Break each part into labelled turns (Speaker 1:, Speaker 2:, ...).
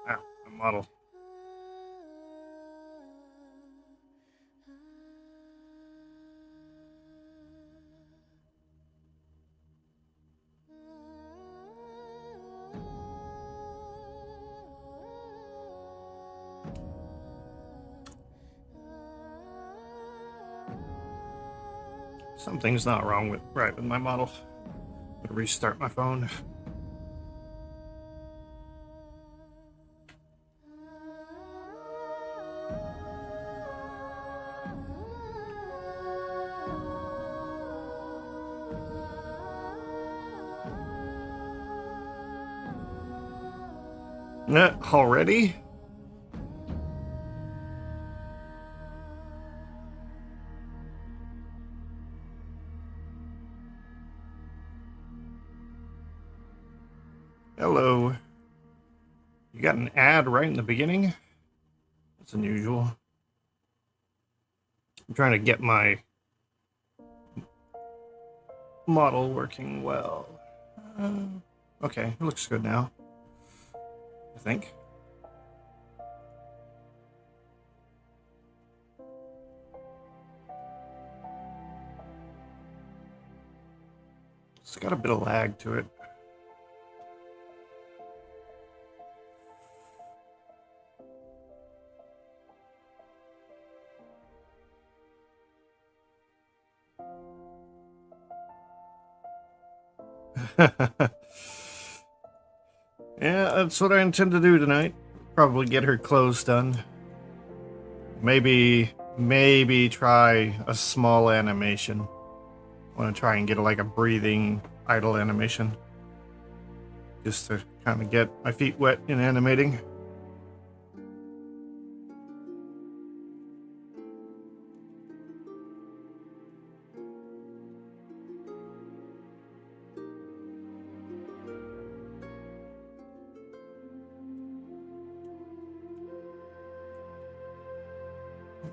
Speaker 1: Ah, my model. Something's not wrong with my model. I'm gonna restart my phone. Already? Hello. You got an ad right in the beginning? That's unusual. I'm trying to get my model working well. Okay, it looks good now. I think. It's got a bit of lag to it. Yeah, that's what I intend to do tonight. Probably get her clothes done. Maybe try a small animation. I want to try and get like a breathing idle animation. Just to kind of get my feet wet in animating.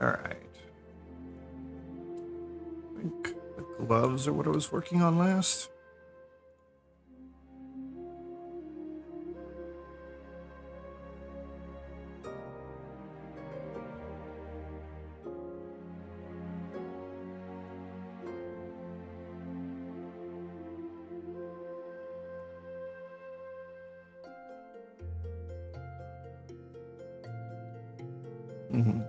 Speaker 1: Alright. I think the gloves are what I was working on last. Mm-hmm.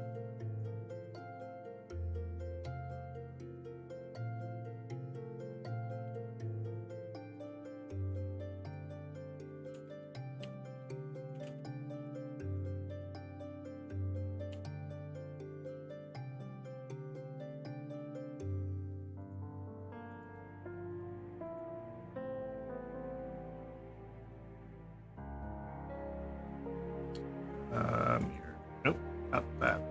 Speaker 1: Mirror. Nope, not that.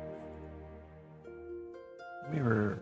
Speaker 1: Mirror.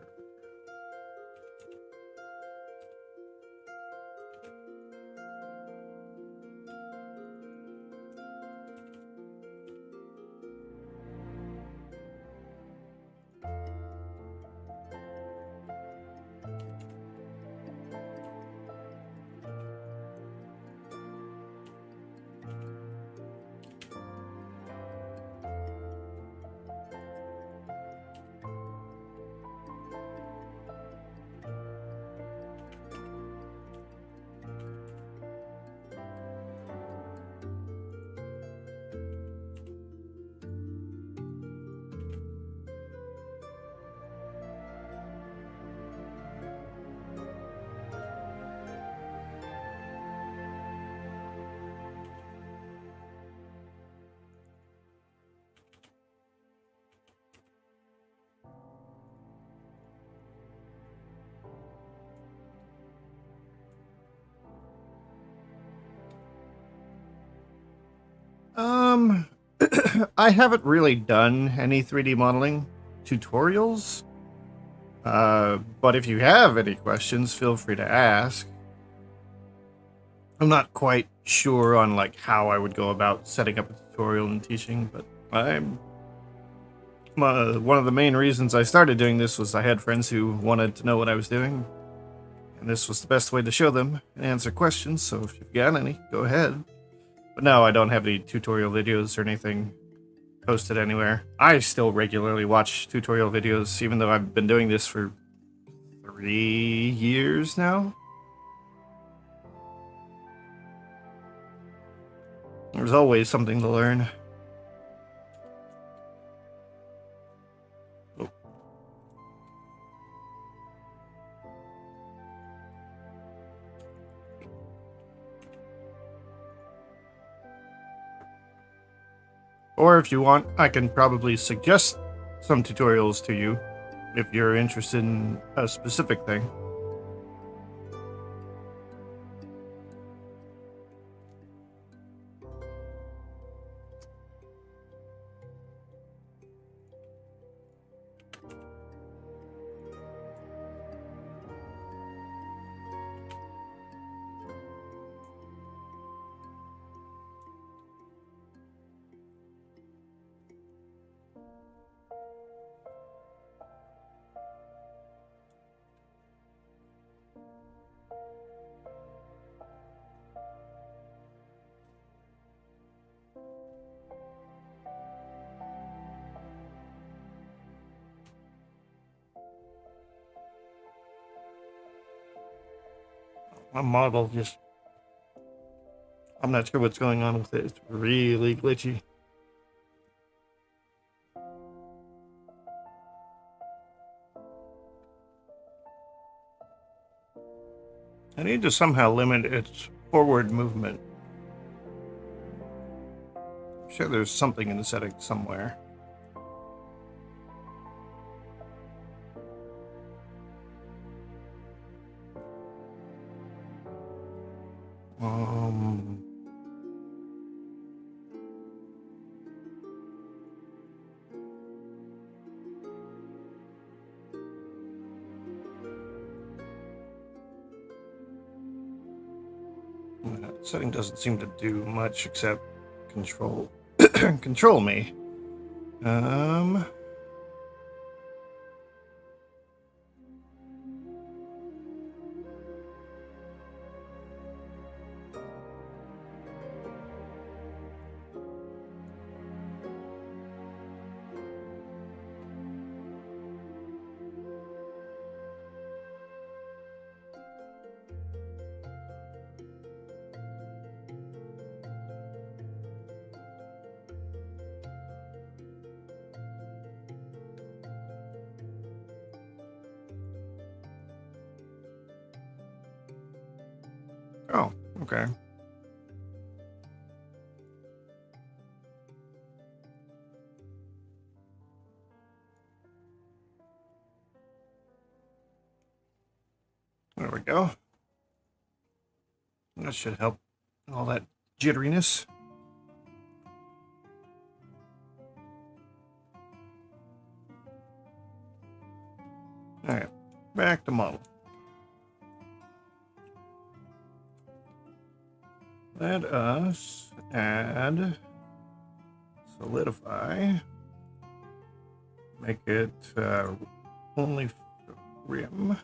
Speaker 1: I haven't really done any 3D modeling tutorials. But if you have any questions, feel free to ask. I'm not quite sure on like how I would go about setting up a tutorial and teaching, but one of the main reasons I started doing this was I had friends who wanted to know what I was doing, and this was the best way to show them and answer questions. So if you've got any, go ahead. But no, I don't have any tutorial videos or anything posted anywhere. I still regularly watch tutorial videos, even though I've been doing this for 3 years now. There's always something to learn. Oh. Or if you want, I can probably suggest some tutorials to you if you're interested in a specific thing. My model just... I'm not sure what's going on with it. It's really glitchy. I need to somehow limit its forward movement. I'm sure there's something in the settings somewhere. Setting doesn't seem to do much except control control me. Oh, okay. There we go. That should help all that jitteriness. All right, back to model. Let us add solidify. Make it only rim.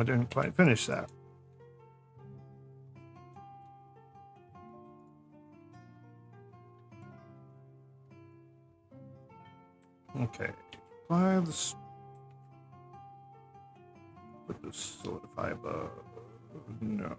Speaker 1: didn't quite finish that. Okay, apply this. Put the solidify above. No.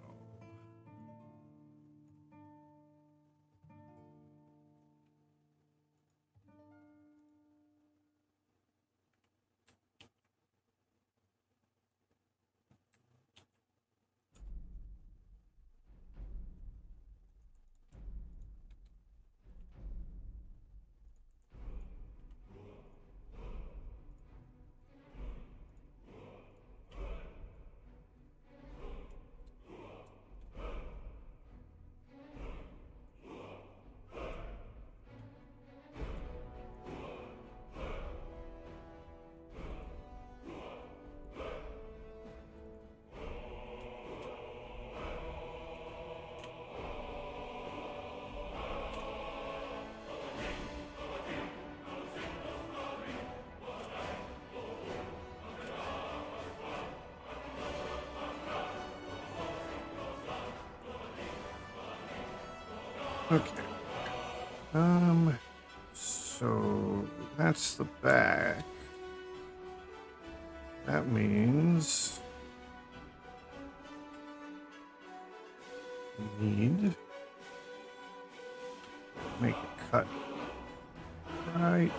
Speaker 1: Okay. So that's the back. That means we need to make a cut right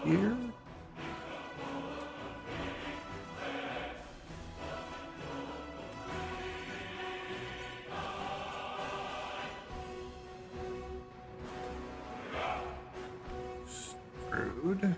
Speaker 1: here. Screwed.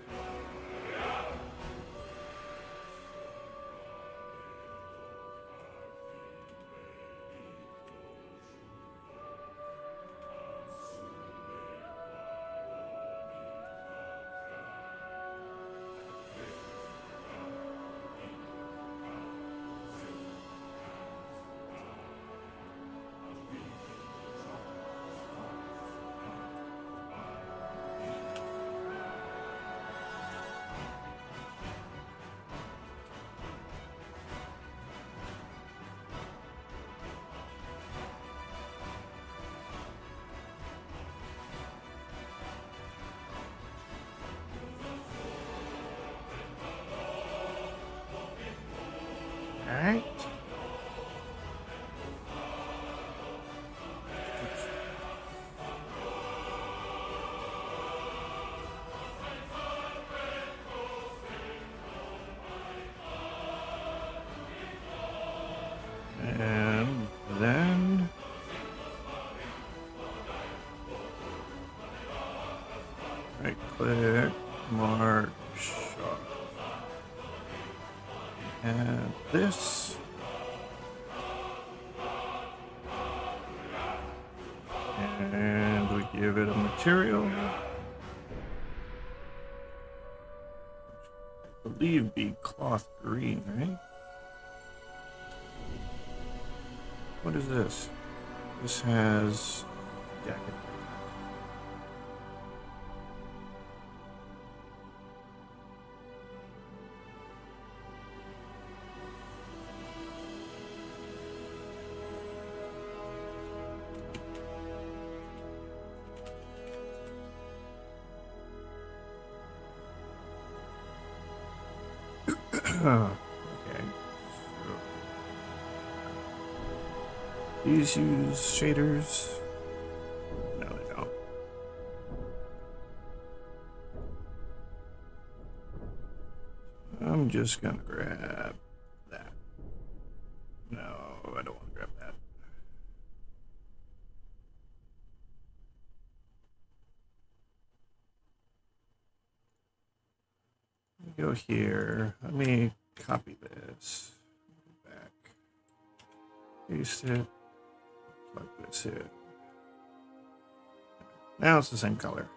Speaker 1: All right. And then right click, march off. And this. And we give it a material. I believe be cloth green, right? What is this? This has jacket. Okay. So these use shaders. No, they don't. I'm just gonna grab that. No, I don't want to grab that. Let me go here. Let me copy this. Back. Paste it. Plug this in. Now it's the same color.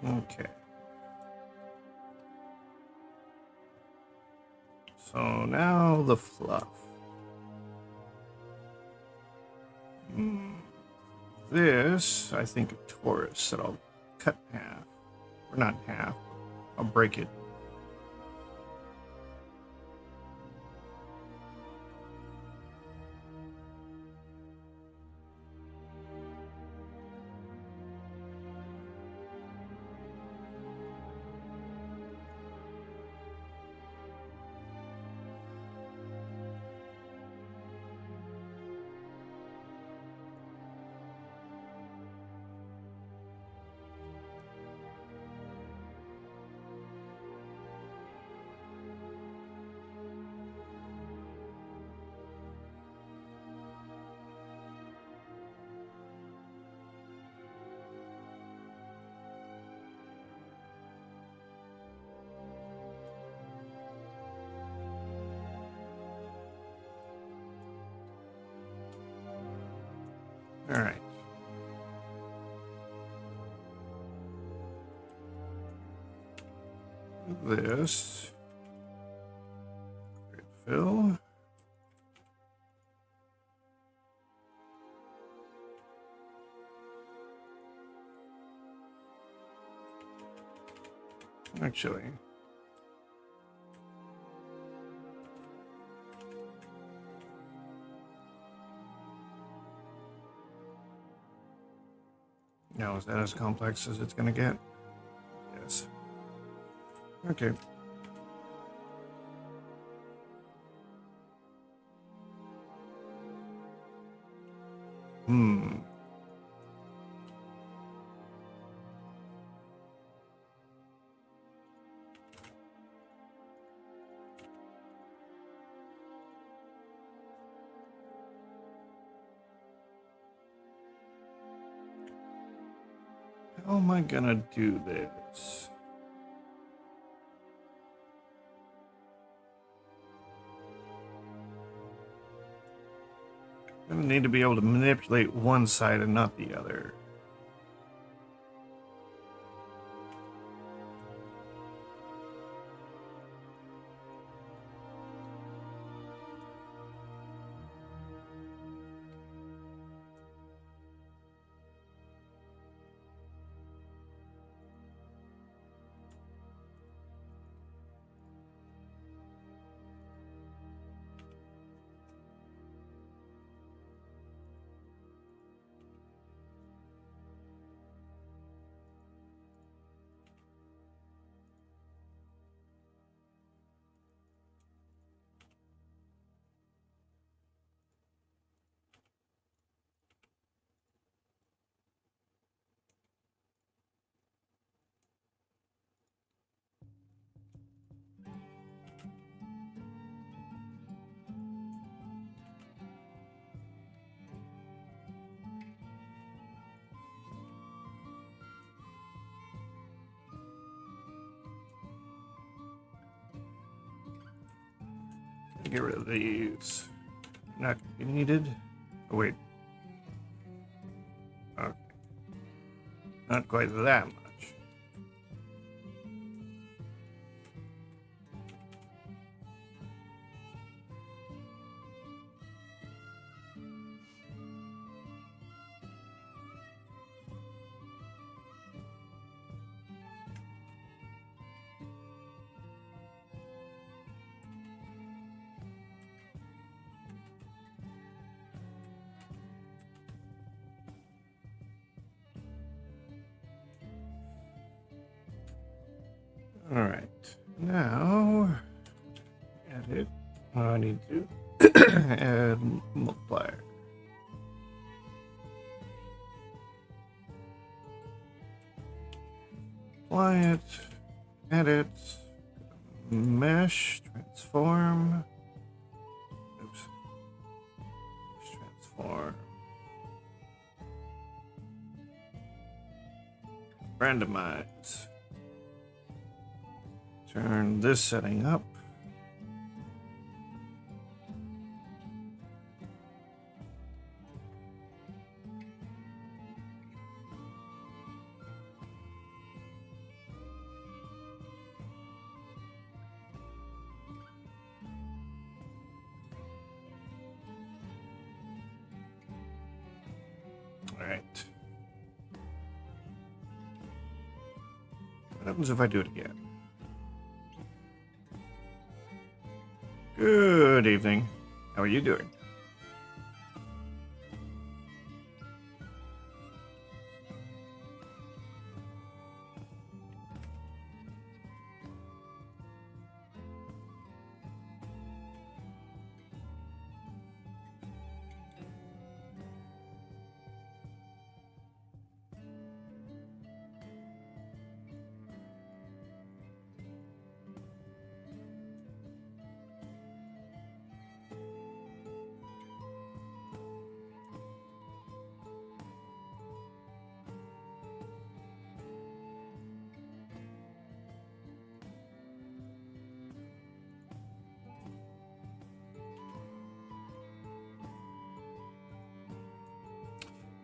Speaker 1: Okay. So now the fluff. This, I think, a torus that I'll cut in half. Or not in half. I'll break it. All right. This. Great fill. Actually. Now, is that as complex as it's going to get? Yes. Okay. How am I going to do this? I'm going to need to be able to manipulate one side and not the other. Get rid of these. Not gonna be needed. Oh, wait. Okay. Not quite that much. All right. Now, edit. I need to add multiplier. Apply it. Edit. Mesh. Transform. Oops. Mesh, transform. Randomize. Turn this setting up. Alright. What happens if I do it again? Good evening. How are you doing?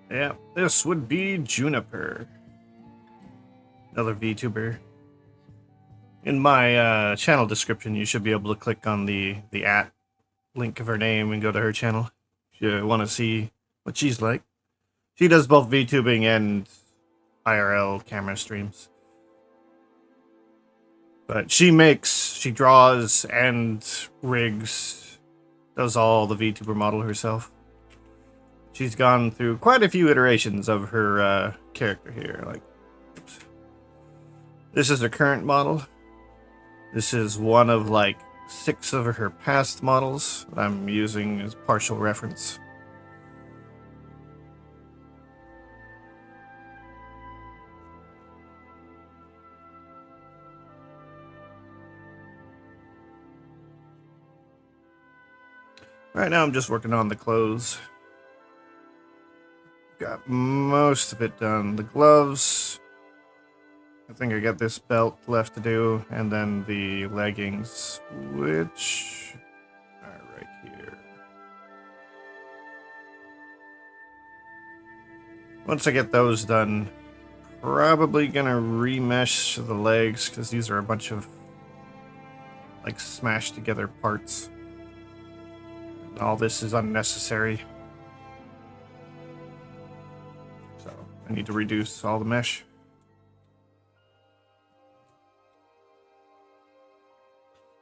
Speaker 1: Yeah, this would be Juniper. Another VTuber. In my channel description, you should be able to click on the @ link of her name and go to her channel if you want to see what she's like. She does both VTubing and IRL camera streams. But she draws and rigs, does all the VTuber model herself. She's gone through quite a few iterations of her character here. Like, oops. This is her current model. This is one of like 6 of her past models that I'm using as partial reference. Right now I'm just working on the clothes. Got most of it done. The gloves, I think I got this belt left to do, and then the leggings, which are right here. Once I get those done, probably gonna remesh the legs, because these are a bunch of like smashed together parts. All this is unnecessary. So I need to reduce all the mesh.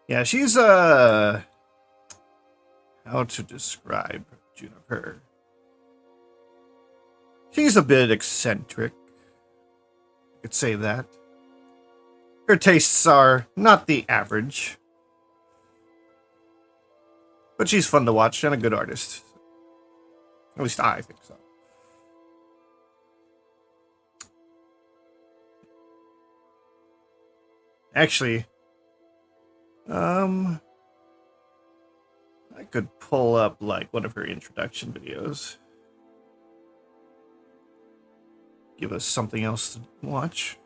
Speaker 1: Yeah, she's how to describe Juniper. She's a bit eccentric. I could say that. Her tastes are not the average. But she's fun to watch and a good artist. At least I think so. Actually, I could pull up like one of her introduction videos. Give us something else to watch.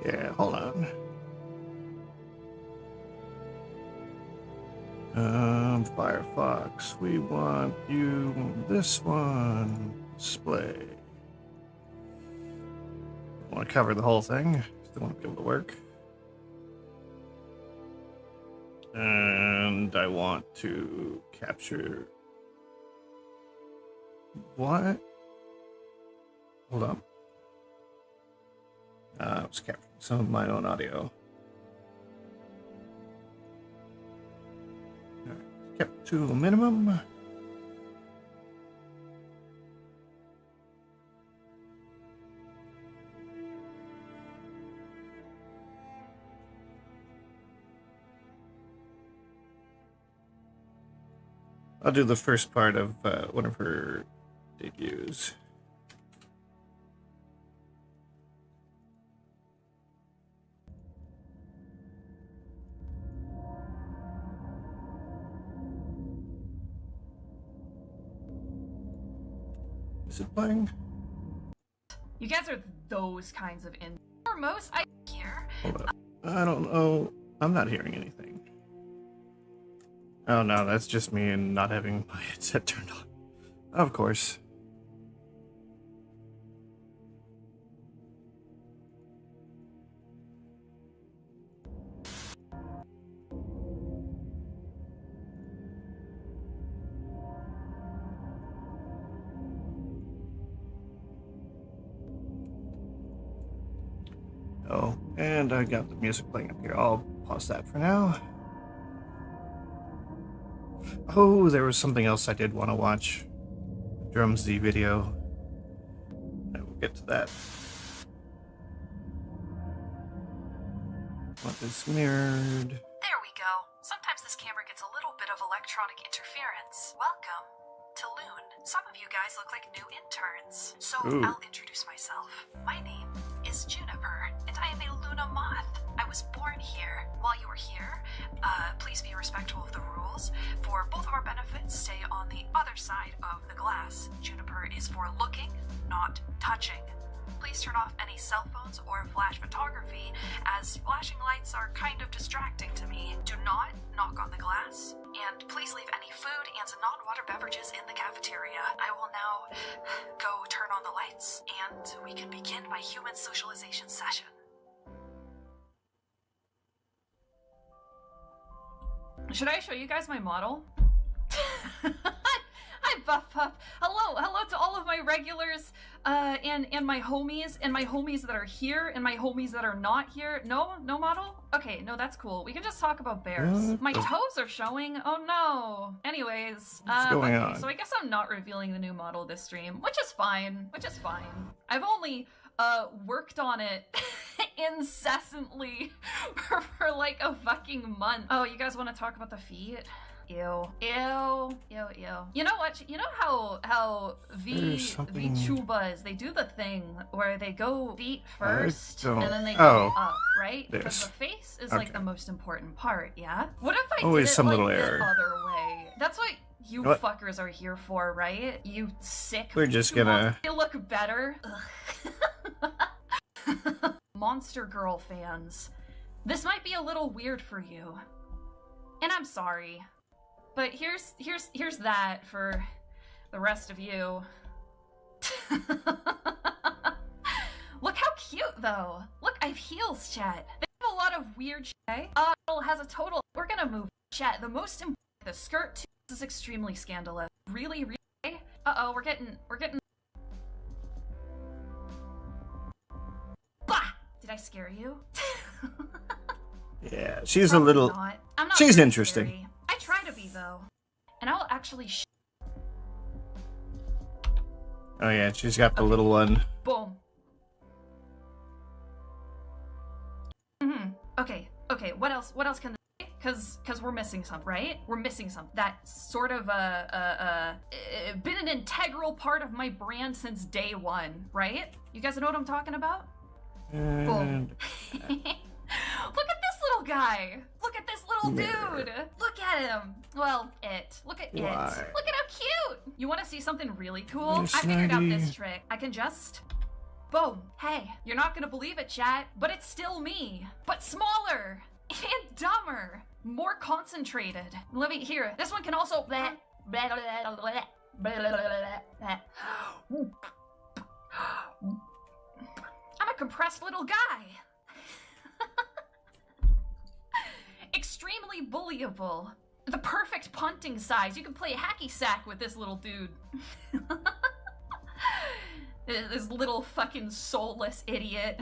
Speaker 1: Yeah, hold on. Firefox, we want you this one. Display. I want to cover the whole thing. Still want to be able to work. And I want to capture. What? Hold up. I was capturing some of my own audio. Kept to a minimum. I'll do the first part of one of her debuts. Is it playing?
Speaker 2: You guys are those kinds of foremost. I hear.
Speaker 1: Hold up. I don't know. I'm not hearing anything. Oh no, that's just me and not having my headset turned on. Of course. Oh, and I got the music playing up here. I'll pause that for now. Oh, there was something else I did want to watch. Drum Z video. I will get to that. What is mirrored?
Speaker 2: There we go. Sometimes this camera gets a little bit of electronic interference. Welcome to Loon. Some of you guys look like new interns. So
Speaker 1: Ooh.
Speaker 2: I'll introduce myself. My name is Juniper, and I am a Luna Moth. I was born here. While you are here, please be respectful of the rules. For both of our benefits, stay on the other side of the glass. Juniper is for looking, not touching. Please turn off any cell phones or flash photography, as flashing lights are kind of distracting to me. Do not knock on the glass, and please leave any food and non-water beverages in the cafeteria. I will now go turn on the lights, and we can begin my human socialization session. Should I show you guys my model? Hi, Buff Pup. Hello to all of my regulars, and my homies that are here, and my homies that are not here. No model? Okay, no, that's cool. We can just talk about bears. My toes are showing. Oh no. Anyways,
Speaker 1: what's going on?
Speaker 2: So I guess I'm not revealing the new model this stream, which is fine. I've only worked on it incessantly for like a fucking month. Oh, you guys want to talk about the feet? Ew. You know what? You know how VTubers, they do the thing where they go feet first and then they go up, right? Because the face is like the most important part, yeah? What if I
Speaker 1: always
Speaker 2: did it
Speaker 1: some
Speaker 2: like
Speaker 1: little
Speaker 2: the
Speaker 1: error.
Speaker 2: other way? That's what you fuckers are here for, right? You sick.
Speaker 1: We're just gonna.
Speaker 2: You look better. Monster Girl fans, this might be a little weird for you, and I'm sorry. But here's that for the rest of you. Look how cute though. Look, I have heels, chat. They have a lot of weird shit. Has a total. We're gonna move, chat. The most important, the skirt too. This is extremely scandalous. Really. Uh-oh, we're getting. Bah! Did I scare you?
Speaker 1: Yeah, she's
Speaker 2: Probably
Speaker 1: a little.
Speaker 2: Not. I'm not
Speaker 1: she's
Speaker 2: very
Speaker 1: interesting.
Speaker 2: Scary. I try to be though, and I'll actually.
Speaker 1: Oh yeah, she's got the little one.
Speaker 2: Boom. Okay. What else can they say? Cause we're missing something, right? We're missing something. That's sort of been an integral part of my brand since day one, right? You guys know what I'm talking about?
Speaker 1: And...
Speaker 2: Boom. Look at this little guy. Look at this little dude. Look at him. Well, Look at it. Look at how cute. You want to see something really cool? I figured out this trick. I can just... Boom. Hey, you're not gonna believe it, chat, but it's still me. But smaller. And dumber. More concentrated. Let me hear. This one can also... I'm a compressed little guy. Extremely bullyable. The perfect punting size. You can play hacky sack with this little dude. This little fucking soulless idiot.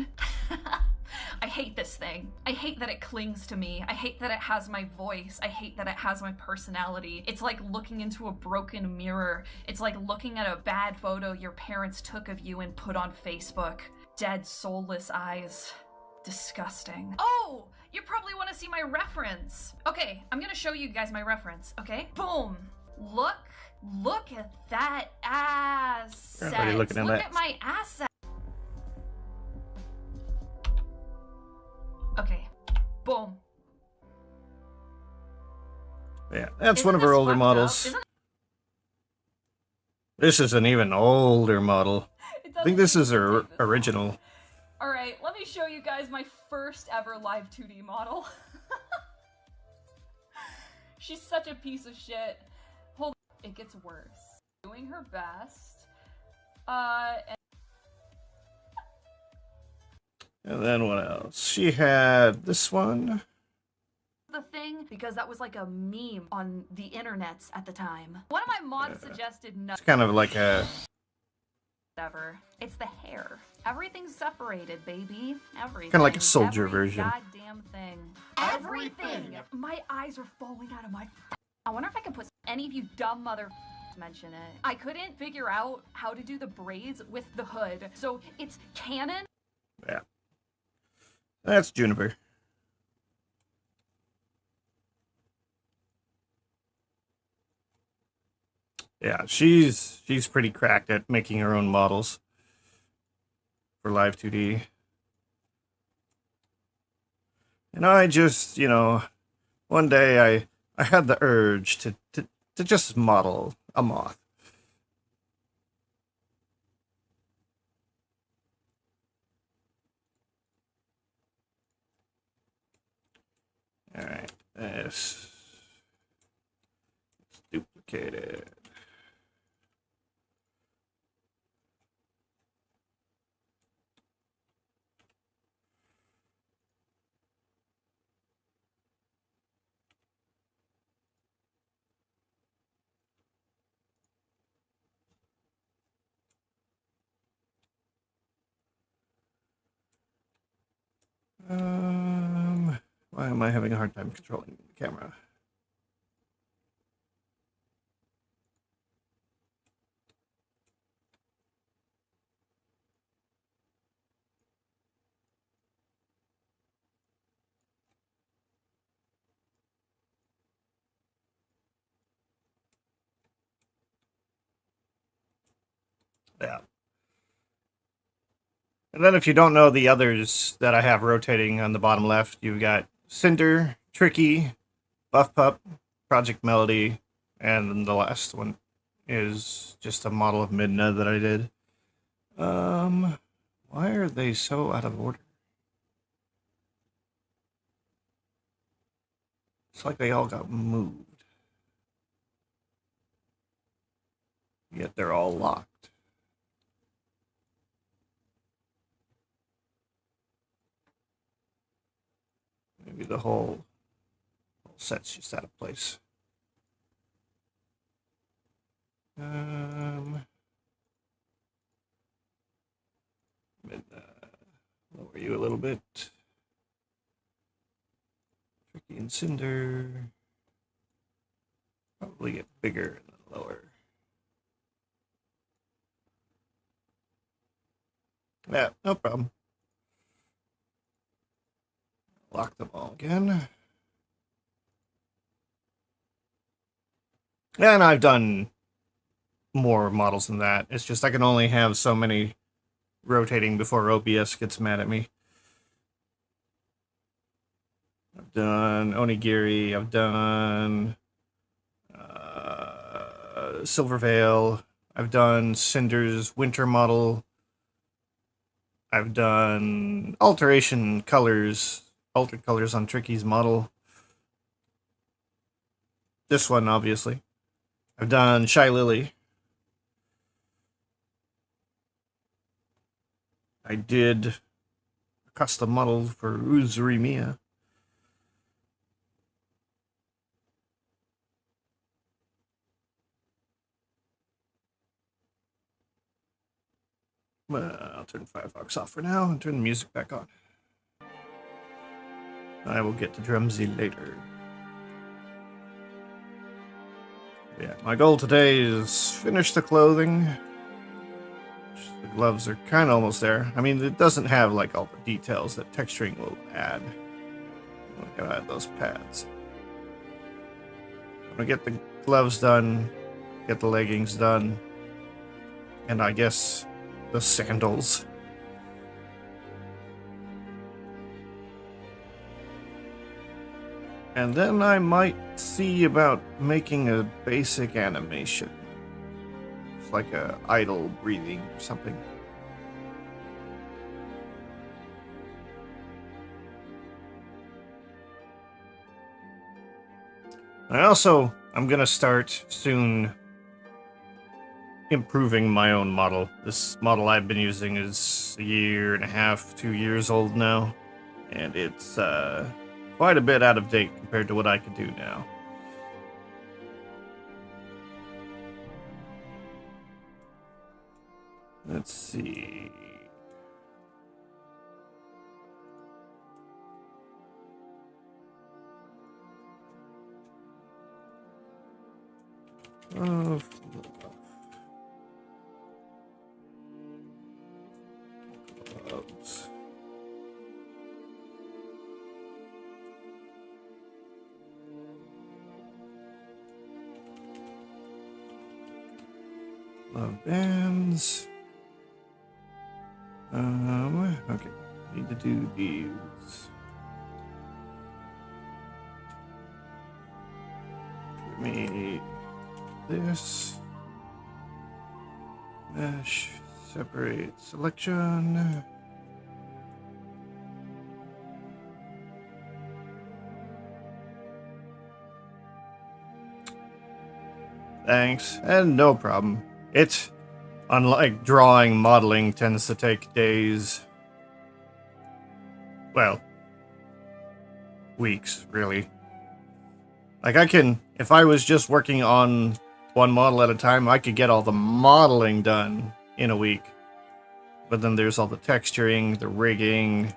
Speaker 2: I hate this thing. I hate that it clings to me. I hate that it has my voice. I hate that it has my personality. It's like looking into a broken mirror. It's like looking at a bad photo your parents took of you and put on Facebook. Dead, soulless eyes. Disgusting. Oh! You probably want to see my reference. Okay, I'm gonna show you guys my reference, okay? Boom! Look at that asset. Look at my asset. Okay, boom.
Speaker 1: Yeah, that's one of her older models. This is an even older model.
Speaker 3: It
Speaker 1: I think
Speaker 3: doesn't
Speaker 1: this is
Speaker 3: even
Speaker 1: her
Speaker 3: take this
Speaker 1: original.
Speaker 3: long. Alright, let me show you guys my first ever live 2D model. She's such a piece of shit. Hold on. It gets worse. Doing her best.
Speaker 1: And then what else? She had this one.
Speaker 2: The thing, because that was like a meme on the internets at the time. One of my mods suggested no.
Speaker 1: It's kind of like a...
Speaker 2: Whatever. It's the hair. Everything's separated, baby. Everything.
Speaker 1: Kind of like a soldier
Speaker 2: Every
Speaker 1: version.
Speaker 2: Goddamn thing. Everything. My eyes are falling out of my. I wonder if I can put any of you dumb mother mention it. I couldn't figure out how to do the braids with the hood, so it's canon.
Speaker 1: Yeah. That's Juniper. Yeah, she's pretty cracked at making her own models for Live 2D. And I just, one day I had the urge to just model a moth. All right, this duplicated. Why am I having a hard time controlling the camera? Yeah. And then if you don't know the others that I have rotating on the bottom left, you've got Cinder, Tricky, Buff Pup, Project Melody, and then the last one is just a model of Midna that I did. Why are they so out of order? It's like they all got moved. Yet they're all locked. Maybe the whole set's just out of place. Lower you a little bit. Tricky and Cinder. Probably get bigger and then lower. Yeah, no problem. Lock them all again. And I've done more models than that. It's just I can only have so many rotating before OBS gets mad at me. I've done Onigiri. I've done Silver Veil. I've done Cinder's winter model. I've done altered colors on Tricky's model. This one, obviously. I've done Shy Lily. I did a custom model for Uzuri Mia. I'll turn Firefox off for now and turn the music back on. I will get to Drumsy later. Yeah, my goal today is finish the clothing. The gloves are kind of almost there. I mean, it doesn't have like all the details that texturing will add. I'm gonna add those pads. I'm gonna get the gloves done, get the leggings done, and I guess the sandals. And then I might see about making a basic animation. like a idle breathing or something. I'm gonna start soon improving my own model. This model I've been using is 1.5 years, 2 years old now, and it's quite a bit out of date compared to what I can do now. Let's see. Oh, gloves. Glove bands. Okay. Need to do these. Give me this. Mesh. Separate selection. Thanks, and no problem. It, unlike drawing, modeling tends to take days. Well, weeks, really. Like, if I was just working on one model at a time, I could get all the modeling done in a week. But then there's all the texturing, the rigging,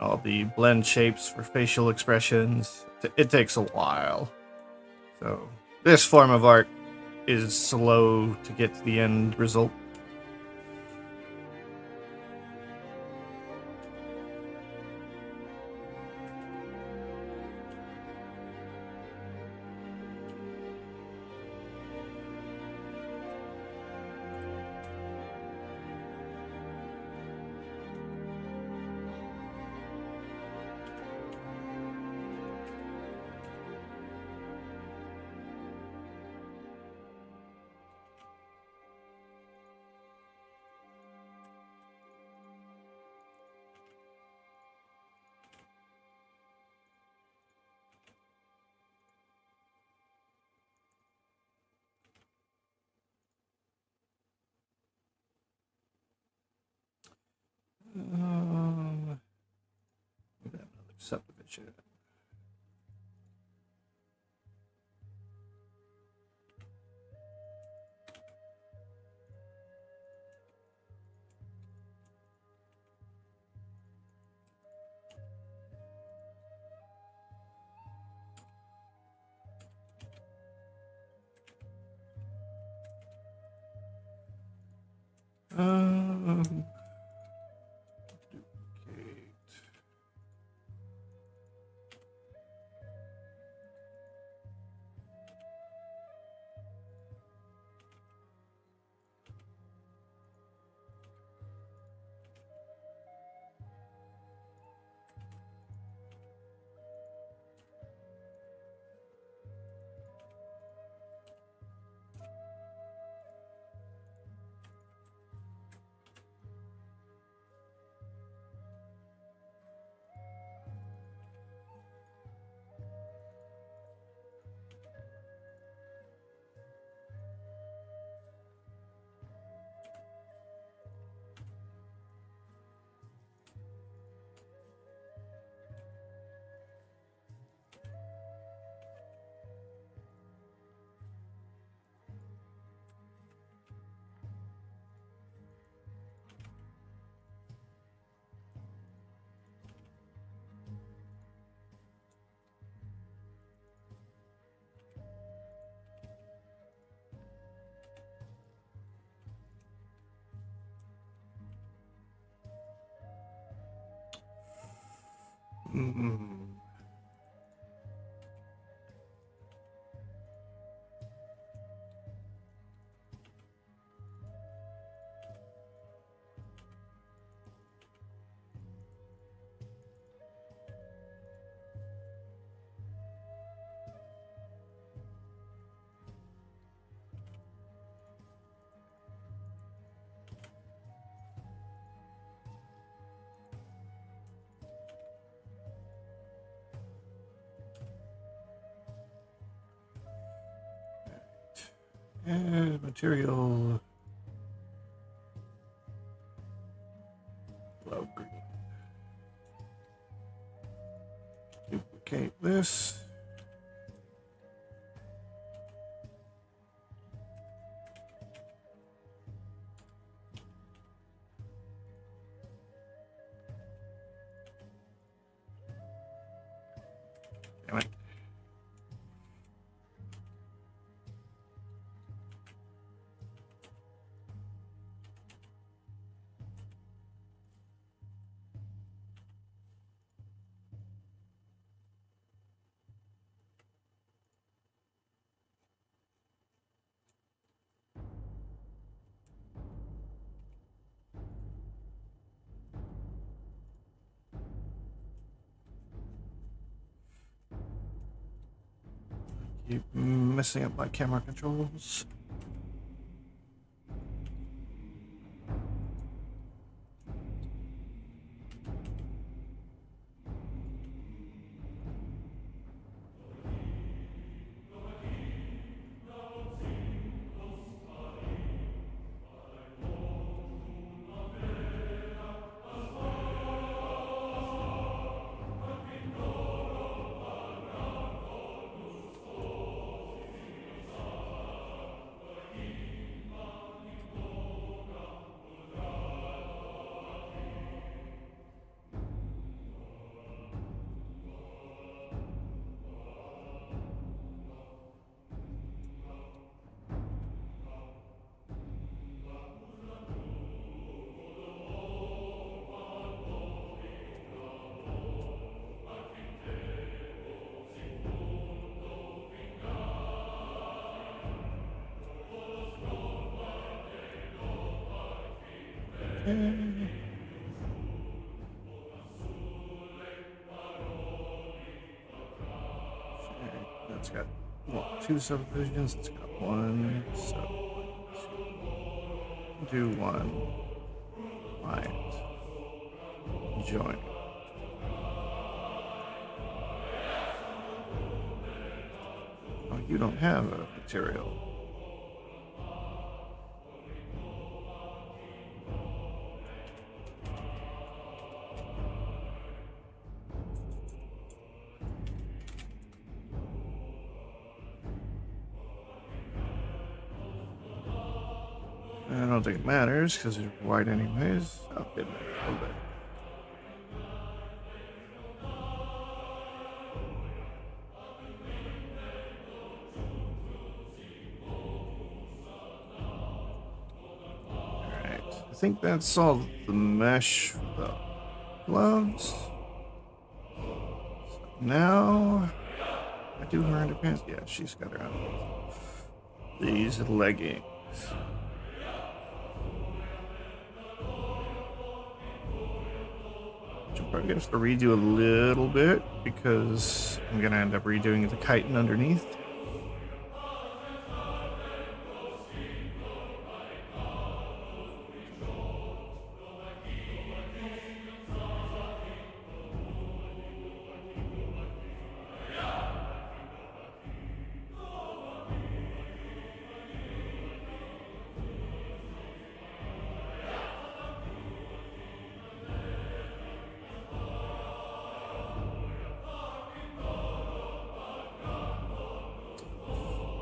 Speaker 1: all the blend shapes for facial expressions. It takes a while. So, this form of art is slow to get to the end result. We got another subdivision. Duplicate. Mm. And material. Glow green. Duplicate this. Damn it. Keep messing up my camera controls. That's got two subdivisions. It's got one, so do one. Right. Join. Oh, you don't have a material. I don't think it matters because it's white anyways. Oh, it matters a little bit. Alright, I think that's all the mesh for the gloves. So now, I do her underpants. Yeah, she's got her underpants. These leggings. Probably have to redo a little bit because I'm gonna end up redoing the chitin underneath.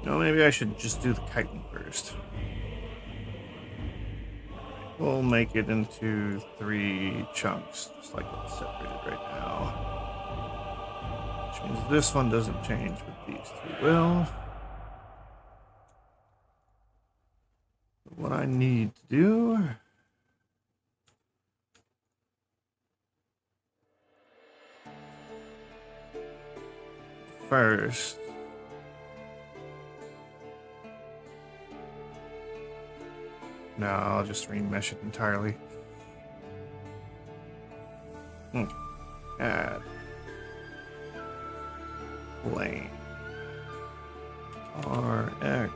Speaker 1: No, maybe I should just do the chitin first. We'll make it into 3 chunks, just like it's separated right now. Which means this one doesn't change, but these 2 will. What I need to do first. No, I'll just remesh it entirely. Add. Plane. RX.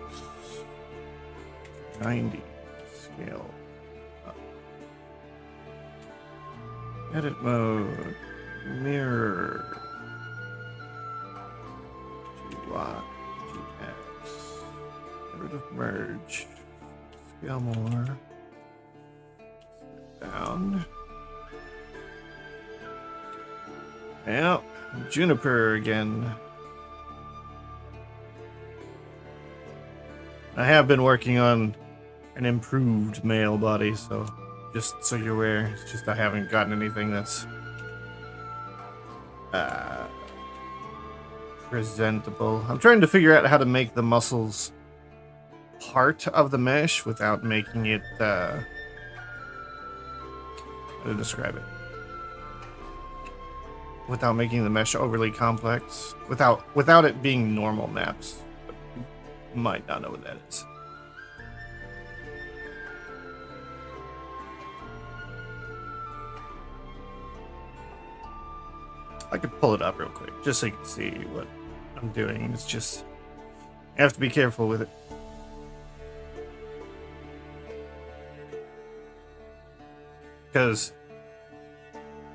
Speaker 1: 90. Scale up. Edit mode. Mirror. G-lock. GX. merge. Scale more. Down. Yep, Juniper again. I have been working on an improved male body, so just so you're aware, it's just I haven't gotten anything that's presentable. I'm trying to figure out how to make the muscles part of the mesh without making it how to describe it, without making the mesh overly complex, without it being normal naps. You might not know what that is. I could pull it up real quick just so you can see what I'm doing. It's just I have to be careful with it. Because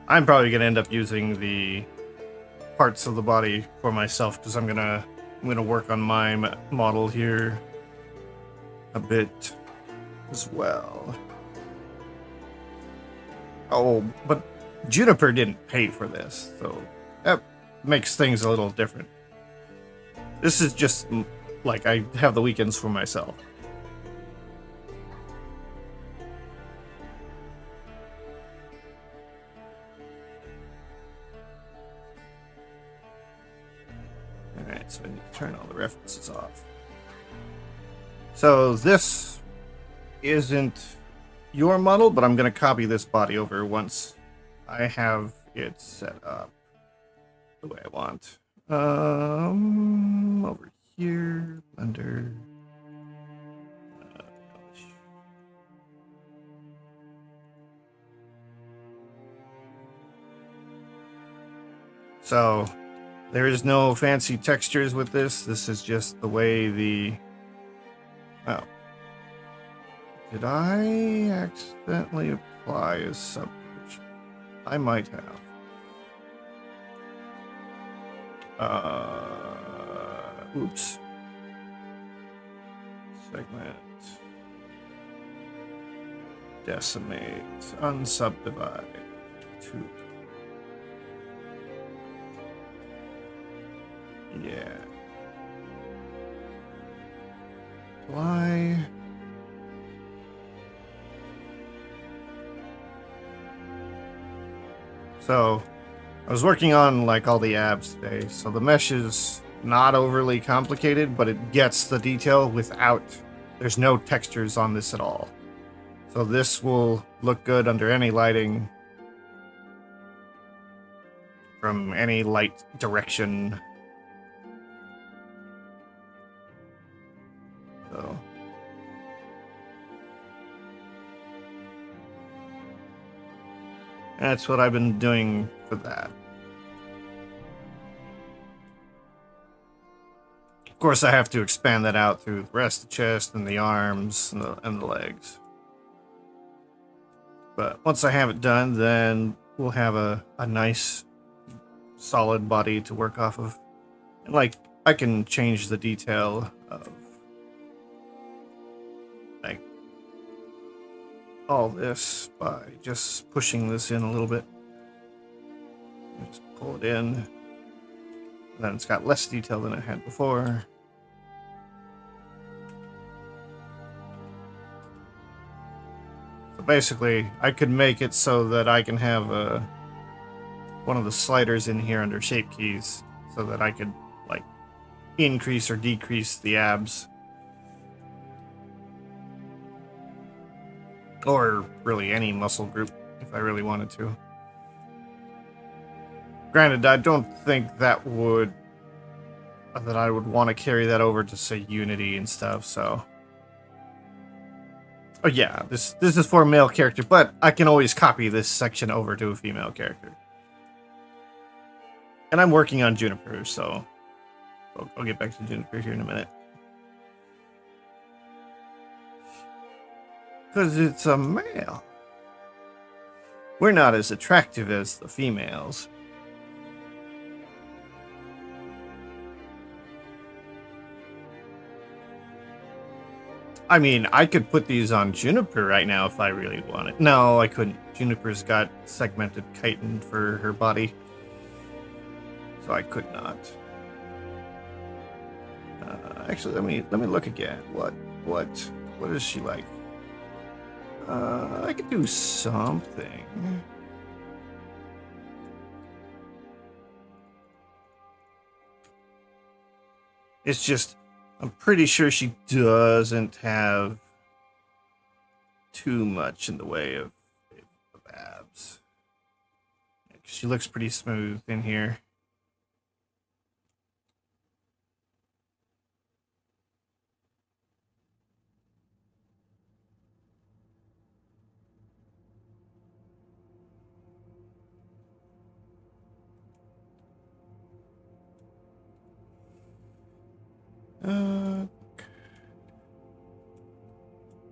Speaker 1: I'm probably going to end up using the parts of the body for myself, because I'm gonna work on my model here a bit as well. Oh, but Juniper didn't pay for this, so that makes things a little different. This is just like I have the weekends for myself. Alright, so I need to turn all the references off. So this isn't your model, but I'm going to copy this body over once I have it set up the way I want. Over here, under... So, there is no fancy textures with this. This is just the way the... Oh. Did I accidentally apply a subdivision? I might have. Oops. Segment. Decimate. Unsubdivide. 2. Yeah. Apply. So, I was working on like all the abs today, so the mesh is not overly complicated, but it gets the detail without, there's no textures on this at all. So this will look good under any lighting, from any light direction. So. That's what I've been doing for that. Of course, I have to expand that out through the rest of the chest and the arms and the legs. But once I have it done, then we'll have a nice, solid body to work off of. And like, I can change the detail of like all this by just pushing this in a little bit. Just pull it in. And then it's got less detail than it had before. So basically, I could make it so that I can have one of the sliders in here under shape keys, so that I could like increase or decrease the abs. Or really any muscle group, if I really wanted to. Granted, I don't think that I would want to carry that over to, say, Unity and stuff, so... Oh yeah, this is for a male character, but I can always copy this section over to a female character. And I'm working on Juniper, so... I'll get back to Juniper here in a minute. Because it's a male. We're not as attractive as the females. I mean, I could put these on Juniper right now if I really wanted. No, I couldn't. Juniper's got segmented chitin for her body, so I could not. Actually, let me look again. What is she like? I could do something. It's just, I'm pretty sure she doesn't have too much in the way of abs. She looks pretty smooth in here.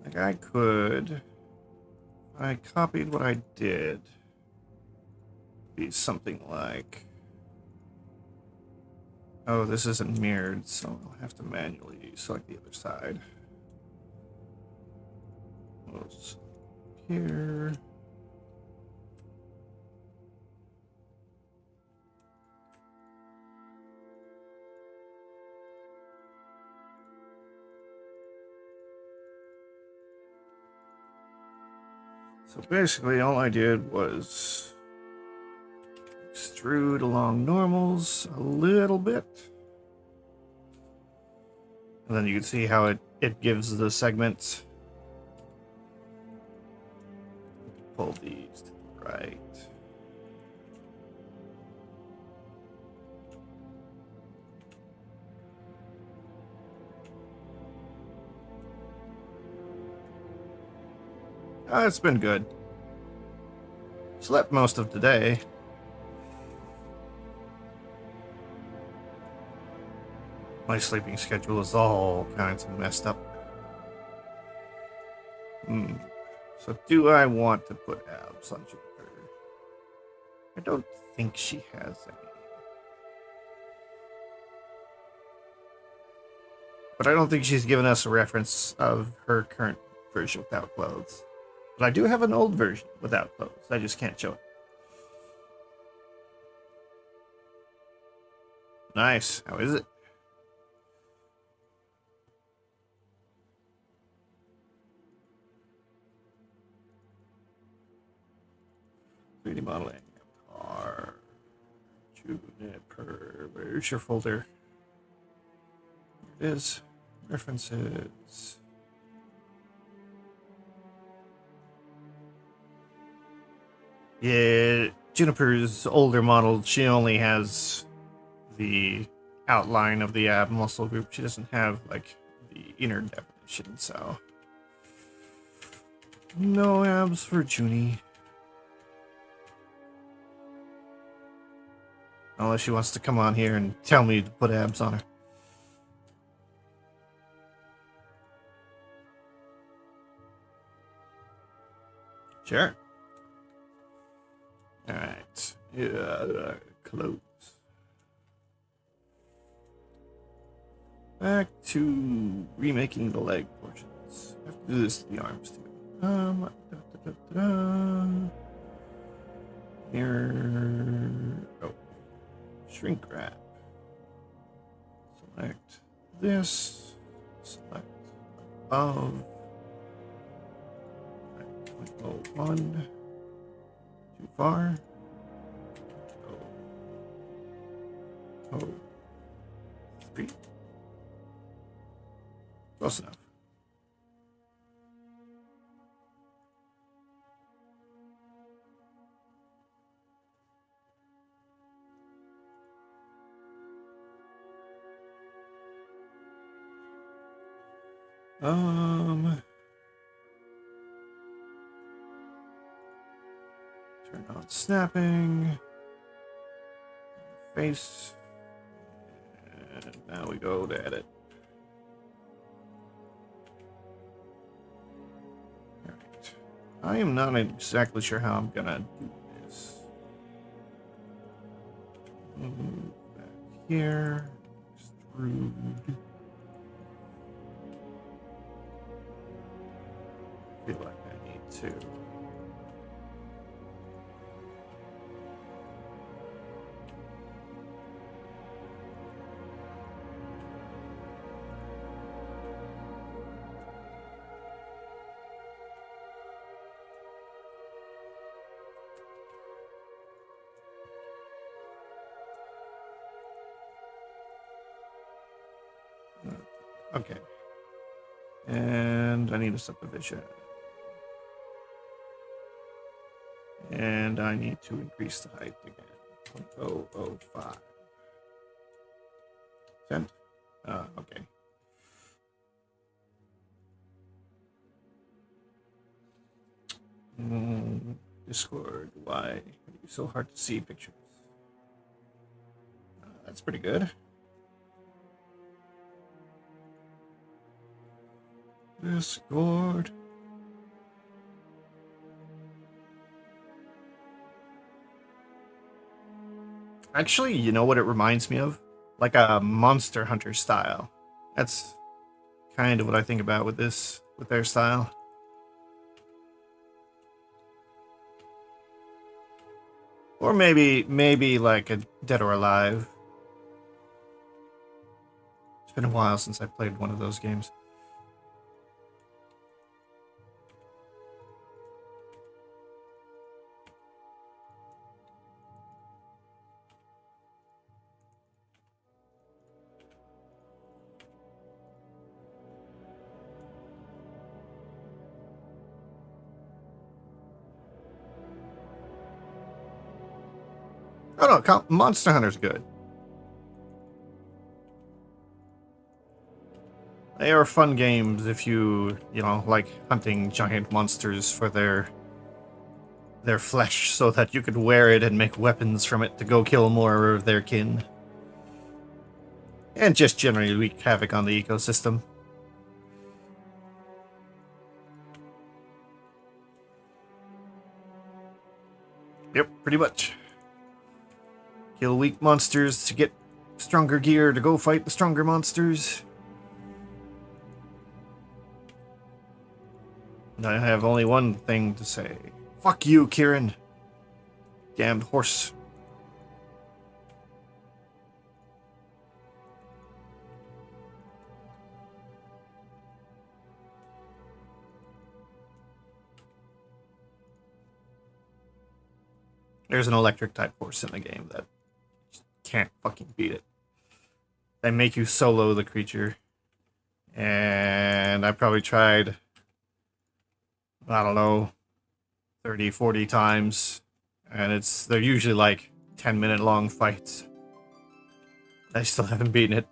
Speaker 1: Like I could, I copied what I did. Be something like, oh, this isn't mirrored, so I'll have to manually select the other side. Here. So basically all I did was extrude along normals a little bit. And then you can see how it gives the segments. Pull these to the right. It's been good. Slept most of today. My sleeping schedule is all kinds of messed up. So do I want to put abs on Juniper? I don't think she has any. But I don't think she's given us a reference of her current version without clothes. But I do have an old version without clothes. I just can't show it. Nice. How is it? Three D modeling. R. Juniper. Where's your folder? Here it is. References. Yeah, Juniper's older model, she only has the outline of the ab muscle group. She doesn't have, like, the inner definition, so. No abs for Junie. Unless she wants to come on here and tell me to put abs on her. Sure. Alright. Yeah, close. Back to remaking the leg portions. I have to do this to the arms too. Mirror. Oh. Shrink wrap. Select this. Select above. 0.01. Too far. Oh. 3. Close enough. Turn on snapping. Face. And now we go to edit. Alright. I am not exactly sure how I'm gonna do this. Move back here. Extrude. 2. Okay. And I need a subdivision. And I need to increase the height again. 0.005. Cent? Okay. Discord, why are you so hard to see pictures? That's pretty good. Discord. Actually, you know what it reminds me of? Like a Monster Hunter style. That's kind of what I think about with this, with their style. Or maybe like a Dead or Alive. It's been a while since I played one of those games. Oh no, Monster Hunter's good. They are fun games if you know, like hunting giant monsters for their flesh so that you could wear it and make weapons from it to go kill more of their kin. And just generally wreak havoc on the ecosystem. Yep, pretty much. Kill weak monsters to get stronger gear to go fight the stronger monsters. And I have only one thing to say. Fuck you, Kieran. Damned horse. There's an electric type horse in the game that can't fucking beat it. They make you solo the creature. And I probably tried, I don't know, 30, 40 times. And they're usually like 10-minute long fights. I still haven't beaten it.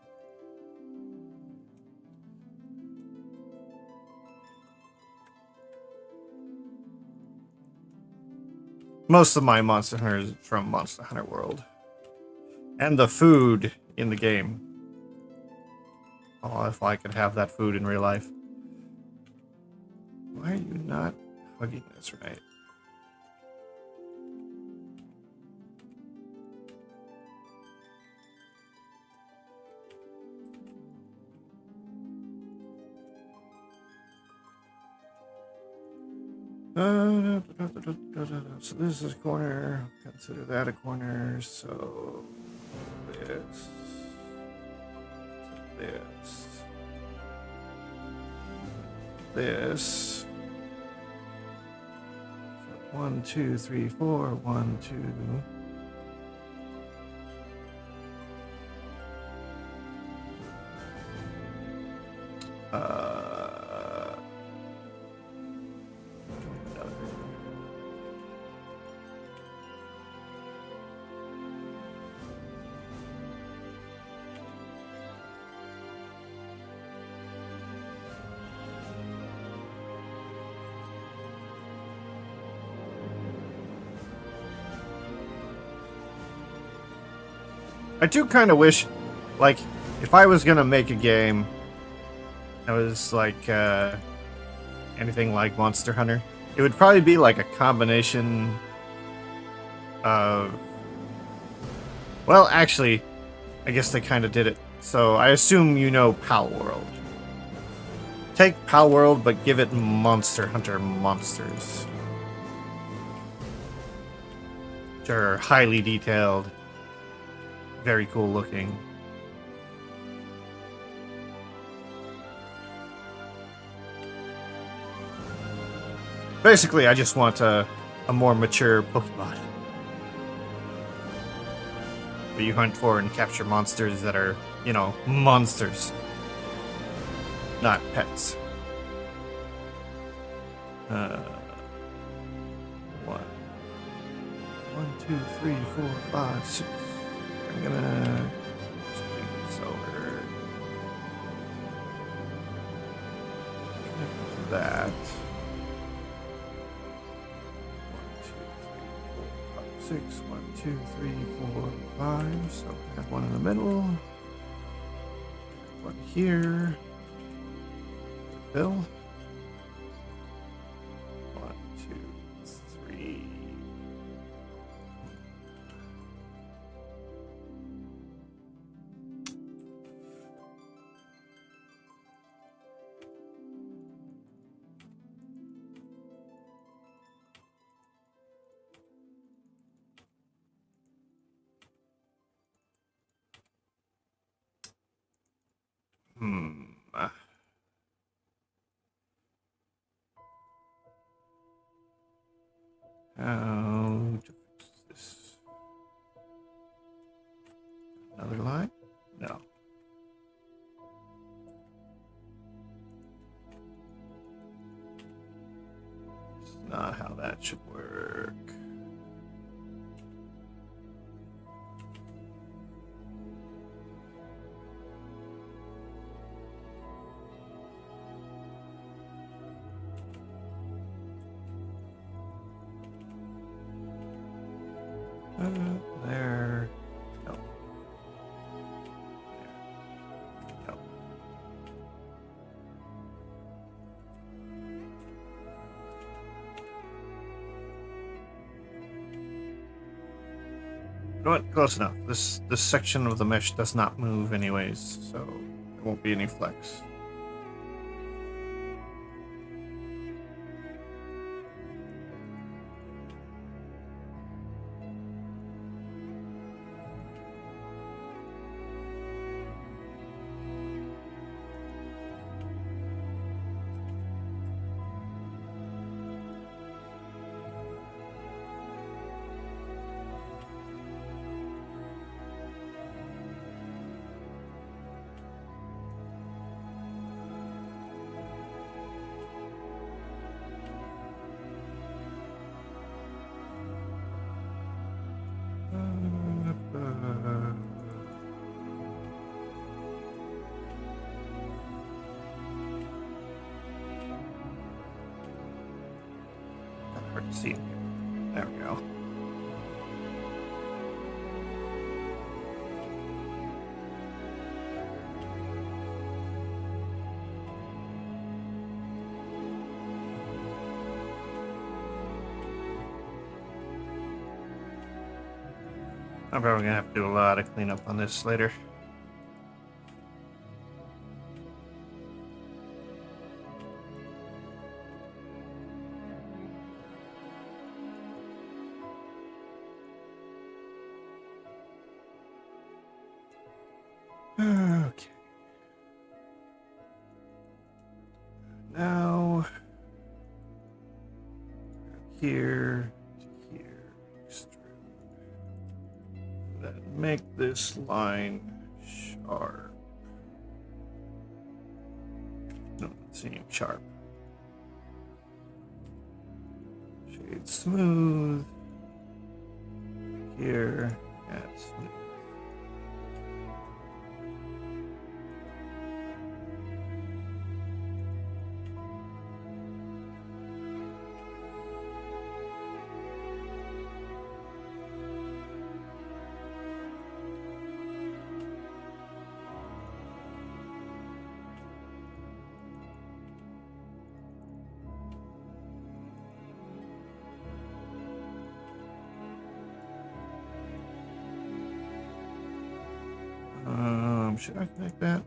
Speaker 1: Most of my Monster Hunter is from Monster Hunter World. And the food in the game. Oh, if I could have that food in real life. Why are you not hugging this right? So this is a corner. Consider that a corner. So this. This. 1, 2, 3, 4. 1, 2. I do kind of wish, like, if I was gonna make a game that was like anything like Monster Hunter, it would probably be like a combination of... Well, actually, I guess they kind of did it. So I assume you know Pal World. take Pal World, but give it Monster Hunter monsters. Which are highly detailed, very cool looking. Basically, I just want a more mature Pokemon. Where you hunt for and capture monsters that are, you know, monsters. Not pets. One, 2, 3, 4, 5, 6. I'm gonna just bring this over. Connect to that. 1, 2, 3, 4, 5, 6. 1, 2, 3, 4, 5. So I have one in the middle. One here. Bill. 1, 2, 3. How to fix this? Another line? No. It's not how that should work. There. No. There. No. You know what? Close enough. This section of the mesh does not move anyways, so there won't be any flex. Hard to see. There we go. I'm probably gonna have to do a lot of cleanup on this later. Okay. Now, here to here, extrude. Then make this line sharp. No, it seems sharp. Shade smooth. Here, add smooth. Should I connect that?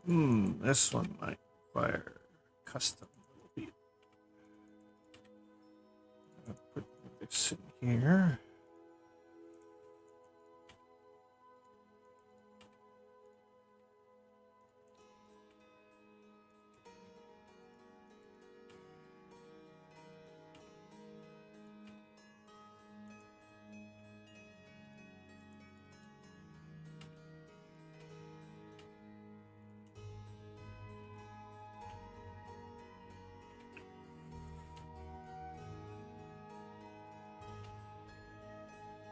Speaker 1: This one might require custom a little bit. I'll put this in here.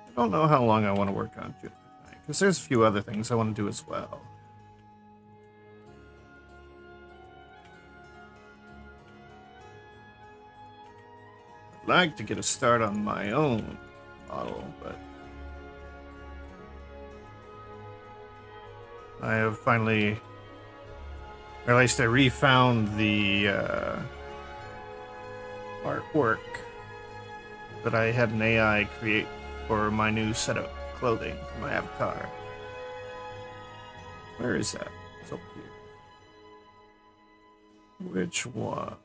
Speaker 1: I don't know how long I want to work on Juniper tonight, because there's a few other things I want to do as well. I'd like to get a start on my own model, but I have finally, or at least I refound the artwork that I had an AI create for my new set of clothing for my avatar. Where is that? It's up here. Which one?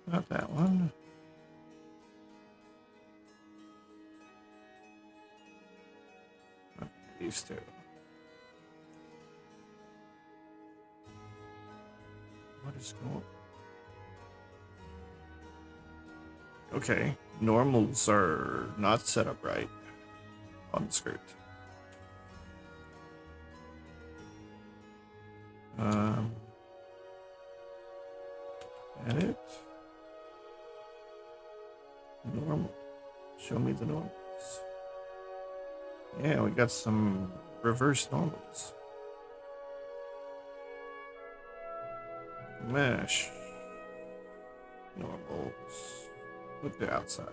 Speaker 1: Not that one. Okay, these two. What is going on? Okay, normals are not set up right on the script. Edit. Normal. Show me the normals. Yeah, we got some reverse normals. Mesh. Normals. With the outside.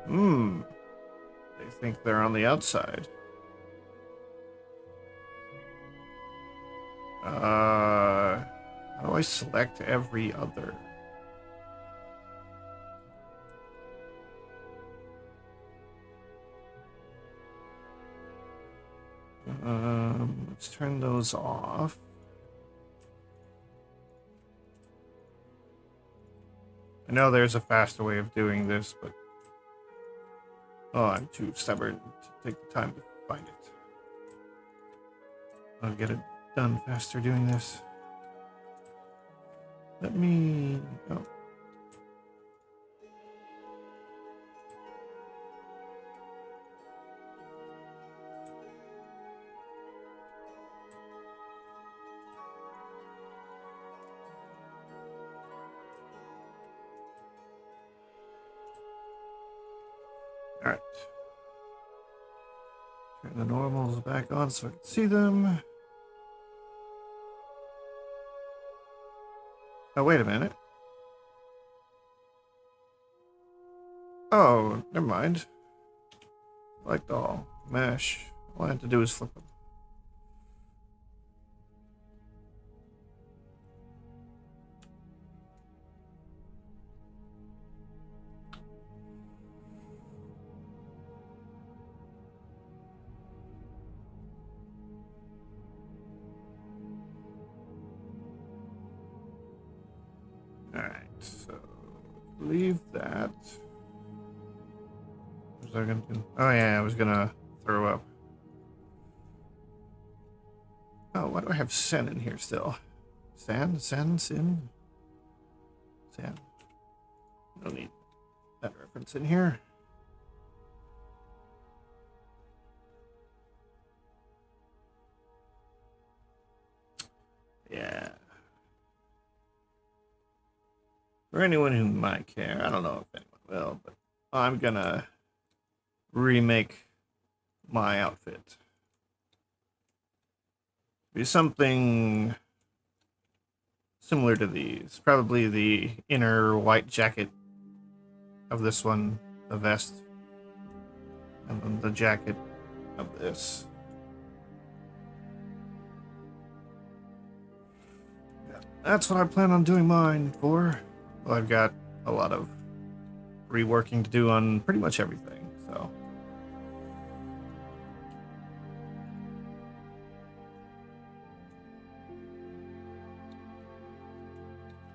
Speaker 1: They think they're on the outside. How do I select every other? Let's turn those off. I know there's a faster way of doing this, but I'm too stubborn to take the time to find it. I'll get it done faster doing this. Let me... Oh. All right. Turn the normals back on so I can see them. Oh, wait a minute. Oh, never mind. Select all. Mesh. All I have to do is flip them. Alright, so leave that. What was I gonna do? Oh yeah, I was gonna throw up. Oh, why do I have Sen in here still? Sin? Sin? No need that reference in here. Yeah. For anyone who might care, I don't know if anyone will, but I'm gonna remake my outfit. Be something similar to these. Probably the inner white jacket of this one, the vest, and then the jacket of this. Yeah, that's what I plan on doing mine for. Well, I've got a lot of reworking to do on pretty much everything, so.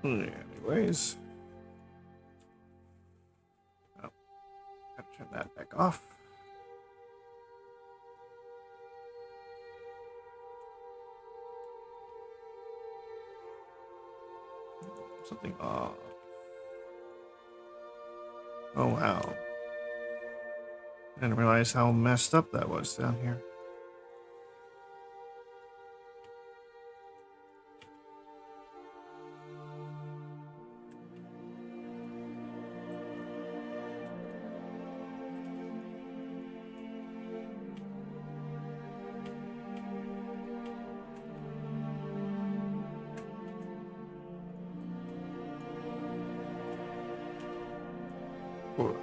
Speaker 1: Anyways. Oh, gotta turn that back off. Something off. Oh wow. I didn't realize how messed up that was down here. Cool.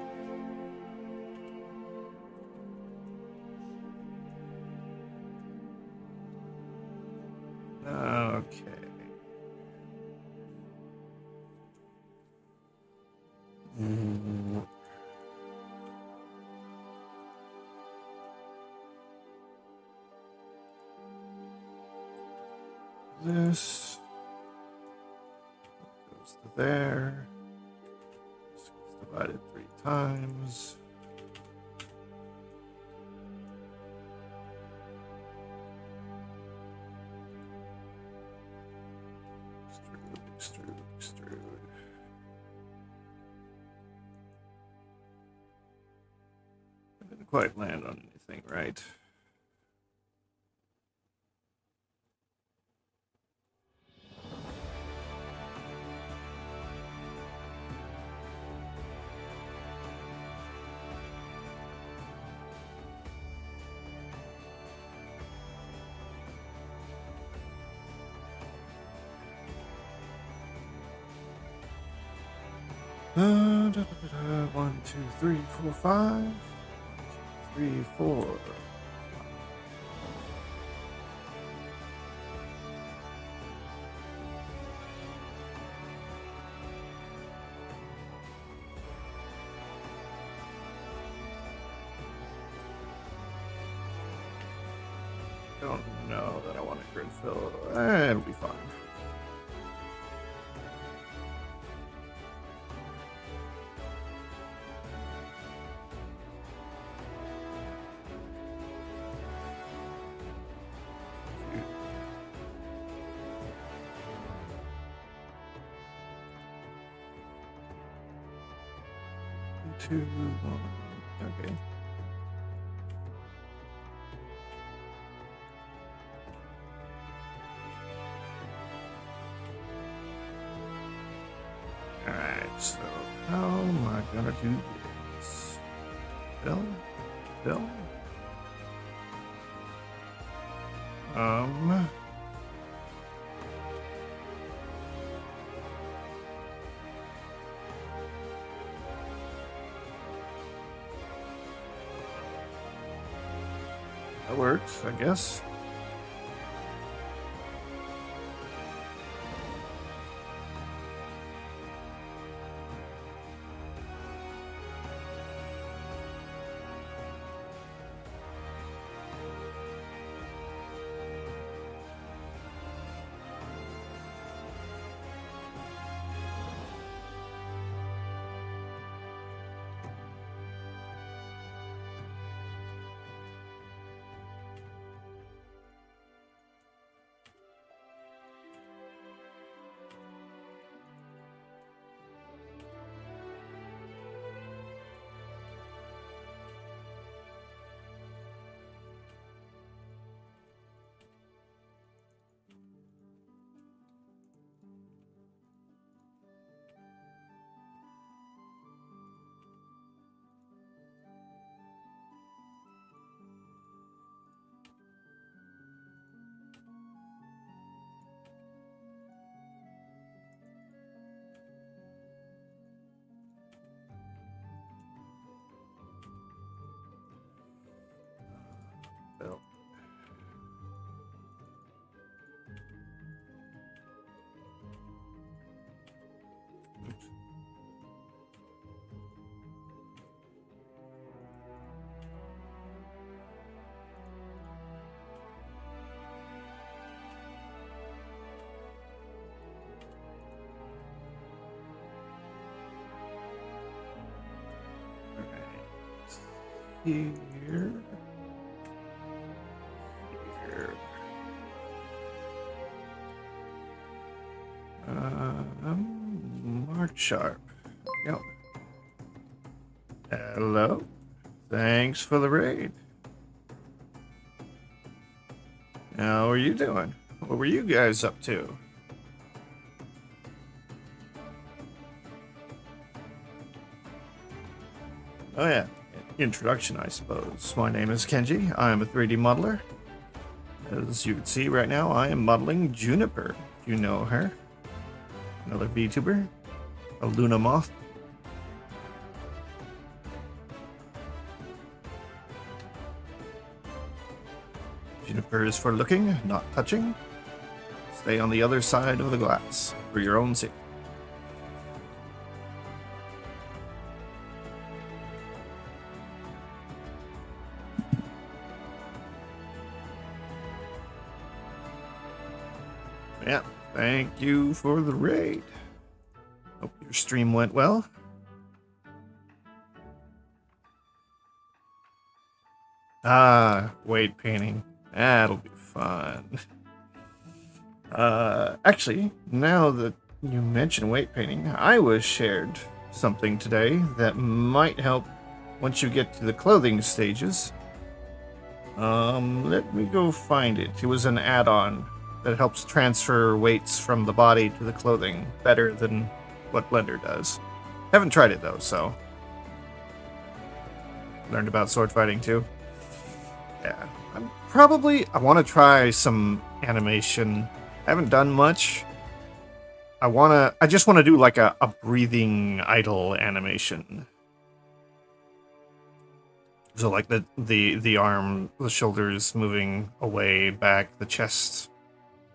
Speaker 1: Okay. This goes to there. This gets divided 3 times. Extrude, extrude, extrude. I didn't quite land on anything right. Da, da, da, 1, 2, 3, 4, 5. 1, 2, 3, 4. Don't know that I want a grid fill. It'll be fine. Two, one. Okay. Alright, so how am I gonna do this? Bill? Bill? That works, I guess. here. Here. Mark Sharp. Yep. Hello. Thanks for the raid. How are you doing? What were you guys up to? Oh yeah, introduction I suppose. My name is Kenji. I am a 3D modeler. As you can see right now, I am modeling Juniper. You know her. Another VTuber. A Luna Moth. Juniper is for looking, not touching. Stay on the other side of the glass for your own safety. Yeah, thank you for the raid. Hope your stream went well. Weight painting. That'll be fun. Actually, now that you mention weight painting, I was shared something today that might help once you get to the clothing stages. Let me go find it. It was an add-on that helps transfer weights from the body to the clothing better than what Blender does. Haven't tried it though, so. Learned about sword fighting too. Yeah, I want to try some animation. I haven't done much. I just want to do like a breathing idle animation. So like the arm, the shoulders moving away, back, the chest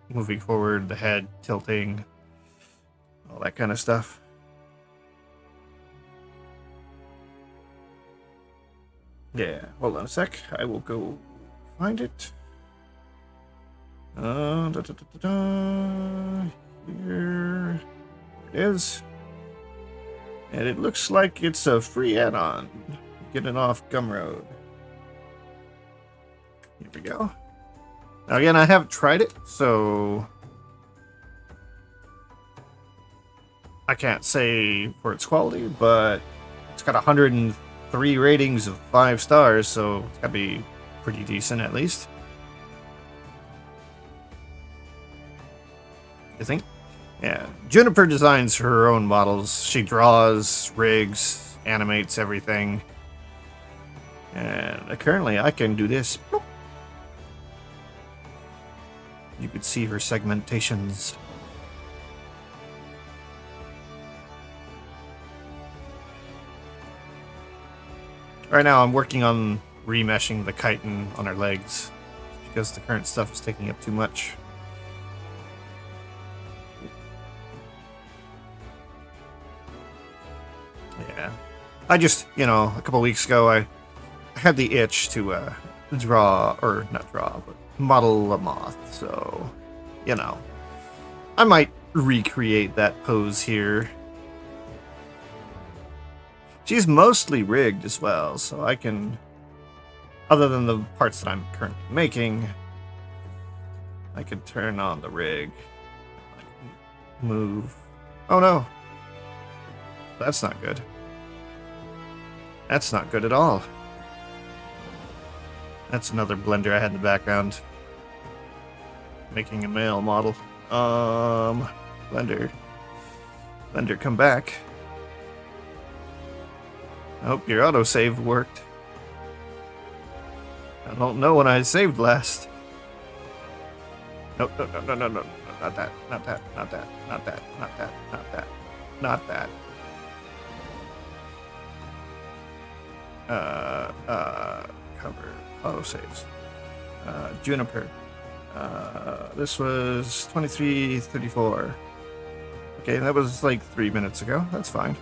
Speaker 1: moving forward, the head tilting, all that kind of stuff. Yeah, hold on a sec. I will go find it. Here it is. And it looks like it's a free add-on. Get it off Gumroad. Here we go. Now again, I haven't tried it, so I can't say for its quality, but it's got 103 ratings of 5 stars, so it's gotta be pretty decent at least. You think? Yeah. Juniper designs her own models. She draws, rigs, animates everything. And currently I can do this. You could see her segmentations. Right now I'm working on remeshing the chitin on her legs because the current stuff is taking up too much. Yeah. I just, a couple weeks ago I had the itch to draw, or not draw, but model a moth, so, I might recreate that pose here. She's mostly rigged as well, so I can, other than the parts that I'm currently making, I can turn on the rig. I can move. Oh no. That's not good. That's not good at all. That's another Blender I had in the background. Making a male model. Blender, come back. I hope your autosave worked. I don't know when I saved last. Nope, no, not that, not that, not that, not that, not that, not that, not that. Cover, autosaves. Juniper. This was 23:34. Okay, that was like 3 minutes ago. That's fine.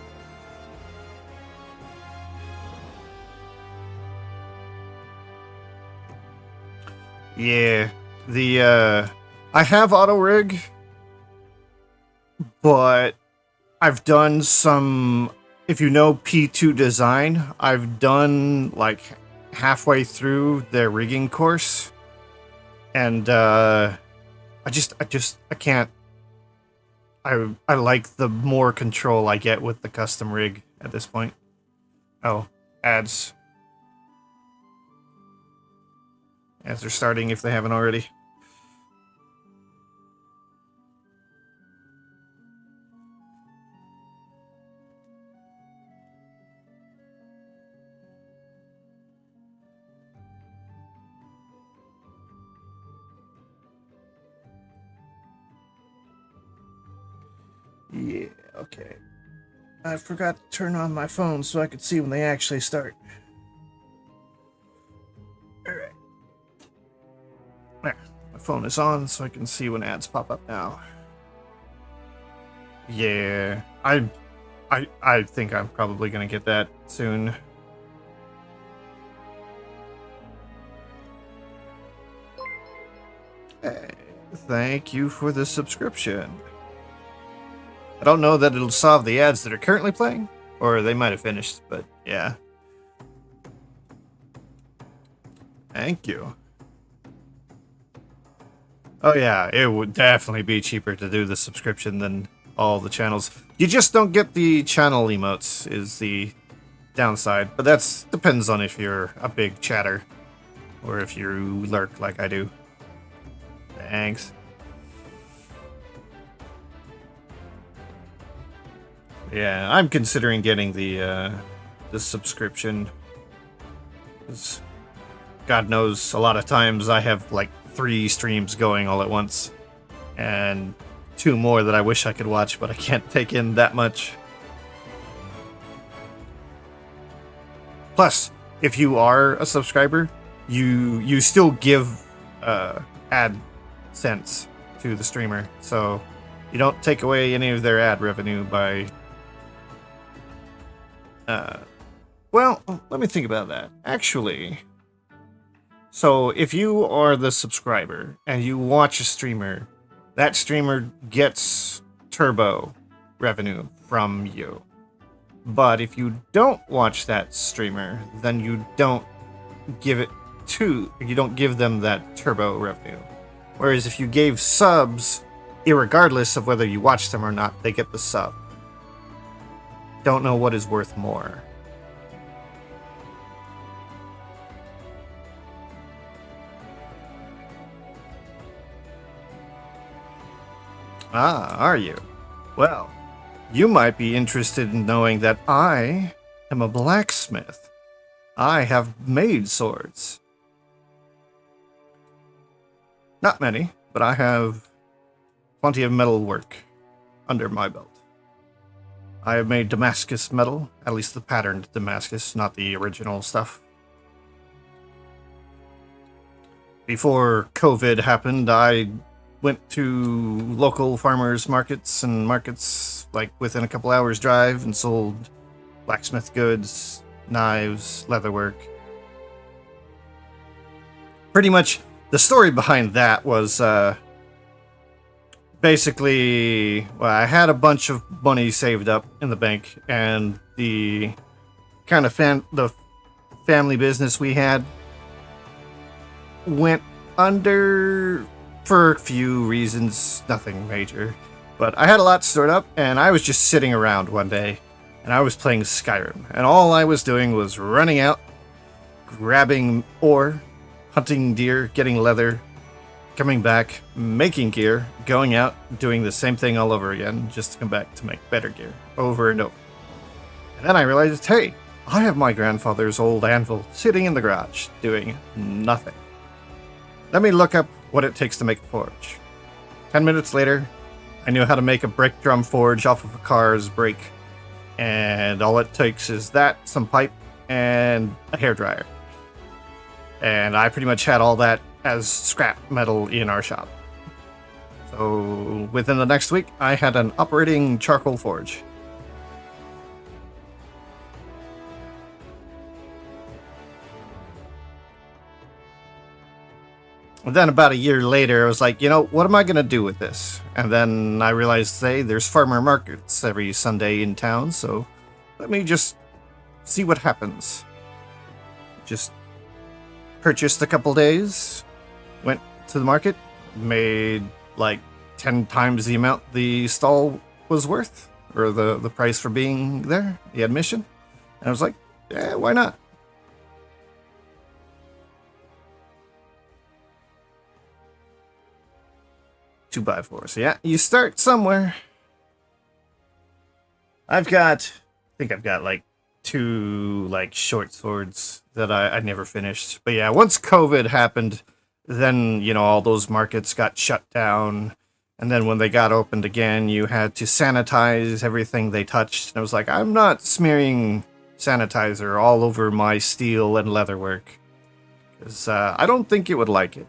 Speaker 1: Yeah, I have auto rig, but I've done some. If you know P2 design, I've done like halfway through their rigging course, and I can't. I like the more control I get with the custom rig at this point. Oh, ads. Ads are starting if they haven't already. Yeah, okay. I forgot to turn on my phone so I could see when they actually start. Alright. There. My phone is on so I can see when ads pop up now. Yeah, I think I'm probably gonna get that soon. Hey, thank you for the subscription. I don't know that it'll solve the ads that are currently playing, or they might have finished, but yeah. Thank you. Oh yeah, it would definitely be cheaper to do the subscription than all the channels. You just don't get the channel emotes is the downside, but that's depends on if you're a big chatter or if you lurk like I do. Thanks. Yeah, I'm considering getting the subscription. 'Cause God knows, a lot of times I have like 3 streams going all at once, and 2 more that I wish I could watch, but I can't take in that much. Plus, if you are a subscriber, you still give ad cents to the streamer, so you don't take away any of their ad revenue by. Well, let me think about that. Actually, so if you are the subscriber and you watch a streamer, that streamer gets turbo revenue from you. But if you don't watch that streamer, then you don't give them that turbo revenue. Whereas if you gave subs, irregardless of whether you watch them or not, they get the sub. Don't know what is worth more. Ah, are you? Well, you might be interested in knowing that I am a blacksmith. I have made swords. Not many, but I have plenty of metal work under my belt. I have made Damascus metal, at least the patterned Damascus, not the original stuff. Before COVID happened, I went to local farmers markets and markets like within a couple hours drive and sold blacksmith goods, knives, leatherwork. Pretty much the story behind that was basically, well, I had a bunch of money saved up in the bank, and the kind of the family business we had went under for a few reasons, nothing major. But I had a lot stored up, and I was just sitting around one day, and I was playing Skyrim, and all I was doing was running out, grabbing ore, hunting deer, getting leather, coming back, making gear, going out, doing the same thing all over again, just to come back to make better gear, over and over. And then I realized, hey, I have my grandfather's old anvil sitting in the garage, doing nothing. Let me look up what it takes to make a forge. 10 minutes later, I knew how to make a brake drum forge off of a car's brake. And all it takes is that, some pipe, and a hairdryer. And I pretty much had all that as scrap metal in our shop. So within the next week, I had an operating charcoal forge. And then about a year later, I was like, you know, what am I going to do with this? And then I realized, hey, there's farmer markets every Sunday in town, so let me just see what happens. Just purchased a couple days, went to the market, made like 10 times the amount the stall was worth, or the price for being there, the admission. And I was like, yeah, why not? 2x4. So yeah, you start somewhere. I think I've got like 2 like short swords that I never finished. But yeah, once COVID happened, then, you know, all those markets got shut down. And then when they got opened again, you had to sanitize everything they touched. And I was like, I'm not smearing sanitizer all over my steel and leatherwork, because I don't think it would like it.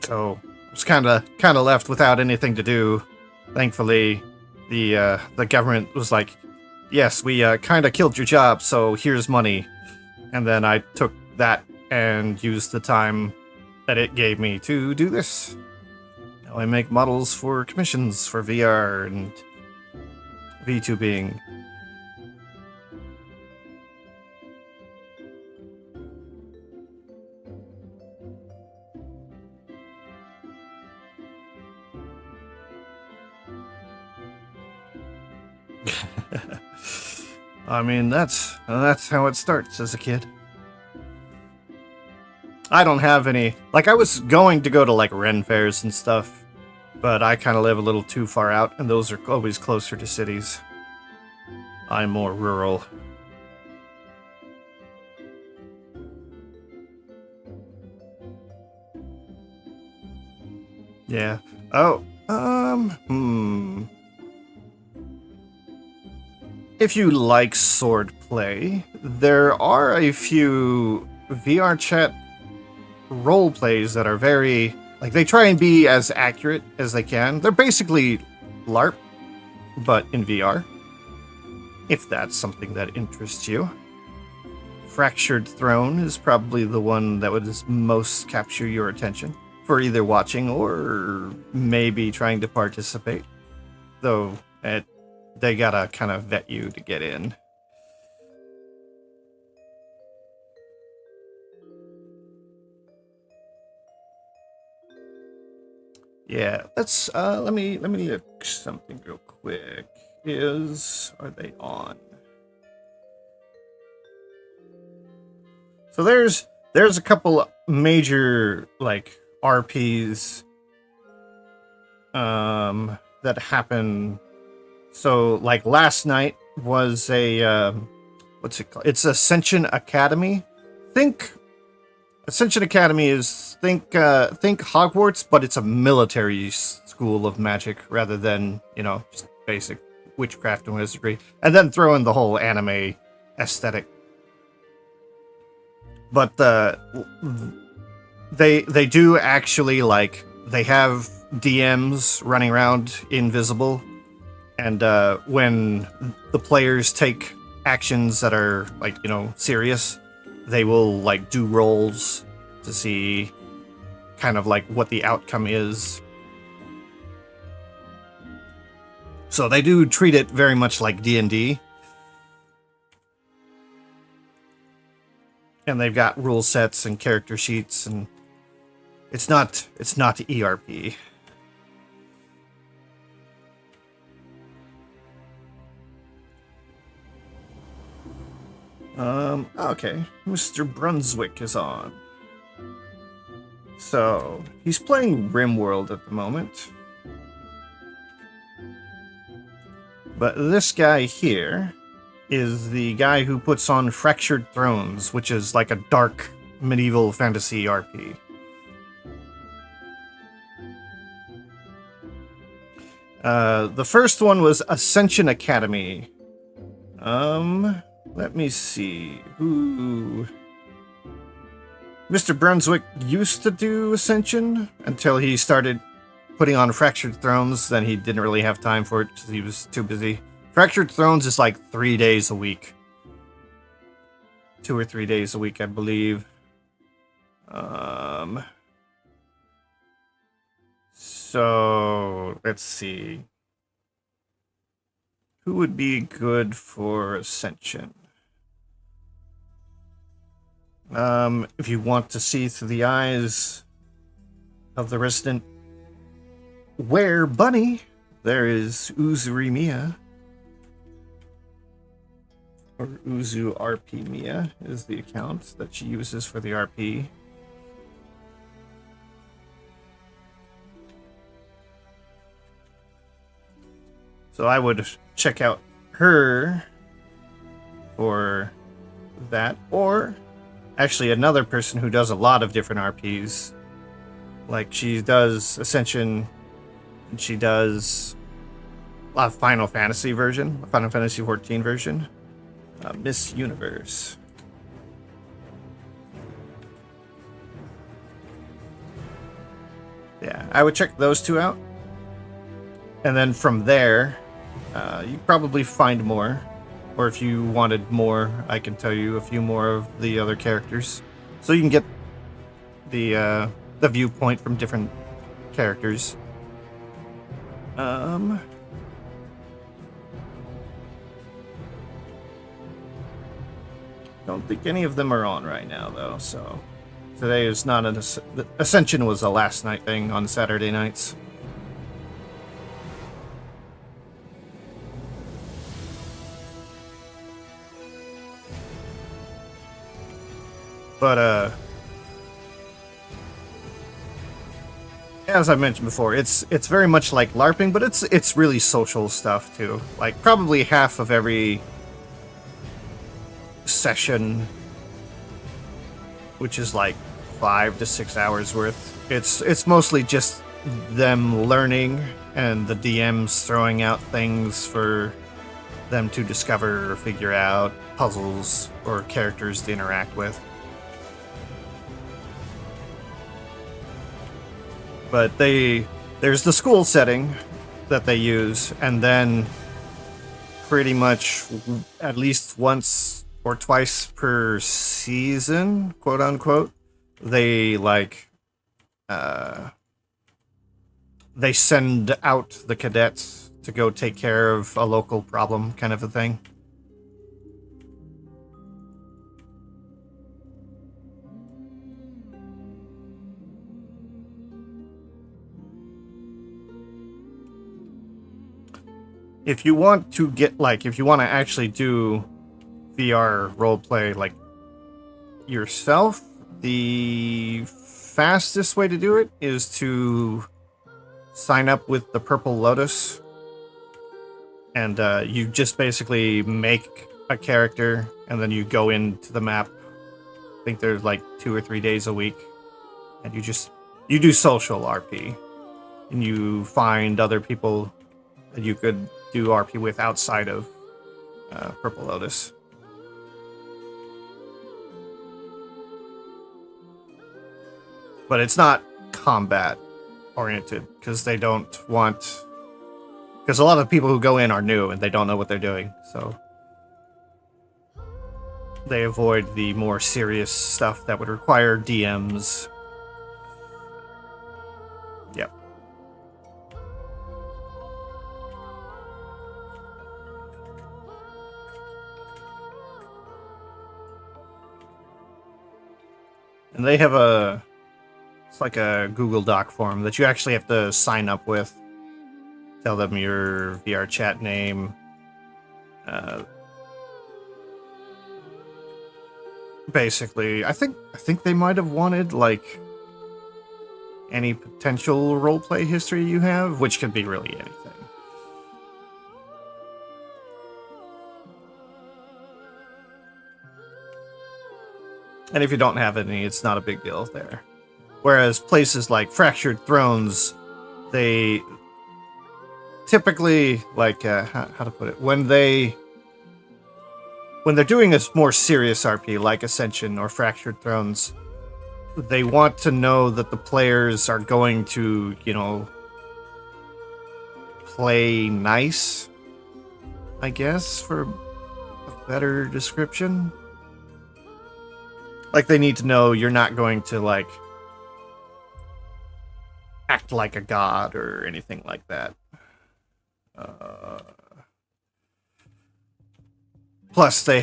Speaker 1: So I was kind of left without anything to do. Thankfully, the government was like, yes, we kind of killed your job, so here's money. And then I took that and used the time that it gave me to do this. Now I make models for commissions for VR and VTubing. I mean, that's how it starts as a kid. I don't have any... Like, I was going to go to, like, Ren fairs and stuff, but I kind of live a little too far out, and those are always closer to cities. I'm more rural. Yeah. Oh, if you like sword play, there are a few VR chat role plays that are very, like, they try and be as accurate as they can. They're basically LARP, but in VR, if that's something that interests you. Fractured Throne is probably the one that would most capture your attention for either watching or maybe trying to participate, though they gotta kind of vet you to get in. Yeah, let's let me look something real quick. Are they on? So there's a couple major like RPs that happen. So like last night was a what's it called? It's Ascension Academy. Ascension Academy is think Hogwarts, but it's a military school of magic rather than, you know, just basic witchcraft and wizardry. And then throw in the whole anime aesthetic. But they do actually, like, they have DMs running around invisible, and when the players take actions that are, like, you know, serious, they will, like, do rolls to see kind of like what the outcome is. So they do treat it very much like D&D. And they've got rule sets and character sheets, and it's not ERP. Okay. Mr. Brunswick is on. So, he's playing RimWorld at the moment. But this guy here is the guy who puts on Fractured Thrones, which is like a dark medieval fantasy RP. The first one was Ascension Academy. Let me see. Ooh. Mr. Brunswick used to do Ascension until he started putting on Fractured Thrones. Then he didn't really have time for it because he was too busy. Fractured Thrones is like 3 days a week. 2 or 3 days a week, I believe. So, let's see. Who would be good for Ascension? If you want to see through the eyes of the resident Were Bunny, there is Uzuri Mia. Or Uzu RP Mia is the account that she uses for the RP. So I would check out her for that, or actually another person who does a lot of different RPs. Like she does Ascension, and she does a lot of Final Fantasy version, Final Fantasy 14 version. Miss Universe. Yeah, I would check those two out. And then from there, you probably find more. Or if you wanted more, I can tell you a few more of the other characters. So you can get the viewpoint from different characters. Don't think any of them are on right now, though, so... Today is not an... Ascension was a last night thing on Saturday nights. But, as I mentioned before, it's very much like LARPing, but it's really social stuff, too. Like, probably half of every session, which is like 5 to 6 hours worth, it's mostly just them learning and the DMs throwing out things for them to discover or figure out, puzzles or characters to interact with. But there's the school setting that they use, and then pretty much at least once or twice per season, quote unquote, they they send out the cadets to go take care of a local problem, kind of a thing. If you want to get, if you want to actually do VR roleplay, yourself, the fastest way to do it is to sign up with the Purple Lotus. And you just basically make a character, and then you go into the map. I think there's 2 or 3 days a week. And you do social RP. And you find other people that you could do RP with outside of Purple Lotus. But it's not combat oriented, because they don't want... Because a lot of people who go in are new and they don't know what they're doing, so... They avoid the more serious stuff that would require DMs. Yep. And they have it's like a Google Doc form that you actually have to sign up with. Tell them your VR chat name. Basically, I think they might have wanted, any potential roleplay history you have, which could be really anything. And if you don't have any, it's not a big deal there. Whereas places like Fractured Thrones, they typically, how to put it, when they're doing a more serious RP like Ascension or Fractured Thrones, they want to know that the players are going to, play nice, I guess, for a better description. They need to know you're not going to, act like a god or anything like that. Plus, they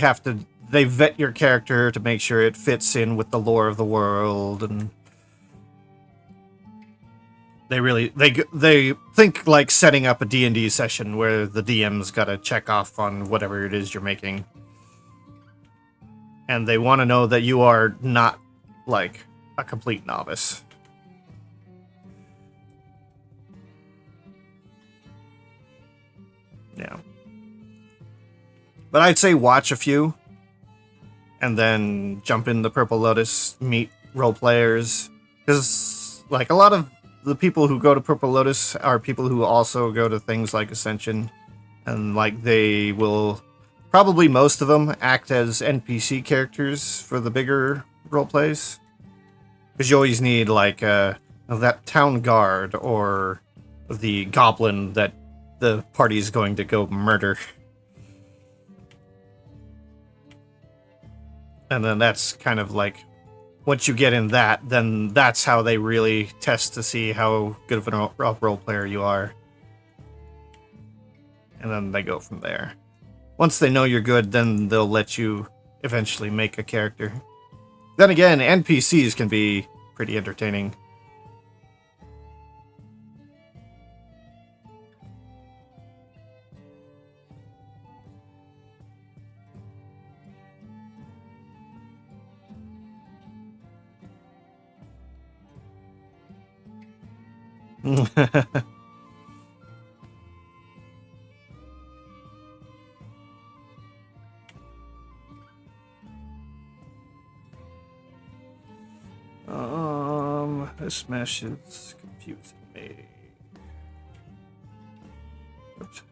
Speaker 1: vet your character to make sure it fits in with the lore of the world, and they think like setting up a D&D session where the DM's got to check off on whatever it is you're making. And they want to know that you are not like a complete novice. Yeah. But I'd say watch a few and then jump in the Purple Lotus, meet role players, because like a lot of the people who go to Purple Lotus are people who also go to things like Ascension, and like they will probably, most of them, act as NPC characters for the bigger role plays, because you always need like that town guard or the goblin that the party's going to go murder. And then that's kind of like, once you get in that, then that's how they really test to see how good of a role player you are. And then they go from there. Once they know you're good, then they'll let you eventually make a character. Then again, NPCs can be pretty entertaining. This mesh is confusing me. Oops.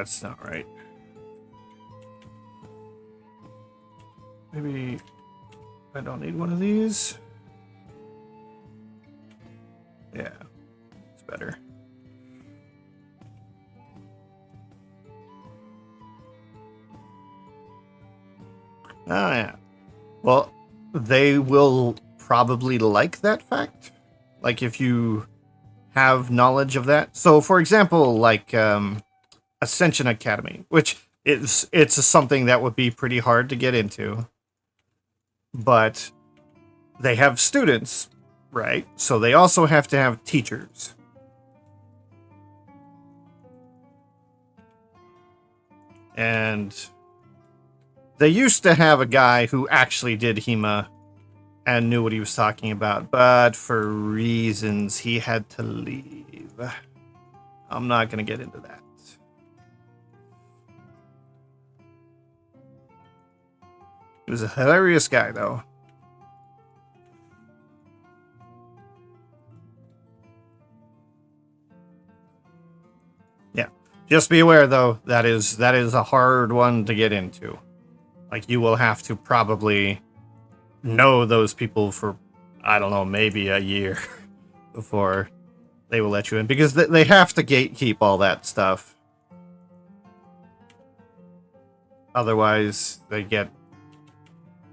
Speaker 1: That's not right. Maybe I don't need one of these. Yeah, it's better. Oh, yeah. Well, they will probably like that fact. Like, if you have knowledge of that. So, for example, like Ascension Academy, which it's something that would be pretty hard to get into. But they have students, right? So they also have to have teachers. And they used to have a guy who actually did HEMA and knew what he was talking about, but for reasons he had to leave. I'm not going to get into that. He was a hilarious guy, though. Yeah. Just be aware, though, that is a hard one to get into. Like, you will have to probably know those people for, I don't know, maybe a year before they will let you in, because they have to gatekeep all that stuff. Otherwise,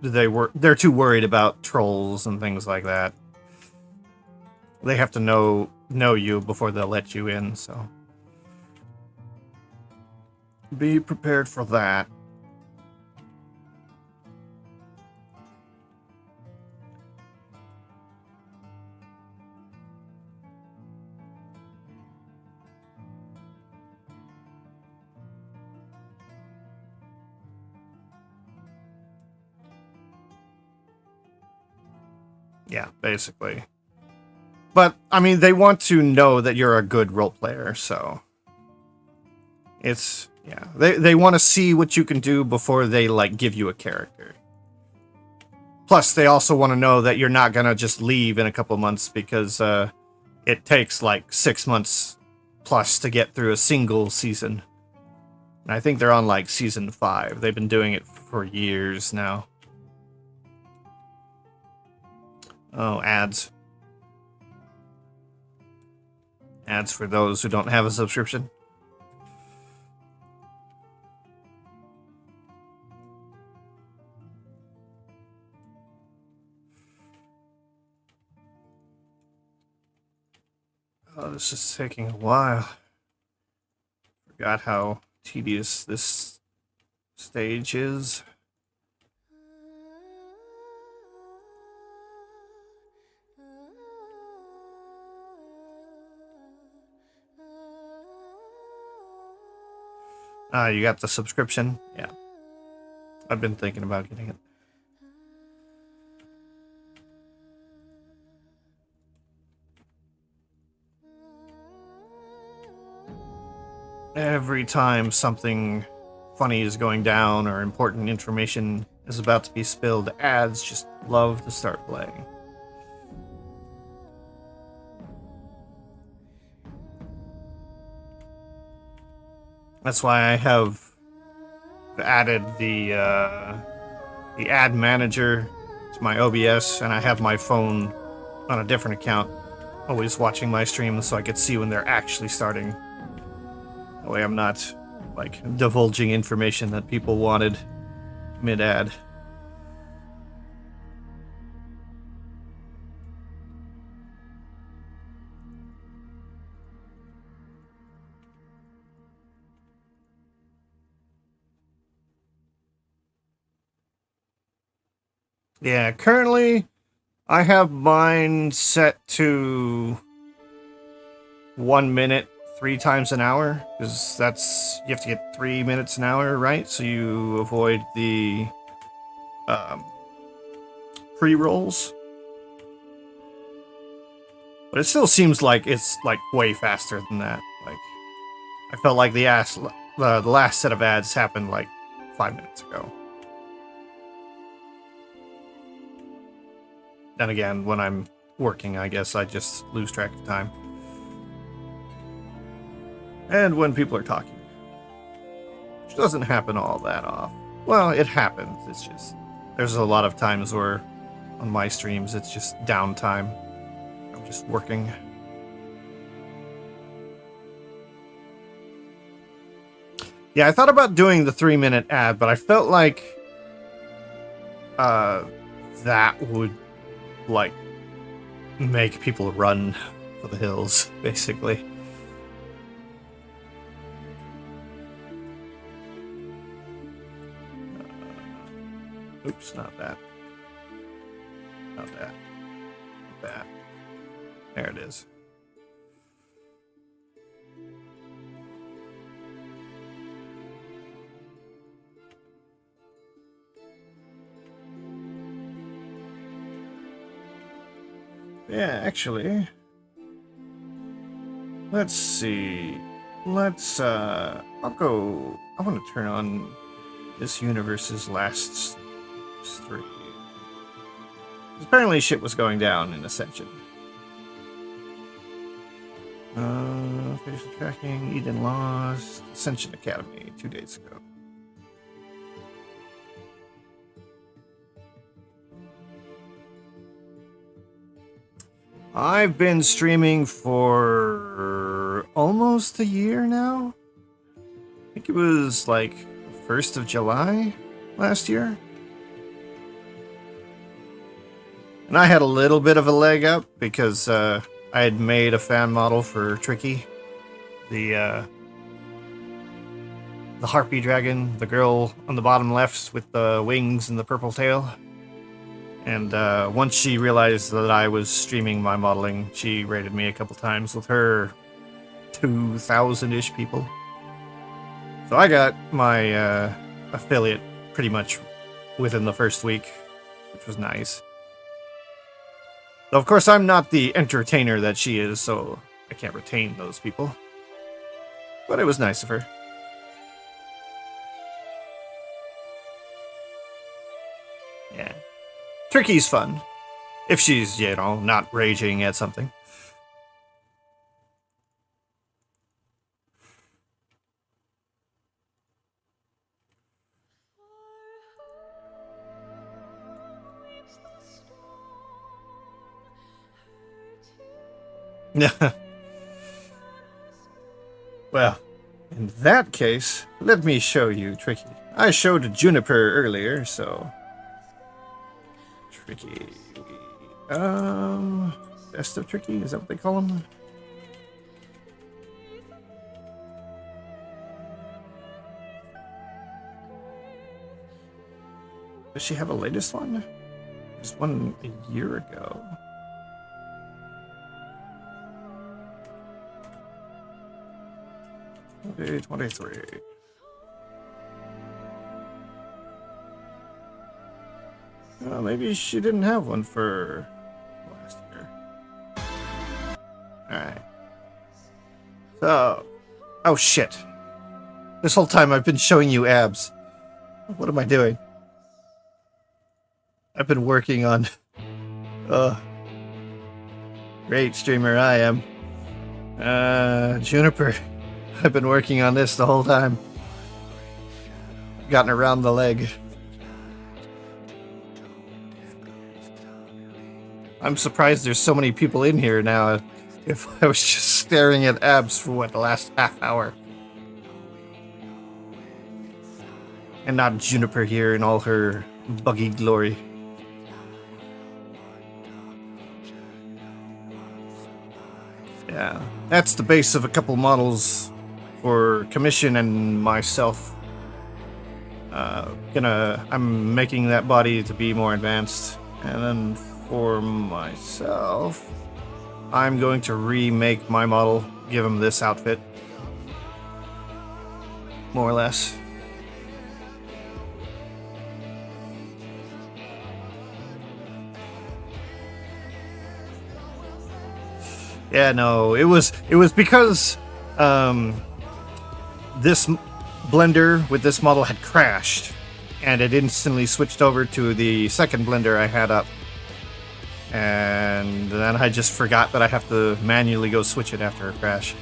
Speaker 1: they're too worried about trolls and things like that. They have to know you before they'll let you in, so be prepared for that. Yeah, basically. But, I mean, they want to know that you're a good role player, so it's, yeah. They want to see what you can do before they, like, give you a character. Plus, they also want to know that you're not going to just leave in a couple months, because it takes, like, 6 months plus to get through a single season. And I think they're on like season 5. They've been doing it for years now. Oh, ads. Ads for those who don't have a subscription. Oh, this is taking a while. Forgot how tedious this stage is. You got the subscription? Yeah. I've been thinking about getting it. Every time something funny is going down or important information is about to be spilled, ads just love to start playing. That's why I have added the ad manager to my OBS, and I have my phone on a different account, always watching my streams so I could see when they're actually starting. That way I'm not, like, divulging information that people wanted mid-ad. Yeah, currently I have mine set to 1 minute 3 times an hour, because that's, you have to get 3 minutes an hour, right? So you avoid the pre-rolls. But it still seems like it's like way faster than that. Like, I felt like the last set of ads happened like 5 minutes ago. Then again, when I'm working, I guess I just lose track of time. And when people are talking. Which doesn't happen all that often. Well, it happens. It's just, there's a lot of times where on my streams it's just downtime. I'm just working. Yeah, I thought about doing the 3-minute ad, but I felt like that would, like, make people run for the hills, basically. Oops, not that. Not that. Not that. There it is. Yeah, actually, let's see. I'll go. I want to turn on this universe's last 3. Apparently, shit was going down in Ascension. Facial tracking, Eden Lost, Ascension Academy, 2 days ago. I've been streaming for almost a year now. I think it was like 1st of July last year. And I had a little bit of a leg up because I had made a fan model for Tricky. The harpy dragon, the girl on the bottom left with the wings and the purple tail. And once she realized that I was streaming my modeling, she raided me a couple times with her 2,000-ish people. So I got my affiliate pretty much within the first week, which was nice. Though, of course, I'm not the entertainer that she is, so I can't retain those people. But it was nice of her. Yeah. Tricky's fun. If she's, you know, not raging at something. Well, in that case, let me show you Tricky. I showed Juniper earlier, so... Tricky... Best of Tricky? Is that what they call him? Does she have a latest one? There's one a year ago. Day 23. Well, maybe she didn't have one for last year. Alright. So... Oh shit. This whole time I've been showing you abs. What am I doing? I've been working on... Great streamer I am. Juniper. I've been working on this the whole time. Gotten around the leg. I'm surprised there's so many people in here now. If I was just staring at abs for what, the last half hour. And not Juniper here in all her buggy glory. Yeah, that's the base of a couple models for commission and myself. I'm making that body to be more advanced, and then for myself, I'm going to remake my model, give him this outfit, more or less. Yeah, no, it was because this blender with this model had crashed, and it instantly switched over to the second blender I had up, and then I just forgot that I have to manually go switch it after a crash.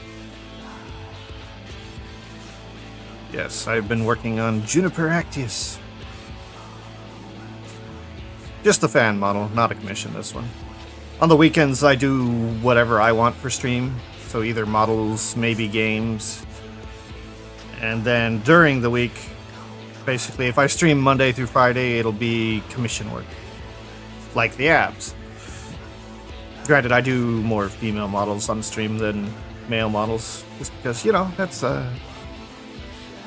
Speaker 1: Yes, I've been working on Juniper Actius. Just a fan model, not a commission, this one. On the weekends, I do whatever I want for stream, so either models, maybe games. And then during the week, basically, if I stream Monday through Friday, it'll be commission work. Like the abs. Granted, I do more female models on stream than male models, just because, you know, that's kind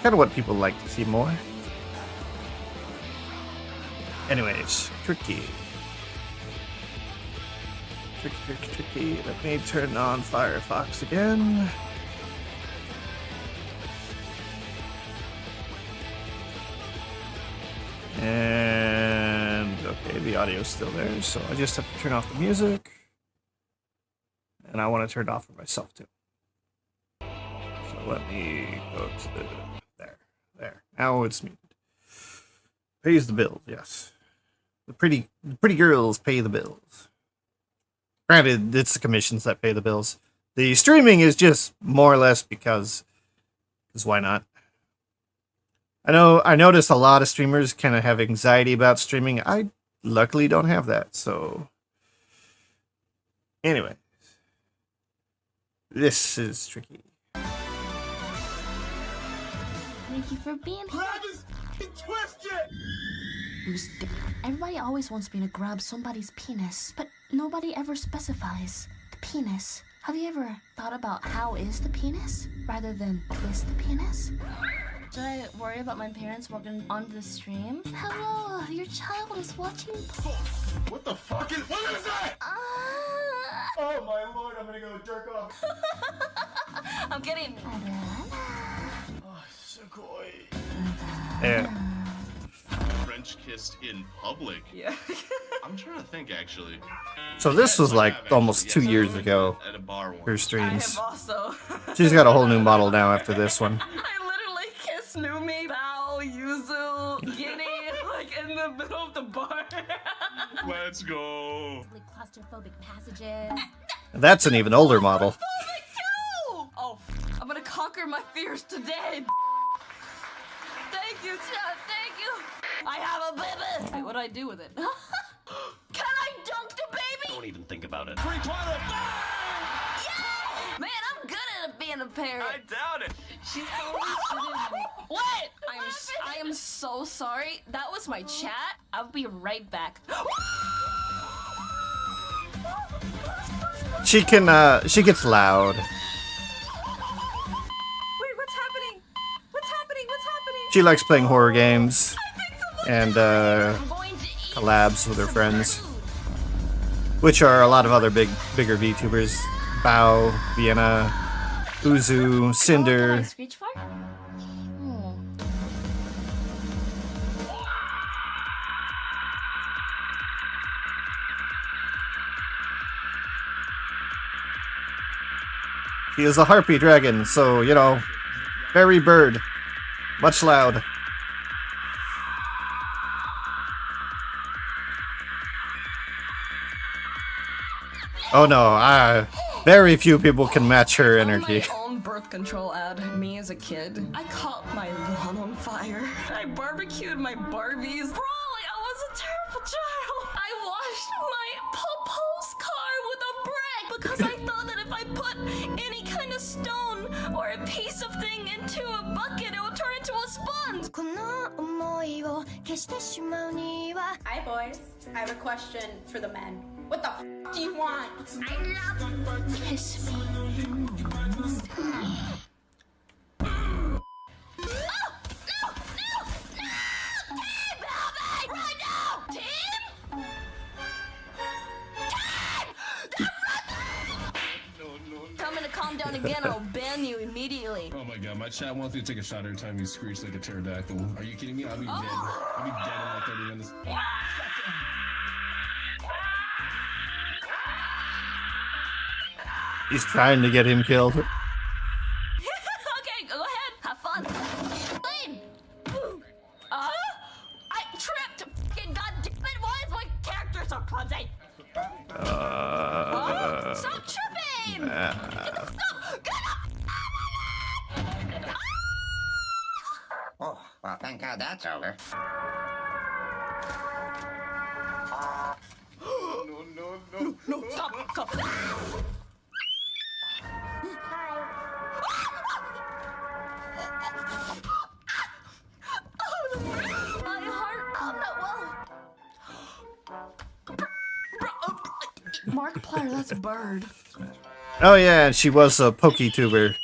Speaker 1: of what people like to see more. Anyways, Tricky. Tricky. Let me turn on Firefox again. And okay, the audio's still there, so I just have to turn off the music. And I want to turn it off for myself too. So let me go to the there. Now it's muted. Pays the bills, yes. The pretty girls pay the bills. Granted, it's the commissions that pay the bills. The streaming is just more or less because why not? I notice a lot of streamers kind of have anxiety about streaming. I luckily don't have that, so anyway. This is Tricky.
Speaker 4: Thank you for being here. Everybody always wants me to grab somebody's penis, but nobody ever specifies the penis. Have you ever thought about how is the penis rather than is the penis? Should I worry about my parents walking onto the stream? Hello, your child is watching.
Speaker 5: What the fuck is that?
Speaker 1: Oh my lord, I'm gonna go jerk off.
Speaker 4: I'm kidding.
Speaker 5: Oh, Sugoi.
Speaker 1: Yeah.
Speaker 5: French kissed in public.
Speaker 3: Yeah.
Speaker 5: I'm trying to think actually.
Speaker 1: So this was like almost 2 years ago.
Speaker 5: At a bar once.
Speaker 1: Her
Speaker 3: I
Speaker 1: streams.
Speaker 3: have also.
Speaker 1: She's got a whole new model now after this one.
Speaker 3: I literally kissed Numi, Bao, Yuzu, Guinea, like in the middle of the bar.
Speaker 5: Let's go.
Speaker 4: Claustrophobic passages.
Speaker 1: That's an even older model.
Speaker 3: Oh, I'm gonna conquer my fears today. Thank you, chat. Thank you. I have a baby. Wait, what do I do with it? Can I dunk the baby?
Speaker 5: Don't even think about it.
Speaker 3: Yes! being a parent.
Speaker 5: I doubt it.
Speaker 3: She told me she didn't. What? I am so sorry. That was my chat. I'll be right back.
Speaker 1: She gets loud.
Speaker 2: Wait, what's happening? What's happening? What's happening?
Speaker 1: She likes playing horror games and
Speaker 3: I'm going to eat
Speaker 1: collabs with her
Speaker 3: some
Speaker 1: friends,
Speaker 3: food.
Speaker 1: which are a lot of other bigger VTubers. Bao, Vienna, Uzu,
Speaker 3: Oh,
Speaker 1: Cinder.
Speaker 3: can I screech fart? Hmm.
Speaker 1: He is a harpy dragon, so, you know, very bird. Much loud. Oh no, very few people can match her energy.
Speaker 3: On my own birth control ad, me as a kid, I caught my lawn on fire. I barbecued my Barbies. Bro, I was a terrible child. I washed my Popo's car with a brick because I thought that if I put any kind of stone or a piece of thing into a bucket, it would turn into a sponge.
Speaker 6: この想いを消してしまうには
Speaker 7: Hi, boys. I have a question for the men. What the do you want?
Speaker 4: Kiss me.
Speaker 3: Tell me to calm down again, I'll ban you immediately.
Speaker 8: Oh my god, my chat wants me to take a shot every time you screech like a pterodactyl. Are you kidding me? I'll be dead. I'll be dead in like 30 minutes.
Speaker 1: He's trying to get him killed.
Speaker 3: Okay, go ahead, have fun. Lean. I tripped. Fucking goddamn it! Why is my character so clumsy? Stop tripping! Get up!
Speaker 9: Oh, well, thank God that's over.
Speaker 3: No, stop! My heart, I'm not well. Markiplier, that's a bird.
Speaker 1: Oh yeah, and she was a PokeTuber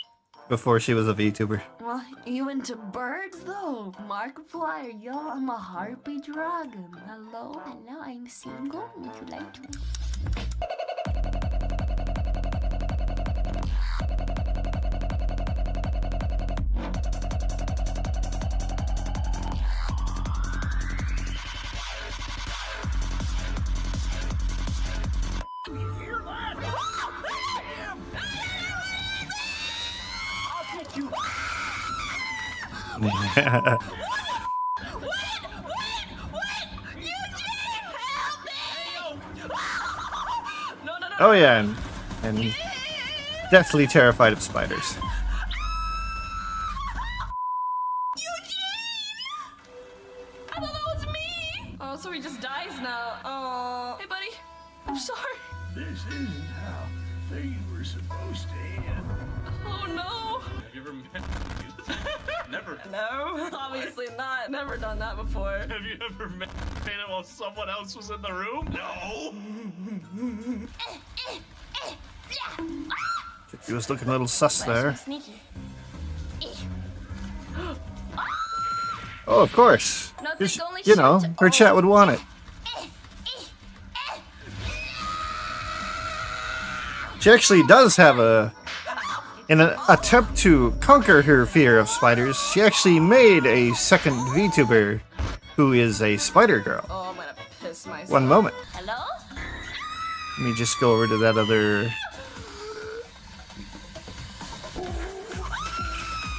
Speaker 1: before she was a VTuber.
Speaker 4: Well, you into birds though? Markiplier, yo, I'm a harpy dragon. Hello, I'm single. Would you like to?
Speaker 1: Oh yeah, and deathly terrified of spiders.
Speaker 3: I thought that was me! Oh, so he just dies now. Oh. Hey, buddy. I'm sorry.
Speaker 10: This isn't how things were supposed to end.
Speaker 3: Oh, no.
Speaker 5: Have you ever met? Never.
Speaker 3: No, obviously not. Never done that before.
Speaker 5: Have you ever met Phantom while someone else was in the room? No.
Speaker 1: He was looking a little sus there.
Speaker 3: Sneaky.
Speaker 1: Oh, of course.
Speaker 3: No,
Speaker 1: 'Cause,
Speaker 3: think only
Speaker 1: you know,
Speaker 3: shit-
Speaker 1: her chat would want it. She actually does have in an attempt to conquer her fear of spiders, she actually made a second VTuber who is a spider girl.
Speaker 3: Oh, I'm gonna piss myself.
Speaker 1: One moment.
Speaker 3: Hello?
Speaker 1: Let me just go over to that other...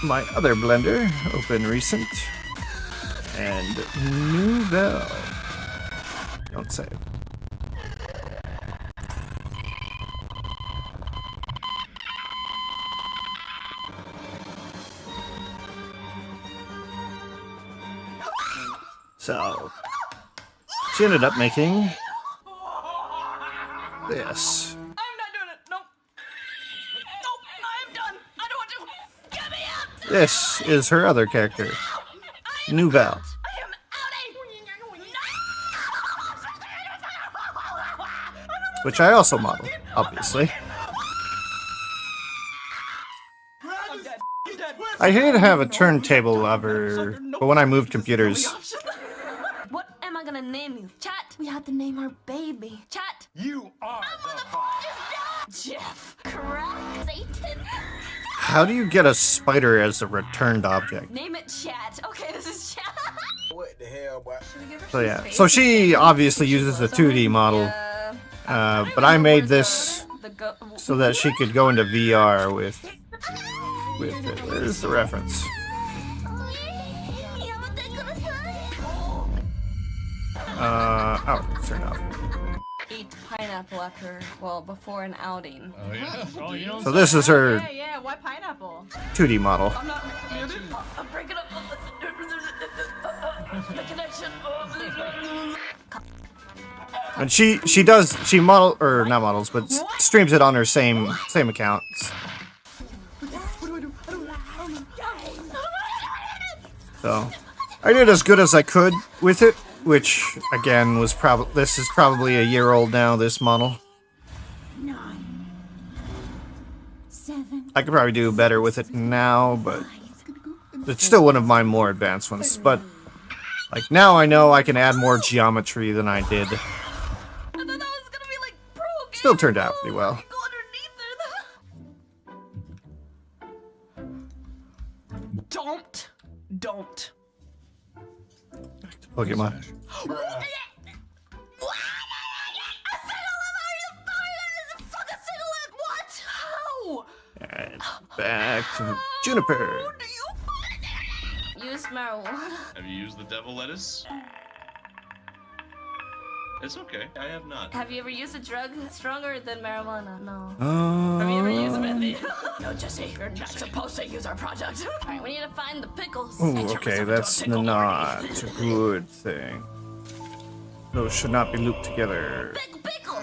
Speaker 1: my other blender. Open recent. And nouvelle. Don't save. So, she ended up making this.
Speaker 3: I'm not doing it. Nope. Nope. I'm done. I don't
Speaker 1: This is her other character, Nouvelle, which I also modeled, obviously. I hate to have a turntable of her, but when I moved computers,
Speaker 3: What am I gonna name you? Chat! We had to name our baby. Chat!
Speaker 10: You are the boss.
Speaker 3: Jeff! Correct? Satan!
Speaker 1: how do you get a spider as a returned object?
Speaker 3: Name it Chat. Okay, this is Chat.
Speaker 10: What the hell, boy?
Speaker 1: So yeah, so she obviously uses a 2D model, but I made this so that she could go into VR with it. Where's the reference? Oh, turn off.
Speaker 3: Eat pineapple after, well, before an outing.
Speaker 8: Oh yeah.
Speaker 5: Oh, you know,
Speaker 1: So this is her
Speaker 7: Yeah, why pineapple?
Speaker 1: 2D model.
Speaker 3: I'm not muted. I'm breaking up the connection.
Speaker 1: And she models, but streams it on her same accounts. So I did as good as I could with it, which again was this is probably a year old now, this model.
Speaker 6: 9, 7.
Speaker 1: I could probably do better with it now, but it's still one of my more advanced ones. But like now I know I can add more geometry than I did.
Speaker 3: I thought that was gonna be like pro game.
Speaker 1: Still turned out pretty well.
Speaker 3: Go underneath it. Don't.
Speaker 1: Pokemon.
Speaker 3: What? How?
Speaker 1: And back to Juniper.
Speaker 3: Use marijuana.
Speaker 5: have you used the devil lettuce? It's okay. I have not.
Speaker 3: Have you ever used a drug stronger than marijuana? No.
Speaker 1: Have
Speaker 3: Have you ever used Methy? No, Jesse, you're not supposed to use our product. Alright, we need to find the pickles.
Speaker 1: Ooh, okay, that's not a good thing. Those should not be looped together.
Speaker 3: Pickle!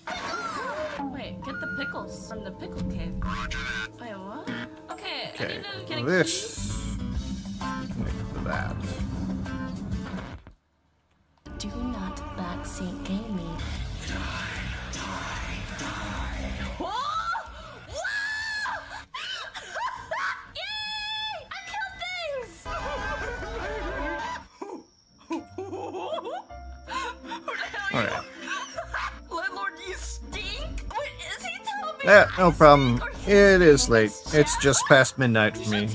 Speaker 3: Pickle! Wait, get the pickles from the pickle cave. Wait, what? Okay, I
Speaker 1: Okay,
Speaker 3: need to get a
Speaker 1: this connect to that.
Speaker 4: Do not backseat gaming.
Speaker 3: Whoa! Whoa! Yay! I killed things!
Speaker 1: All right.
Speaker 3: Landlord, you stink? What is he telling me?
Speaker 1: Yeah, no problem. It is late. It's just past midnight for me.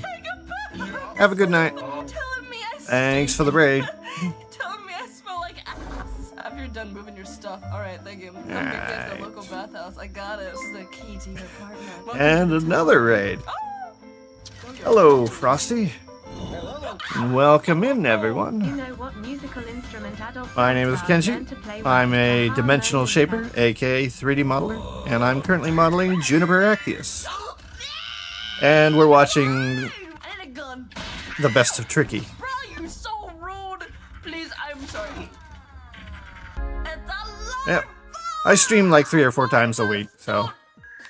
Speaker 1: Have a good night.
Speaker 3: Telling me I stink.
Speaker 1: Thanks for the raid.
Speaker 3: Telling me I smell like ass. After you're done moving your stuff. Alright, thank you. Come get me at the local bathhouse. I got it. This is the key to your apartment.
Speaker 1: And another raid. Hello, Frosty. Welcome in, everyone.
Speaker 11: You know what musical instrument adults
Speaker 1: My name is
Speaker 11: are
Speaker 1: Kenji.
Speaker 11: meant to play with
Speaker 1: I'm a
Speaker 11: the
Speaker 1: dimensional
Speaker 11: harmony
Speaker 1: shaper, aka 3D modeler, and I'm currently modeling Juniper Actius. And we're watching
Speaker 3: I need a gun.
Speaker 1: the best of Tricky.
Speaker 3: Bro, you're so rude. Please, I'm sorry. It's a lot.
Speaker 1: Yep. I stream like 3 or 4 times a week, so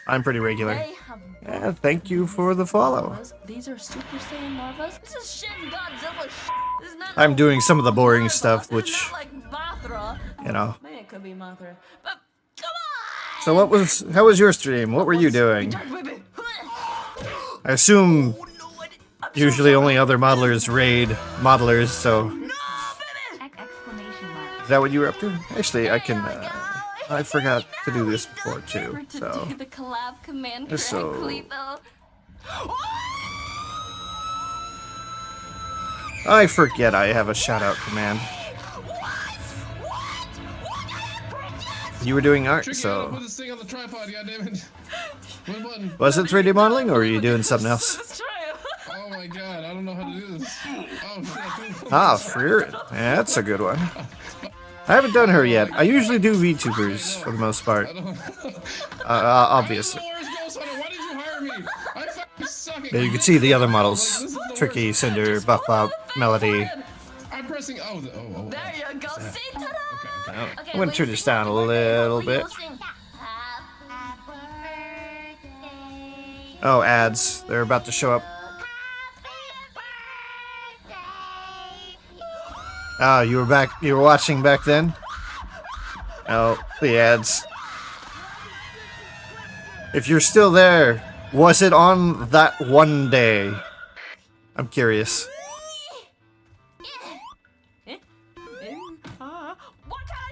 Speaker 1: I'm pretty regular.
Speaker 4: They have
Speaker 1: Yeah, thank you for the follow.
Speaker 4: These are Super Saiyan Marvas.
Speaker 3: This is Shin Godzilla shit. This is not
Speaker 1: I'm
Speaker 3: no
Speaker 1: doing some of the boring
Speaker 3: Marva.
Speaker 1: stuff,
Speaker 3: This is
Speaker 1: which,
Speaker 3: not like Mothra.
Speaker 1: you know.
Speaker 3: Man, it could be Mothra. But come on.
Speaker 1: So how was your stream? What were you doing?
Speaker 3: Dark Whippet.
Speaker 1: I assume usually only other modelers raid modelers, so
Speaker 11: Exclamation mark.
Speaker 1: is that what you were up to? Actually, I can, I forgot to do this before too,
Speaker 3: Remember to
Speaker 1: so.
Speaker 3: do the collab command
Speaker 1: So-
Speaker 3: correctly, though.
Speaker 1: I forget I have a shout out command. You were doing art,
Speaker 8: Tricky,
Speaker 1: so.
Speaker 8: put this thing on the tripod, goddammit. One button.
Speaker 1: Was it 3D modeling or were you doing something else?
Speaker 3: Let's try it.
Speaker 8: Oh my god, I don't know how to do this. Oh shit.
Speaker 1: Ah, Freer. Yeah, that's a good one. I haven't done her yet. I usually do VTubers for the most part.
Speaker 8: I don't.
Speaker 1: Obviously.
Speaker 8: Why did you hire me? I fucking suck at
Speaker 1: Yeah, you can see the other models. Tricky, Cinder, Buff Bob, Melody.
Speaker 8: I'm pressing. Oh,
Speaker 3: There you go. See, ta-da!
Speaker 1: Oh,
Speaker 3: Okay,
Speaker 1: I'm gonna
Speaker 3: wait,
Speaker 1: turn this down a little bit. Oh, ads. They're about to show up. Oh, you were back. You were watching back then? Oh, the ads. If you're still there, was it on that one day? I'm curious.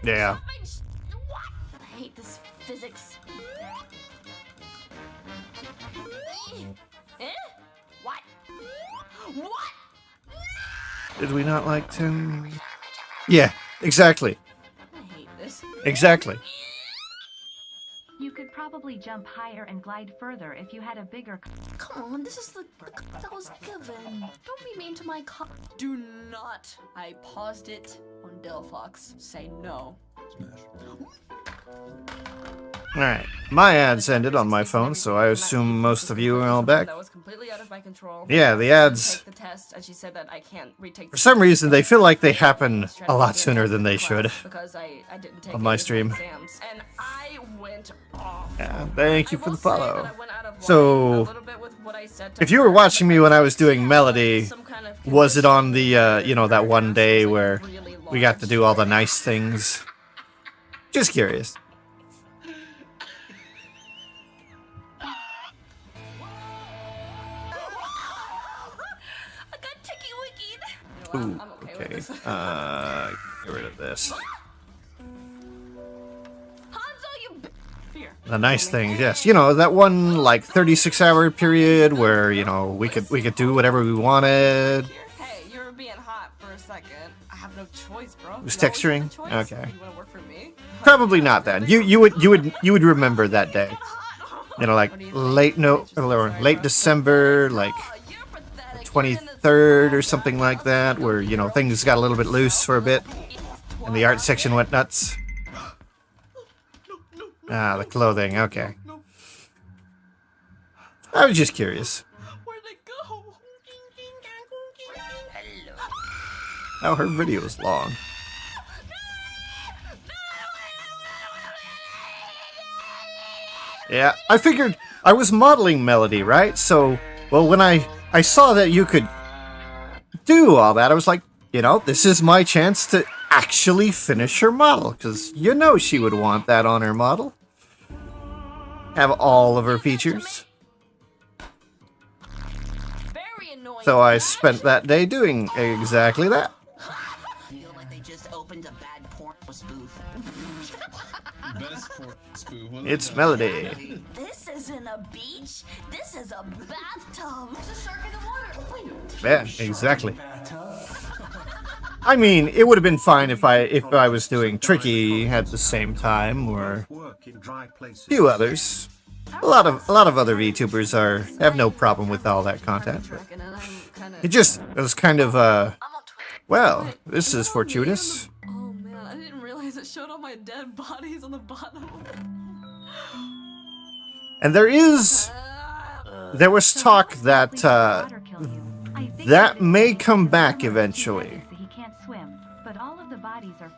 Speaker 1: Yeah.
Speaker 4: I hate this physics. What? What?
Speaker 1: Did we not like 10? Yeah, exactly.
Speaker 4: I hate this.
Speaker 1: Exactly.
Speaker 11: You could probably jump higher and glide further if you had a bigger.
Speaker 4: Come on, this is the cup that was given. Don't be mean to my cup.
Speaker 3: Do not. I paused it on Delphox. Say no.
Speaker 1: Alright, my ads ended on my phone, so I assume most of you are all back.
Speaker 3: That was completely out of my control.
Speaker 1: Yeah, the ads,
Speaker 3: Take the test, and she said that I can't retake.
Speaker 1: for some reason, they feel like they happen a lot sooner than they should
Speaker 3: Because I didn't take
Speaker 1: on my
Speaker 3: any
Speaker 1: stream.
Speaker 3: exams, and I went off.
Speaker 1: Yeah, thank you for the
Speaker 3: I will say
Speaker 1: follow.
Speaker 3: that I went out of line a
Speaker 1: So,
Speaker 3: little bit with what I said to
Speaker 1: if you were
Speaker 3: her.
Speaker 1: watching me when I was doing Melody,
Speaker 3: Some kind of
Speaker 1: was it on the, you know, that one day where we got to do all the nice things? Just curious.
Speaker 3: I got ticky wickied.
Speaker 1: Ooh,
Speaker 3: I'm okay with
Speaker 1: okay.
Speaker 3: this.
Speaker 1: Get rid of this.
Speaker 3: Hanzo, you here.
Speaker 1: The nice things, yes. You know, that one, like, 36-hour period where, you know, we could do whatever we wanted.
Speaker 3: Hey, you were being hot for a second. I have no choice, bro.
Speaker 1: It was
Speaker 3: You always have
Speaker 1: texturing?
Speaker 3: a choice.
Speaker 1: Okay.
Speaker 3: You wanna work for me?
Speaker 1: Probably not then. You would remember that day. You know, like late December, like 23rd or something like that, where, you know, things got a little bit loose for a bit and the art section went nuts. Ah, the clothing, okay. I was just curious.
Speaker 3: Where'd it go?
Speaker 1: Oh, her video is long. Yeah, I figured I was modeling Melody, right? So, well, when I saw that you could do all that, I was like, you know, this is my chance to actually finish her model, because you know she would want that on her model. Have all of her features.
Speaker 3: Very annoying.
Speaker 1: So I spent that day doing exactly that.
Speaker 9: I feel like they just opened a bad porn spoof.
Speaker 8: Best porn spoof.
Speaker 1: It's Melody.
Speaker 4: This isn't a beach. This is a bathtub. There's a shark in the water.
Speaker 1: Yeah, exactly. I mean, it would have been fine if I was doing Tricky at the same time, or a few others. A lot of other VTubers have no problem with all that content. But it was kind of well, this is fortuitous.
Speaker 3: Oh man, I didn't realize it showed all my dead bodies on the bottom.
Speaker 1: And there was talk that that may come back eventually.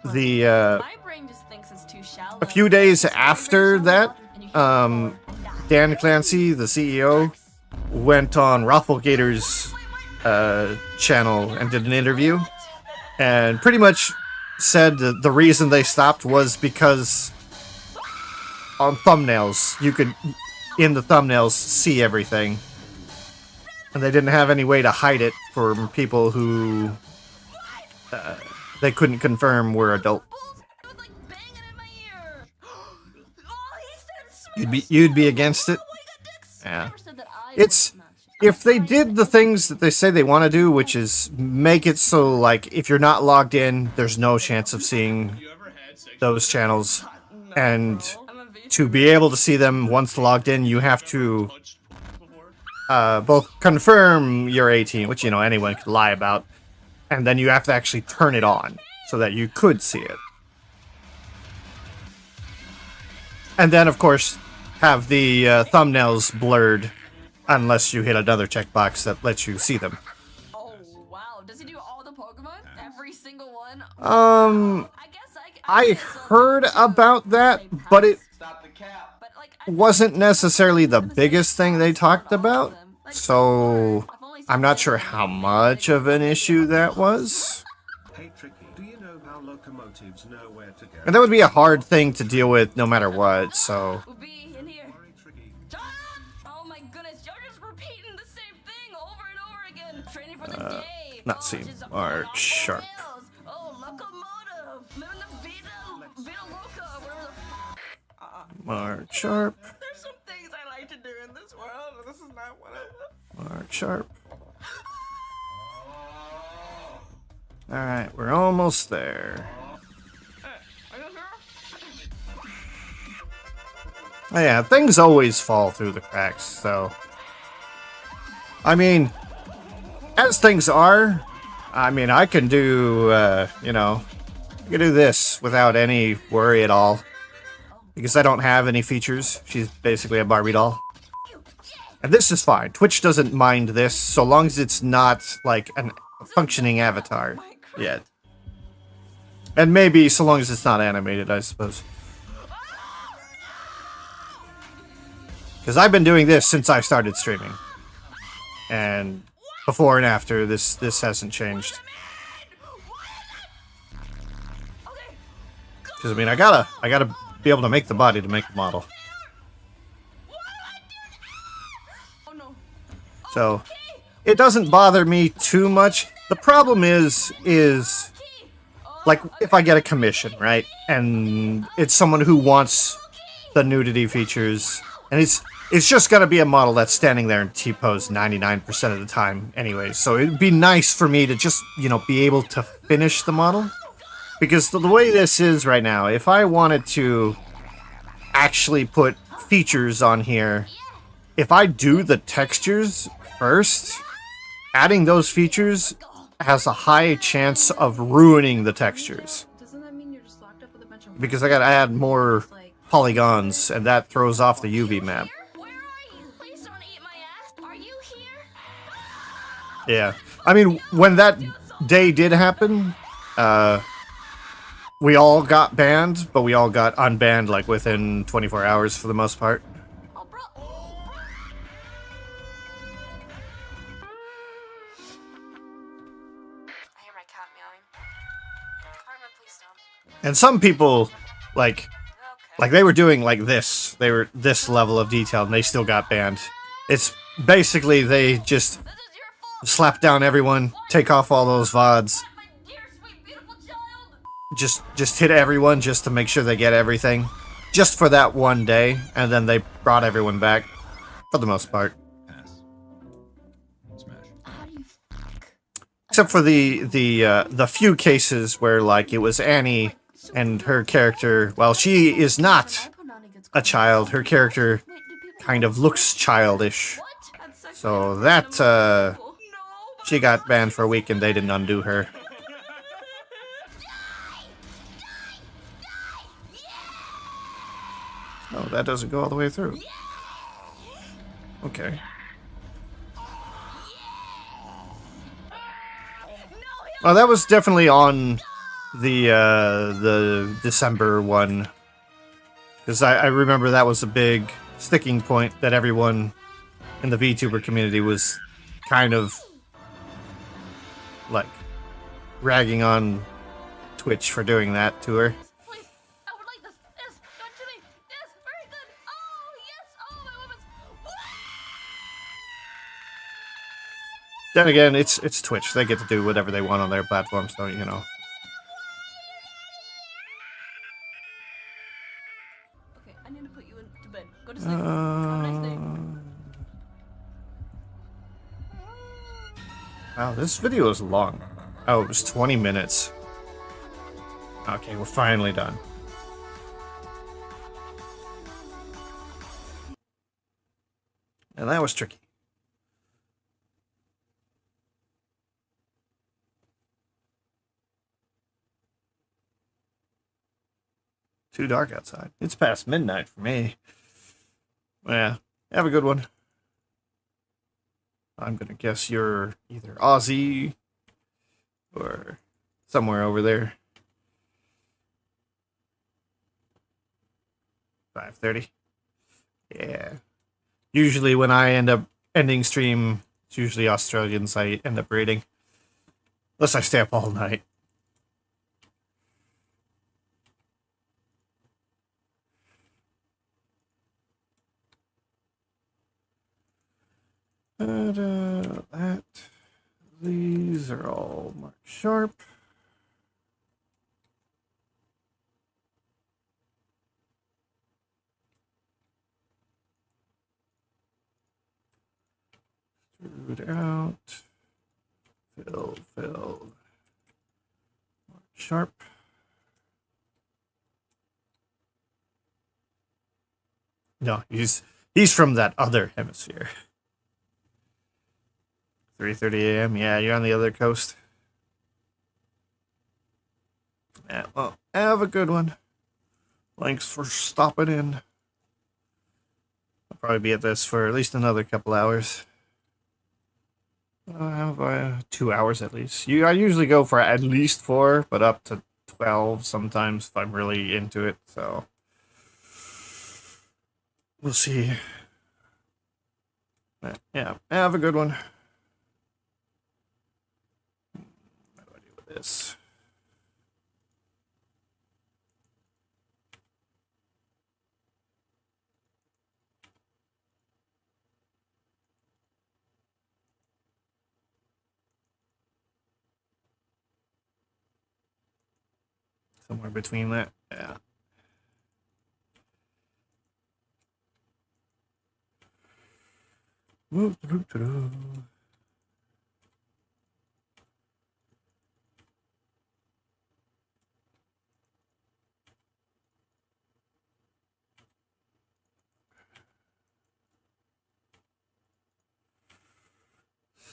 Speaker 3: My brain just thinks it's too shallow.
Speaker 1: A few days after that, Dan Clancy, the CEO, went on Rafflegator's channel and did an interview, and pretty much said that the reason they stopped was because on thumbnails, you could, in the thumbnails, see everything. And they didn't have any way to hide it for people who they couldn't confirm were adult. You'd be against it? Yeah. It's, if they did the things that they say they want to do, which is make it so, like, if you're not logged in, there's no chance of seeing those channels. And to be able to see them once logged in, you have to both confirm you're 18, which, you know, anyone could lie about, and then you have to actually turn it on so that you could see it. And then, of course, have the thumbnails blurred unless you hit another checkbox that lets you see them.
Speaker 3: Oh wow, does he do all the Pokemon? Every single one?
Speaker 1: I heard about that, but it wasn't necessarily the biggest thing they talked about, so I'm not sure how much of an issue that was.
Speaker 10: Our locomotives know where to go.
Speaker 1: And that would be a hard thing to deal with no matter what, so...
Speaker 3: We'll be in here. Oh my goodness, you're just repeating the same thing over and over again. Training for the day.
Speaker 1: Not seen. Mark Sharp.
Speaker 3: Oh, locomotive. Living the Vida Loca. Whatever the
Speaker 1: Mark Sharp.
Speaker 3: There's some things I like to do in this world, but this is not one of them.
Speaker 1: Mark Sharp. Alright, we're almost there. Oh yeah, things always fall through the cracks, so... I mean, as things are, I mean, I can do, you know, I can do this without any worry at all. Because I don't have any features. She's basically a Barbie doll. And this is fine. Twitch doesn't mind this, so long as it's not, like, a functioning avatar yet. And maybe so long as it's not animated, I suppose. Because I've been doing this since I started streaming. And before and after, this hasn't changed. Because, I mean, I gotta be able to make the body to make the model. So, it doesn't bother me too much. The problem is, like, if I get a commission, right? And it's someone who wants the nudity features, and it's just gonna be a model that's standing there in T-pose 99% of the time anyway. So it'd be nice for me to just, you know, be able to finish the model. Because the way this is right now, if I wanted to actually put features on here, if I do the textures first, adding those features has a high chance of ruining the textures.
Speaker 2: Doesn't that mean you're just locked up with a bunch of
Speaker 1: Because I gotta add more polygons, and that throws off the UV map. Yeah. I mean, when that day did happen, we all got banned, but we all got unbanned, like, within 24 hours for the most part. And some people, like they were doing like this. They were this level of detail, and they still got banned. It's basically they just slap down everyone, take off all those VODs. Just hit everyone just to make sure they get everything. Just for that one day, and then they brought everyone back. For the most part. Except for the few cases where, like, it was Annie and her character, well, she is not a child. Her character kind of looks childish. So that, she got banned for a week and they didn't undo her. Oh, that doesn't go all the way through. Okay. Oh, that was definitely on the December one. Because I remember that was a big sticking point that everyone in the VTuber community was kind of, like, ragging on Twitch for doing that to her. Then again, it's Twitch. They get to do whatever they want on their platform, so, you know.
Speaker 3: Okay, I need to put you into bed. Go to sleep. Have a nice day.
Speaker 1: Wow, this video is long. Oh, it was 20 minutes. Okay, we're finally done. And that was tricky. Too dark outside. It's past midnight for me. Yeah, have a good one. I'm gonna guess you're either Aussie or somewhere over there. 5:30. Yeah. Usually when I end up ending stream, it's usually Australians I end up raiding. Unless I stay up all night. Fill, mark sharp. Extrude out. Fill. Mark sharp. No, he's from that other hemisphere. 3:30 a.m. Yeah, you're on the other coast. Yeah, well, have a good one. Thanks for stopping in. I'll probably be at this for at least another couple hours. 2 hours at least. I usually go for at least 4, but up to 12 sometimes if I'm really into it. So we'll see. But yeah, have a good one. How do I do with this? Somewhere between that. Yeah.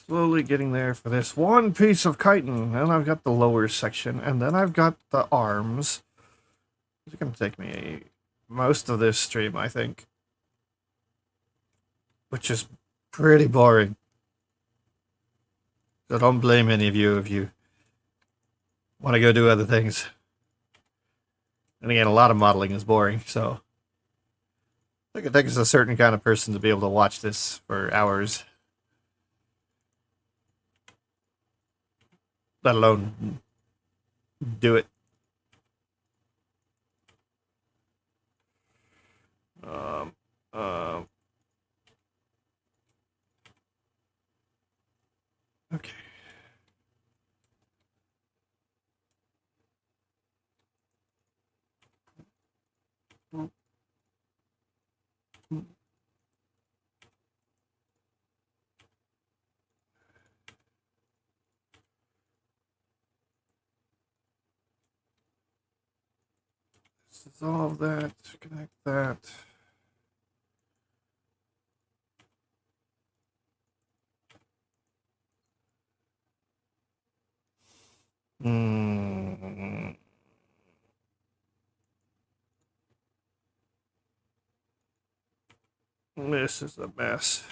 Speaker 1: Slowly getting there for this one piece of chitin. And I've got the lower section, and then I've got the arms. It's going to take me most of this stream, I think. Which is pretty boring. So don't blame any of you if you want to go do other things. And again, a lot of modeling is boring, so I think it takes a certain kind of person to be able to watch this for hours. Let alone do it. Um, okay. Dissolve that, connect that. This is a mess.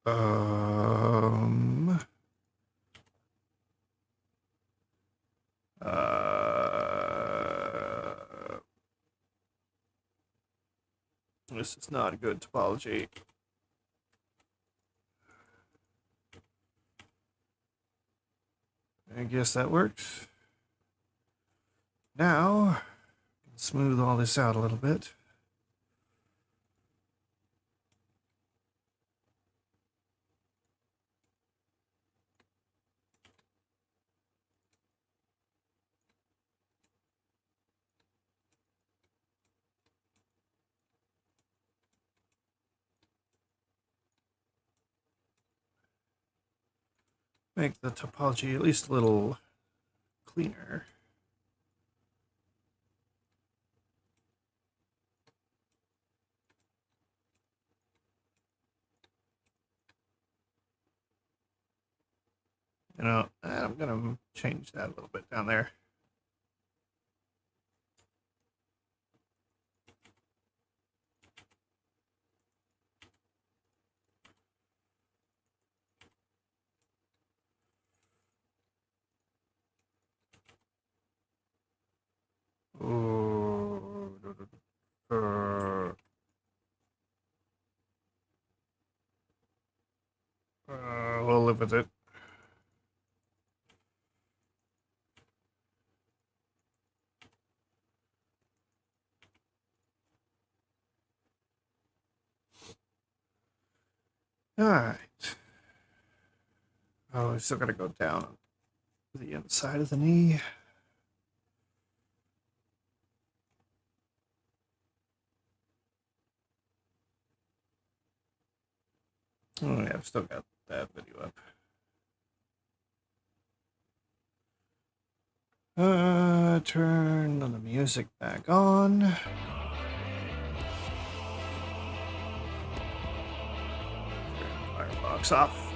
Speaker 1: Um, this is not a good topology. I guess that works. Now, smooth all this out a little bit. Make the topology at least a little cleaner. You know, I'm gonna change that a little bit down there. Ooh. I'll live with it. Alright. Oh, I still gotta go down the inside of the knee. Oh yeah, I've still got that video up. Turn the music back on. Turn Firefox off.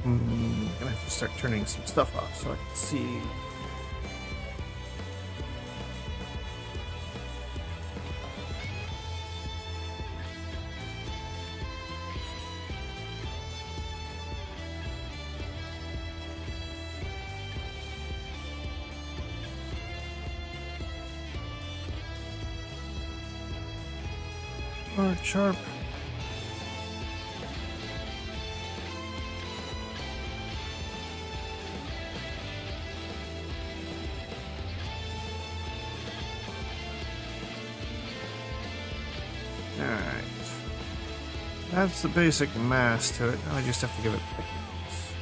Speaker 1: I'm gonna have to start turning some stuff off so I can see. Or sharp. Alright. That's the basic mass to it. Now I just have to give it thickness.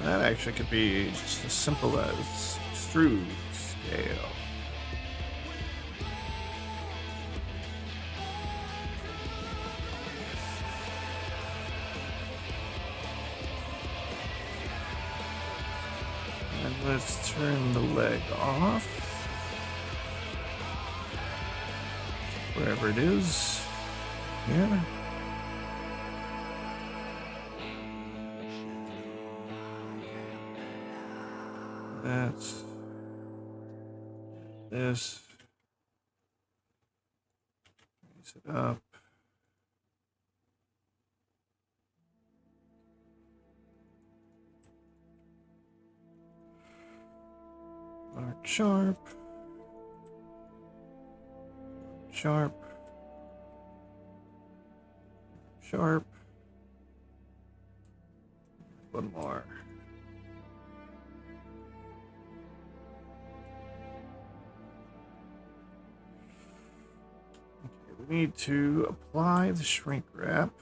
Speaker 1: That actually could be just as simple as extrude scale. And let's turn the leg off. Wherever it is. Yeah. That's this. Raise it up. Mark sharp. Sharp. Sharp. One more. Okay, we need to apply the shrink wrap.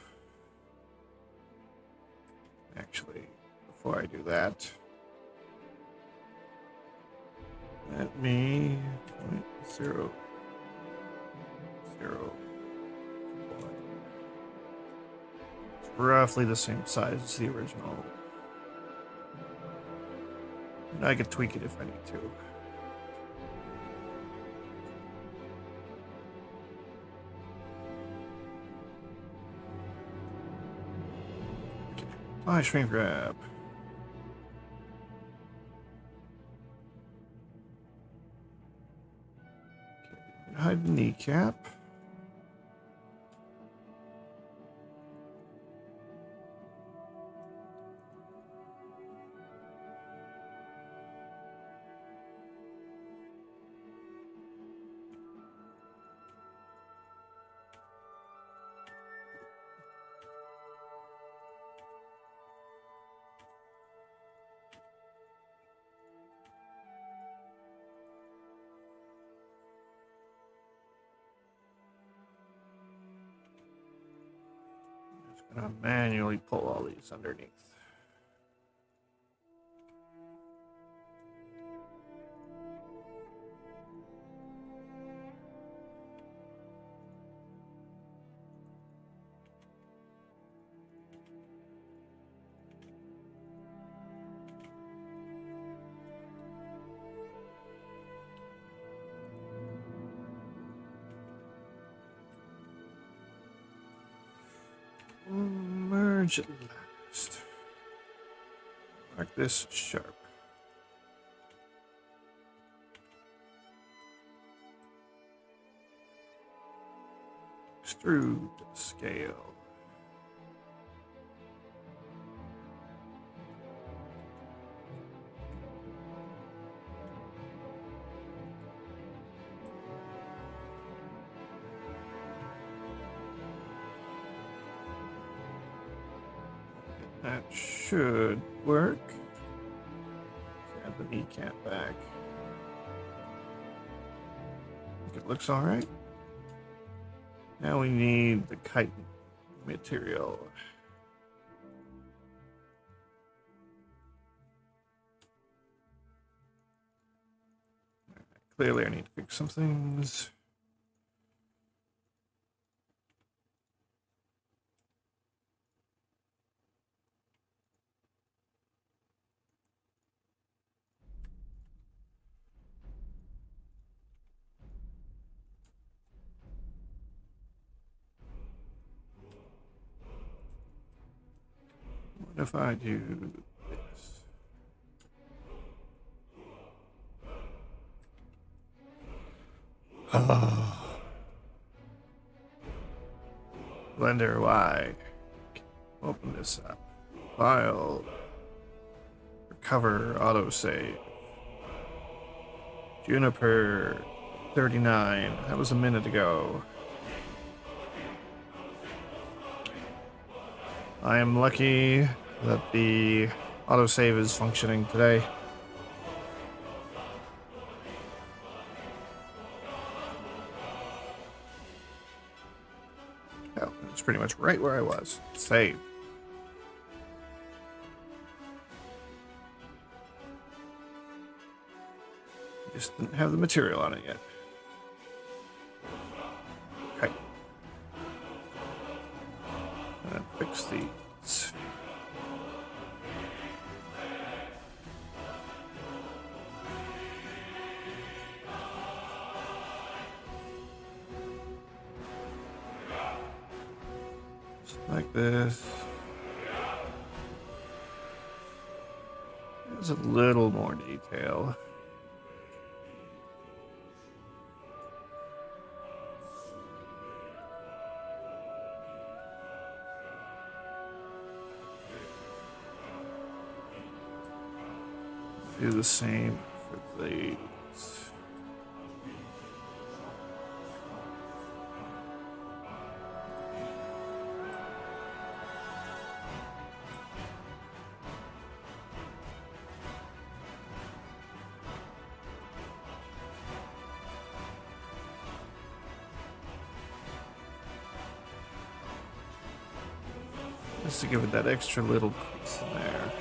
Speaker 1: Actually, before I do that, let me 0.0. It's roughly the same size as the original. And I could tweak it if I need to. My shrink wrap. Okay, hide the kneecap. Gonna manually pull all these underneath. Merge at last. Like this sharp. Extrude scale. That should work. Add the kneecap back. I think it looks all right. Now we need the kite material. Clearly, I need to fix some things. What if I do this? Oh. Blender Y. Open this up. File. Recover autosave. Juniper 39. That was a minute ago. I am lucky that the autosave is functioning today. Oh, it's pretty much right where I was. Save. Just didn't have the material on it yet. Okay. Fix these. Just like this. There's a little more detail. Do the same for these. Just to give it that extra little piece in there.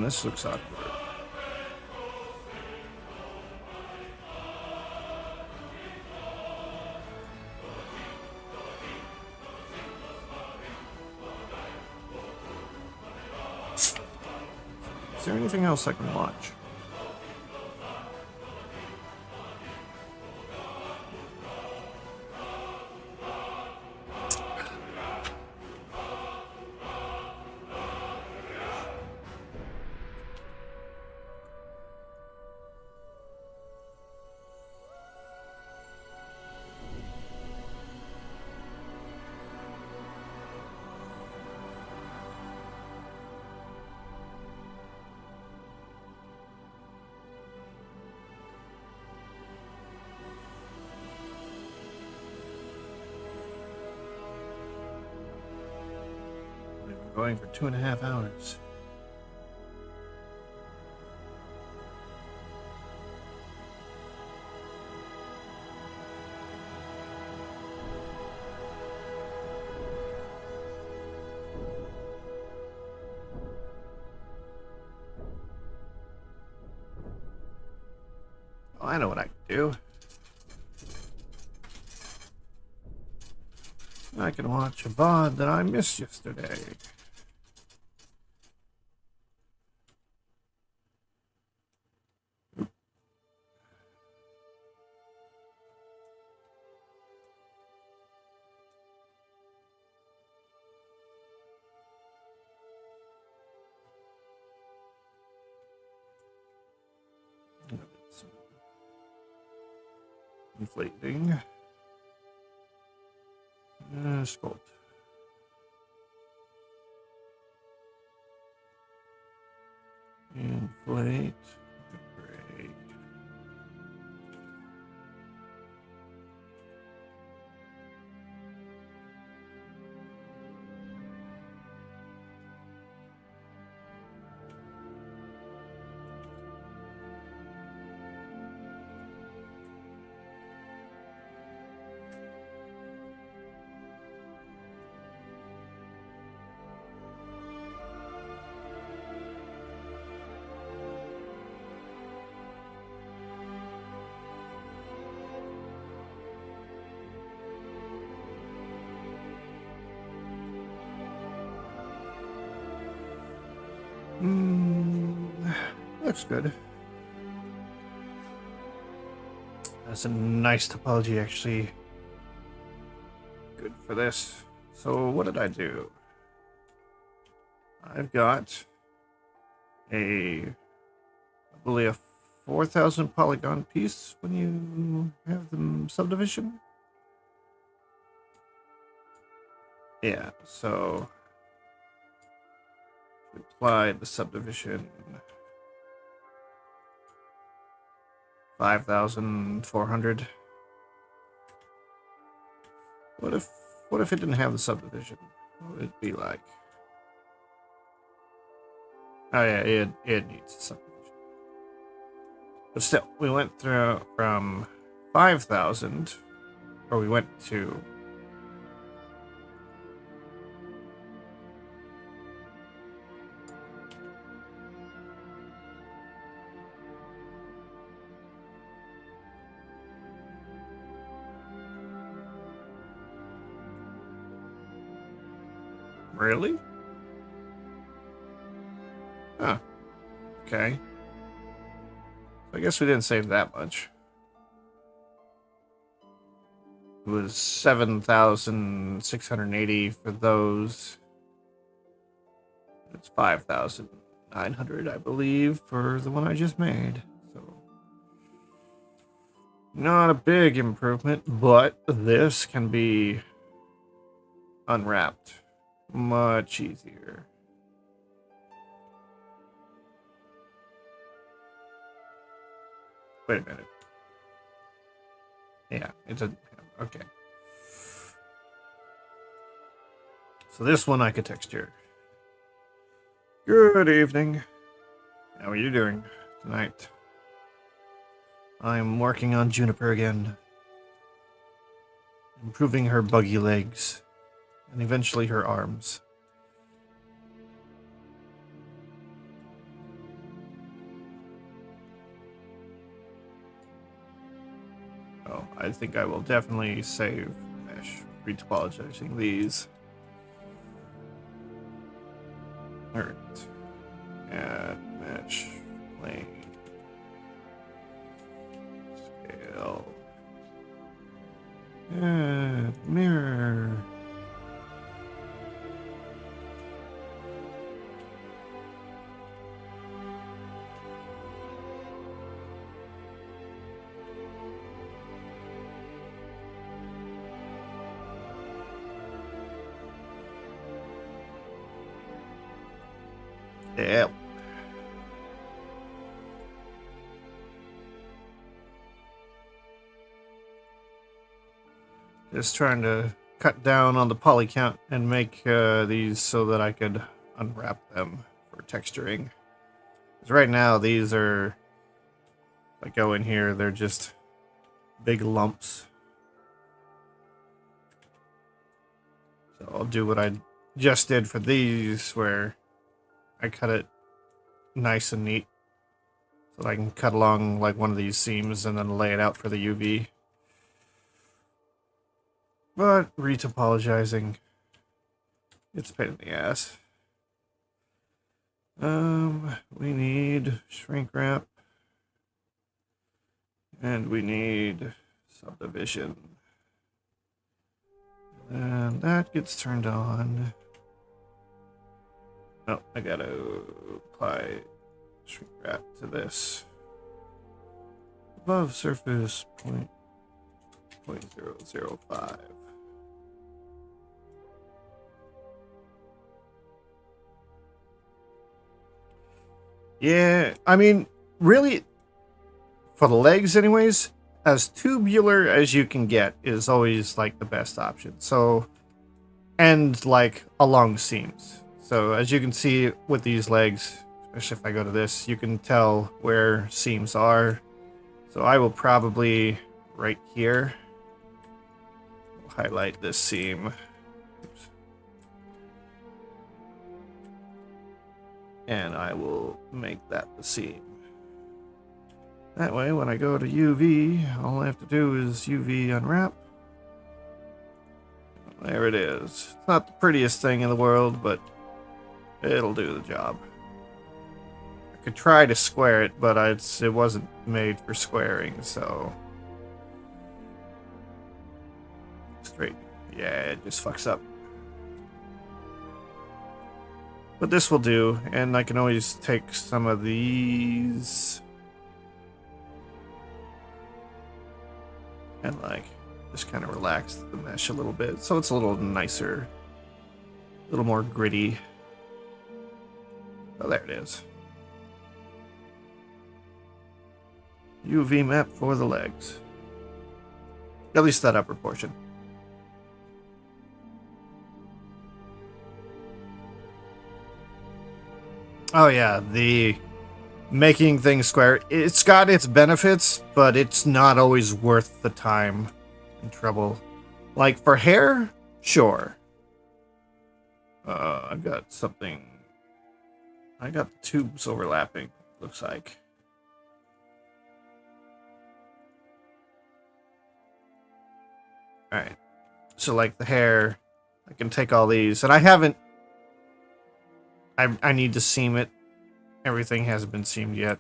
Speaker 1: This looks awkward. Is there anything else I can watch? We've been going for 2.5 hours. Oh, I know what I can do. I can watch a VOD that I missed yesterday. Inflating. Sculpt. Inflate. Great. Looks good. That's a nice topology, actually. Good for this. So what did I do? I've got I believe, a 4,000 polygon piece when you have the subdivision. Yeah, so apply the subdivision 5,400. What if it didn't have the subdivision? What would it be like? Oh yeah, it needs a subdivision. But still, we went through from 5,000, or we went to really? Huh. Okay. So I guess we didn't save that much. It was 7,680 for those. It's 5,900, I believe, for the one I just made. So not a big improvement, but this can be unwrapped much easier. Wait a minute. Yeah, it doesn't have, okay. So this one I could texture. Good evening. How are you doing tonight? I'm working on Juniper again. Improving her buggy legs. And eventually her arms. Oh, I think I will definitely save mesh, retopologizing these. Alright. Add mesh, plane, scale, add mirror. Yep. Just trying to cut down on the poly count and make these so that I could unwrap them for texturing. Because right now these are, if I go in here, they're just big lumps. So I'll do what I just did for these, where I cut it nice and neat so that I can cut along like one of these seams and then lay it out for the UV. But retopologizing, it's a pain in the ass. We need shrink wrap, and we need subdivision, and that gets turned on. Oh, I gotta apply shrink wrap to this. Above surface 0.005. Yeah, I mean, really, for the legs anyways, as tubular as you can get is always like the best option. So, and like along seams. So as you can see with these legs, especially if I go to this, you can tell where seams are. So I will probably right here highlight this seam. Oops. And I will make that the seam. That way, when I go to UV, all I have to do is UV unwrap. There it is. It's not the prettiest thing in the world, but it'll do the job. I could try to square it, but it wasn't made for squaring, so... Straight. Yeah, it just fucks up. But this will do, and I can always take some of these and like just kind of relax the mesh a little bit so it's a little nicer, a little more gritty. Oh, there it is. UV map for the legs. At least that upper portion. Oh yeah, the making things square, it's got its benefits, but it's not always worth the time and trouble. Like for hair, sure. I've got something. I got the tubes overlapping, looks like. Alright. So like the hair, I can take all these, and I haven't. I need to seam it. Everything hasn't been seamed yet.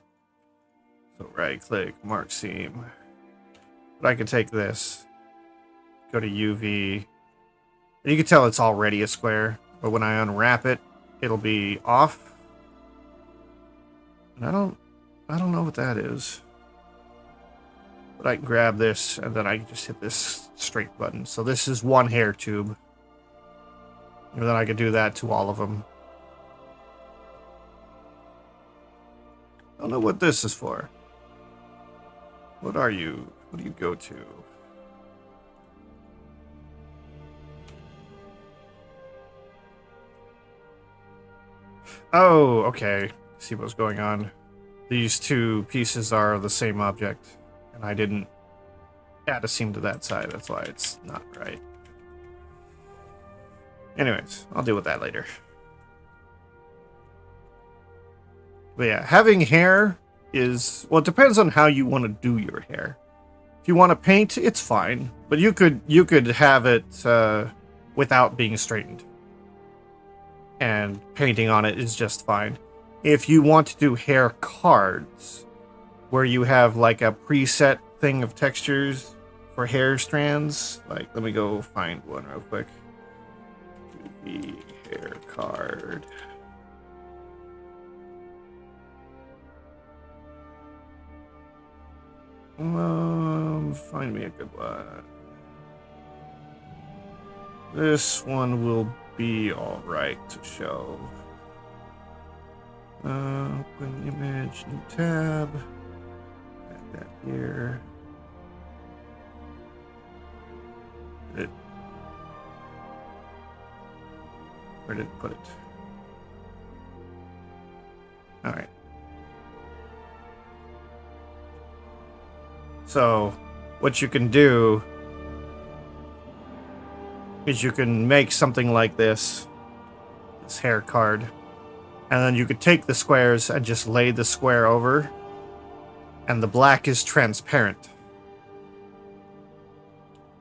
Speaker 1: So right click, mark seam. But I can take this, go to UV. And you can tell it's already a square, but when I unwrap it, it'll be off. And I don't know what that is. But I can grab this and then I can just hit this straight button. So this is one hair tube. And then I can do that to all of them. I don't know what this is for. What are you? What do you go to? Oh, okay. See what's going on. These two pieces are the same object, and I didn't add a seam to that side. That's why it's not right. Anyways, I'll deal with that later. But yeah, having hair is... Well, it depends on how you want to do your hair. If you want to paint, it's fine. But you could have it without being straightened. And painting on it is just fine. If you want to do hair cards, where you have like a preset thing of textures for hair strands, like, let me go find one real quick. The hair card. Find me a good one. This one will be alright to show. Open image, new tab. Add that here. Where did it put it? Alright. So, what you can do is you can make something like this hair card, and then you could take the squares and just lay the square over, and the black is transparent.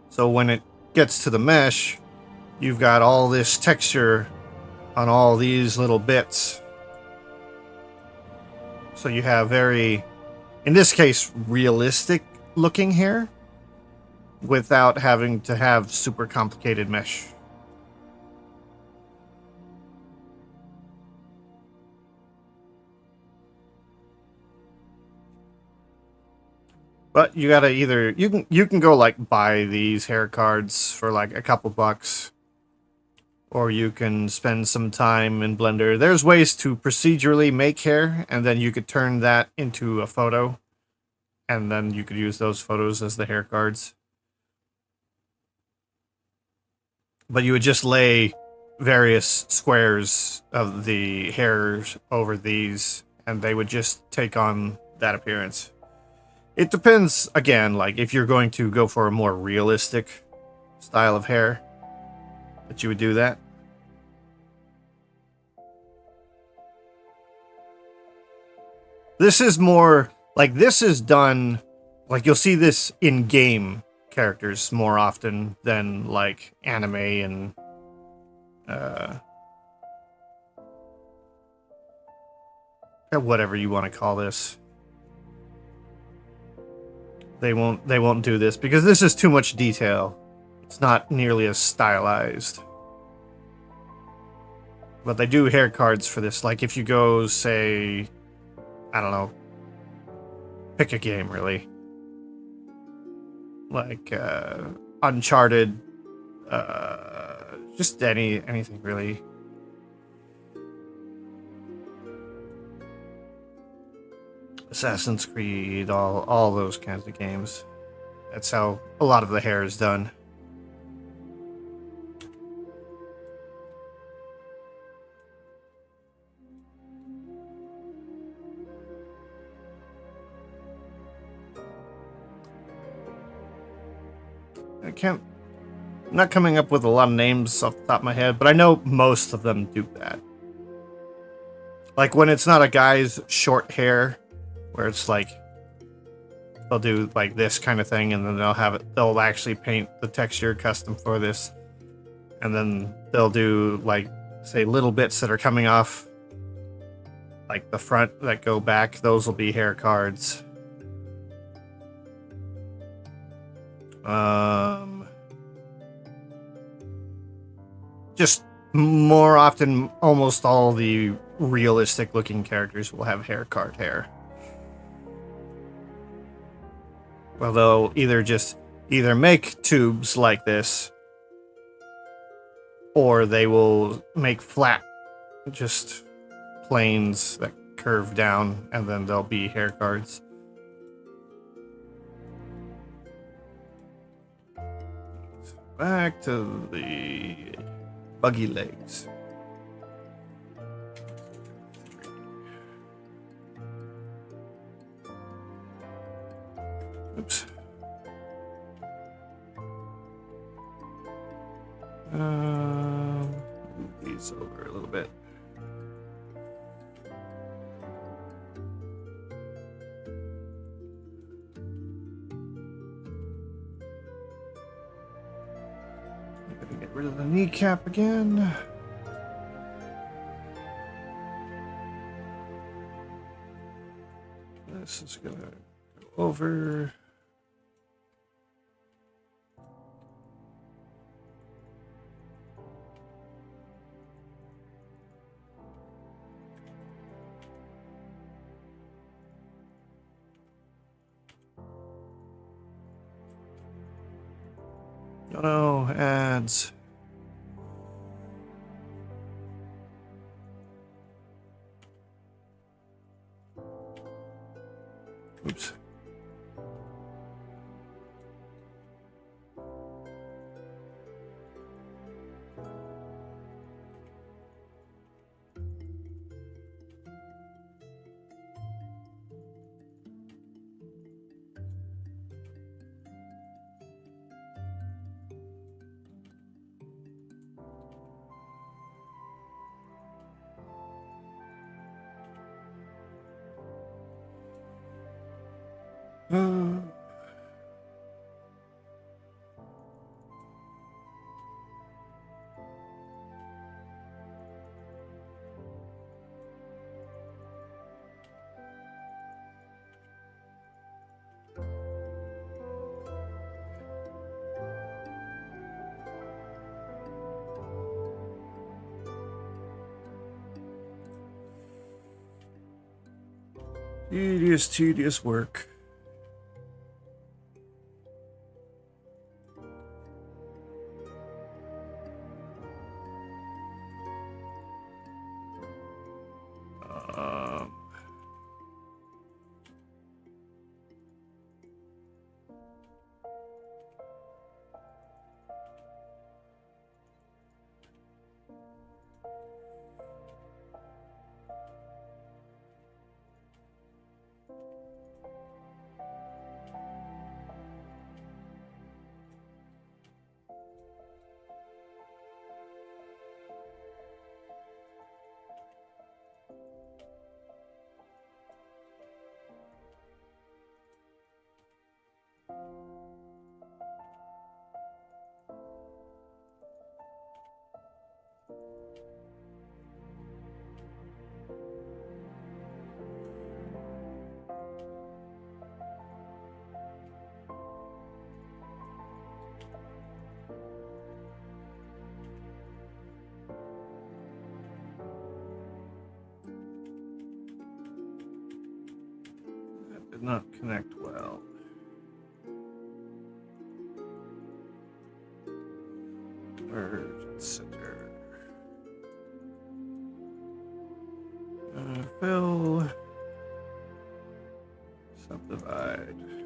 Speaker 1: So when it gets to the mesh, you've got all this texture on all these little bits. So you have very, in this case, realistic looking hair without having to have super complicated mesh. But you gotta either you can go like buy these hair cards for like a couple bucks, or you can spend some time in Blender. There's ways to procedurally make hair, and then you could turn that into a photo, and then you could use those photos as the hair cards. But you would just lay various squares of the hairs over these, and they would just take on that appearance. It depends, again, like if you're going to go for a more realistic style of hair, that you would do that. This is more, like this is done, like you'll see this in game characters more often than like anime and whatever you want to call this. They won't do this because this is too much detail. It's not nearly as stylized. But they do hair cards for this. Like if you go, say, I don't know, pick a game really. Like Uncharted, just anything really. Assassin's Creed, all those kinds of games. That's how a lot of the hair is done. I'm not coming up with a lot of names off the top of my head, but I know most of them do that. Like when it's not a guy's short hair, where it's like they'll do like this kind of thing, and then they'll actually paint the texture custom for this, and then they'll do like, say, little bits that are coming off like the front that go back. Those will be hair cards. Just more often, almost all the realistic looking characters will have hair card hair. Well, they'll either make tubes like this, or they will make flat, just planes that curve down, and then there'll be hair cards. Back to the buggy legs. Oops. Move these over a little bit. I'm gonna get rid of the kneecap again. This is gonna go over. No, ads. Oops. Uh, tedious work. Um, that did not connect well. Merge center. Fill. Subdivide.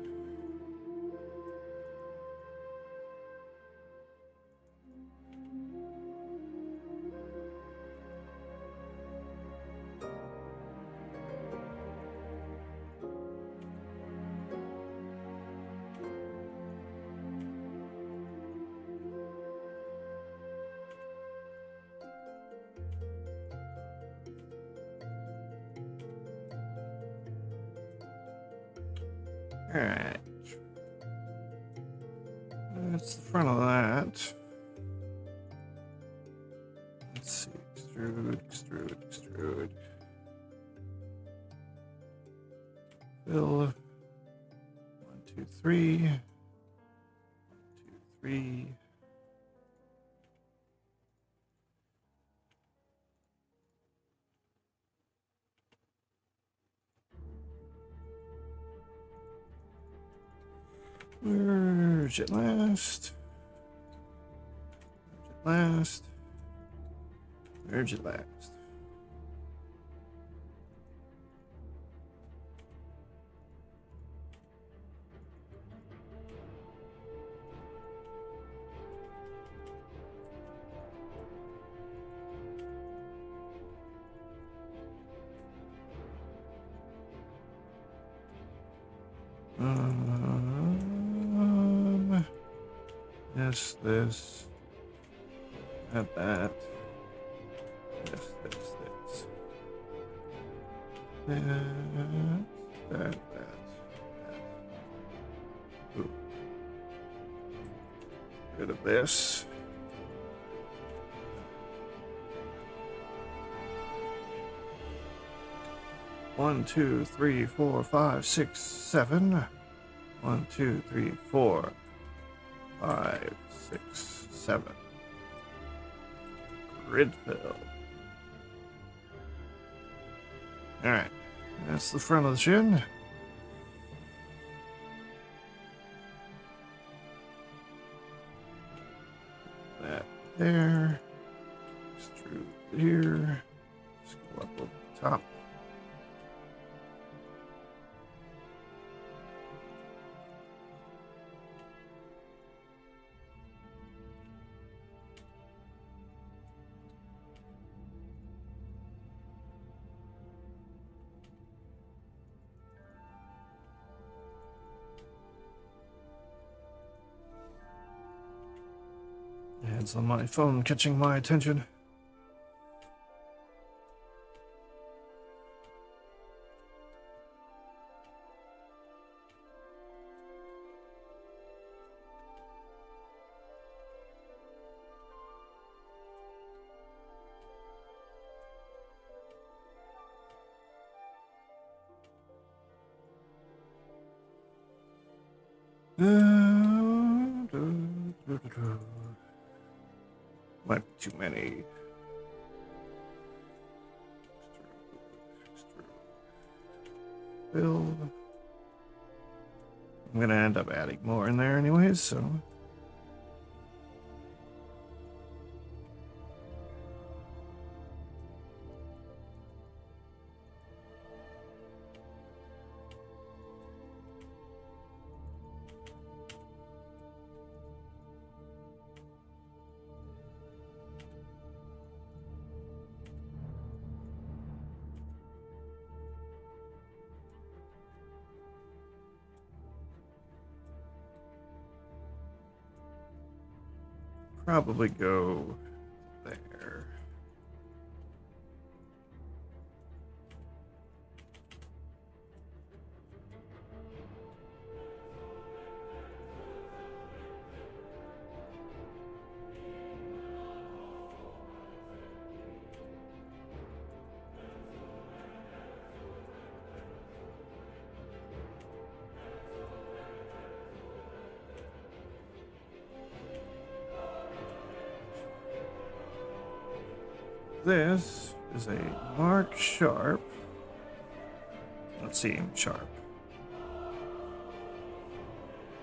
Speaker 1: Alright. That's the front of that. Let's see. Extrude, extrude, extrude. Fill. 1, 2, 3. 1, 2, 3. Merge at last. Merge at last. Merge at last. This, that, this, that. Ooh. Rid of this. One, 2, 3, 4, 5, 6, 7. 1, 2, 3, 4, 5, 6, 7. Grid fill. Alright. That's the front of the shin. That there. Extrude here. Just go up over the top. It's on my phone catching my attention. Might be too many. Build. I'm gonna end up adding more in there anyways, so. Probably go there. This is a Mark Sharp. Let's see him Sharp.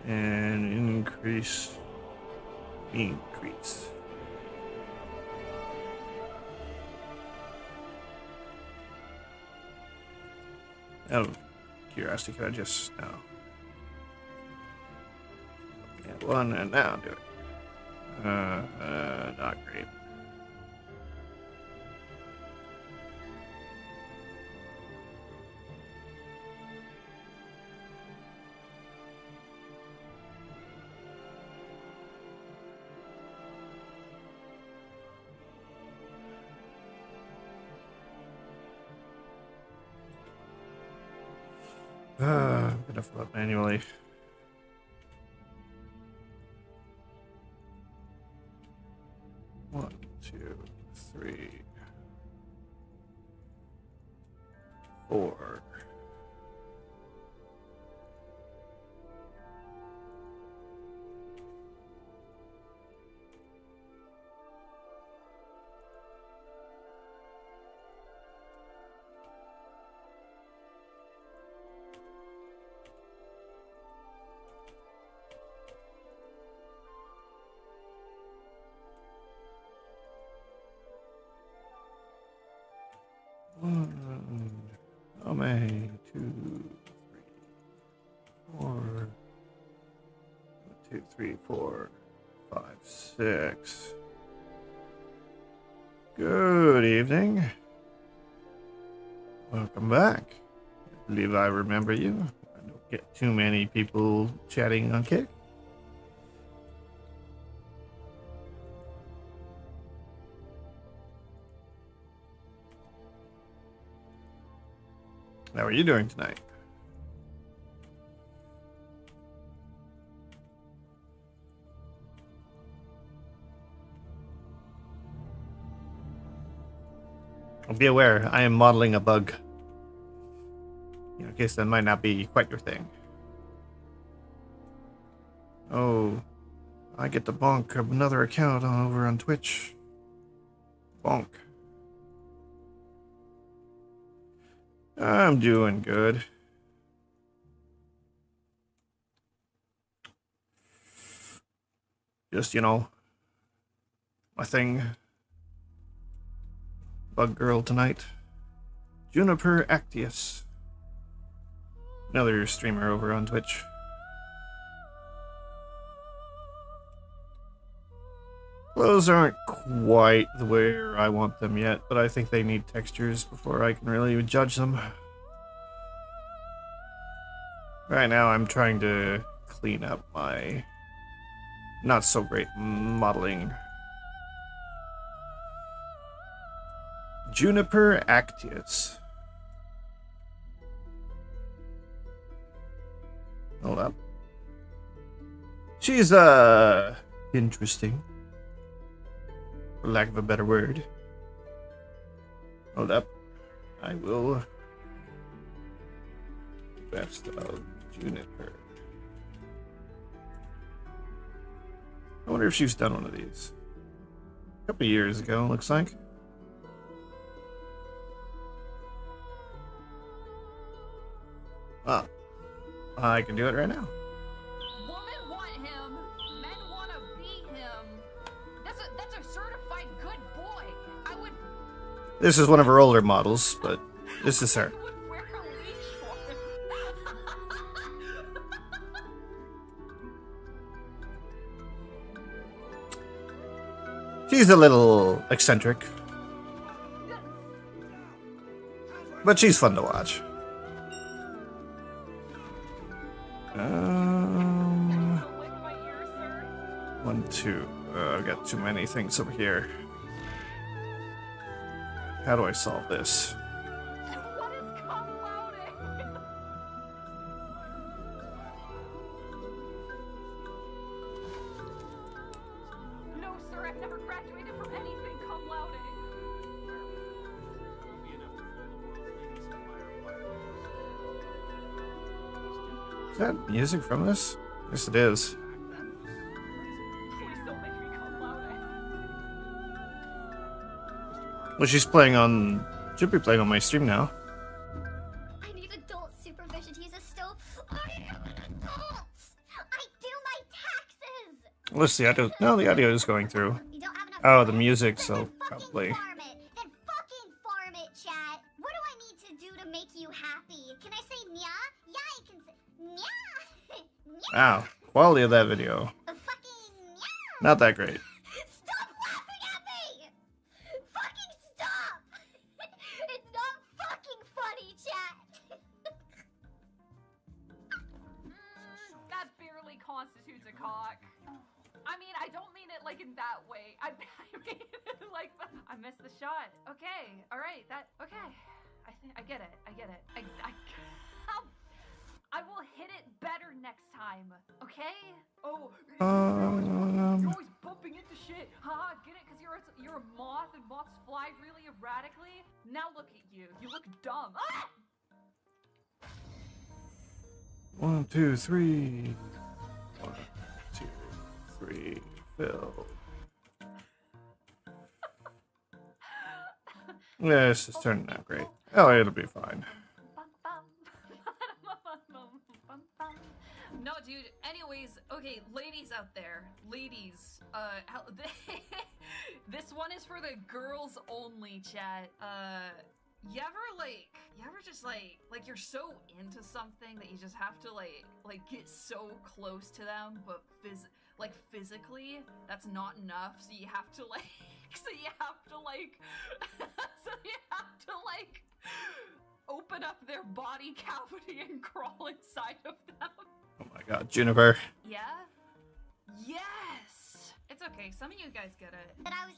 Speaker 1: And increase. Out of curiosity, could I just no? Add one and now do it. Not great. I'm gonna fill up manually. One, two, three, four. How many? 2, 3, 4. 1, 2, 3, 4, 5, 6. Good evening. Welcome back. I believe I remember you. I don't get too many people chatting on Kick. How are you doing tonight? Be aware, I am modeling a bug. In case that might not be quite your thing. Oh, I get to bonk another account over on Twitch. Bonk. I'm doing good. Just, my thing. Bug girl tonight. Juniper Actius. Another streamer over on Twitch. Clothes aren't quite the way I want them yet, but I think they need textures before I can really judge them. Right now I'm trying to clean up my not so great modeling. Juniper Actius. Hold up. She's interesting. For lack of a better word. Hold up. I will best of Juniper. I wonder if she's done one of these. A couple years ago, looks like. Ah, I can do it right now.
Speaker 12: Women want him. Men want to be him. That's a certified good boy. I would.
Speaker 1: This is one of her older models, but this is her.
Speaker 12: would wear a leash for him.
Speaker 1: She's a little eccentric, but she's fun to watch. 1, 2. I've got too many things over here. How do I solve this?
Speaker 12: What is cum louding? No, sir, I've never graduated from anything cum louding.
Speaker 1: Is that music from this? Yes, it is.
Speaker 12: Please don't make me cum louding.
Speaker 1: Well, she's playing on. Should be playing on my stream now.
Speaker 6: I need adult supervision to use a stove. I am an adult. I do my taxes.
Speaker 1: Let's see. No, the audio is going through.
Speaker 6: You don't have enough
Speaker 1: Oh, the
Speaker 6: time?
Speaker 1: music.
Speaker 6: Then
Speaker 1: So
Speaker 6: fucking
Speaker 1: probably.
Speaker 6: farm it. Then fucking farm it, chat. What do I need to do to make you happy? Can I say nya? Yeah, I can say nya. Nya.
Speaker 1: Wow, quality of that video.
Speaker 6: Fucking nya.
Speaker 1: Not that great.
Speaker 6: Stop laughing at me! Fucking stop! It's not fucking funny, chat.
Speaker 12: That barely constitutes a cock. I mean, I don't mean it like in that way. I mean it like I missed the shot. Okay, all right, okay. I get it. I will hit it better next time. Okay? Oh, you're always bumping into shit. Haha, get it? Cause you're a moth and moths fly really erratically. Now look at you. You look dumb. Ah!
Speaker 1: 1, 2, 3. 1, 2, 3. Fill. Yeah, this is turning out great. Oh, it'll be fine.
Speaker 12: No, dude. Anyways, okay, ladies out there, this one is for the girls only, chat. You ever just like you're so into something that you just have to like get so close to them, but physically, that's not enough. So you have to open up their body cavity and crawl inside of them.
Speaker 1: Oh my god, Juniper.
Speaker 12: Yeah? Yes! It's okay, some of you guys get it.
Speaker 6: But I was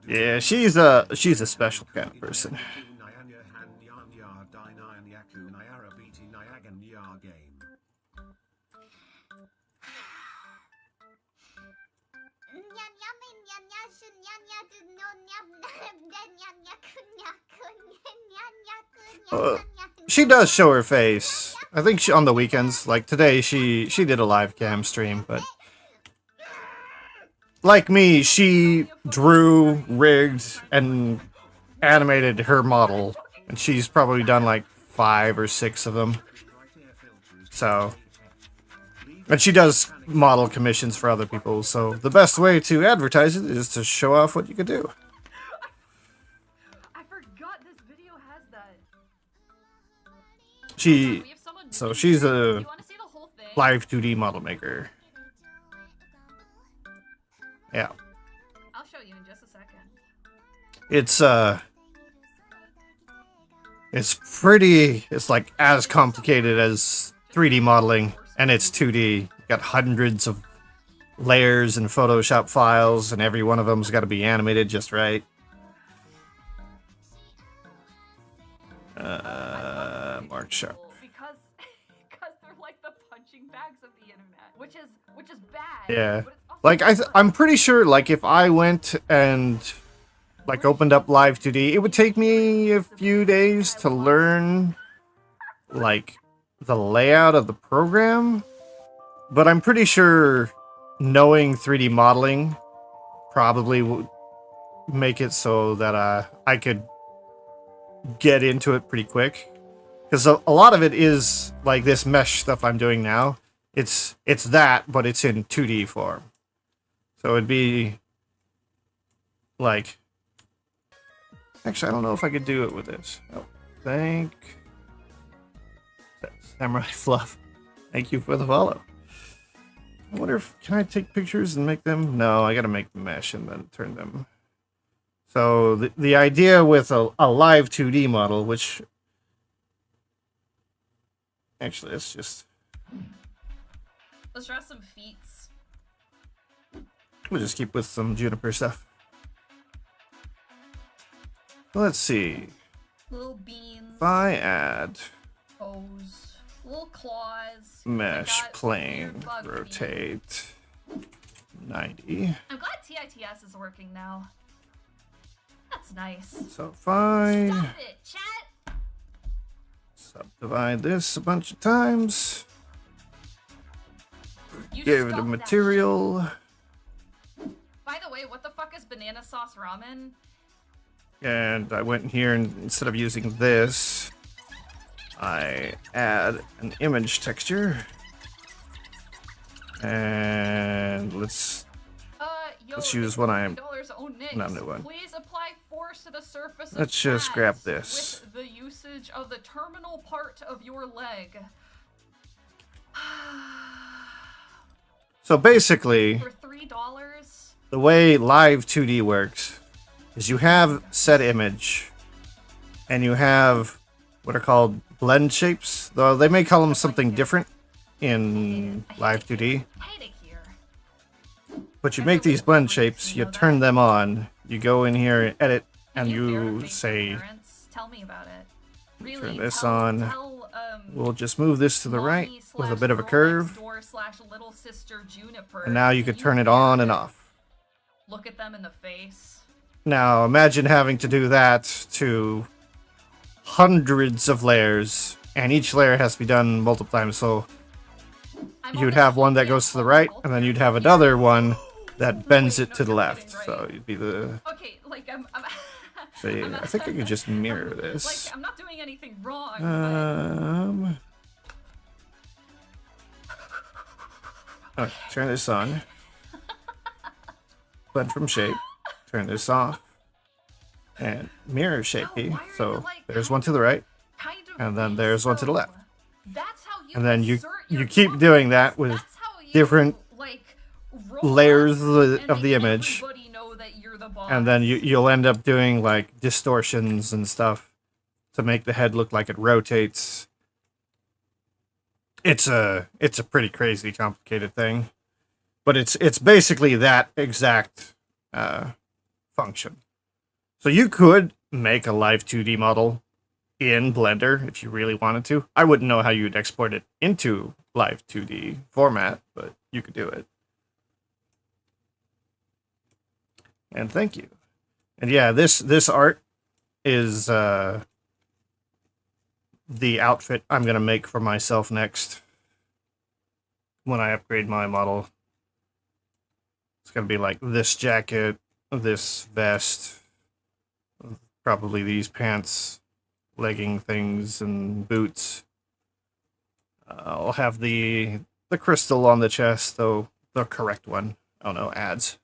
Speaker 1: Yeah, she's a special kind of person. She does show her face. I think she on the weekends, like today, she did a live cam stream, but like me, she drew, rigged, and animated her model, and she's probably done like 5 or 6 of them. So, and she does model commissions for other people. So the best way to advertise it is to show off what you could do.
Speaker 12: I forgot this video has that.
Speaker 1: She's a live 2D model maker. Yeah.
Speaker 12: I'll show you in just a second.
Speaker 1: It's like as complicated as 3D modeling, and it's 2D. You got hundreds of layers and Photoshop files, and every one of them's got to be animated just right. Mark Sharp.
Speaker 12: Because they're like the punching bags of the internet, which is bad.
Speaker 1: Yeah. Like I'm pretty sure like if I went and like opened up Live 2D, it would take me a few days to learn like the layout of the program. But I'm pretty sure knowing 3D modeling probably would make it so that I could get into it pretty quick. Because a lot of it is like this mesh stuff I'm doing now. It's that, but it's in 2D form. So it'd be like... Actually, I don't know if I could do it with this. Oh, thank... Samurai Fluff. Thank you for the follow. I wonder if... Can I take pictures and make them? No, I gotta make the mesh and then turn them... So the idea with a live 2D model, which... Actually, let's just...
Speaker 12: Let's draw some feats.
Speaker 1: We'll just keep with some Juniper stuff. Let's see.
Speaker 12: Little beans.
Speaker 1: If I add...
Speaker 12: Toes. Little claws.
Speaker 1: Mesh, plane, rotate... 90.
Speaker 12: I'm glad TITS is working now. That's nice.
Speaker 1: So if I...
Speaker 12: Stop it, chat!
Speaker 1: Subdivide this a bunch of times.
Speaker 12: You
Speaker 1: Give it a
Speaker 12: stop that
Speaker 1: material.
Speaker 12: shit. By the way, what the fuck is banana sauce ramen?
Speaker 1: And I went in here and instead of using this, I add an image texture. And let's use one I'm not a new one.
Speaker 12: Please apply force to the surface of
Speaker 1: Let's just grab
Speaker 12: pads
Speaker 1: this.
Speaker 12: with the usage of the terminal part of your leg.
Speaker 1: So basically,
Speaker 12: For $3?
Speaker 1: the way live 2D works is you have set image and you have what are called blend shapes, though they may call them something different in live 2D. But you make these blend shapes, you turn them on, you go in here, edit, and you say,
Speaker 12: Tell me about it. Really,
Speaker 1: turn this on. We'll just move this to the right with a bit of a curve.
Speaker 12: Little sister Juniper.
Speaker 1: And now you could turn it on and off.
Speaker 12: Look at them in the face.
Speaker 1: Now imagine having to do that to hundreds of layers, and each layer has to be done multiple times. So you'd have one that goes to the right, and then you'd have another one that bends it to the left. So you'd be the...
Speaker 12: Okay, like I'm
Speaker 1: So yeah, I think I could just mirror this.
Speaker 12: like I'm not doing anything wrong.
Speaker 1: Okay, turn this on. Blend from shape. Turn this off. And mirror shapey. So there's one to the right, and then there's one to the left. And then you keep doing that with different layers of the image, and then you'll end up doing like distortions and stuff to make the head look like it rotates. It's a pretty crazy complicated thing, but it's basically that exact function. So you could make a live 2D model in Blender if you really wanted to. I wouldn't know how you'd export it into live 2D format, but you could do it. And thank you. And yeah, this art is the outfit I'm gonna make for myself next when I upgrade my model. It's gonna be like this jacket, this vest, probably these pants, legging things, and boots. I'll have the crystal on the chest, though the correct one. Oh no, ads.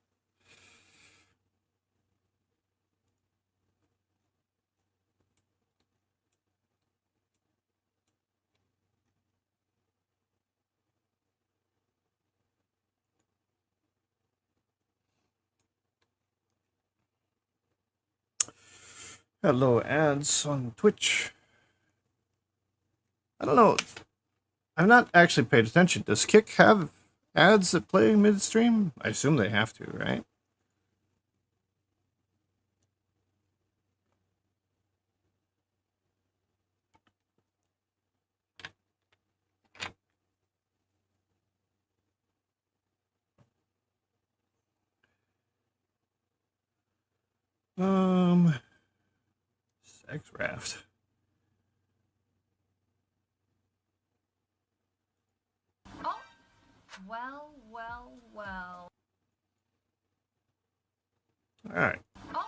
Speaker 1: Hello, ads on Twitch. I don't know. I've not actually paid attention. Does Kick have ads that play midstream? I assume they have to, right? Sex raft.
Speaker 12: Well, well, well.
Speaker 1: Alright,
Speaker 12: Oh,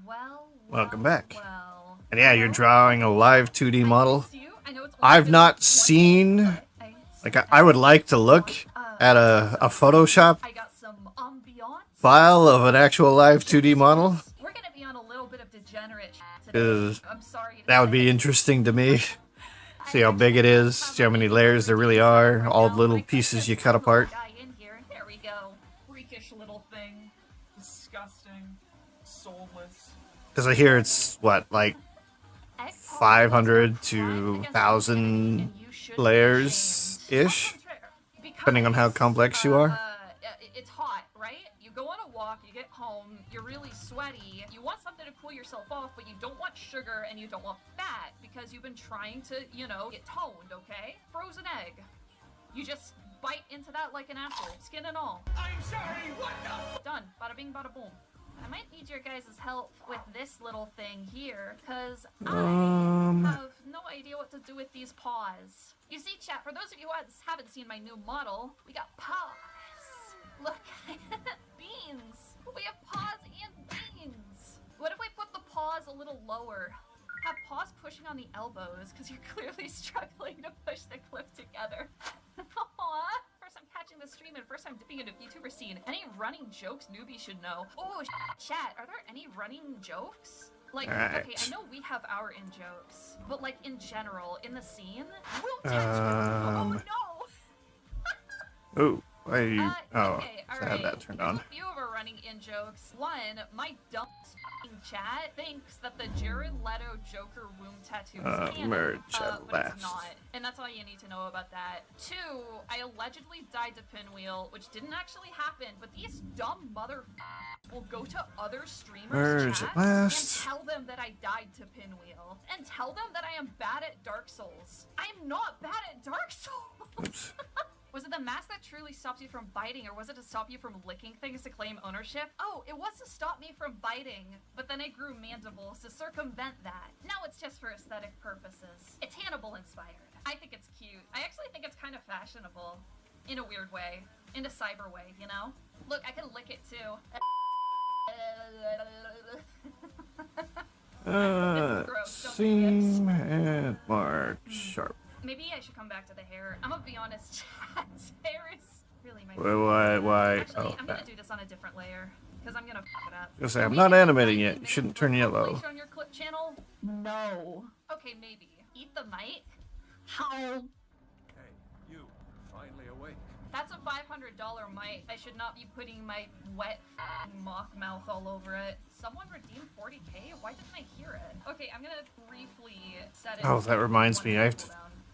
Speaker 12: well,
Speaker 1: welcome back.
Speaker 12: well.
Speaker 1: And yeah, you're drawing a live 2D model.
Speaker 12: You? I know it's only
Speaker 1: I've
Speaker 12: been
Speaker 1: not
Speaker 12: one
Speaker 1: seen...
Speaker 12: day, but
Speaker 1: Like, I would like to look at a Photoshop
Speaker 12: I got some ambiance.
Speaker 1: file of an actual live 2D model.
Speaker 12: We're gonna be on a little bit of degenerate today.
Speaker 1: 'Cause
Speaker 12: I'm sorry to
Speaker 1: that would
Speaker 12: say.
Speaker 1: be interesting to me. See how big it is, see how many layers there really are, all the little pieces you cut apart.
Speaker 12: Guy in here. There we go.
Speaker 5: Freakish little thing. Disgusting. Soulless.
Speaker 1: Because I hear it's, what, like 500 to 1,000 layers-ish? Depending on how complex you are.
Speaker 12: It's hot, right? You go on a walk, you get home, you're really sweaty, you want something to cool yourself off, but you don't want sugar and you don't want fat because you've been trying to, you know, get toned, okay? Frozen egg. You just bite into that like an apple, skin and all.
Speaker 5: I'm sorry, what the?
Speaker 12: Done. Bada bing, bada boom. I might need your guys' help with this little thing here, because I have no idea what to do with these paws. You see, chat, for those of you who haven't seen my new model, we got paws. Look, beans. We have paws and beans. What if we put the paws a little lower? Have paws pushing on the elbows, because you're clearly struggling to push the clip together. Aww. First time catching the stream and first time dipping into VTuber scene. Any running jokes newbies should know? Oh, chat, are there any running jokes? Like, okay, I know we have our in-jokes, but like in general, in the scene, we'll tend to... Oh no!
Speaker 1: Oh, why are you...
Speaker 12: Okay,
Speaker 1: I had that turned on.
Speaker 12: A few of our running in-jokes. One, my dumb chat thinks that the Jared Leto Joker womb tattoo is canon,
Speaker 1: merge at
Speaker 12: but
Speaker 1: last.
Speaker 12: it's not. And that's all you need to know about that. Two, I allegedly died to Pinwheel, which didn't actually happen, but these dumb mother will go to other streamers'
Speaker 1: Merge
Speaker 12: chats
Speaker 1: at last.
Speaker 12: and tell them that I died to Pinwheel. And tell them that I am bad at Dark Souls. I'm not bad at Dark Souls!
Speaker 1: Oops.
Speaker 12: Was it the mask that truly stops you from biting, or was it to stop you from licking things to claim ownership? Oh, it was to stop me from biting, but then I grew mandibles to circumvent that. Now it's just for aesthetic purposes. It's Hannibal inspired. I think it's cute. I actually think it's kind of fashionable. In a weird way. In a cyber way, you know? Look, I can lick it too.
Speaker 1: Seam and mark sharp.
Speaker 12: Maybe I should come back to the hair. I'm gonna be honest, chat's hair is really my
Speaker 1: Why?
Speaker 12: Actually,
Speaker 1: Oh,
Speaker 12: I'm gonna do this on a different layer, because I'm gonna f it up.
Speaker 1: I say, I'm not animating yet. You shouldn't turn yellow.
Speaker 12: On your clip channel?
Speaker 3: No.
Speaker 12: Okay, maybe. Eat the mic?
Speaker 3: How?
Speaker 10: Hey, you. Finally awake.
Speaker 12: That's a $500 mic. I should not be putting my wet mock mouth all over it. Someone redeemed 40k? Why didn't I hear it? Okay, I'm gonna briefly set it.
Speaker 1: Oh, that reminds me. I have to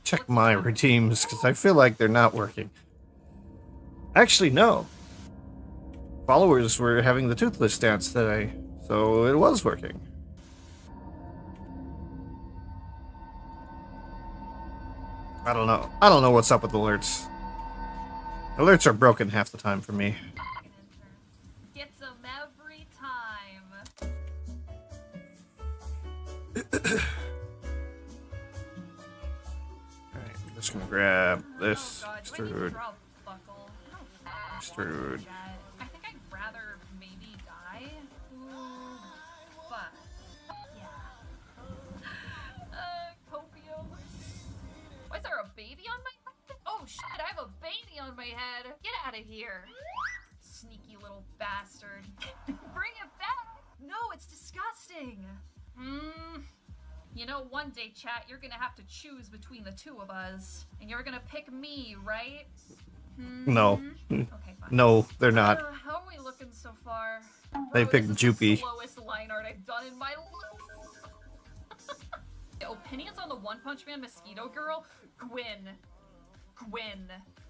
Speaker 1: check my redeems because I feel like they're not working. Actually, no. Followers were having the toothless dance today, so it was working. I don't know. I don't know what's up with alerts. Alerts are broken half the time for me.
Speaker 12: Gets them every time.
Speaker 1: Alright, I'm just gonna grab this
Speaker 12: Oh god,
Speaker 1: extrude.
Speaker 12: buckle.
Speaker 1: Extrude.
Speaker 12: I think I'd rather maybe die. Ooh, fuck. Yeah. Copium. Why is there a baby on my head? Oh shit, I have a baby on my head. Get out of here. Sneaky little bastard. Bring it back. No, it's disgusting. You know, one day, chat, you're gonna have to choose between the two of us. And you're gonna pick me, right?
Speaker 1: No.
Speaker 12: Okay, fine.
Speaker 1: No, they're not.
Speaker 12: How are we looking so far?
Speaker 1: They
Speaker 12: Bro,
Speaker 1: picked
Speaker 12: this is
Speaker 1: Joopy.
Speaker 12: the slowest line art I've done in my life. Opinions on the One Punch Man Mosquito Girl? Gwyn.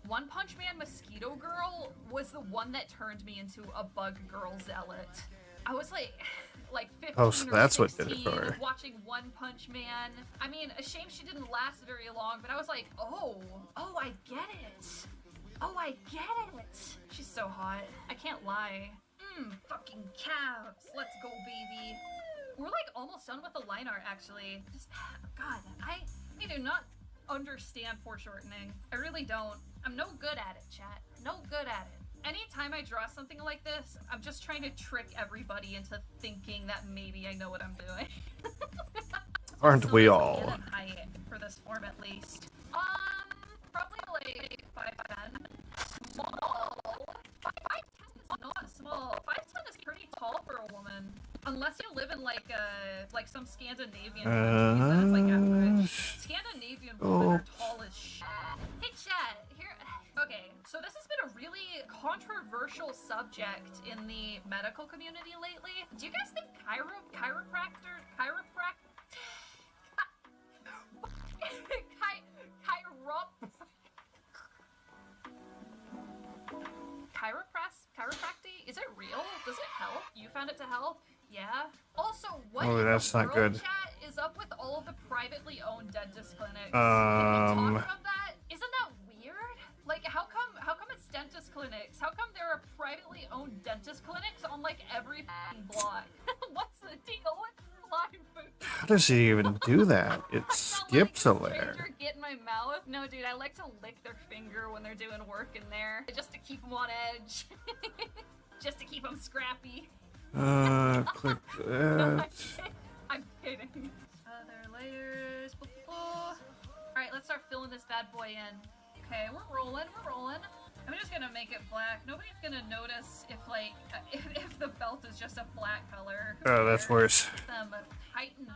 Speaker 12: One Punch Man Mosquito Girl was the one that turned me into a bug girl zealot. I was like 15
Speaker 1: Oh, so
Speaker 12: or
Speaker 1: that's what
Speaker 12: 16
Speaker 1: did it for her.
Speaker 12: watching One Punch Man. I mean, a shame she didn't last very long, but I was like, oh, I get it. Oh, I get it. She's so hot. I can't lie. Fucking calves. Let's go, baby. We're like almost done with the line art, actually. God, I do not understand foreshortening. I really don't. I'm no good at it, chat. No good at it. Anytime I draw something like this, I'm just trying to trick everybody into thinking that maybe I know what I'm doing.
Speaker 1: Aren't we all?
Speaker 12: Height for this form at least. Probably like 5'10". Small. 5'10" is not small. 5'10" is pretty tall for a woman. Unless you live in like some Scandinavian countries, then it's like average. Scandinavian women are tall as shit. Hey chat, here. Okay, so this has been a really controversial subject in the medical community lately. Do you guys think chiropractor chiropractic, is it real? Does it help? You found it to help? Yeah. Also, what in
Speaker 1: that's
Speaker 12: the
Speaker 1: not
Speaker 12: world,
Speaker 1: good.
Speaker 12: chat, is up with all of the privately owned dentist clinics? Can we talk about that? Isn't that weird? Like, how come it's dentist clinics? How come there are privately owned dentist clinics on like every block? What's the deal with blind food?
Speaker 1: How does he even do that? It skips a layer.
Speaker 12: Get in my mouth? No, dude, I like to lick their finger when they're doing work in there, just to keep them on edge, just to keep them scrappy.
Speaker 1: Click
Speaker 12: No,
Speaker 1: that.
Speaker 12: I'm kidding. Other layers. All right, let's start filling this bad boy in. Okay, we're rolling. I'm just gonna make it black. Nobody's gonna notice if like if the belt is just a black color.
Speaker 1: Oh, that's worse.
Speaker 12: Heighten.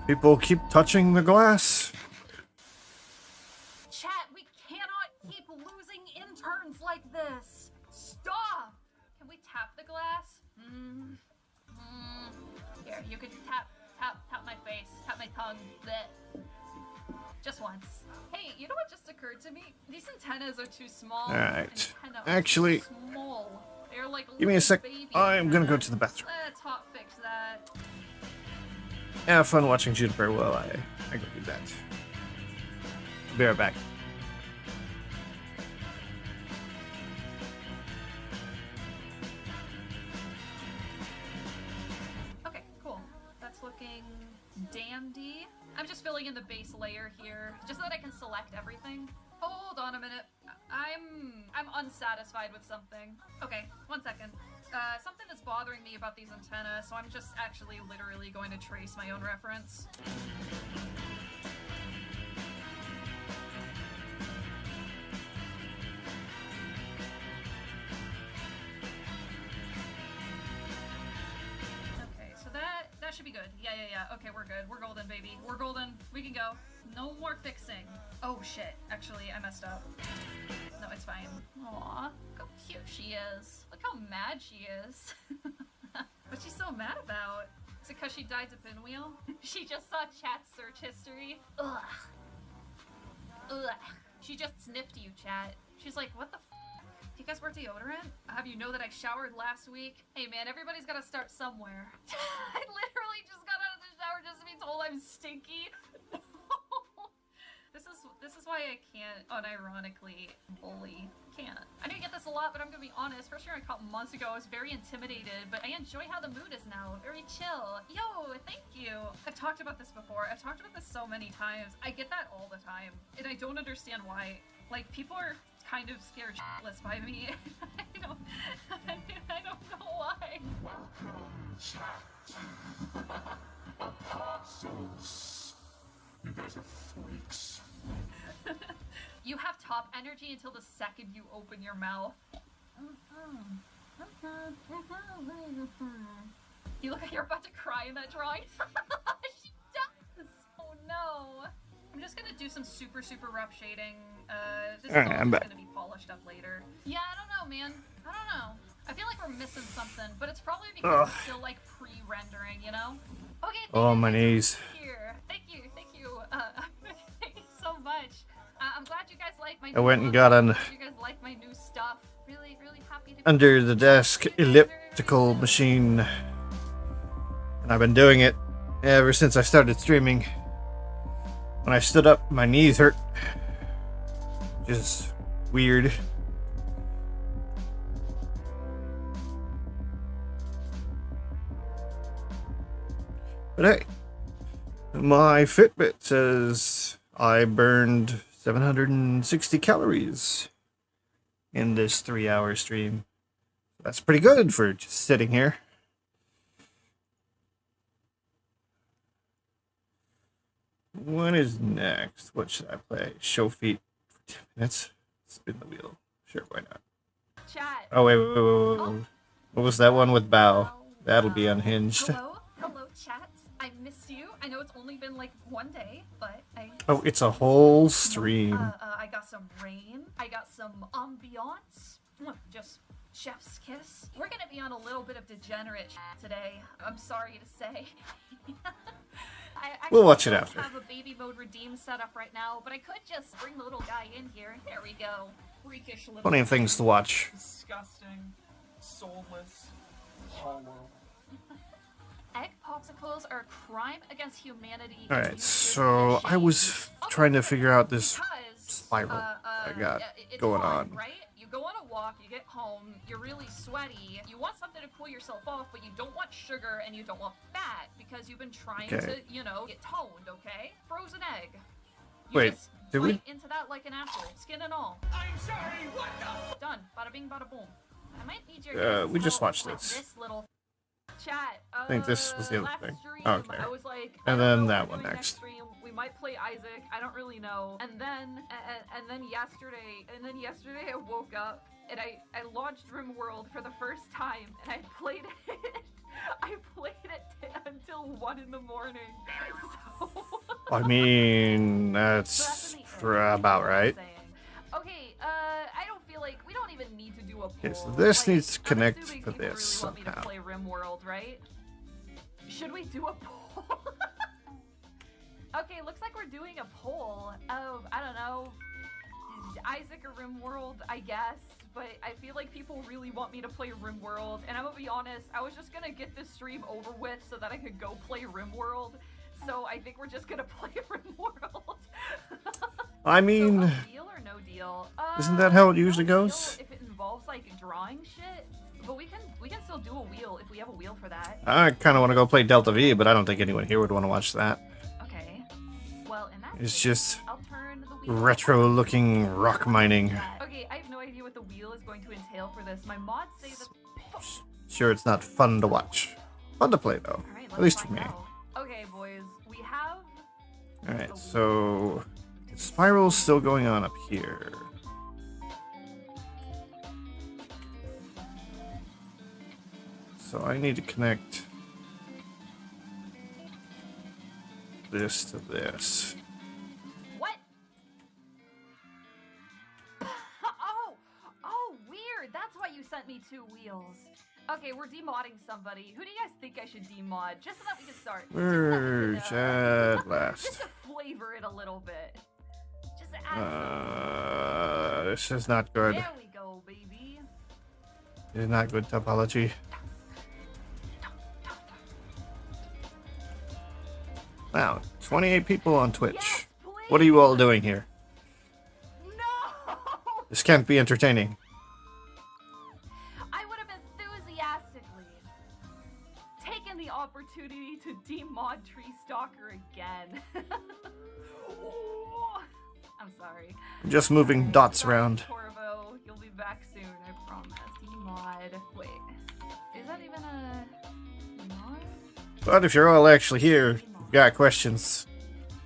Speaker 1: People keep touching the glass.
Speaker 12: Chat, we cannot keep losing interns like this. Stop. Can we tap the glass? Here, you can tap my face, tap my tongue. Blech. Just once. Hey, you know what just occurred to me? These antennas are too small.
Speaker 1: Alright. Actually,
Speaker 12: Small. They're like
Speaker 1: give me a sec.
Speaker 12: baby
Speaker 1: I'm gonna go
Speaker 12: antennas.
Speaker 1: to the bathroom.
Speaker 12: Let's hot fix that.
Speaker 1: Have fun watching Juniper while I go do that. Be right back.
Speaker 12: Okay, cool. That's looking dandy. I'm just filling in the base layer here, just so that I can select everything. Hold on a minute. I'm unsatisfied with something. Okay, 1 second. Something is bothering me about these antennas, so I'm just actually literally going to trace my own reference. Okay, so that should be good. Yeah. Okay, we're good. We're golden, baby. We're golden. We can go. No more fixing. Oh shit. Actually, I messed up. No, it's fine. Aw, look how cute she is. Look how mad she is. What's she so mad about? Is it because she died to Pinwheel? She just saw chat search history. Ugh. She just sniffed you, chat. She's like, what the f? Do you guys wear deodorant? Have you know that I showered last week? Hey man, everybody's gotta start somewhere. I literally just got out of the shower just to be told I'm stinky. This is why I can't unironically bully. Can't. I know you get this a lot, but I'm gonna be honest. First year I caught months ago, I was very intimidated, but I enjoy how the mood is now. Very chill. Yo, thank you. I've talked about this before. I've talked about this so many times. I get that all the time, and I don't understand why. Like, people are kind of scared shitless by me. I don't know why.
Speaker 10: Welcome, chat. Apostles. You guys are freaks.
Speaker 12: You have top energy until the second you open your mouth. You look like you're about to cry in that drawing. She does! Oh no! I'm just gonna do some super rough shading. This is all
Speaker 1: I'm back.
Speaker 12: gonna be polished up later. Yeah, I don't know, man. I don't know. I feel like we're missing something, but it's probably because it's still like pre-rendering, you know? Okay,
Speaker 1: Oh, my knees.
Speaker 12: here. Thank you. Thank you so much. I'm glad you guys like my
Speaker 1: I went and got
Speaker 12: on.
Speaker 1: an
Speaker 12: You guys like my new stuff. Really happy to be
Speaker 1: under the desk elliptical machine. And I've been doing it ever since I started streaming. When I stood up, my knees hurt. Just weird. But hey, My Fitbit says I burned 760 calories in this 3-hour stream. That's pretty good for just sitting here. What is next? What should I play? Show feet for 10 minutes? Spin the wheel. Sure, why not?
Speaker 12: Chat.
Speaker 1: Oh, wait. What was that one with Bao? That'll be unhinged.
Speaker 12: Hello, chat. I missed you. I know it's only been like one day, but I...
Speaker 1: Oh, it's a whole stream.
Speaker 12: I got some rain. I got some ambiance. Just chef's kiss. We're gonna be on a little bit of degenerate today. I'm sorry to say. I
Speaker 1: We'll watch it after.
Speaker 12: I have a baby mode redeem set up right now, but I could just bring the little guy in here. There we go. Freakish little...
Speaker 1: Plenty of things to watch.
Speaker 5: Disgusting. Soulless. Hollow.
Speaker 12: Egg popsicles are a crime against humanity.
Speaker 1: Alright, so I was trying to figure out this spiral I got going on.
Speaker 12: Right? You go on a walk, you get home, you're really sweaty, you want something to cool yourself off, but you don't want sugar and you don't want fat because you've been trying to, you know, get toned, okay? Frozen egg.
Speaker 1: Wait, did we?
Speaker 12: Into that like an apple, skin and all.
Speaker 5: I'm sorry, what the?
Speaker 12: Done. Bada bing, bada boom. I might need your
Speaker 1: we just watched this.
Speaker 12: This little chat.
Speaker 1: I think this was the other thing.
Speaker 12: Stream,
Speaker 1: Okay.
Speaker 12: I was like,
Speaker 1: and then that one next.
Speaker 12: Stream, we might play Isaac. I don't really know. And then yesterday I woke up and I launched RimWorld for the first time and I played it. I played it until 1 in the morning. So
Speaker 1: I mean, that's about right.
Speaker 12: Okay, I don't feel like we don't even need to do a poll.
Speaker 1: Okay, so this needs to connect to
Speaker 12: people
Speaker 1: this
Speaker 12: really
Speaker 1: somehow.
Speaker 12: Want me to play RimWorld, right? Should we do a poll? Okay, looks like we're doing a poll. Oh, I don't know. Isaac or RimWorld, I guess. But I feel like people really want me to play RimWorld. And I'm gonna be honest, I was just gonna get this stream over with so that I could go play RimWorld. So I think we're just gonna play RimWorld.
Speaker 1: I mean,
Speaker 12: so deal or no deal?
Speaker 1: Isn't that how it usually goes?
Speaker 12: If it involves like drawing shit, but we can still do a wheel if we have a wheel for that.
Speaker 1: I kind of want to go play Delta V, but I don't think anyone here would want to watch that.
Speaker 12: Okay. Well, in that
Speaker 1: it's
Speaker 12: case,
Speaker 1: just
Speaker 12: I'll turn the wheel
Speaker 1: retro-looking rock mining.
Speaker 12: Okay, I have no idea what the wheel is going to entail for this. My mods say that.
Speaker 1: Sure, it's not fun to watch. Fun to play though,
Speaker 12: Right,
Speaker 1: at least for me.
Speaker 12: Okay, boys, we have.
Speaker 1: All right, so spiral's still going on up here. So I need to connect this to this.
Speaker 12: What? Oh, weird. That's why you sent me 2 wheels. Okay, we're demodding somebody. Who do you guys think I should demod? Just so that we can start.
Speaker 1: Merge at last.
Speaker 12: Just to flavor it a little bit. Just to add
Speaker 1: this is not good.
Speaker 12: There we go, baby.
Speaker 1: This is not good topology. Wow, 28 people on Twitch.
Speaker 12: Yes,
Speaker 1: what are you all doing here?
Speaker 12: No!
Speaker 1: This can't be entertaining.
Speaker 12: I would have enthusiastically taken the opportunity to demod Tree Stalker again. I'm sorry.
Speaker 1: I'm just moving dots around.
Speaker 12: Torvo, you'll be back soon, I promise. Demod. Wait, is that even a mod?
Speaker 1: But if you're all actually here, got questions,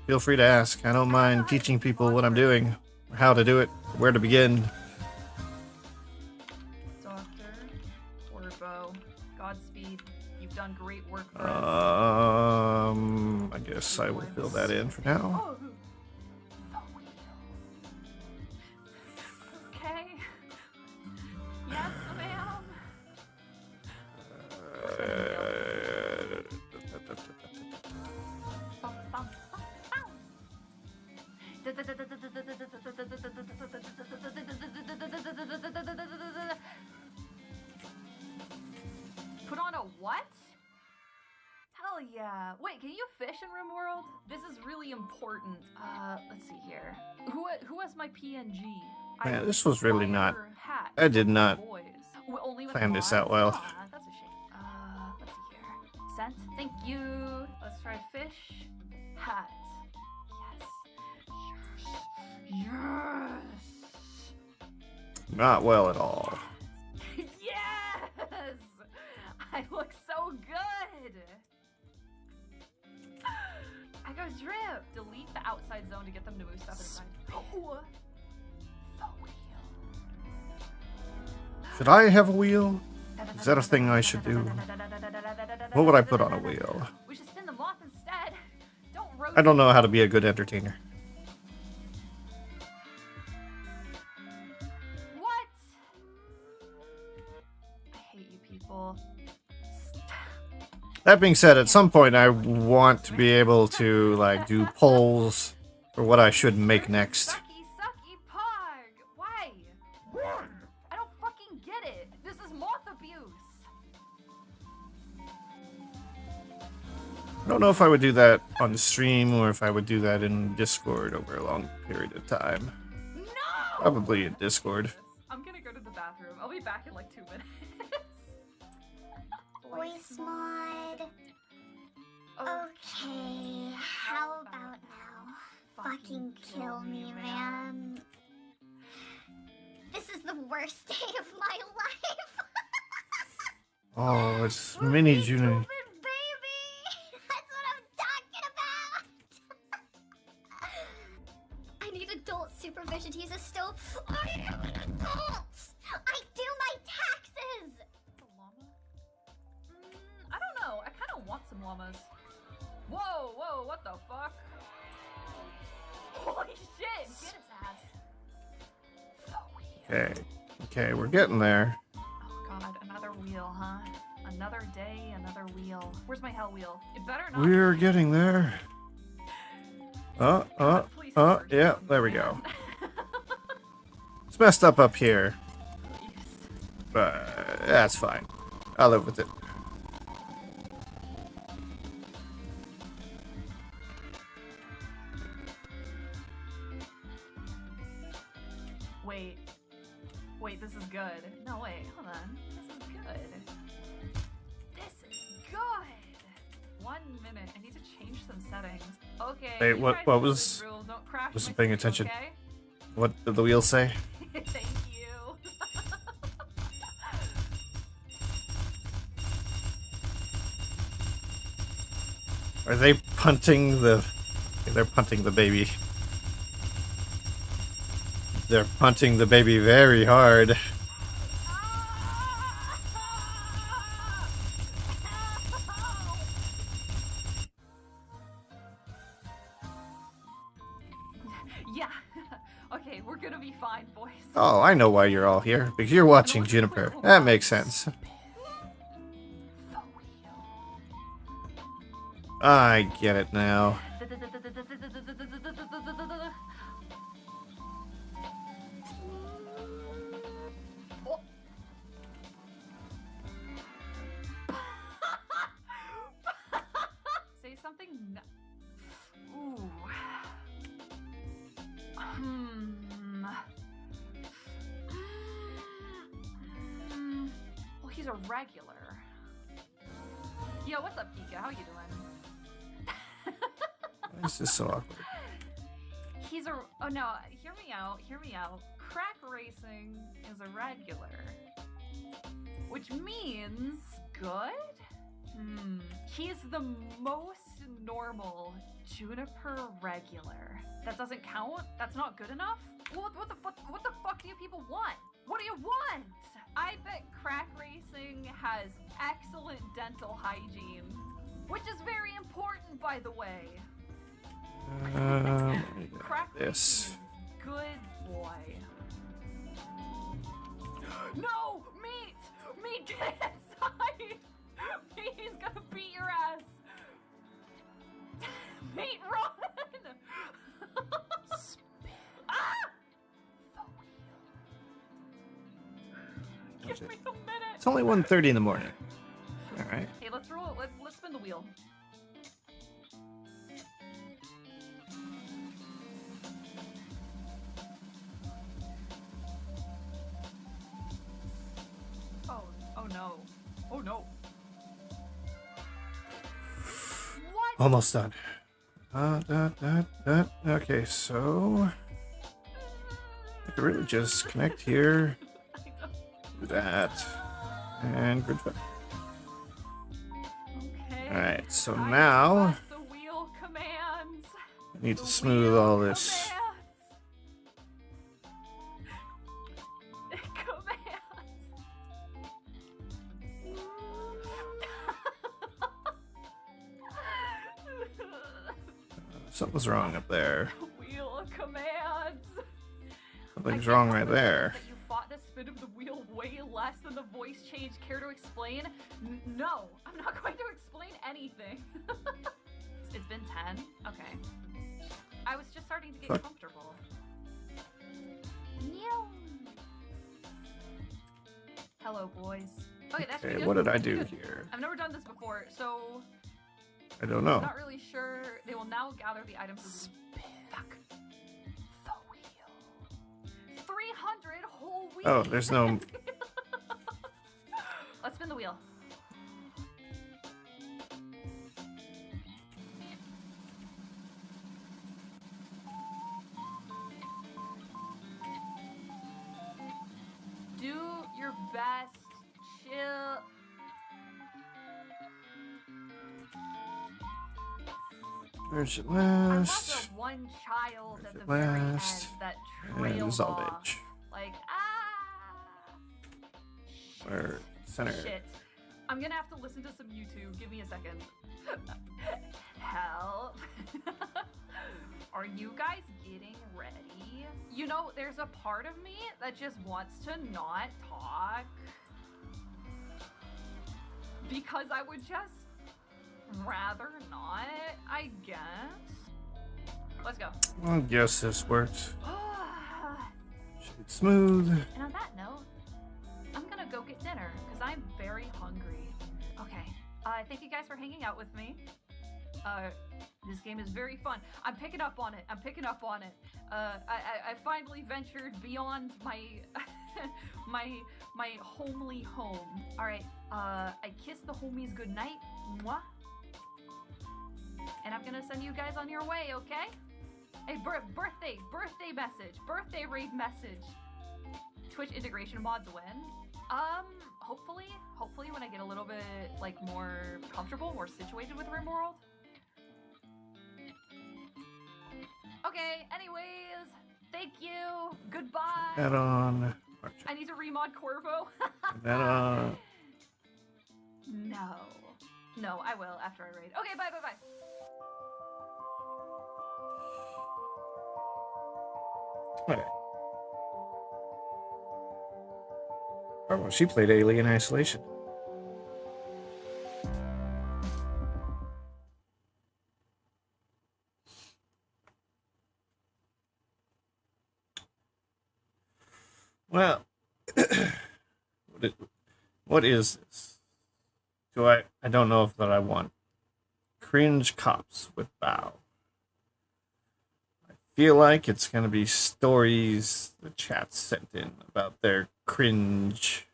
Speaker 1: feel free to ask. I don't mind teaching people what I'm doing, how to do it, where to begin.
Speaker 12: Doctor, Torvo, Godspeed. You've done great work for us.
Speaker 1: I guess I will fill that in for now.
Speaker 12: Oh, okay. Yes, ma'am. Put on a what? Hell yeah. Wait, can you fish in RimWorld? This is really important. Let's see here. Who has my PNG?
Speaker 1: Man, this was really not... I did not plan this out well.
Speaker 12: That's a shame. Let's see here. Scent, thank you. Let's try fish. that. Yes. Yes.
Speaker 1: Not well at all.
Speaker 12: Yes! I look so good! I go drip! Delete the outside zone to get them to move stuff inside. Oh! The wheel.
Speaker 1: Should I have a wheel? Is that a thing I should do? What would I put on a wheel?
Speaker 12: We should spin the moth instead. Don't rotate.
Speaker 1: I don't know how to be a good entertainer.
Speaker 12: What? I hate you people.
Speaker 1: That being said, at some point I want to be able to like do polls for what I should make next.
Speaker 12: Sucky pog! Why? I don't fucking get it. This is moth abuse.
Speaker 1: I don't know if I would do that on the stream or if I would do that in Discord over a long period of time.
Speaker 12: No!
Speaker 1: Probably in Discord.
Speaker 12: I'm gonna go to the bathroom. I'll be back in like 2 minutes.
Speaker 6: Voice mod. Okay, how about now? Fucking kill me, man. This is the worst day of my life.
Speaker 1: Oh, it's Mini Junior.
Speaker 6: Baby, that's what I'm talking about. I need adult supervision to use a stove. I am an adult. I do my taxes.
Speaker 12: The llama? I don't know. I kind of want some llamas. Whoa, what the fuck? Holy shit! Get his ass.
Speaker 1: Okay, we're getting there.
Speaker 12: Oh god, another wheel, huh? Another day, another wheel. Where's my hell wheel? It better not.
Speaker 1: We're getting there. Yeah, there we go. It's messed up here. But that's fine. I'll live with it.
Speaker 12: Wait, this is good. No, wait, hold on. This is good. This is good! 1 minute. I need to change some settings. Okay.
Speaker 1: Wait, what was... Wasn't paying attention.
Speaker 12: Okay?
Speaker 1: What did the wheel say?
Speaker 12: Thank you.
Speaker 1: Are they punting the... They're punting the baby. They're punting the baby very hard.
Speaker 12: Yeah. Okay, we're gonna be fine, boys.
Speaker 1: Oh, I know why you're all here. Because you're watching Juniper. That makes sense. I get it now.
Speaker 12: Say something. Ooh. Well, he's a regular. Yo, what's up, Pika? How you doing?
Speaker 1: This is so awkward.
Speaker 12: He's a. Oh no, hear me out. Hear me out. Crack racing is a regular, which means good. He's the most normal Juniper regular. That doesn't count. That's not good enough. What the fuck? What the fuck do you people want? What do you want? I bet crack racing has excellent dental hygiene, which is very important, by the way. Crack
Speaker 1: this.
Speaker 12: Good boy. No! Meat! Meat, get inside! Meat is gonna beat your ass! Meat, run! Ah! Give me a minute!
Speaker 1: It's only 1:30 in the morning. Alright.
Speaker 12: Hey, let's roll. Let's spin the wheel. Oh no. Oh no. What?
Speaker 1: Almost done. Okay, so I could really just connect here, do that, and grid flip.
Speaker 12: Okay.
Speaker 1: Alright, so
Speaker 12: I
Speaker 1: now
Speaker 12: trust the wheel commands.
Speaker 1: I need
Speaker 12: The
Speaker 1: to smooth
Speaker 12: wheel
Speaker 1: all this.
Speaker 12: commands.
Speaker 1: Something's wrong up there.
Speaker 12: Wheel of commands.
Speaker 1: Something's wrong right there.
Speaker 12: That you fought the spin of the wheel way less than the voice change. Care to explain? No, I'm not going to explain anything. It's been 10? Okay. I was just starting to get comfortable. Hello, boys. Okay, that's pretty good.
Speaker 1: What did I
Speaker 12: That's
Speaker 1: do
Speaker 12: good.
Speaker 1: here?
Speaker 12: I've never done this before, so
Speaker 1: I don't know.
Speaker 12: I'm not really sure. They will now gather the items. Fuck. The wheel. 300 whole wheels.
Speaker 1: Oh, there's no.
Speaker 12: Let's spin the wheel. Do your best. Chill.
Speaker 1: Where's it
Speaker 12: I love
Speaker 1: last?
Speaker 12: the one child at the
Speaker 1: Where's it
Speaker 12: very end
Speaker 1: last?
Speaker 12: that
Speaker 1: And
Speaker 12: trails off.
Speaker 1: salvage.
Speaker 12: Like,
Speaker 1: Where center?
Speaker 12: shit. I'm gonna have to listen to some YouTube. Give me a second. Help. Are you guys getting ready? You know, there's a part of me that just wants to not talk. Because I would just rather not, I guess. Let's go.
Speaker 1: I guess this works. Shade smooth.
Speaker 12: And on that note, I'm gonna go get dinner because I'm very hungry. Okay. Thank you guys for hanging out with me. This game is very fun. I'm picking up on it. I finally ventured beyond my my homely home. All right. I kissed the homies goodnight. Mwah. And I'm gonna send you guys on your way, okay? Hey, birthday message, birthday raid message. Twitch integration mods win. Hopefully when I get a little bit like more comfortable, more situated with RimWorld. Okay, anyways, thank you. Goodbye.
Speaker 1: Add on.
Speaker 12: I need to remod Corvo.
Speaker 1: Add on.
Speaker 12: No, I will after I raid. Okay, bye.
Speaker 1: Okay. Oh, well, she played Alien Isolation. Well, what is this? I don't know if that I want cringe cops with bow. I feel like it's gonna be stories the chat sent in about their cringe.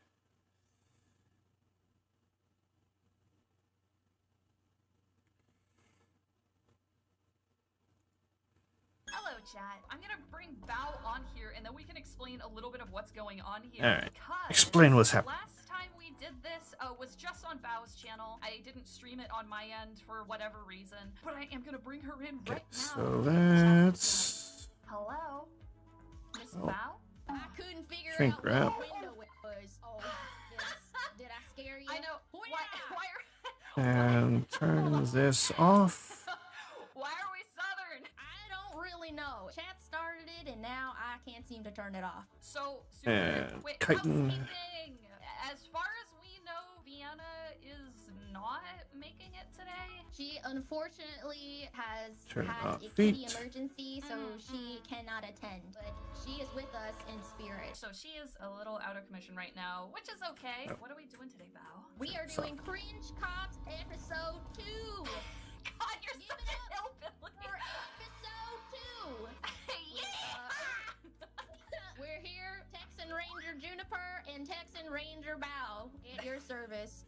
Speaker 12: Hello, chat. I'm gonna bring Bao on here, and then we can explain a little bit of what's going on here.
Speaker 1: All right.
Speaker 12: Because
Speaker 1: Explain what's happening.
Speaker 12: Last time we did this was just on Bao's channel. I didn't stream it on my end for whatever reason, but I am gonna bring her in right now.
Speaker 1: So that's
Speaker 12: Hello, Miss
Speaker 1: Oh.
Speaker 12: Bao.
Speaker 6: I couldn't figure
Speaker 1: Shrink
Speaker 6: out
Speaker 1: wrap.
Speaker 6: what window it was. Oh, did I scare you?
Speaker 12: I know. Why
Speaker 1: and turn this off.
Speaker 12: Why are we Southern?
Speaker 6: I don't really know. Chat started it, and now I can't seem to turn it off.
Speaker 12: So,
Speaker 1: And
Speaker 12: quick
Speaker 1: chitin.
Speaker 12: housekeeping. As far as we know, Vienna is not making it today.
Speaker 6: She unfortunately has
Speaker 1: Turn
Speaker 6: had
Speaker 1: off
Speaker 6: a kitty
Speaker 1: feet.
Speaker 6: emergency, so she cannot attend. But she is with us in spirit.
Speaker 12: So she is a little out of commission right now, which is okay.
Speaker 1: Oh.
Speaker 12: What are we doing today, Bao?
Speaker 6: We are doing Cringe Cops episode 2.
Speaker 12: God, you're such a hillbilly.
Speaker 6: For episode 2. We're here, Texan Ranger Juniper and Texan Ranger Bao at your service.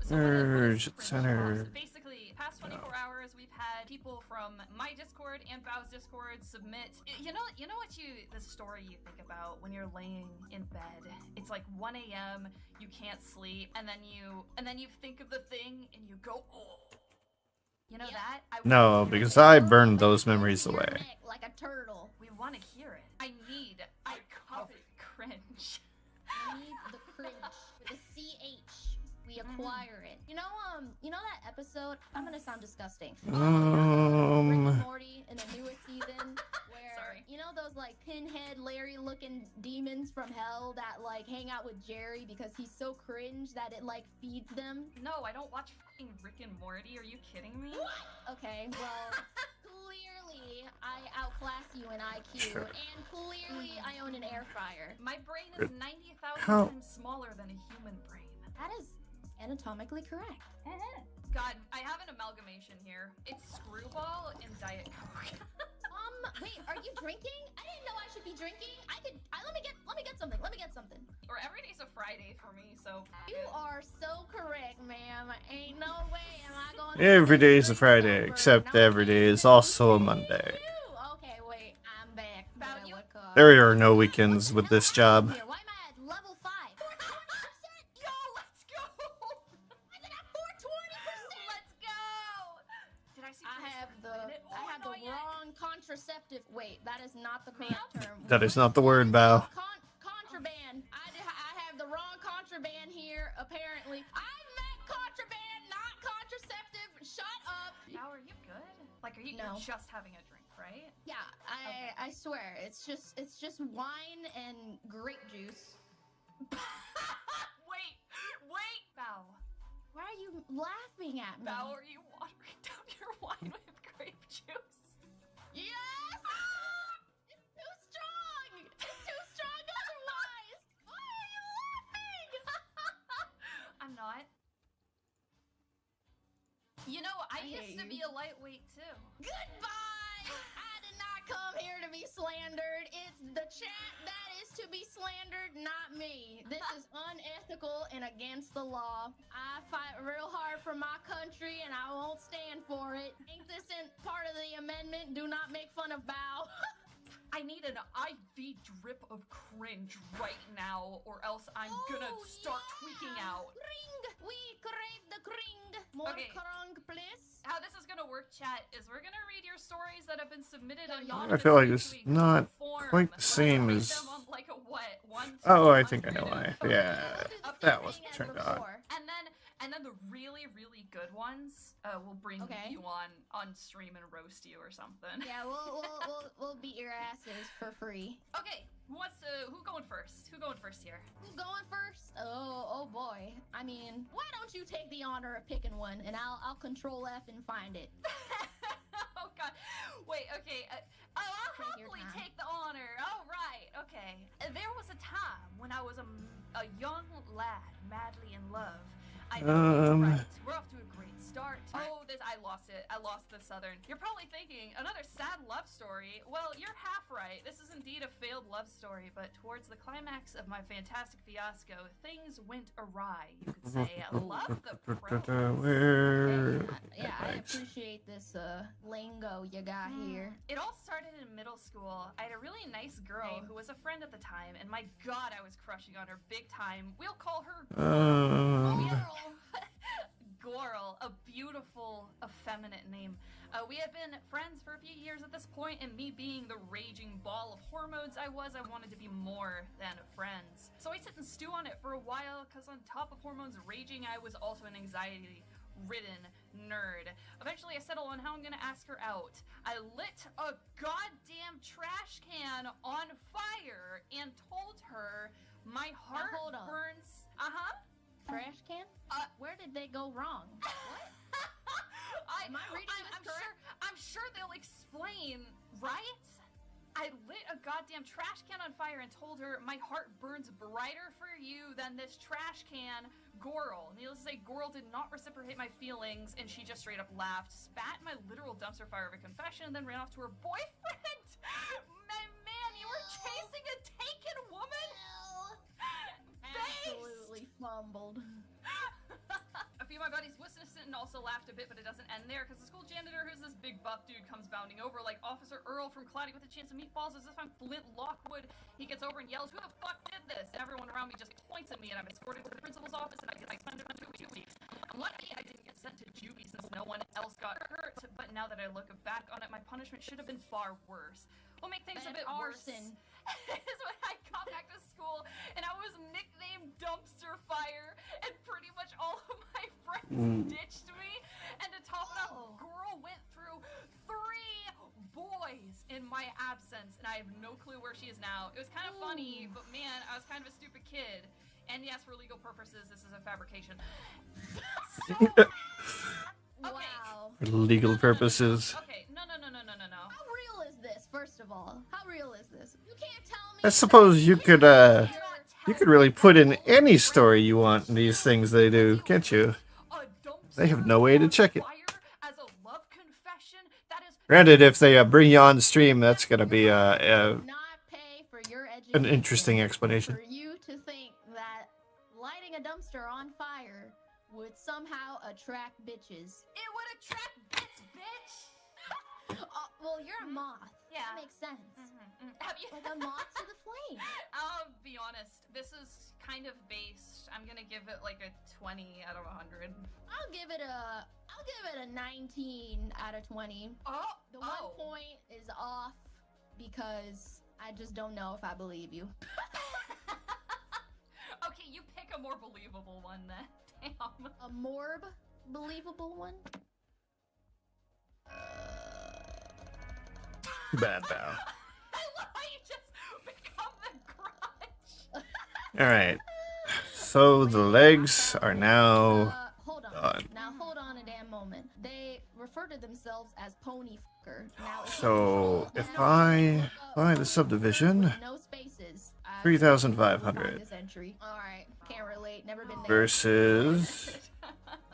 Speaker 12: So what is
Speaker 1: Merge
Speaker 12: Cringe
Speaker 1: center.
Speaker 12: Cops? Basically, past 24 hours, we've had people from my Discord and Bow's Discord submit. You know the story you think about when you're laying in bed. It's like 1 a.m. You can't sleep, and then you think of the thing and you go, oh. You know that?
Speaker 1: No, because I burned those memories away.
Speaker 6: Like a turtle.
Speaker 12: We want to hear it. I covet cringe.
Speaker 6: We need the cringe. The CH. We acquire it. You know that episode? I'm gonna sound disgusting. Rick and Morty in the newest season, where you know those like Pinhead, Larry-looking demons from hell that like hang out with Jerry because he's so cringe that it like feeds them.
Speaker 12: No, I don't watch fucking Rick and Morty. Are you kidding me?
Speaker 6: What? Okay, well. Clearly, I outclass you in IQ, and clearly, I own an air fryer.
Speaker 12: My brain is 90,000 times smaller than a human brain.
Speaker 6: That is anatomically correct.
Speaker 12: God, I have an amalgamation here. It's Screwball and Diet Coke.
Speaker 6: Wait, are you drinking? I didn't know I should be drinking. Let me get something.
Speaker 12: Or every day's a Friday for me, so.
Speaker 6: You are so correct, ma'am. Ain't no way am I going to.
Speaker 1: Every day is a Friday, except every day is also a Monday.
Speaker 6: Okay, wait, I'm back.
Speaker 1: There are no weekends with this job.
Speaker 6: Why am I at level 5? 420%?
Speaker 12: Yo, let's go!
Speaker 6: I'm at 420%!
Speaker 12: Let's go! Did I see
Speaker 6: I have the wrong contraceptive. Wait, that is not the correct term.
Speaker 1: That is not the word, Bao.
Speaker 6: Contraband. I have the wrong contraband here, apparently. I meant contraband, not contraceptive. Shut up.
Speaker 12: Now, are you good? Like, you're just having a drink, right?
Speaker 6: Yeah, I swear. It's just wine and grape juice.
Speaker 12: Wait, Bao.
Speaker 6: Why are you laughing at me?
Speaker 12: Bao, are you watering down your wine with grape juice?
Speaker 6: Yes! It's too strong! It's too strong otherwise! Why are you laughing?
Speaker 12: I'm not. You know, I used to be a lightweight too.
Speaker 6: Goodbye! I did not come here to be slandered. It's the chat that is to be slandered, not me. This is unethical and against the law. I fight real hard for my country and I won't stand for it. Ain't this part of the amendment? Do not make fun of Bao.
Speaker 12: I need an IV drip of cringe right now, or else I'm gonna start tweaking out.
Speaker 6: Ring! We crave the cring. More crung, please.
Speaker 12: How this is gonna work, chat, is we're gonna read your stories that have been submitted on
Speaker 1: I feel like it's not quite the same as.
Speaker 12: Like a what?
Speaker 1: Oh, I think I know why. Yeah, that wasn't turned on.
Speaker 12: And then the really, really good ones will bring you on stream and roast you or something.
Speaker 6: Yeah, we'll beat your asses for free.
Speaker 12: Okay, who going first? Who going first here?
Speaker 6: Who's going first? Oh boy. I mean, why don't you take the honor of picking one, and I'll control F and find it.
Speaker 12: Oh God. Wait. Okay. I'll happily take the honor. All right. Okay. There was a time when I was a young lad, madly in love. Right. We're off to a great start. Oh, I lost it. I lost the southern. You're probably thinking, another sad love story. Well, you're half right. This is indeed a failed love story, but towards the climax of my fantastic fiasco, things went awry, you could say. I love the
Speaker 6: Yeah, I appreciate this lingo you got here.
Speaker 12: It all started in middle school. I had a really nice girl who was a friend at the time, and my God, I was crushing on her big time. We'll call her Gorl, a beautiful, effeminate name. We had been friends for a few years at this point, and me being the raging ball of hormones I wanted to be more than friends. So I sit and stew on it for a while, because on top of hormones raging, I was also an anxiety-ridden nerd. Eventually, I settled on how I'm gonna ask her out. I lit a goddamn trash can on fire and told her my heart burns.
Speaker 6: Trash can? Where did they go wrong? What? Am I reading this correct?
Speaker 12: I'm sure they'll explain, right? I lit a goddamn trash can on fire and told her my heart burns brighter for you than this trash can, Gorl. Needless to say, Gorl did not reciprocate my feelings, and she just straight up laughed, spat in my literal dumpster fire of a confession, and then ran off to her boyfriend. My man, you were chasing a taken woman?
Speaker 6: Absolutely fumbled.
Speaker 12: A few my buddies witnessed it and also laughed a bit, but it doesn't end there, because the school janitor, who's this big buff dude, comes bounding over like Officer Earl from Cloudy with a Chance of Meatballs, as if I'm Flint Lockwood. He gets over and yells, "Who the fuck did this?" And everyone around me just points at me, and I'm escorted to the principal's office, and I get suspended for 2 weeks. I'm lucky I didn't get sent to juvie since no one else got hurt, but now that I look back on it, my punishment should have been far worse. What make things a bit worse is when I got back to school and I was nicknamed Dumpster Fire, and pretty much all of my friends ditched me. And to top it up, girl went through 3 boys in my absence, and I have no clue where she is now. It was kind of funny, but man, I was kind of a stupid kid. And yes, for legal purposes, this is a fabrication.
Speaker 6: Wow.
Speaker 1: For legal purposes.
Speaker 12: Okay, no.
Speaker 6: How real is this, first of all? How real is this? You can't tell me.
Speaker 1: I suppose you could really put in any story you want in these things they do, can't you? They have no way to check it. Granted, if they bring you on stream, that's gonna be an interesting explanation.
Speaker 6: For you to think that lighting a dumpster on fire would somehow attract bitches.
Speaker 12: It would attract bitch.
Speaker 6: Well, you're a moth.
Speaker 12: Yeah.
Speaker 6: That makes sense.
Speaker 12: Have you
Speaker 6: Like a moth to the flame.
Speaker 12: I'll be honest, this is kind of based. I'm gonna give it like a 20 out of 100.
Speaker 6: I'll give it a 19 out of 20. The 1 point is off because I just don't know if I believe you.
Speaker 12: Okay, you pick a more believable one then. Damn.
Speaker 6: A more believable one?
Speaker 1: Too bad now.
Speaker 12: I love how you just become the grudge.
Speaker 1: Alright. So the legs are now
Speaker 6: Hold on.
Speaker 1: done.
Speaker 6: Now hold on a damn moment. They refer to themselves as pony fucker. Now,
Speaker 1: So if I buy the subdivision,
Speaker 6: no spaces.
Speaker 1: 3,500
Speaker 6: Alright, can't relate. Never been there.
Speaker 1: versus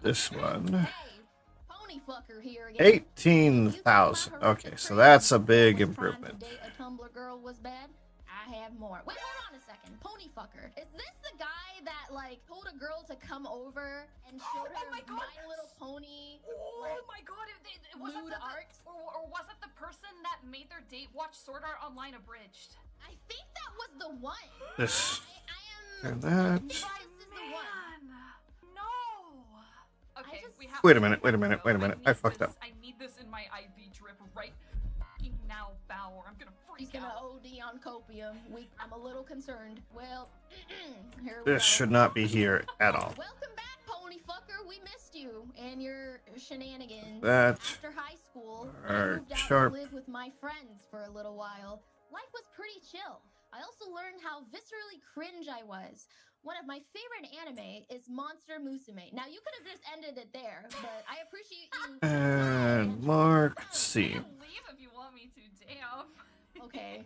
Speaker 1: this one.
Speaker 6: Pony fucker here again.
Speaker 1: 18,000. Okay, so that's a big improvement.
Speaker 6: Date a Tumblr girl was bad. I have more. Wait, hold on a second. Pony fucker. Is this the guy that like told a girl to come over and showed her My Little Pony?
Speaker 12: Oh my god! Was
Speaker 6: Lewd
Speaker 12: it
Speaker 6: art?
Speaker 12: or was it the person that made their date watch Sword Art Online abridged?
Speaker 6: I think that was the one.
Speaker 1: This
Speaker 6: I am.
Speaker 1: and that.
Speaker 6: This is the one.
Speaker 12: No. Okay, we have.
Speaker 1: Wait a minute. I fucked up.
Speaker 12: I need this in my IV drip right fucking now, Bow, or I'm gonna
Speaker 6: He's
Speaker 12: freak
Speaker 6: gonna
Speaker 12: out.
Speaker 6: OD on copium. I'm a little concerned. Well, here we
Speaker 1: This
Speaker 6: go.
Speaker 1: should not be here at all.
Speaker 6: Welcome back, pony fucker. We missed you and your shenanigans.
Speaker 1: That
Speaker 6: After high school, I
Speaker 1: are
Speaker 6: moved out
Speaker 1: sharp.
Speaker 6: to live with my friends for a little while. Life was pretty chill. I also learned how viscerally cringe I was. One of my favorite anime is Monster Musume. Now, you could have just ended it there, but I appreciate you.
Speaker 1: And Mark C.
Speaker 12: I can leave if you want me to. Damn.
Speaker 6: Okay.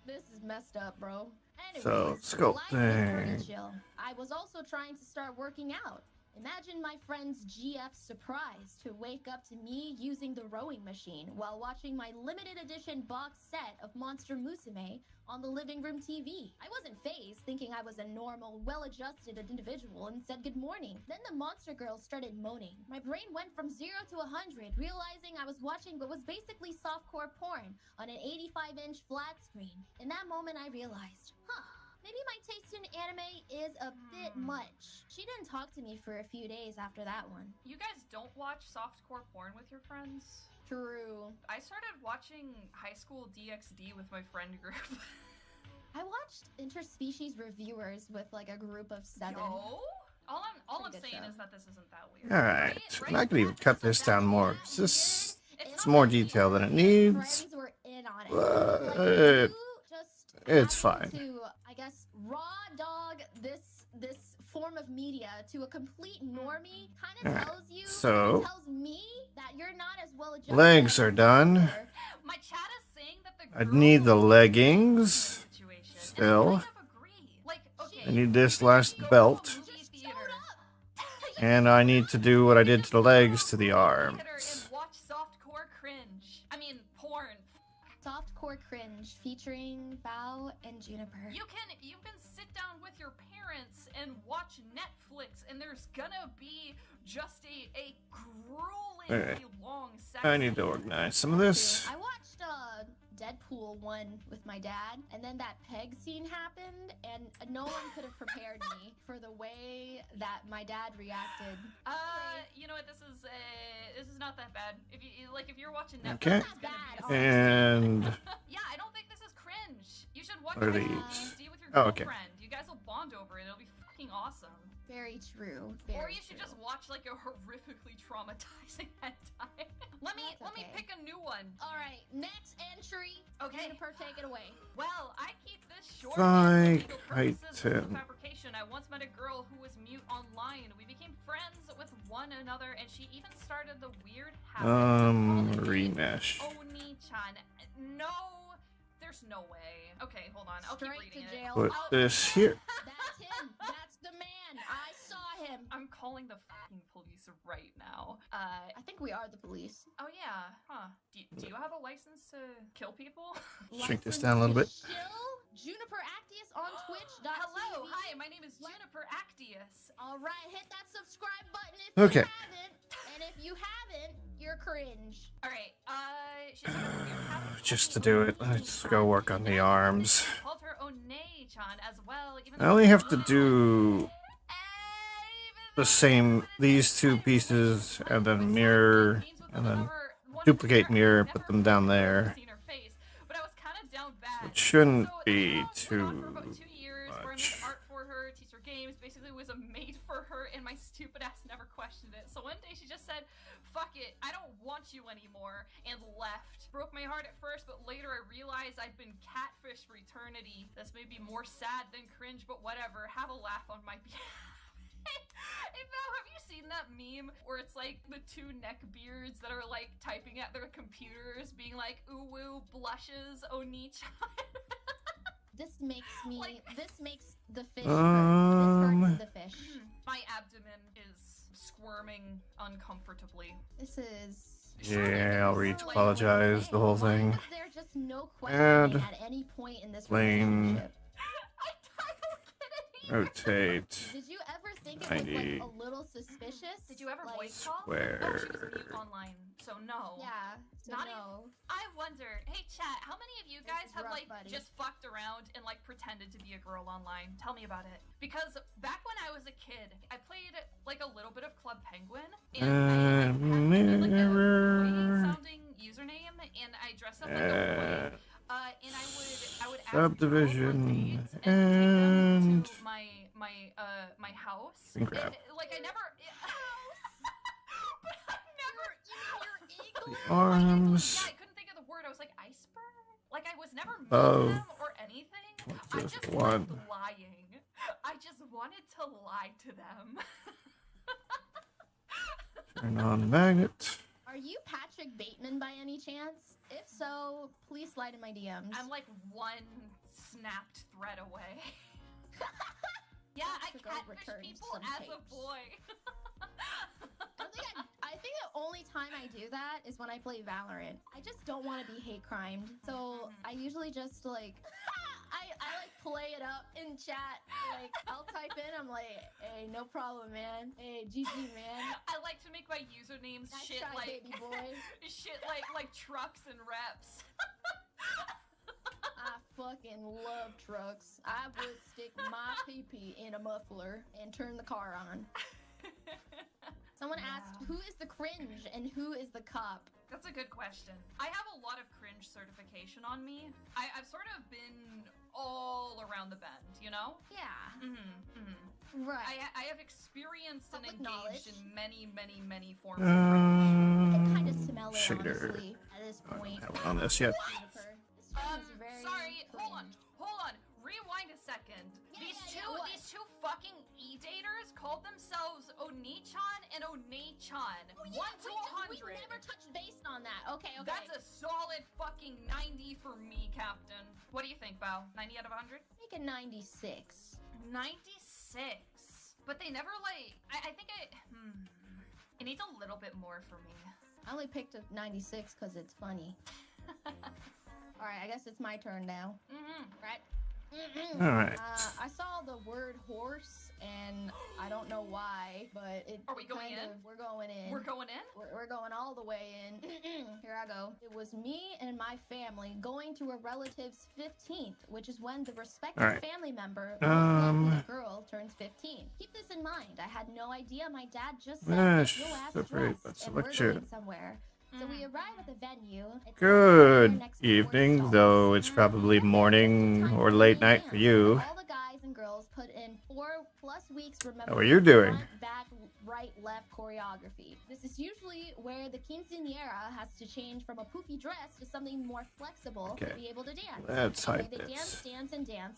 Speaker 6: This is messed up, bro. Anyways,
Speaker 1: So,
Speaker 6: life was pretty
Speaker 1: sculpting.
Speaker 6: chill. I was also trying to start working out. Imagine my friend's GF's surprise to wake up to me using the rowing machine while watching my limited edition box set of Monster Musume on the living room TV. I wasn't fazed, thinking I was a normal, well-adjusted individual, and said good morning. Then the monster girl started moaning. My brain went from 0 to 100, realizing I was watching what was basically softcore porn on an 85-inch flat screen. In that moment, I realized, maybe my taste in anime is a bit much. She didn't talk to me for a few days after that one.
Speaker 12: You guys don't watch softcore porn with your friends?
Speaker 6: True.
Speaker 12: I started watching High School DxD with my friend group.
Speaker 6: I watched interspecies reviewers with like a group of 7.
Speaker 12: Yo? All I'm
Speaker 6: Pretty good
Speaker 12: saying
Speaker 6: show.
Speaker 12: is that this isn't that weird.
Speaker 1: Alright, and I could even cut this down more. It's more detail than it needs.
Speaker 6: Friends were in on it.
Speaker 1: But
Speaker 6: Like, you just
Speaker 1: it's
Speaker 6: having
Speaker 1: fine.
Speaker 6: To, I guess, raw dog this form of media to a complete normie kind of
Speaker 1: Alright,
Speaker 6: tells you,
Speaker 1: so
Speaker 6: tells me that you're not as well adjusted.
Speaker 1: legs are done.
Speaker 12: My chat is saying that the
Speaker 1: I need the leggings still.
Speaker 12: Like, okay,
Speaker 1: I need this last belt. And I need to do what I did to the legs to the arms.
Speaker 12: and watch softcore cringe. I mean, porn.
Speaker 6: Soft Hardcore Cringe featuring Bao and Juniper.
Speaker 12: You can sit down with your parents and watch Netflix, and there's gonna be just a gruelingly long sex
Speaker 1: I need to
Speaker 12: scene.
Speaker 1: organize some of this.
Speaker 6: I watched Deadpool 1 with my dad, and then that peg scene happened, and no one could have prepared me for the way that my dad reacted.
Speaker 12: You know what? This is not that bad. If you're watching Netflix,
Speaker 1: Okay.
Speaker 12: it's gonna be
Speaker 1: And
Speaker 12: yeah, I don't think this is cringe. You should watch
Speaker 1: what are
Speaker 12: Waifu
Speaker 1: these?
Speaker 12: DMZ with your
Speaker 1: Oh, okay.
Speaker 12: girlfriend. You guys will bond over it. It'll be fucking awesome.
Speaker 6: Very true.
Speaker 12: Or you should just watch like a horrifically traumatizing hentai. Let me pick a new one.
Speaker 6: All right, next entry.
Speaker 12: Okay.
Speaker 6: Juniper, take it away.
Speaker 12: Well, I keep this short.
Speaker 1: Like,
Speaker 12: For legal purposes of
Speaker 1: item.
Speaker 12: fabrication. I once met a girl who was mute online. We became friends with one another, and she even started the weird habit of calling me
Speaker 1: remesh.
Speaker 12: Oni-chan. No, there's no way. Okay, hold on. I'll
Speaker 6: Straight
Speaker 12: keep reading
Speaker 6: to jail.
Speaker 1: Put
Speaker 12: I'll-
Speaker 1: this here.
Speaker 6: That's him. That's the man. I saw him.
Speaker 12: I'm calling the fucking police right now.
Speaker 6: I think we are the police.
Speaker 12: Oh yeah, huh? Do you have a license to kill people?
Speaker 1: Shrink this down a little bit.
Speaker 6: Juniper Actius on Twitch.tv.
Speaker 12: Hello, hi, my name is Juniper Actius.
Speaker 6: All right, hit that subscribe button if
Speaker 1: Okay.
Speaker 6: you haven't. And if you haven't, you're cringe.
Speaker 12: All right, she's like a weird habit.
Speaker 1: Just to do it, let's go work on the arms.
Speaker 12: I called her One-chan as well. Even
Speaker 1: I only have to do the same, these two pieces, and then mirror, and then duplicate mirror, put them down there.
Speaker 12: But I was kind of down bad.
Speaker 1: It shouldn't
Speaker 12: So
Speaker 1: be
Speaker 12: that
Speaker 1: too
Speaker 12: went on for about 2 years, where I
Speaker 1: much.
Speaker 12: made art for her, teach her games, basically was a maid for her, and my stupid ass never questioned it. So one day she just said, fuck it, I don't want you anymore, and left. Broke my heart at first, but later I realized I'd been catfished for eternity. This may be more sad than cringe, but whatever. Have a laugh on my behalf. Hey Val, have you seen that meme where it's like the two neckbeards that are like typing at their computers being like, ooh woo, blushes, Oni-chan?
Speaker 6: This makes me. This makes the fish
Speaker 1: Um,
Speaker 6: hurt. This hurts the fish.
Speaker 12: My abdomen is squirming uncomfortably.
Speaker 6: This is.
Speaker 1: Yeah, I'll re-apologize the whole thing.
Speaker 6: Is there just no questioning
Speaker 1: Add
Speaker 6: at any point in this
Speaker 1: plane.
Speaker 6: relationship?
Speaker 1: Rotate.
Speaker 6: Did you ever think it was
Speaker 1: 90.
Speaker 6: like a little suspicious?
Speaker 12: Did you ever
Speaker 6: like,
Speaker 12: voice call?
Speaker 1: Square.
Speaker 12: No, she was mute online, so no.
Speaker 6: Yeah. So
Speaker 12: Not
Speaker 6: no.
Speaker 12: I wonder, hey chat, how many of you guys
Speaker 6: is
Speaker 12: have
Speaker 6: rough,
Speaker 12: like
Speaker 6: buddy.
Speaker 12: just fucked around and like pretended to be a girl online? Tell me about it. Because back when I was a kid, I played like a little bit of Club Penguin, and I had like a boy sounding username, and I dressed up like a boy. And I would ask
Speaker 1: Subdivision
Speaker 12: girls on dates and
Speaker 1: and
Speaker 12: take them to my house.
Speaker 1: Green crab.
Speaker 12: Like I never. But I never.
Speaker 1: The arms.
Speaker 12: Yeah, I couldn't think of the word. I was like iceberg. Like I was never mean
Speaker 1: Oh.
Speaker 12: to them or anything. I
Speaker 1: Just
Speaker 12: just
Speaker 1: one.
Speaker 12: loved lying. I just wanted to lie to them.
Speaker 1: Turn on magnet.
Speaker 6: Are you Patrick Bateman by any chance? If so, please slide in my DMs.
Speaker 12: I'm like one snapped thread away. Yeah, I
Speaker 6: Patrick Old
Speaker 12: catfish
Speaker 6: returned
Speaker 12: people
Speaker 6: some
Speaker 12: as a
Speaker 6: tapes.
Speaker 12: boy.
Speaker 6: I think the only time I do that is when I play Valorant. I just don't want to be hate crimed. So I usually just like I like play it up in chat. Like I'll type in, I'm like, hey, no problem, man. Hey, GG, man.
Speaker 12: I like to make my usernames
Speaker 6: Nice
Speaker 12: shit
Speaker 6: try,
Speaker 12: like
Speaker 6: baby boy.
Speaker 12: shit like trucks and reps.
Speaker 6: I fucking love trucks. I would stick my pee-pee in a muffler and turn the car on. Someone asked, who is the cringe and who is the cop?
Speaker 12: That's a good question. I have a lot of cringe certification on me. I've sort of been all around the bend, you know?
Speaker 6: Yeah.
Speaker 12: Right.
Speaker 6: Right.
Speaker 12: I have experienced and
Speaker 6: Public
Speaker 12: engaged
Speaker 6: knowledge.
Speaker 12: in many forms of cringe.
Speaker 6: I can kind of smell it,
Speaker 1: Shader.
Speaker 6: honestly, at this point.
Speaker 1: I haven't on this yet.
Speaker 6: Jennifer, this stream is very
Speaker 12: Sorry, hold
Speaker 6: cringe.
Speaker 12: on. Rewind a second. These two fucking e-daters called themselves Oni-chan and One-chan. 1 to 100.
Speaker 6: We never touched base on that. Okay.
Speaker 12: That's a solid fucking 90 for me, Captain. What do you think, Bao? 90 out of 100?
Speaker 6: Make a 96.
Speaker 12: 96. But they never like. I think it needs a little bit more for me.
Speaker 6: I only picked a 96 because it's funny.
Speaker 13: Alright, I guess it's my turn now. Right?
Speaker 1: All right.
Speaker 13: I saw the word horse, and I don't know why, but it.
Speaker 12: Are we going in?
Speaker 13: We're going in.
Speaker 12: We're going in?
Speaker 13: We're going all the way in. Here I go. It was me and my family going to a relative's 15th, which is when the respective family member, the girl, turns 15. Keep this in mind. I had no idea. My dad just said, "Get your ass dressed, and we're going somewhere." So we arrive at the venue.
Speaker 1: Good evening, though it's probably morning or late night for you.
Speaker 13: All the guys and girls put in 4+ weeks. Remember,
Speaker 1: How are you doing?
Speaker 13: Front, back, right, left choreography. This is usually where the quinceañera has to change from a poofy dress to something more flexible to be able to dance.
Speaker 1: Let's hype
Speaker 13: They
Speaker 1: this.
Speaker 13: dance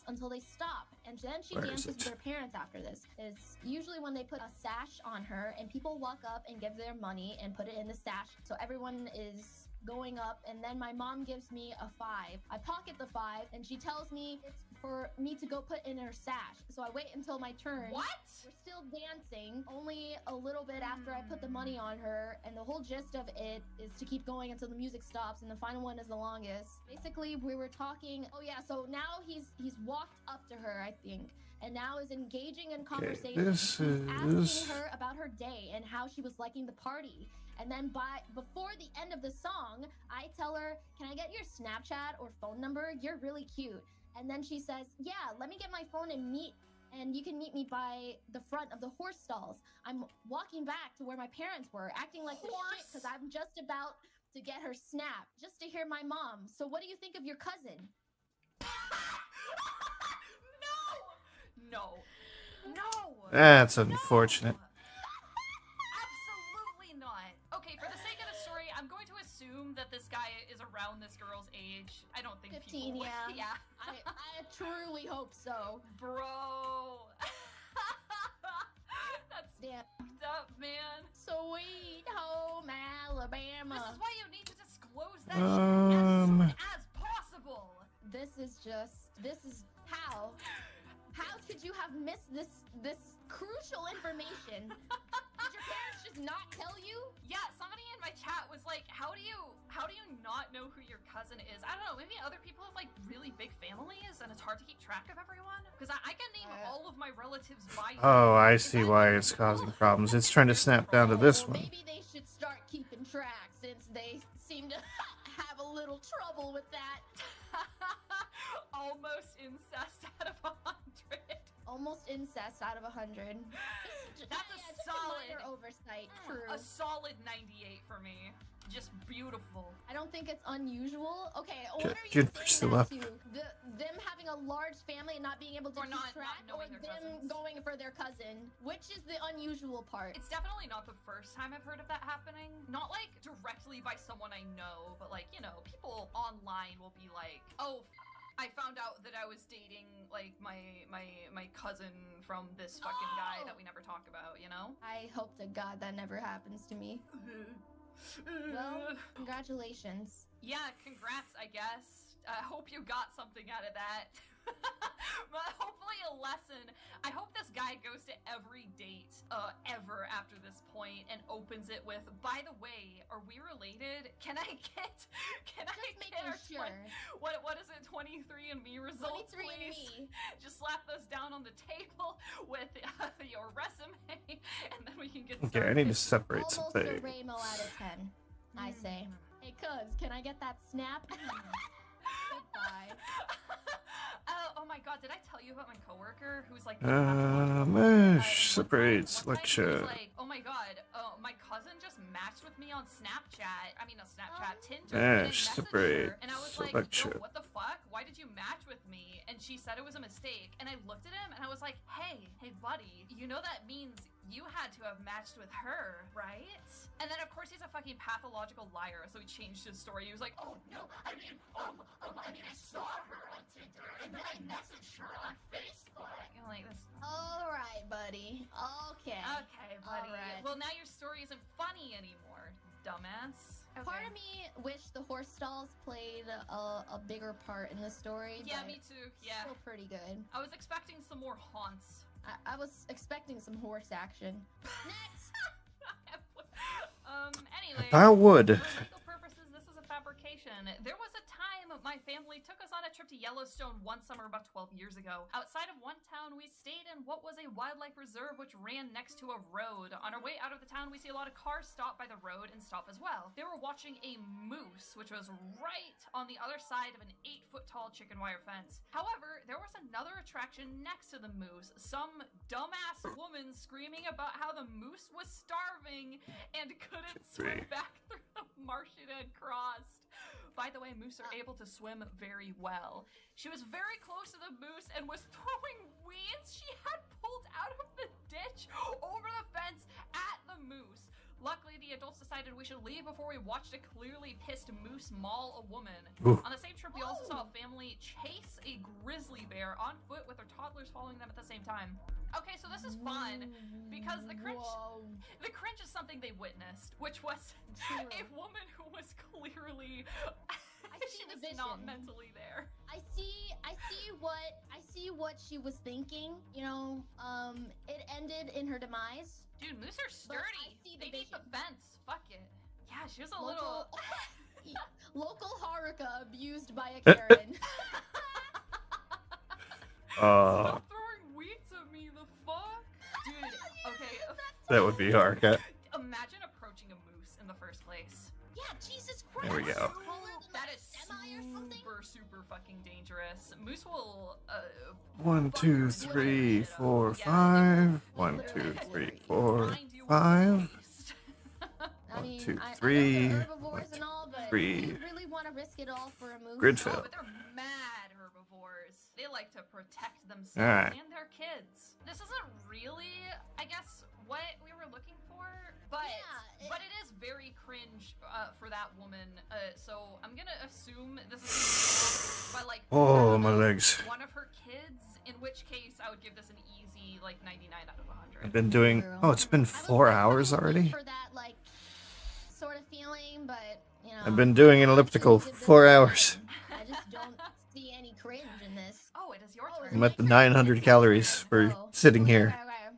Speaker 13: until they stop, and then she dances with her parents after this. It's usually when they put a sash on her, and people walk up and give their money and put it in the sash. So everyone is going up, and then my mom gives me a 5. I pocket the 5, and she tells me it's for me to go put in her sash. So I wait until my turn.
Speaker 12: What?
Speaker 13: We're still dancing, only a little bit after I put the money on her, and the whole gist of it is to keep going until the music stops, and the final one is the longest. Basically, we were talking. Oh yeah, so now he's walked up to her, I think, and now is engaging in conversation.
Speaker 1: This
Speaker 13: He's asking
Speaker 1: is
Speaker 13: her about her day and how she was liking the party. And then before the end of the song, I tell her, "Can I get your Snapchat or phone number? You're really cute." And then she says, "Yeah, let me get my phone and you can meet me by the front of the horse stalls." I'm walking back to where my parents were, acting like shit because I'm just about to get her snap, just to hear my mom. "So what do you think of your cousin?"
Speaker 12: No. No.
Speaker 1: That's unfortunate.
Speaker 12: Absolutely not. Okay, for the sake of the story, I'm going to assume that this guy is around this girl's age. I don't think
Speaker 13: 15,
Speaker 12: people would.
Speaker 13: yeah. I truly hope so.
Speaker 12: Bro. That's
Speaker 13: damn
Speaker 12: fucked up, man.
Speaker 13: Sweet home Alabama.
Speaker 12: This is why you need to disclose that shit as soon as possible.
Speaker 13: This is how could you have missed this crucial information? Did your parents just not tell you?
Speaker 12: Yeah, somebody in my chat was like, how do you not know who your cousin is? I don't know, maybe other people have like really big families and it's hard to keep track of everyone? Because I can name all of my relatives by
Speaker 1: Oh, I see why it's causing problems. It's trying to snap down to this one.
Speaker 13: Maybe they should start keeping track since they seem to have a little trouble with that.
Speaker 12: Almost incest out of 100.
Speaker 13: Almost incest out of 100.
Speaker 12: That's a solid
Speaker 13: minor oversight. True.
Speaker 12: A solid 98 for me. Just beautiful.
Speaker 13: I don't think it's unusual. Okay, what
Speaker 1: Good,
Speaker 13: are you
Speaker 1: good
Speaker 13: saying
Speaker 1: still
Speaker 13: that
Speaker 1: up.
Speaker 13: to? Them having a large family and not being able to keep track, or them going for their cousin? Which is the unusual part?
Speaker 12: It's definitely not the first time I've heard of that happening. Not like directly by someone I know, but like, you know, people online will be like, "Oh, I found out that I was dating like my cousin from this fucking guy that we never talk about," you know?
Speaker 13: I hope to God that never happens to me. Well, congratulations.
Speaker 12: Yeah, congrats, I guess. I hope you got something out of that. But hopefully a lesson. I hope this guy goes to every date ever after this point and opens it with, "By the way, are we related? Can I get our
Speaker 13: sure.
Speaker 12: What is it, 23andMe results,
Speaker 13: 23andMe.
Speaker 12: please? Just slap those down on the table with your resume, and then we can get started.
Speaker 1: Okay, I need to separate
Speaker 13: Almost
Speaker 1: something.
Speaker 13: a Raymo out of 10, I say. Hey, cuz, can I get that snap? Goodbye.
Speaker 12: Oh my god, did I tell you about my coworker who's like
Speaker 1: Separate selection.
Speaker 12: like, "Oh my god, my cousin just matched with me on Snapchat. I mean, not Snapchat, Tinder,
Speaker 1: Separate
Speaker 12: and I was
Speaker 1: selection.
Speaker 12: like, "Yo, what the fuck? Why did you match with me?" And she said it was a mistake. And I looked at him and I was like, hey buddy, you know that means you had to have matched with her, right? And then of course he's a fucking pathological liar, so he changed his story. He was like, "Oh no, I mean, I saw her on Tinder and then I messaged her on Facebook." You know, like this.
Speaker 13: All right, buddy. Okay.
Speaker 12: Okay, buddy.
Speaker 13: Alright.
Speaker 12: Well, now your story isn't funny anymore, dumbass. Okay.
Speaker 13: Part of me wished the horse stalls played a bigger part in the story.
Speaker 12: Yeah,
Speaker 13: but
Speaker 12: me too. Yeah.
Speaker 13: Still pretty good.
Speaker 12: I was expecting some more haunts.
Speaker 13: I was expecting some horse action. Next!
Speaker 12: Anyway.
Speaker 1: I would.
Speaker 12: For legal purposes, this is a fabrication. There was a time my
Speaker 2: family took us on a trip to Yellowstone one summer about 12 years ago. Outside of one town, we stayed in what was a wildlife reserve which ran next to a road. On our way out of the town, we see a lot of cars stop by the road and stop as well. They were watching a moose, which was right on the other side of an 8-foot tall chicken wire fence. However, there was another attraction next to the moose. Some dumbass woman screaming about how the moose was starving and couldn't swim back through the marsh it had crossed. By the way, moose are able to swim very well. She was very close to the moose and was throwing weeds she had pulled out of the ditch over the fence at the moose. Luckily, the adults decided we should leave before we watched a clearly pissed moose maul a woman.
Speaker 1: Ooh.
Speaker 2: On the same trip, we also saw a family chase a grizzly bear on foot with their toddlers following them at the same time. Okay, so this is fun because the cringe is something they witnessed, which was a woman who was clearly she was not mentally there.
Speaker 13: I see what she was thinking. You know, it ended in her demise.
Speaker 2: Dude, moose are sturdy. They need the fence. Fuck it. Yeah, she was a little
Speaker 13: local Haruka abused by a Karen.
Speaker 2: Stop throwing weeds at me, the fuck? Dude, okay.
Speaker 1: That would be Haruka.
Speaker 2: Imagine approaching a moose in the first place.
Speaker 13: Yeah, Jesus Christ.
Speaker 1: There we go.
Speaker 2: That is super fucking dangerous. Moose will
Speaker 1: 1, 2, 3, 4, 5. 1, 2, 3, 4, 5. 1, 2, 3. 1, 2, 3.
Speaker 13: You really want to risk it all for a moose?
Speaker 1: Grid fail.
Speaker 2: But they're mad herbivores. They like to protect themselves
Speaker 1: Alright.
Speaker 2: and their kids. This isn't really, I guess, what we were looking for, but but it is very cringe for that woman. So I'm gonna assume this is by like
Speaker 1: my legs.
Speaker 2: one of her kids. In which case, I would give this an easy like 99 out of 100.
Speaker 1: I've been doing. Oh, it's been 4 hours already.
Speaker 13: For that like sort of feeling, but you know.
Speaker 1: I've been doing an elliptical for 4 hours.
Speaker 13: I just don't see any cringe in this.
Speaker 2: Oh, it is your turn.
Speaker 1: I'm at the 900 calories for sitting here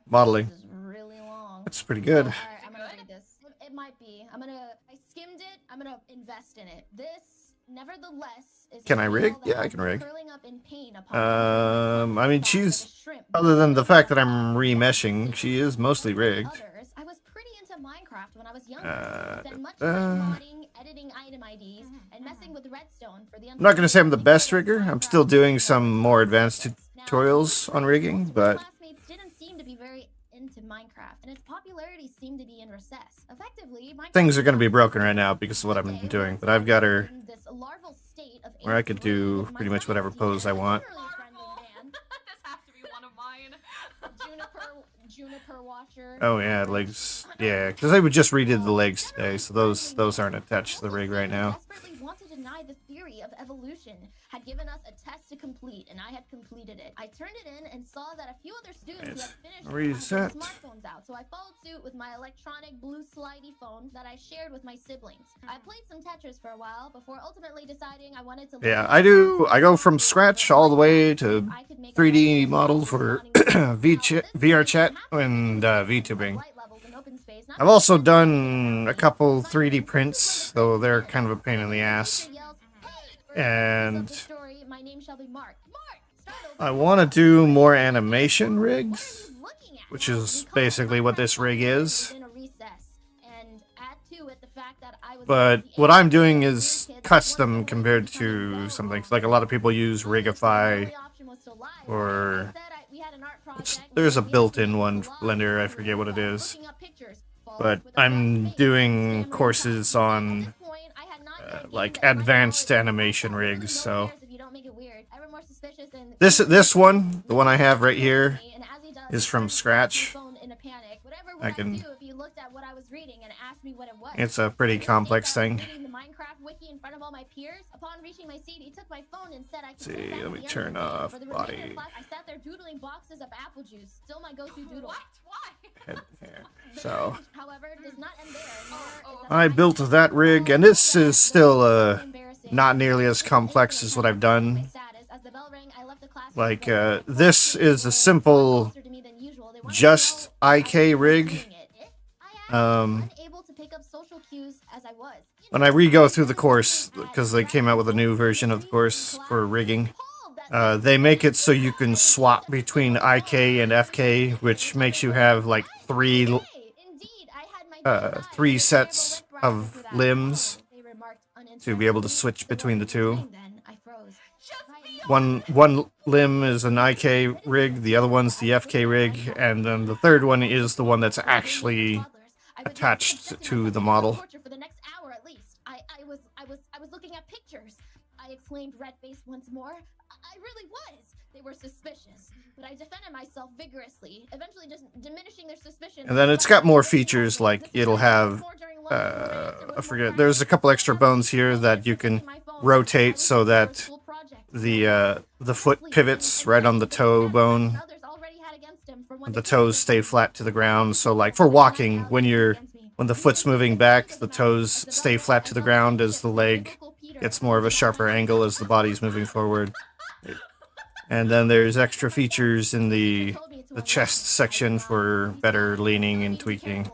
Speaker 1: modeling.
Speaker 13: This is really long.
Speaker 1: That's pretty good.
Speaker 13: All right, I'm gonna read this. It might be. I skimmed it. I'm gonna invest in it. This, nevertheless, is.
Speaker 1: Can I rig? Yeah, I can rig.
Speaker 13: Curling up in pain upon
Speaker 1: I mean, she's, other than the fact that I'm remeshing, she is mostly rigged.
Speaker 13: Others, I was pretty into Minecraft when I was younger. Spent much time modding, editing item IDs, and messing with redstone for the.
Speaker 1: I'm not going to say I'm the best rigger. I'm still doing some more advanced tutorials on rigging, but
Speaker 13: classmates didn't seem to be very into Minecraft, and its popularity seemed to be in recess. Effectively, Minecraft
Speaker 1: things are going to be broken right now because of what I've been doing. But I've got her
Speaker 13: this larval state of
Speaker 1: where I could do pretty much whatever pose I want.
Speaker 2: This has to be one of mine.
Speaker 13: Juniper Watcher.
Speaker 1: Oh yeah, legs. Yeah, because I would just redid the legs today, so those aren't attached to the rig right now.
Speaker 13: Desperately wanted to deny the theory of evolution. Had given us a test to complete, and I had completed it. I turned it in and saw that a few other students had finished
Speaker 1: Reset.
Speaker 13: their smartphones out, so I followed suit with my electronic blue slidey phone that I shared with my siblings. I played some Tetris for a while before ultimately deciding I wanted to.
Speaker 1: Yeah, I do. I go from scratch all the way to 3D model for VR chat and VTubing. I've also done a couple 3D prints, though they're kind of a pain in the ass. And I want to do more animation rigs, which is basically what this rig is. But what I'm doing is custom compared to something like a lot of people use Rigify, or there's a built-in one for Blender, I forget what it is. But I'm doing courses on like advanced animation rigs, so this one, the one I have right here, is from scratch. I can. It's a pretty complex thing. Let's see, let me turn off body. Head hair. So I built that rig, and this is still not nearly as complex as what I've done. Like this is a simple just IK rig.
Speaker 13: social cues as I was.
Speaker 1: When I re-go through the course, because they came out with a new version of the course for rigging, they make it so you can swap between IK and FK, which makes you have like three sets of limbs to be able to switch between the two. One limb is an IK rig, the other one's the FK rig, and then the third one is the one that's actually attached to the model.
Speaker 13: For the next hour at least. I was looking at pictures. I exclaimed red-faced once more. I really was. They were suspicious, but I defended myself vigorously, eventually just diminishing their suspicion.
Speaker 1: And then it's got more features, like it'll have, I forget, there's a couple extra bones here that you can rotate so that the foot pivots right on the toe bone. The toes stay flat to the ground, so like for walking, when the foot's moving back, the toes stay flat to the ground as the leg gets more of a sharper angle as the body's moving forward. And then there's extra features in the chest section for better leaning and tweaking.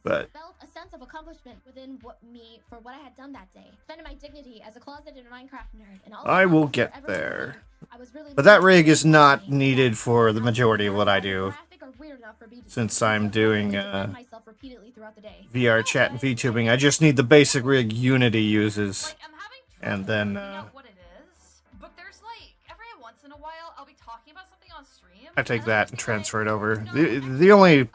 Speaker 1: But
Speaker 13: a sense of accomplishment within me for what I had done that day. Defended my dignity as a closeted Minecraft nerd. And all
Speaker 1: I will get there. But that rig is not needed for the majority of what I do, since I'm doing VR chat and VTubing. I just need the basic rig Unity uses, and then I take that and transfer it over. The only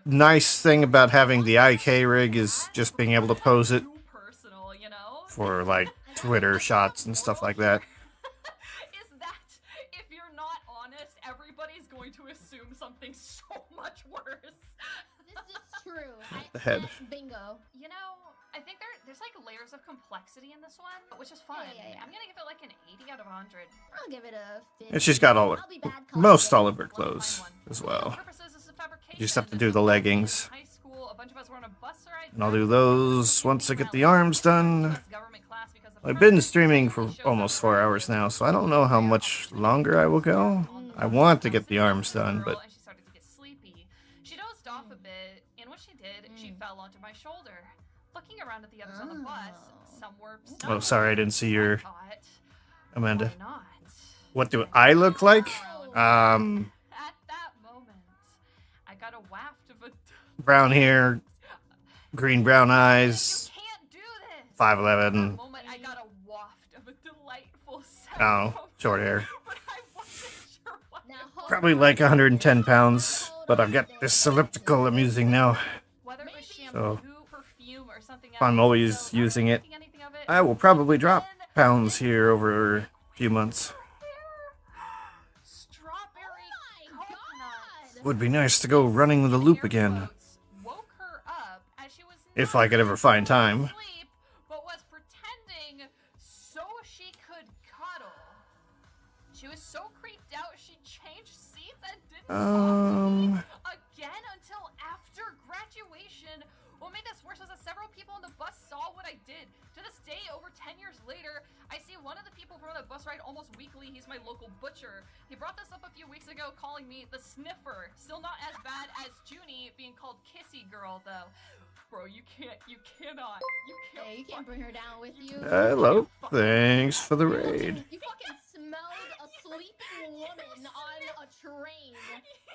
Speaker 1: nice thing about having the IK rig is just being able to pose it for like Twitter shots and stuff like that.
Speaker 12: Is that if you're not honest, everybody's going to assume something so much worse.
Speaker 13: This is true.
Speaker 1: The head.
Speaker 13: Bingo.
Speaker 12: You know, I think there's like layers of complexity in this one, which is fun.
Speaker 13: Yeah.
Speaker 12: I'm gonna give it like an 80 out of 100.
Speaker 13: I'll give it a 50.
Speaker 1: And she's got most all of her clothes as well. You just have to do the leggings. And I'll do those once I get the arms done. I've been streaming for almost 4 hours now, so I don't know how much longer I will go. I want to get the arms done, but
Speaker 12: She dozed off a bit, and when she did, she fell onto my shoulder. Looking around at the others on the bus, some were
Speaker 1: oh, sorry, I didn't see your Amanda.
Speaker 12: Why not?
Speaker 1: What do I look like?
Speaker 12: At that moment, I got a waft of a
Speaker 1: Brown hair, green-brown eyes, 5'11".
Speaker 12: I got a waft of a delightful
Speaker 1: Oh, short hair. Probably like 110 pounds, but I've got this elliptical I'm using now. So if I'm always using it, I will probably drop pounds here over a few months. Would be nice to go running the loop again. If I could ever find time.
Speaker 12: But was pretending so she could cuddle. She was so creeped out she changed seats and didn't talk to me again until after graduation. What made this worse was that several people on the bus saw what I did. To this day, over 10 years later, I see one of the people from the bus ride almost weekly. He's my local butcher. He brought this up a few weeks ago, calling me the sniffer. Still not as bad as Junie being called Kissy Girl, though. Bro, you can't
Speaker 13: bring her down with you.
Speaker 1: Hello, thanks for the raid.
Speaker 13: You fucking smelled a sleeping woman on a train.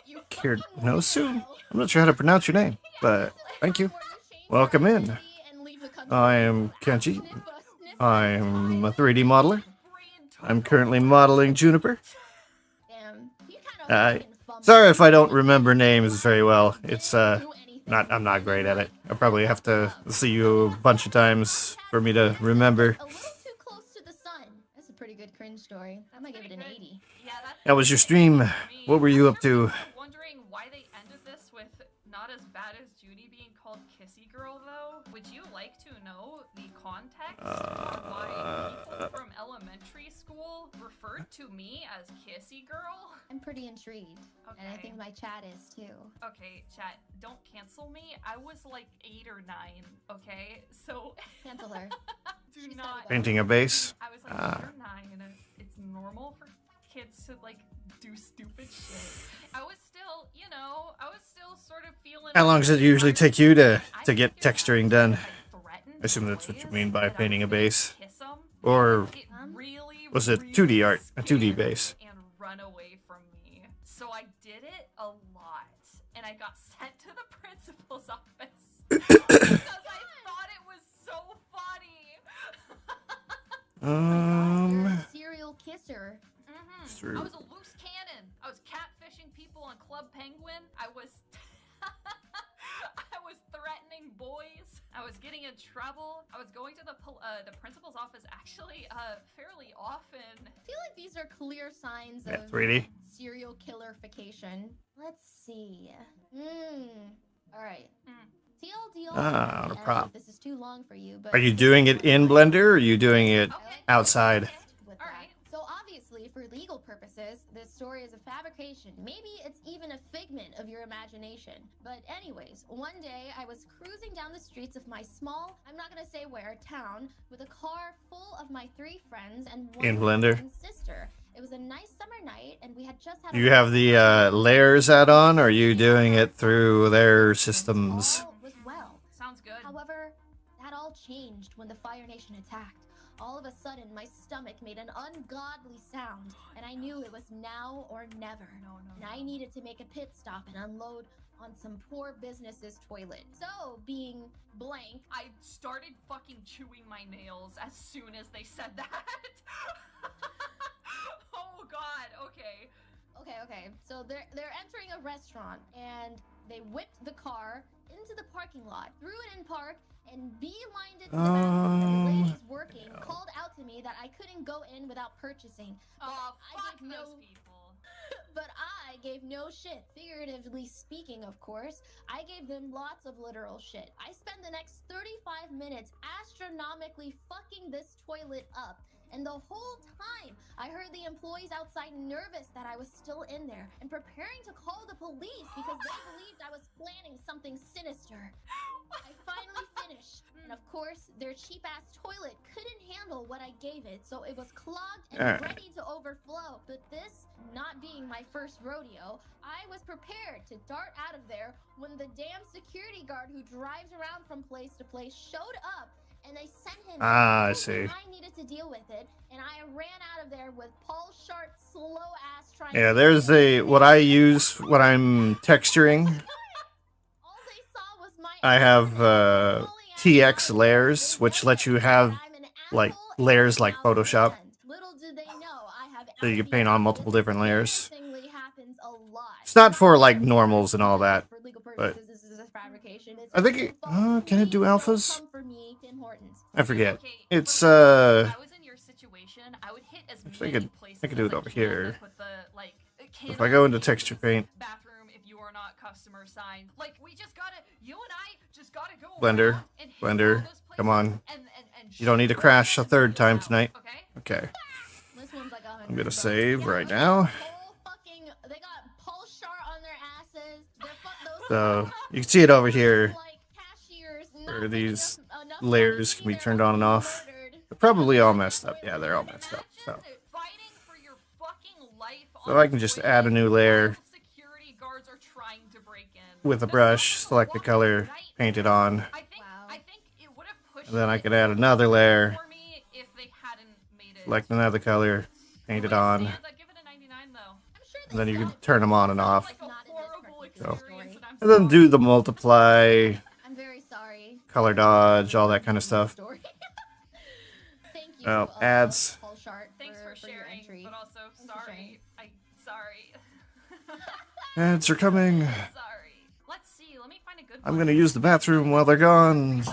Speaker 13: You
Speaker 1: Kirnosu? I'm not sure how to pronounce your name, but thank you. Welcome in. I am Kenji. I'm a 3D modeler. I'm currently modeling Juniper. Sorry if I don't remember names very well. It's I'm not great at it. I'll probably have to see you a bunch of times for me to remember.
Speaker 13: A little too close to the sun. That's a pretty good cringe story. I might give it an 80.
Speaker 1: How was your stream? What were you up to?
Speaker 12: Wondering why they ended this with not as bad as Judy being called Kissy Girl, though. Would you like to know the context for why people from elementary school referred to me as Kissy Girl?
Speaker 13: I'm pretty intrigued.
Speaker 12: Okay.
Speaker 13: And I think my chat is too.
Speaker 12: Okay, chat, don't cancel me. I was like 8 or 9, okay? So...
Speaker 13: Cancel her.
Speaker 12: Do not...
Speaker 1: Painting a base?
Speaker 12: I was like 8 or 9, and it's normal for kids to like do stupid shit. I was still, you know, I was still sort of feeling.
Speaker 1: How long does it usually take you to get texturing done?
Speaker 12: Threatened
Speaker 1: I assume that's what you
Speaker 12: boys
Speaker 1: mean by
Speaker 12: that I
Speaker 1: painting a
Speaker 12: was gonna
Speaker 1: base.
Speaker 12: kiss 'em.
Speaker 1: Or
Speaker 12: It really
Speaker 1: was it
Speaker 12: really
Speaker 1: 2D art? A 2D
Speaker 12: scared
Speaker 1: base.
Speaker 12: and run away from me. So I did it a lot, and I got sent to the principal's office because I thought it was so funny.
Speaker 13: You're a serial kisser.
Speaker 1: It's true.
Speaker 12: I was a loose cannon. I was catfishing people on Club Penguin. I was I was threatening boys. I was getting in trouble. I was going to the principal's office actually fairly often.
Speaker 13: I feel like these are clear signs
Speaker 1: Yeah,
Speaker 13: of
Speaker 1: 3D.
Speaker 13: serial killerification. Let's see. All right. TLDR.
Speaker 1: Ah, on a prop.
Speaker 13: This is too long for you, but
Speaker 1: Are you doing it in Blender or are you doing it outside?
Speaker 13: with that. So obviously, for legal purposes, this story is a fabrication. Maybe it's even a figment of your imagination. But anyways, one day I was cruising down the streets of my small, I'm not gonna say where, town, with a car full of my 3 friends and one
Speaker 1: In Blender.
Speaker 13: cousin sister. It was a nice summer night, and we had just had.
Speaker 1: Do you have the layers add-on, or are you doing it through their systems?
Speaker 13: All was well.
Speaker 12: Sounds good.
Speaker 13: However, that all changed when the Fire Nation attacked. All of a sudden, my stomach made an ungodly sound, and I knew it was now or never. And I needed to make a pit stop and unload on some poor business's toilet. So, being blank,
Speaker 12: I started fucking chewing my nails as soon as they said that. Oh god, okay.
Speaker 13: Okay. So they're entering a restaurant, and they whipped the car into the parking lot, threw it in park, and beelined it to the bathroom. And the ladies working called out to me that I couldn't go in without purchasing. But
Speaker 12: Fuck those people.
Speaker 13: But I gave no shit. Figuratively speaking, of course. I gave them lots of literal shit. I spent the next 35 minutes astronomically fucking this toilet up. And the whole time, I heard the employees outside nervous that I was still in there and preparing to call the police because they believed I was planning something sinister. I finally finished. And of course, their cheap-ass toilet couldn't handle what I gave it, so it was clogged and ready to overflow. But this, not being my first rodeo, I was prepared to dart out of there when the damn security guard who drives around from place to place showed up. And they sent him.
Speaker 1: I see.
Speaker 13: I needed to deal with it, and I ran out of there with Paul Shart's slow ass trying.
Speaker 1: Yeah, there's what I use when I'm texturing. I have TX layers, which let you have like layers like Photoshop, so you can paint on multiple different layers. It's not for like normals and all that, but I think it, can it do alphas? I forget. It's
Speaker 12: I was in your situation, I would hit as
Speaker 1: actually,
Speaker 12: many places
Speaker 1: I could do it
Speaker 12: as
Speaker 1: over here.
Speaker 12: Put the, like,
Speaker 1: If I go into texture paint,
Speaker 12: bathroom if you are not customer signed. Like you and I just gotta go
Speaker 1: Blender,
Speaker 12: around and hit
Speaker 1: Blender,
Speaker 12: all those
Speaker 1: come on.
Speaker 12: and
Speaker 1: You don't need to crash a third time tonight. Okay.
Speaker 13: This one's like
Speaker 1: I'm gonna save right now.
Speaker 13: They got Paul Shart on their asses.
Speaker 1: So you can see it over here, where these layers can be turned on and off. They're probably all messed up. Yeah, they're all messed up. So I can just add a new layer with a brush, select the color, paint it on. And then I could add another layer, select another color, paint it on. And then you can turn them on and off. So, and then do the multiply, color dodge, all that kind of stuff. Well, ads.
Speaker 12: Thanks for sharing, but also sorry. Sorry.
Speaker 1: Ads are coming.
Speaker 12: Sorry. Let's see. Let me find a good
Speaker 1: I'm gonna use the bathroom while they're gone.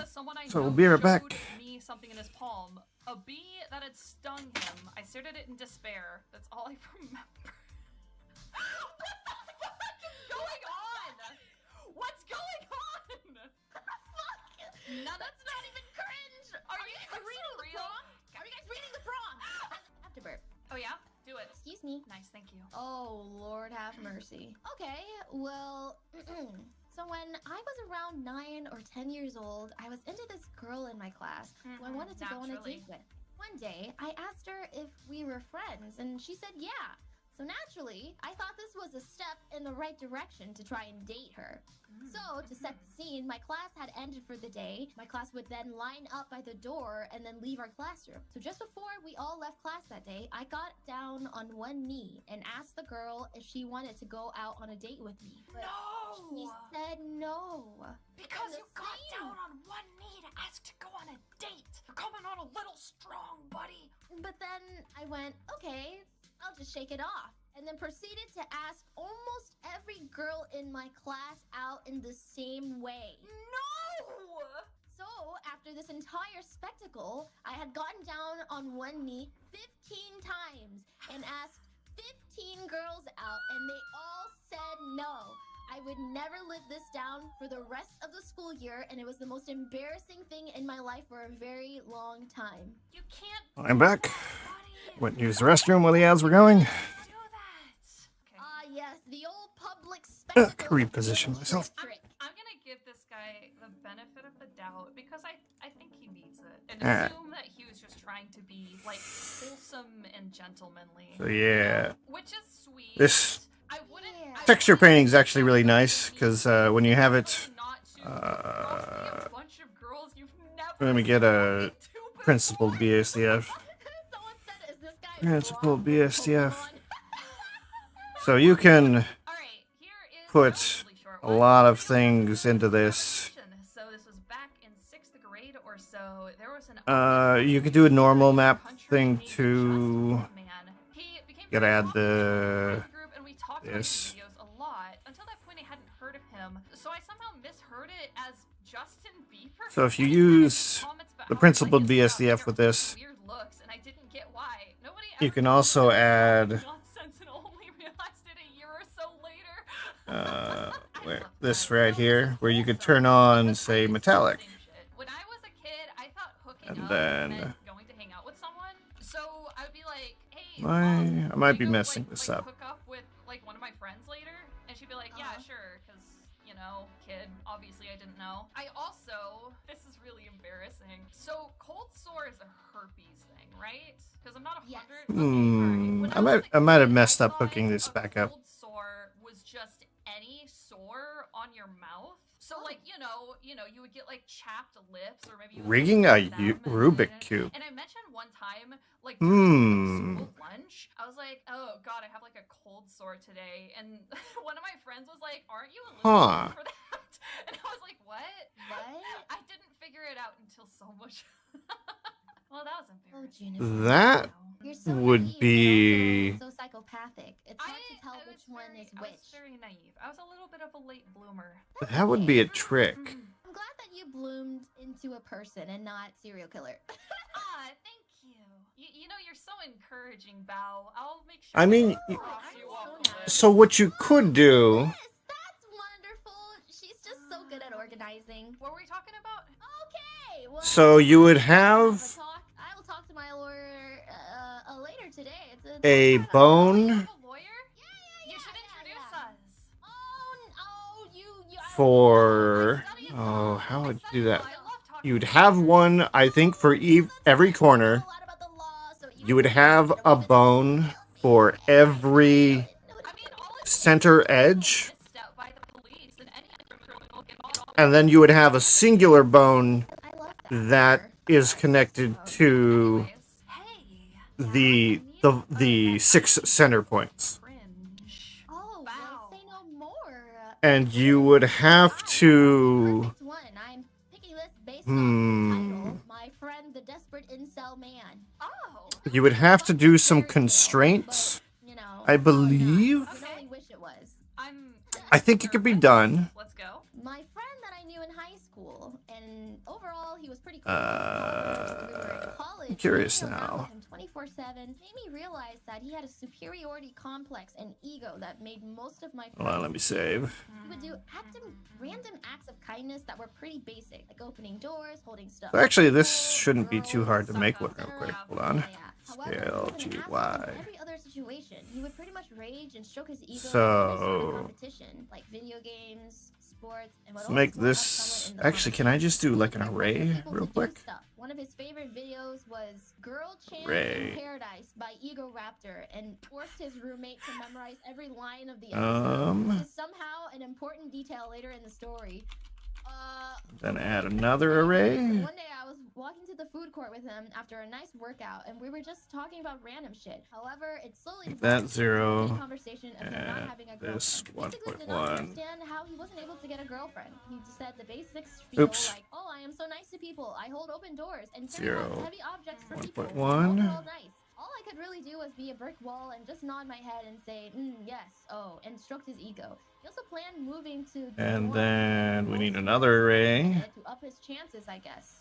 Speaker 1: So we'll be right back.
Speaker 12: Me something in his palm. A bee that had stung him. I stared at it in despair. That's all I remember. What the fuck is going on? What's going on?
Speaker 13: No, that's not even cringe. Are you guys reading the prom? Are you guys reading the prom? Afterbirth.
Speaker 12: Oh yeah, do it.
Speaker 13: Excuse me.
Speaker 12: Nice, thank you.
Speaker 13: Oh Lord, have mercy. Okay, well, so when I was around 9 or 10 years old, I was into this girl in my class who I wanted to go on a date with. One day, I asked her if we were friends, and she said yeah. So naturally, I thought this was a step in the right direction to try and date her. So, to set the scene, my class had ended for the day. My class would then line up by the door and then leave our classroom. So just before we all left class that day, I got down on one knee and asked the girl if she wanted to go out on a date with me. But
Speaker 2: No!
Speaker 13: she said no.
Speaker 2: Because you got down on one knee to ask to go on a date. You're coming on a little strong, buddy.
Speaker 13: But then I went, okay, I'll just shake it off. And then proceeded to ask almost every girl in my class out in the same way.
Speaker 2: No!
Speaker 13: So, after this entire spectacle, I had gotten down on one knee 15 times and asked 15 girls out, and they all said no. I would never live this down for the rest of the school year, and it was the most embarrassing thing in my life for a very long time.
Speaker 2: You can't.
Speaker 1: I'm back. Went to use the restroom while the ads were going.
Speaker 13: Yes, the old public spectacle.
Speaker 1: Reposition myself.
Speaker 12: I'm gonna give this guy the benefit of the doubt because I think he needs it. And
Speaker 1: Alright.
Speaker 12: assume that he was just trying to be, like, wholesome and gentlemanly.
Speaker 1: So yeah,
Speaker 12: Which is sweet.
Speaker 1: this
Speaker 12: I wouldn't...
Speaker 1: texture painting is actually really nice because when you have it, let me get a principled BSDF. Principled BSDF. So you can put a lot of things into this.
Speaker 12: So this was back in 6th grade or so. There was an
Speaker 1: You could do a normal map thing to gotta add the this.
Speaker 12: a lot. Until that point I hadn't heard of him. So I somehow misheard it as Justin Bieber.
Speaker 1: So if you use the principled BSDF with this,
Speaker 12: Weird looks and I didn't get why. Nobody
Speaker 1: you can also add
Speaker 12: nonsense and only realized it a year or so later.
Speaker 1: this right here, where you could turn on, say, metallic.
Speaker 12: When I was a kid, I thought hooking
Speaker 1: And
Speaker 12: up
Speaker 1: then
Speaker 12: meant going to hang out with someone. So I would be like, hey,
Speaker 1: I might be messing this up.
Speaker 12: hook up with like one of my friends later, and she'd be like, yeah, sure, because you know, kid. Obviously, I didn't know. I also, this is really embarrassing. So cold sore is a herpes thing, right? Because I'm not 100.
Speaker 1: I might have messed up hooking this back up.
Speaker 12: Cold sore was just any sore on your mouth. So like, you know, you would get like chapped lips or maybe you would
Speaker 1: Rigging a Rubik cube.
Speaker 12: And I mentioned one time, like
Speaker 1: Hmm.
Speaker 12: school lunch, I was like, oh god, I have like a cold sore today, and one of my friends was like, aren't you a little
Speaker 1: Huh.
Speaker 12: for that? And I was like, what? I didn't figure it out until so much. Well, that was embarrassing.
Speaker 1: That
Speaker 13: You're so
Speaker 1: would
Speaker 13: naive,
Speaker 1: be
Speaker 13: so psychopathic. It's hard to tell which one is
Speaker 12: I
Speaker 13: which.
Speaker 12: was very naive. I was a little bit of a late bloomer.
Speaker 1: that would be a trick.
Speaker 13: I'm glad that you bloomed into a person and not serial killer.
Speaker 12: Thank you. You know, you're so encouraging, Bao. I'll make sure.
Speaker 1: I mean,
Speaker 12: to cross you off the list.
Speaker 1: so what you could do,
Speaker 13: That's wonderful. She's just so good at organizing.
Speaker 12: What were we talking about?
Speaker 13: Okay. Well,
Speaker 1: so you would have
Speaker 13: I will talk to my lawyer later today.
Speaker 1: a bone
Speaker 12: You should introduce us.
Speaker 1: for, oh, how would you do that? You'd have one, I think, for every corner. You would have a bone for every center edge. And then you would have a singular bone that is connected to the 6 center points.
Speaker 13: Oh, well, say no more.
Speaker 1: And you would have to
Speaker 13: One. I'm picking this based on the title. My friend, the desperate incel man. Oh.
Speaker 1: you would have to do some constraints,
Speaker 13: You know.
Speaker 1: I believe.
Speaker 13: I could only wish it was.
Speaker 1: I think it could be done.
Speaker 12: Let's go.
Speaker 13: My friend that I knew in high school, and overall he was pretty cool.
Speaker 1: I'm curious now.
Speaker 13: 24/7 made me realize that he had a superiority complex and ego that made most of my friends.
Speaker 1: Hold on, let me save.
Speaker 13: He would do random acts of kindness that were pretty basic, like opening doors, holding stuff.
Speaker 1: So actually, this shouldn't be too hard to make one real quick. Hold on. Scale GY.
Speaker 13: Every other situation, he would pretty much rage and stroke his ego.
Speaker 1: So-
Speaker 13: in competition, like video games, sports, and what
Speaker 1: Let's make this. Actually, can I just do like an array real quick?
Speaker 13: One of his favorite videos was Girl Chant
Speaker 1: Ray.
Speaker 13: in Paradise by Ego Raptor and forced his roommate to memorize every line of the episode, which is somehow an important detail later in the story.
Speaker 1: Then add another array.
Speaker 13: One day I was walking to the food court with him after a nice workout, and we were just talking about random shit. However, it slowly
Speaker 1: Make that
Speaker 13: developed into
Speaker 1: 0.
Speaker 13: a conversation of him not having a girlfriend.
Speaker 1: This
Speaker 13: Basically, did not
Speaker 1: 1.1.
Speaker 13: understand how he wasn't able to get a girlfriend. He said the basics feel
Speaker 1: Oops.
Speaker 13: like, oh, I am so nice to people. I hold open doors and carry
Speaker 1: 0.
Speaker 13: heavy objects for people.
Speaker 1: 1.1.
Speaker 13: Overall nice. All I could really do was be a brick wall and just nod my head and say, yes, oh, and stroked his ego. He also planned moving to the
Speaker 1: And
Speaker 13: dorm
Speaker 1: then we need another array.
Speaker 13: to up his chances, I guess.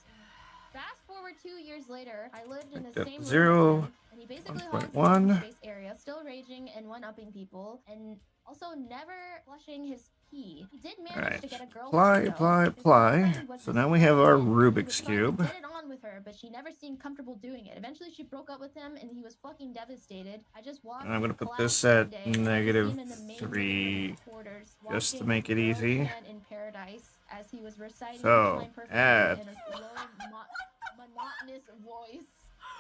Speaker 13: Fast forward 2 years later, I lived in the
Speaker 1: Step
Speaker 13: same room
Speaker 1: 0.
Speaker 13: with him, and he basically haunts the
Speaker 1: 1.1.
Speaker 13: space area, still raging and one-upping people, and also never flushing his pee. He did manage
Speaker 1: Alright.
Speaker 13: to get a girlfriend,
Speaker 1: Apply,
Speaker 13: though.
Speaker 1: apply,
Speaker 13: His
Speaker 1: apply.
Speaker 13: girlfriend was
Speaker 1: So
Speaker 13: his
Speaker 1: now we have our
Speaker 13: friend. He was
Speaker 1: Rubik's
Speaker 13: trying to
Speaker 1: Cube.
Speaker 13: get it on with her, but she never seemed comfortable doing it. Eventually, she broke up with him, and he was fucking devastated. I just walked.
Speaker 1: And I'm gonna
Speaker 13: into
Speaker 1: put
Speaker 13: class
Speaker 1: this
Speaker 13: one
Speaker 1: at
Speaker 13: day, and I
Speaker 1: negative
Speaker 13: seen him in the main
Speaker 1: 3
Speaker 13: quarters,
Speaker 1: just to
Speaker 13: watching
Speaker 1: make it
Speaker 13: Girl
Speaker 1: easy.
Speaker 13: Chant in Paradise as he was reciting
Speaker 1: So,
Speaker 13: the line perfectly
Speaker 1: add.
Speaker 13: in a slow, monotonous voice.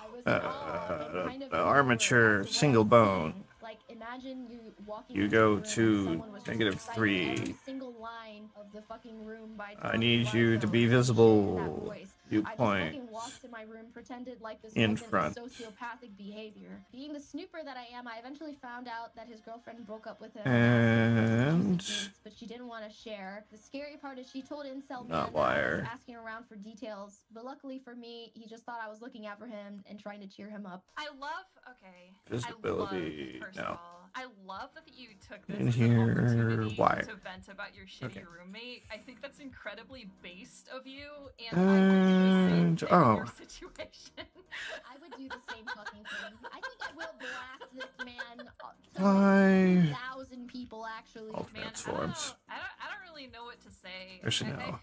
Speaker 13: I was in awe and kind of
Speaker 1: The
Speaker 13: in
Speaker 1: armature
Speaker 13: over as to what
Speaker 1: single
Speaker 13: I'm
Speaker 1: bone.
Speaker 13: seeing. Like, imagine you walking
Speaker 1: You
Speaker 13: into a
Speaker 1: go
Speaker 13: room and
Speaker 1: to
Speaker 13: someone was just
Speaker 1: negative
Speaker 13: reciting
Speaker 1: 3.
Speaker 13: every single line of the fucking room by
Speaker 1: I
Speaker 13: Tony
Speaker 1: need you to
Speaker 13: Lazo
Speaker 1: be
Speaker 13: and shit in that
Speaker 1: visible.
Speaker 13: voice. I just
Speaker 1: Viewpoint.
Speaker 13: fucking walked to my room, pretended like this
Speaker 1: In
Speaker 13: wasn't
Speaker 1: front.
Speaker 13: sociopathic behavior. Being the snooper that I am, I eventually found out that his girlfriend broke up with him.
Speaker 1: And
Speaker 13: But she didn't want to share. The scary part is she told Incel Man
Speaker 1: not
Speaker 13: that I was
Speaker 1: wire.
Speaker 13: asking around for details, but luckily for me, he just thought I was looking out for him and trying to cheer him up.
Speaker 12: I love. Okay.
Speaker 1: Visibility.
Speaker 12: I love, first
Speaker 1: No.
Speaker 12: of all, I love that you took this
Speaker 1: In
Speaker 12: as
Speaker 1: here,
Speaker 12: an opportunity
Speaker 1: wire.
Speaker 12: to vent about your shitty
Speaker 1: Okay.
Speaker 12: roommate. I think that's incredibly based of you, and I would do the same
Speaker 1: And
Speaker 12: thing in
Speaker 1: oh,
Speaker 12: your situation.
Speaker 13: I would do the same fucking thing. I think I will blast this man
Speaker 1: why?
Speaker 13: to 1,000 people actually.
Speaker 1: Alternate forms.
Speaker 12: I don't really know what to say.
Speaker 1: There's
Speaker 12: I
Speaker 1: no.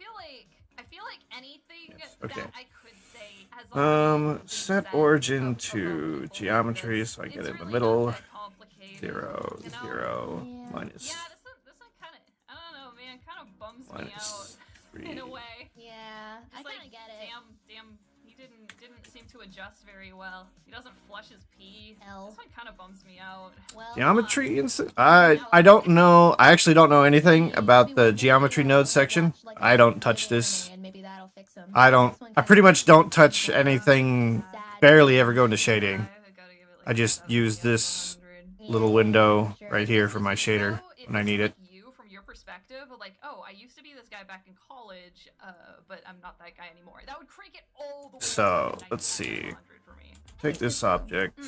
Speaker 12: feel like anything
Speaker 1: Okay.
Speaker 12: that I could say has already been
Speaker 1: Set
Speaker 12: said
Speaker 1: origin
Speaker 12: to
Speaker 1: to
Speaker 12: provoke
Speaker 1: geometry,
Speaker 12: this.
Speaker 1: so I get
Speaker 12: It's
Speaker 1: it in the
Speaker 12: really
Speaker 1: middle.
Speaker 12: not that complicated,
Speaker 1: 0,
Speaker 12: you know?
Speaker 1: 0,
Speaker 13: Yeah.
Speaker 1: minus,
Speaker 12: Yeah, this one kind of, I don't know, man, kind of bums me
Speaker 1: minus
Speaker 12: out
Speaker 1: 3.
Speaker 12: in a way.
Speaker 13: Yeah, I
Speaker 12: It's
Speaker 13: kind
Speaker 12: like,
Speaker 13: of get it.
Speaker 12: damn, he didn't seem to adjust very well. He doesn't flush his pee.
Speaker 13: L.
Speaker 12: This one kind of bums me out.
Speaker 13: Well,
Speaker 1: Geometry I don't know. I actually don't know anything about the geometry node section. I don't touch this.
Speaker 13: and maybe that'll fix him.
Speaker 1: I pretty much don't touch anything. Barely ever go into shading. I just use this little window right here for my shader when I need it.
Speaker 12: You, from your perspective, like, oh, I used to be this guy back in college, but I'm not that guy anymore. That would crank it all the way.
Speaker 1: So,
Speaker 12: to
Speaker 1: let's see.
Speaker 12: 100 for me.
Speaker 1: Take this object.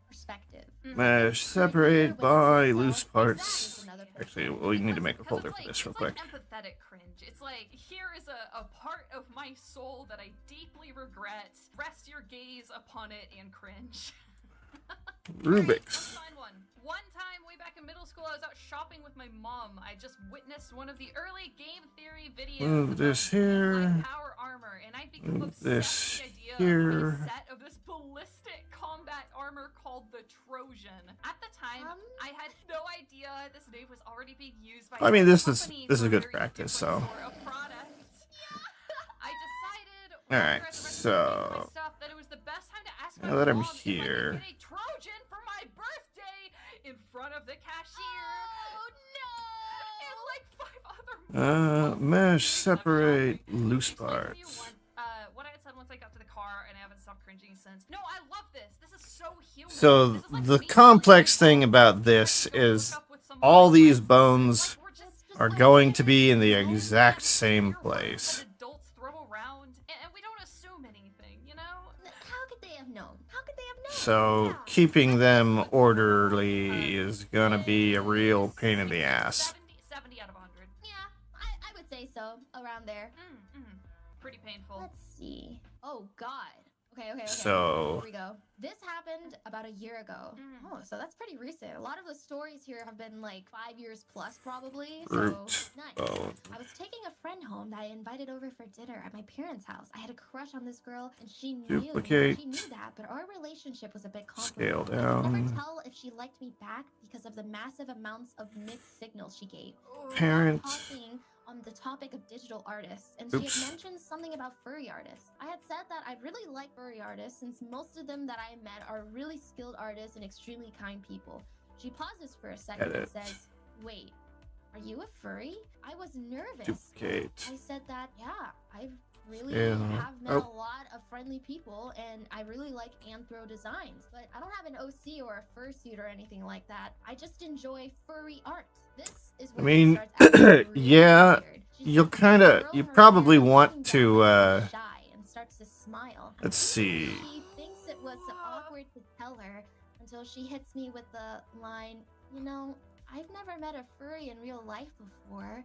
Speaker 13: Perspective.
Speaker 1: Mesh, separate by loose parts. Actually, we need to make a folder for this real quick.
Speaker 12: It's like empathetic cringe. It's like, here is a part of my soul that I deeply regret. Rest your gaze upon it and cringe.
Speaker 1: Rubik's.
Speaker 12: Let's find one. One time, way back in middle school, I was out shopping with my mom. I just witnessed one of the early game theory videos.
Speaker 1: Move this here.
Speaker 12: Power armor, and I became
Speaker 1: Move
Speaker 12: obsessed
Speaker 1: this
Speaker 12: with the idea
Speaker 1: here.
Speaker 12: of a set of this ballistic combat armor called the Trojan. At the time, I had no idea this name was already being used by.
Speaker 1: I mean, this is
Speaker 12: companies
Speaker 1: this is
Speaker 12: for
Speaker 1: good
Speaker 12: very
Speaker 1: practice.
Speaker 12: different
Speaker 1: So,
Speaker 12: sort of products. I decided.
Speaker 1: all right. So
Speaker 12: That it was the best time to ask
Speaker 1: now
Speaker 12: my
Speaker 1: that I'm
Speaker 12: mom if I could
Speaker 1: here,
Speaker 12: get a Trojan for my birthday in front of the cashier. Oh no! And like 5 other
Speaker 1: mesh, separate loose parts.
Speaker 12: what I had said once I got to the car, and I haven't stopped cringing since. No, I love this. This is so human.
Speaker 1: So
Speaker 12: This is like
Speaker 1: the
Speaker 12: me
Speaker 1: complex thing about this is all these bones are going to be in the exact same place.
Speaker 12: adults throw around, and we don't assume anything, you know?
Speaker 13: How could they have known? How could they have known?
Speaker 1: So keeping them orderly is gonna be a real pain in the ass.
Speaker 12: 70 out of 100.
Speaker 13: Yeah, I would say so. Around there.
Speaker 12: Pretty painful.
Speaker 13: Let's see. Oh God. Okay.
Speaker 1: So-
Speaker 13: Here we go. This happened about a year ago. Oh, so that's pretty recent. A lot of the stories here have been like 5 years plus, probably.
Speaker 1: Root
Speaker 13: So nice.
Speaker 1: bone.
Speaker 13: I was taking a friend home that I invited over for dinner at my parents' house. I had a crush on this girl, and she
Speaker 1: Duplicate.
Speaker 13: knew that, but our relationship was a bit complicated.
Speaker 1: Scale
Speaker 13: I could never
Speaker 1: down.
Speaker 13: tell if she liked me back because of the massive amounts of mixed signals she gave.
Speaker 1: Parent.
Speaker 13: Talking on the topic of digital artists, and
Speaker 1: Oops.
Speaker 13: she had mentioned something about furry artists. I had said that I really like furry artists since most of them that I met are really skilled artists and extremely kind people. She pauses for a second and says, "Wait, are you a furry?" I was nervous.
Speaker 1: Duplicate.
Speaker 13: I said that, yeah, I really
Speaker 1: Yeah.
Speaker 13: have met a lot of friendly people, and I really like anthro designs, but I don't have an OC or a fursuit or anything like that. I just enjoy furry art. This is
Speaker 1: I
Speaker 13: where
Speaker 1: mean,
Speaker 13: it starts acting really
Speaker 1: yeah,
Speaker 13: weird. She
Speaker 1: you'll
Speaker 13: starts to
Speaker 1: kind of,
Speaker 13: curl
Speaker 1: you
Speaker 13: her
Speaker 1: probably
Speaker 13: hair,
Speaker 1: want
Speaker 13: looking
Speaker 1: to,
Speaker 13: down, shy, and starts to smile.
Speaker 1: let's see.
Speaker 13: She thinks it was awkward to tell her until she hits me with the line, "You know, I've never met a furry in real life before."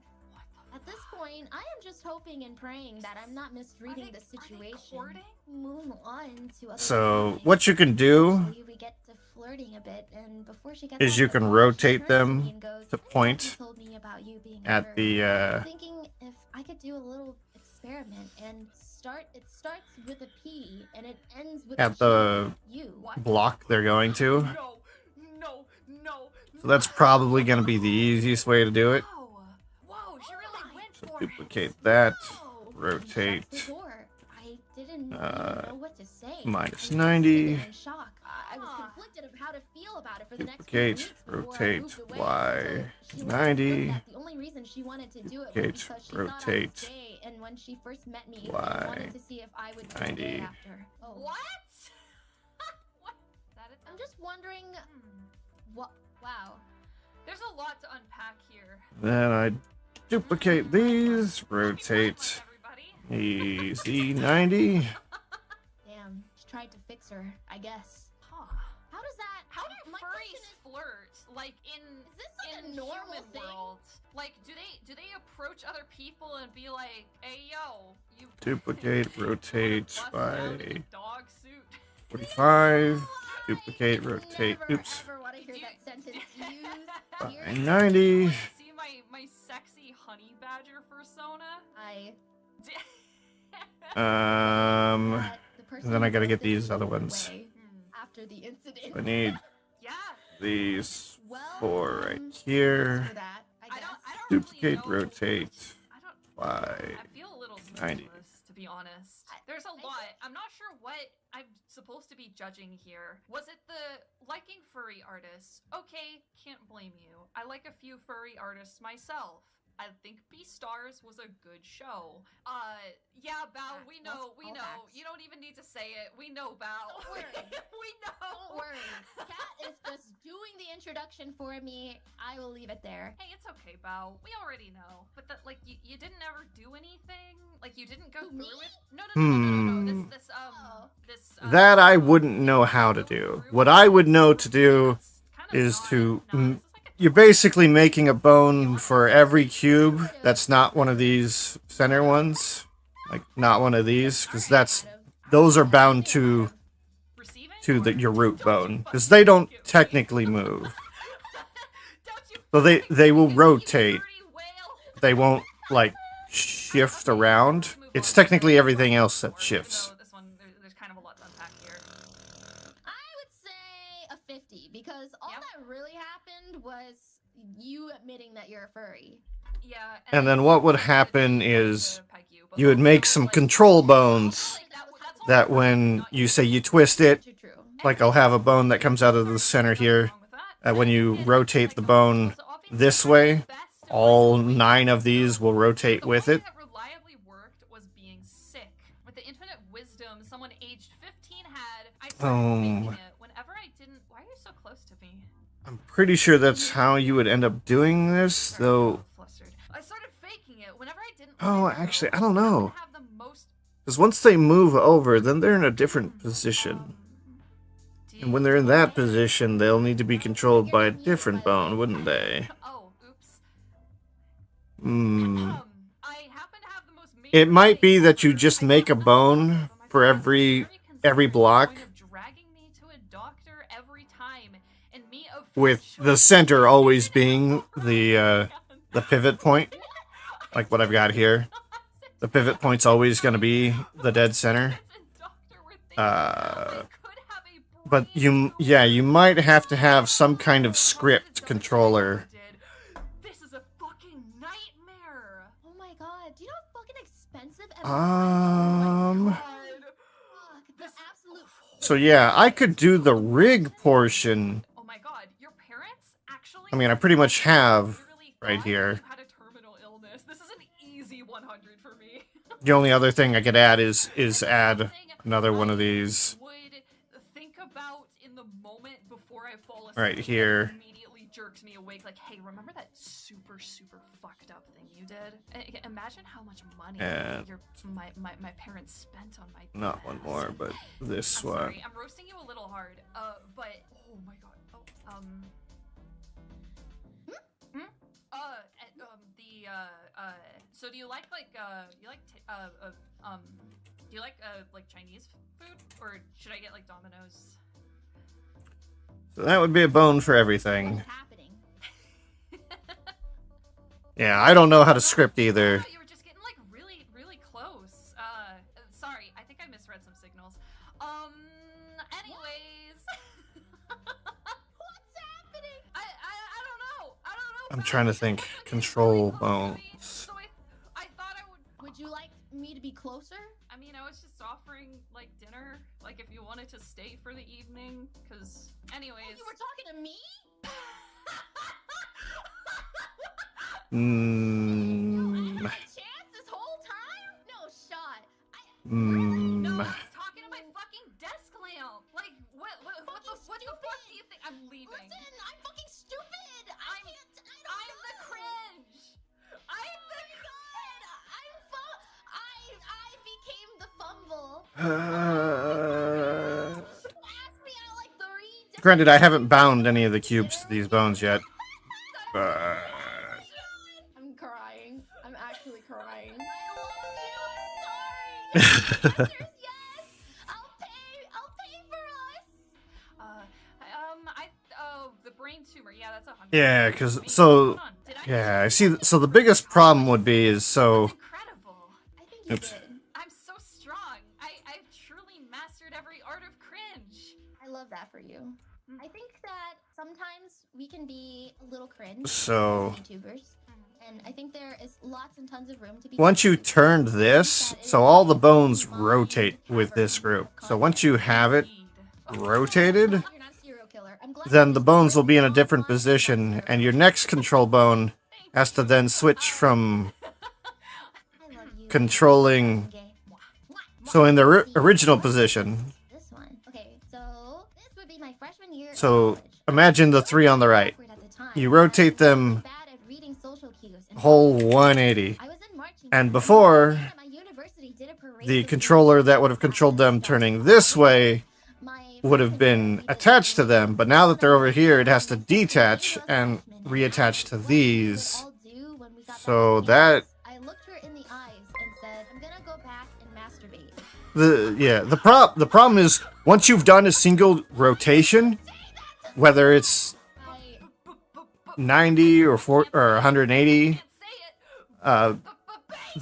Speaker 13: At this point, I am just hoping and praying that I'm not misreading the situation. Move on to other
Speaker 1: So
Speaker 13: topics.
Speaker 1: what you can do
Speaker 13: Eventually, we get to flirting a bit, and before she gets
Speaker 1: is
Speaker 13: off
Speaker 1: you
Speaker 13: the
Speaker 1: can
Speaker 13: call, she
Speaker 1: rotate
Speaker 13: turns to me
Speaker 1: them
Speaker 13: and goes,
Speaker 1: to
Speaker 13: "You
Speaker 1: point
Speaker 13: told me about you being a
Speaker 1: at
Speaker 13: furry.
Speaker 1: the,
Speaker 13: I'm thinking if I could do a little experiment and it starts with a P and it ends with a
Speaker 1: at the
Speaker 13: G. You.
Speaker 1: block they're going to.
Speaker 12: No, no, no.
Speaker 1: So that's probably going to be the easiest way to do it.
Speaker 12: Whoa, she really went
Speaker 1: So
Speaker 12: for
Speaker 1: duplicate that,
Speaker 13: Shuts
Speaker 1: rotate,
Speaker 13: the door. I didn't even know what to say.
Speaker 1: minus
Speaker 13: I was just
Speaker 1: 90.
Speaker 13: sitting in shock. I was conflicted of how to feel about it for the next few
Speaker 1: Duplicate,
Speaker 13: weeks before I
Speaker 1: rotate,
Speaker 13: moved away.
Speaker 1: Y,
Speaker 13: So she
Speaker 1: 90.
Speaker 13: that the only reason she wanted to do it was
Speaker 1: Duplicate,
Speaker 13: because she thought I would
Speaker 1: rotate,
Speaker 13: stay, and when she first met me,
Speaker 1: Y,
Speaker 13: she wanted to see if I would stay
Speaker 1: 90.
Speaker 13: after. Oh.
Speaker 12: What? What? That it?
Speaker 13: I'm just wondering. What? Wow.
Speaker 12: There's a lot to unpack here.
Speaker 1: Then I duplicate these, rotate, easy 90.
Speaker 13: Damn, she tried to fix her, I guess.
Speaker 12: Huh.
Speaker 13: How does that?
Speaker 12: How do furries flirt? Like in
Speaker 13: a normal
Speaker 12: human
Speaker 13: thing?
Speaker 12: world? Like do they approach other people and be like, "Hey yo, you
Speaker 1: Duplicate, rotate
Speaker 12: bust out
Speaker 1: by
Speaker 12: in a dog suit"?
Speaker 1: 45. Duplicate, rotate, oops,
Speaker 13: Ever want to hear that sentence used?
Speaker 1: by 90.
Speaker 12: See my sexy honey badger persona?
Speaker 1: And then I gotta get these other ones.
Speaker 13: After the incident.
Speaker 1: I need these 4 right here. Duplicate, rotate by
Speaker 12: I feel a little
Speaker 1: 90.
Speaker 12: speechless, to be honest. There's a lot. I'm not sure what I'm supposed to be judging here. Was it the liking furry artists? Okay, can't blame you. I like a few furry artists myself. I think Beastars was a good show. Yeah, Bao, we know. You don't even need to say it. We know, Bao.
Speaker 13: Don't worry.
Speaker 12: We know.
Speaker 13: Don't worry. Kat is just doing the introduction for me. I will leave it there.
Speaker 12: Hey, it's okay, Bao. We already know. But that, like, you didn't ever do anything? Like, you didn't go through it? No.
Speaker 1: That I wouldn't know how to do. What I would know to do is to... You're basically making a bone for every cube that's not one of these center ones. Like, not one of these, because those are bound to your root bone. Because they don't technically move. So they will rotate. They won't, like, shift around. It's technically everything else that shifts.
Speaker 12: There's kind of a lot to unpack here.
Speaker 13: I would say a 50, because all that really happened was you admitting that you're a furry.
Speaker 12: Yeah.
Speaker 1: And then what would happen is you would make some control bones that when you say you twist it, like I'll have a bone that comes out of the center here. When you rotate the bone this way, all 9 of these will rotate with it.
Speaker 12: That reliably worked was being sick. With the infinite wisdom someone aged 15 had, I started making it whenever I didn't. Why are you so close to me?
Speaker 1: I'm pretty sure that's how you would end up doing this, though.
Speaker 12: I started faking it whenever I didn't.
Speaker 1: Oh, actually, I don't know. Because once they move over, then they're in a different position. And when they're in that position, they'll need to be controlled by a different bone, wouldn't they?
Speaker 12: Oh, oops.
Speaker 1: It might be that you just make a bone for every block, with the center always being the pivot point, like what I've got here. The pivot point's always going to be the dead center. But you might have to have some kind of script controller.
Speaker 12: This is a fucking nightmare.
Speaker 13: Oh
Speaker 1: So yeah, I could do the rig portion.
Speaker 12: Oh my god, your parents actually.
Speaker 1: I mean, I pretty much have right here.
Speaker 12: You had a terminal illness. This is an easy 100 for me.
Speaker 1: The only other thing I could add is add another one of these
Speaker 12: Would think about in the moment before I fall asleep.
Speaker 1: right here.
Speaker 12: Immediately jerks me awake. Like, hey, remember that super fucked up thing you did? Imagine how much money
Speaker 1: And
Speaker 12: my parents spent on my.
Speaker 1: not one more, but this
Speaker 12: I'm
Speaker 1: one.
Speaker 12: sorry, I'm roasting you a little hard. But oh my god. So do you like like Chinese food, or should I get like Domino's?
Speaker 1: So that would be a bone for everything. Yeah, I don't know how to script either.
Speaker 12: You were just getting like really close. Sorry, I think I misread some signals. Anyways. What's happening? I don't know.
Speaker 1: I'm trying to think. Control bones.
Speaker 12: I thought I would.
Speaker 13: Would you like me to be closer?
Speaker 12: I mean, I was just offering like dinner, like if you wanted to stay for the evening, cause anyways.
Speaker 13: Oh, you were talking to me? Chance this whole time? No shot.
Speaker 12: No, I was talking to my fucking desk lamp. Like, what the fuck do you think? I'm leaving.
Speaker 13: Listen, I'm fucking stupid. I'm
Speaker 12: the cringe. I'm the
Speaker 13: god. I became the fumble.
Speaker 1: Granted, I haven't bound any of the cubes to these bones yet.
Speaker 13: I'm crying. I'm actually crying. I love you. I'm sorry. Yes. I'll pay for us.
Speaker 12: The brain tumor. Yeah, that's 100.
Speaker 1: Yeah, because so yeah, I see. So the biggest problem would be is so. Oops.
Speaker 12: I'm so strong. I've truly mastered every art of cringe.
Speaker 13: I love that for you. I think that sometimes we can be a little cringe
Speaker 1: So
Speaker 13: as YouTubers, and I think there is lots and tons of room to be.
Speaker 1: once you turned this, so all the bones rotate with this group. So once you have it rotated, then the bones will be in a different position, and your next control bone has to then switch from controlling. So in the original position. So imagine the three on the right. You rotate them whole 180. And before, the controller that would have controlled them turning this way would have been attached to them. But now that they're over here, it has to detach and reattach to these. So that... The problem is, once you've done a single rotation, whether it's 90 or 180, the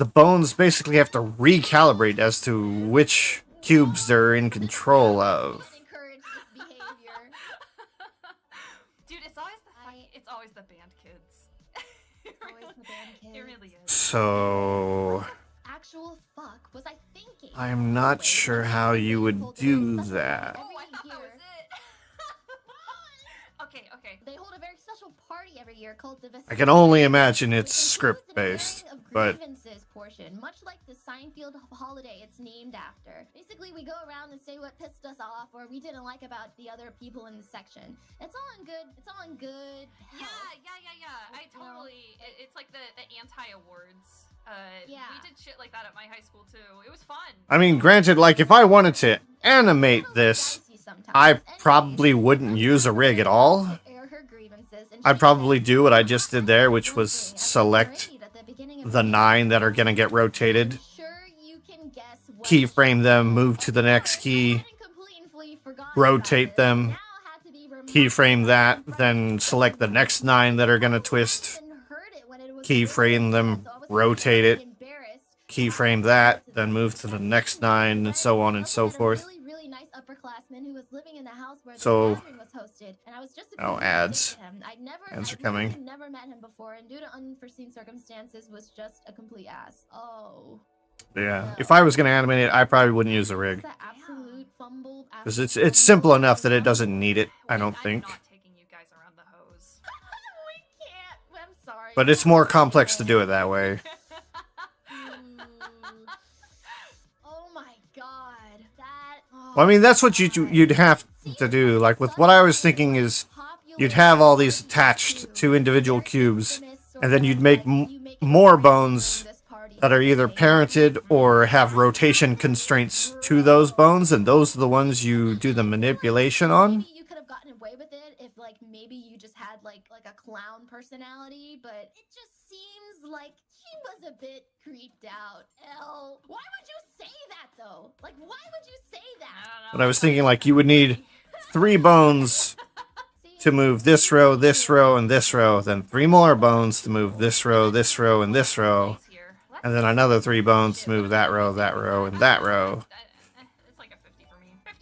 Speaker 1: bones basically have to recalibrate as to which cubes they're in control of.
Speaker 12: Dude, it's always the band kids. It really is.
Speaker 1: So
Speaker 13: Actual fuck was I thinking?
Speaker 1: I'm not sure how you would do that.
Speaker 12: Oh, I thought that was it. Okay.
Speaker 13: They hold a very special party every year called the
Speaker 1: I can only imagine it's script-based, but...
Speaker 13: portion, much like the Seinfeld holiday it's named after. Basically, we go around and say what pissed us off or we didn't like about the other people in the section. It's all in good.
Speaker 12: Yeah. I totally... It's like the anti-awards. We did shit like that at my high school, too. It was fun.
Speaker 1: I mean, granted, like, if I wanted to animate this, I probably wouldn't use a rig at all. I'd probably do what I just did there, which was select the 9 that are gonna get rotated, keyframe them, move to the next key, rotate them, keyframe that, then select the next 9 that are gonna twist, keyframe them, rotate it, keyframe that, then move to the next 9, and so on and so forth. So, oh, ads. Ads are coming.
Speaker 13: Never met him before, and due to unforeseen circumstances, was just a complete ass. Oh.
Speaker 1: Yeah, if I was going to animate it, I probably wouldn't use a rig. Because it's simple enough that it doesn't need it, I don't think.
Speaker 13: I'm sorry.
Speaker 1: But it's more complex to do it that way.
Speaker 13: Oh my god.
Speaker 1: Well, I mean, that's what you'd have to do. Like, with what I was thinking is you'd have all these attached to individual cubes, and then you'd make more bones that are either parented or have rotation constraints to those bones, and those are the ones you do the manipulation on.
Speaker 13: Maybe you could have gotten away with it if, like, maybe you just had like a clown personality, but it just seems like she was a bit creeped out. Why would you say that though? Like, why would you say that?
Speaker 1: But I was thinking, like, you would need 3 bones to move this row, and this row, then 3 more bones to move this row, and this row, and then another 3 bones to move that row, and that row.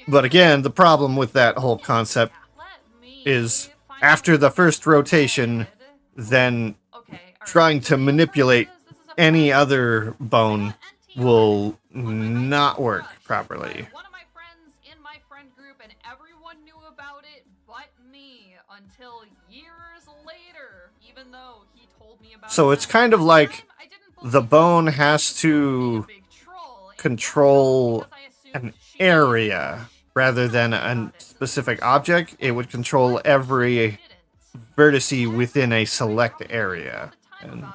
Speaker 1: But again, the problem with that whole concept is after the first rotation, then trying to manipulate any other bone will not work properly.
Speaker 12: One of my friends in my friend group, and everyone knew about it but me until years later, even though he told me about it.
Speaker 1: So it's kind of like the bone has to control an area rather than a specific object. It would control every vertice within a select area. And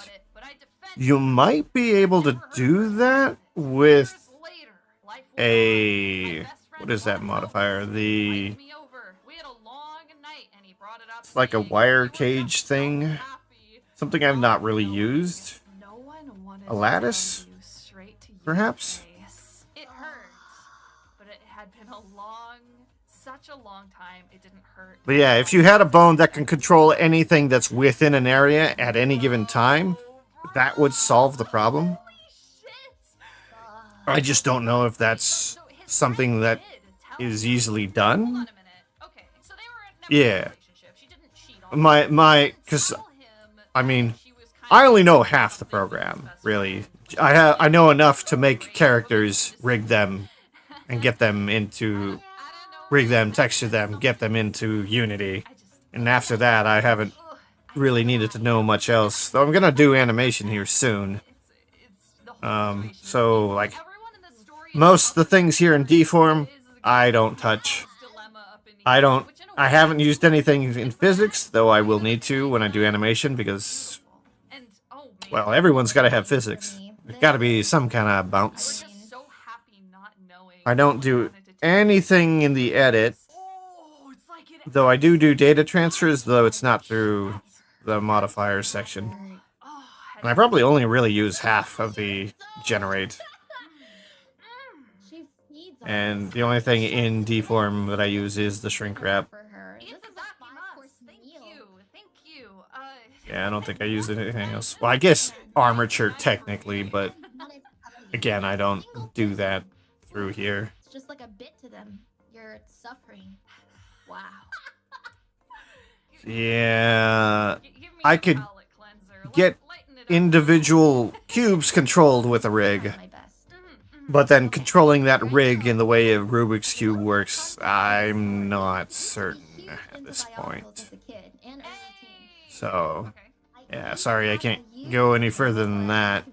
Speaker 1: you might be able to do that with a... what is that modifier? It's like a wire cage thing. Something I've not really used. A lattice? Perhaps?
Speaker 12: It hurt, but it had been such a long time, it didn't hurt.
Speaker 1: But yeah, if you had a bone that can control anything that's within an area at any given time, that would solve the problem. I just don't know if that's something that is easily done. Yeah. Because, I mean, I only know half the program, really. I know enough to make characters, rig them, and get them into... rig them, texture them, get them into Unity. And after that, I haven't really needed to know much else. Though I'm gonna do animation here soon. So, like, most of the things here in D-form, I don't touch. I haven't used anything in physics, though I will need to when I do animation, because, well, everyone's gotta have physics. There's gotta be some kind of bounce. I don't do anything in the edit, though I do data transfers, though it's not through the modifiers section. And I probably only really use half of the generate. And the only thing in D-form that I use is the shrink wrap. Yeah, I don't think I used anything else. Well, I guess armature technically, but again, I don't do that through here.
Speaker 13: It's just like a bit to them. You're suffering. Wow.
Speaker 1: Yeah, I could get individual cubes controlled with a rig. But then controlling that rig in the way a Rubik's Cube works, I'm not certain at this point. So, yeah, sorry, I can't go any further than that.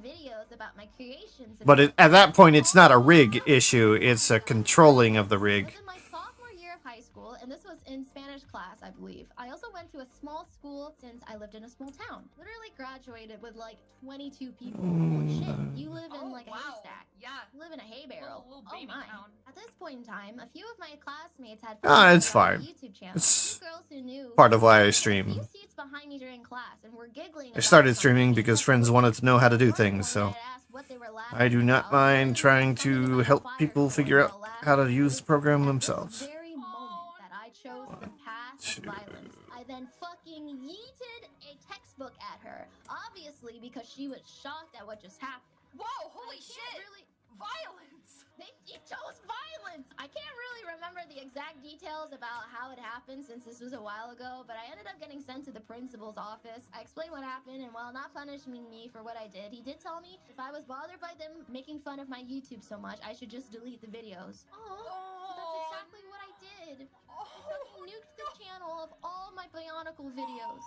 Speaker 1: But at that point, it's not a rig issue, it's a controlling of the rig.
Speaker 13: In my sophomore year of high school, and this was in Spanish class, I believe, I also went to a small school since I lived in a small town. Literally graduated with like 22 people. Holy shit, you live in like a haystack.
Speaker 12: Yeah.
Speaker 13: You live in a hay barrel.
Speaker 12: Little
Speaker 13: Oh
Speaker 12: baby
Speaker 13: my.
Speaker 12: town.
Speaker 13: At this point in time, a few of my classmates had
Speaker 1: It's fine.
Speaker 13: YouTube channel.
Speaker 1: It's
Speaker 13: Girls who knew
Speaker 1: part of why I stream.
Speaker 13: few seats behind me during class and were giggling
Speaker 1: I started streaming because friends wanted to know how to do things, so I do not mind trying to help people figure out how to use the program themselves.
Speaker 13: very moment that I chose the path of violence. I then fucking yeeted a textbook at her, obviously because she was shocked at what just happened.
Speaker 12: Whoa, holy shit!
Speaker 13: Really,
Speaker 12: Violence!
Speaker 13: you chose violence! I can't really remember the exact exact details about how it happened since this was a while ago, but I ended up getting sent to the principal's office. I explained what happened, and while not punishing me for what I did, he did tell me if I was bothered by them making fun of my YouTube so much, I should just delete the videos. So that's exactly what I did. I fucking nuked the channel of all my Bionicle videos.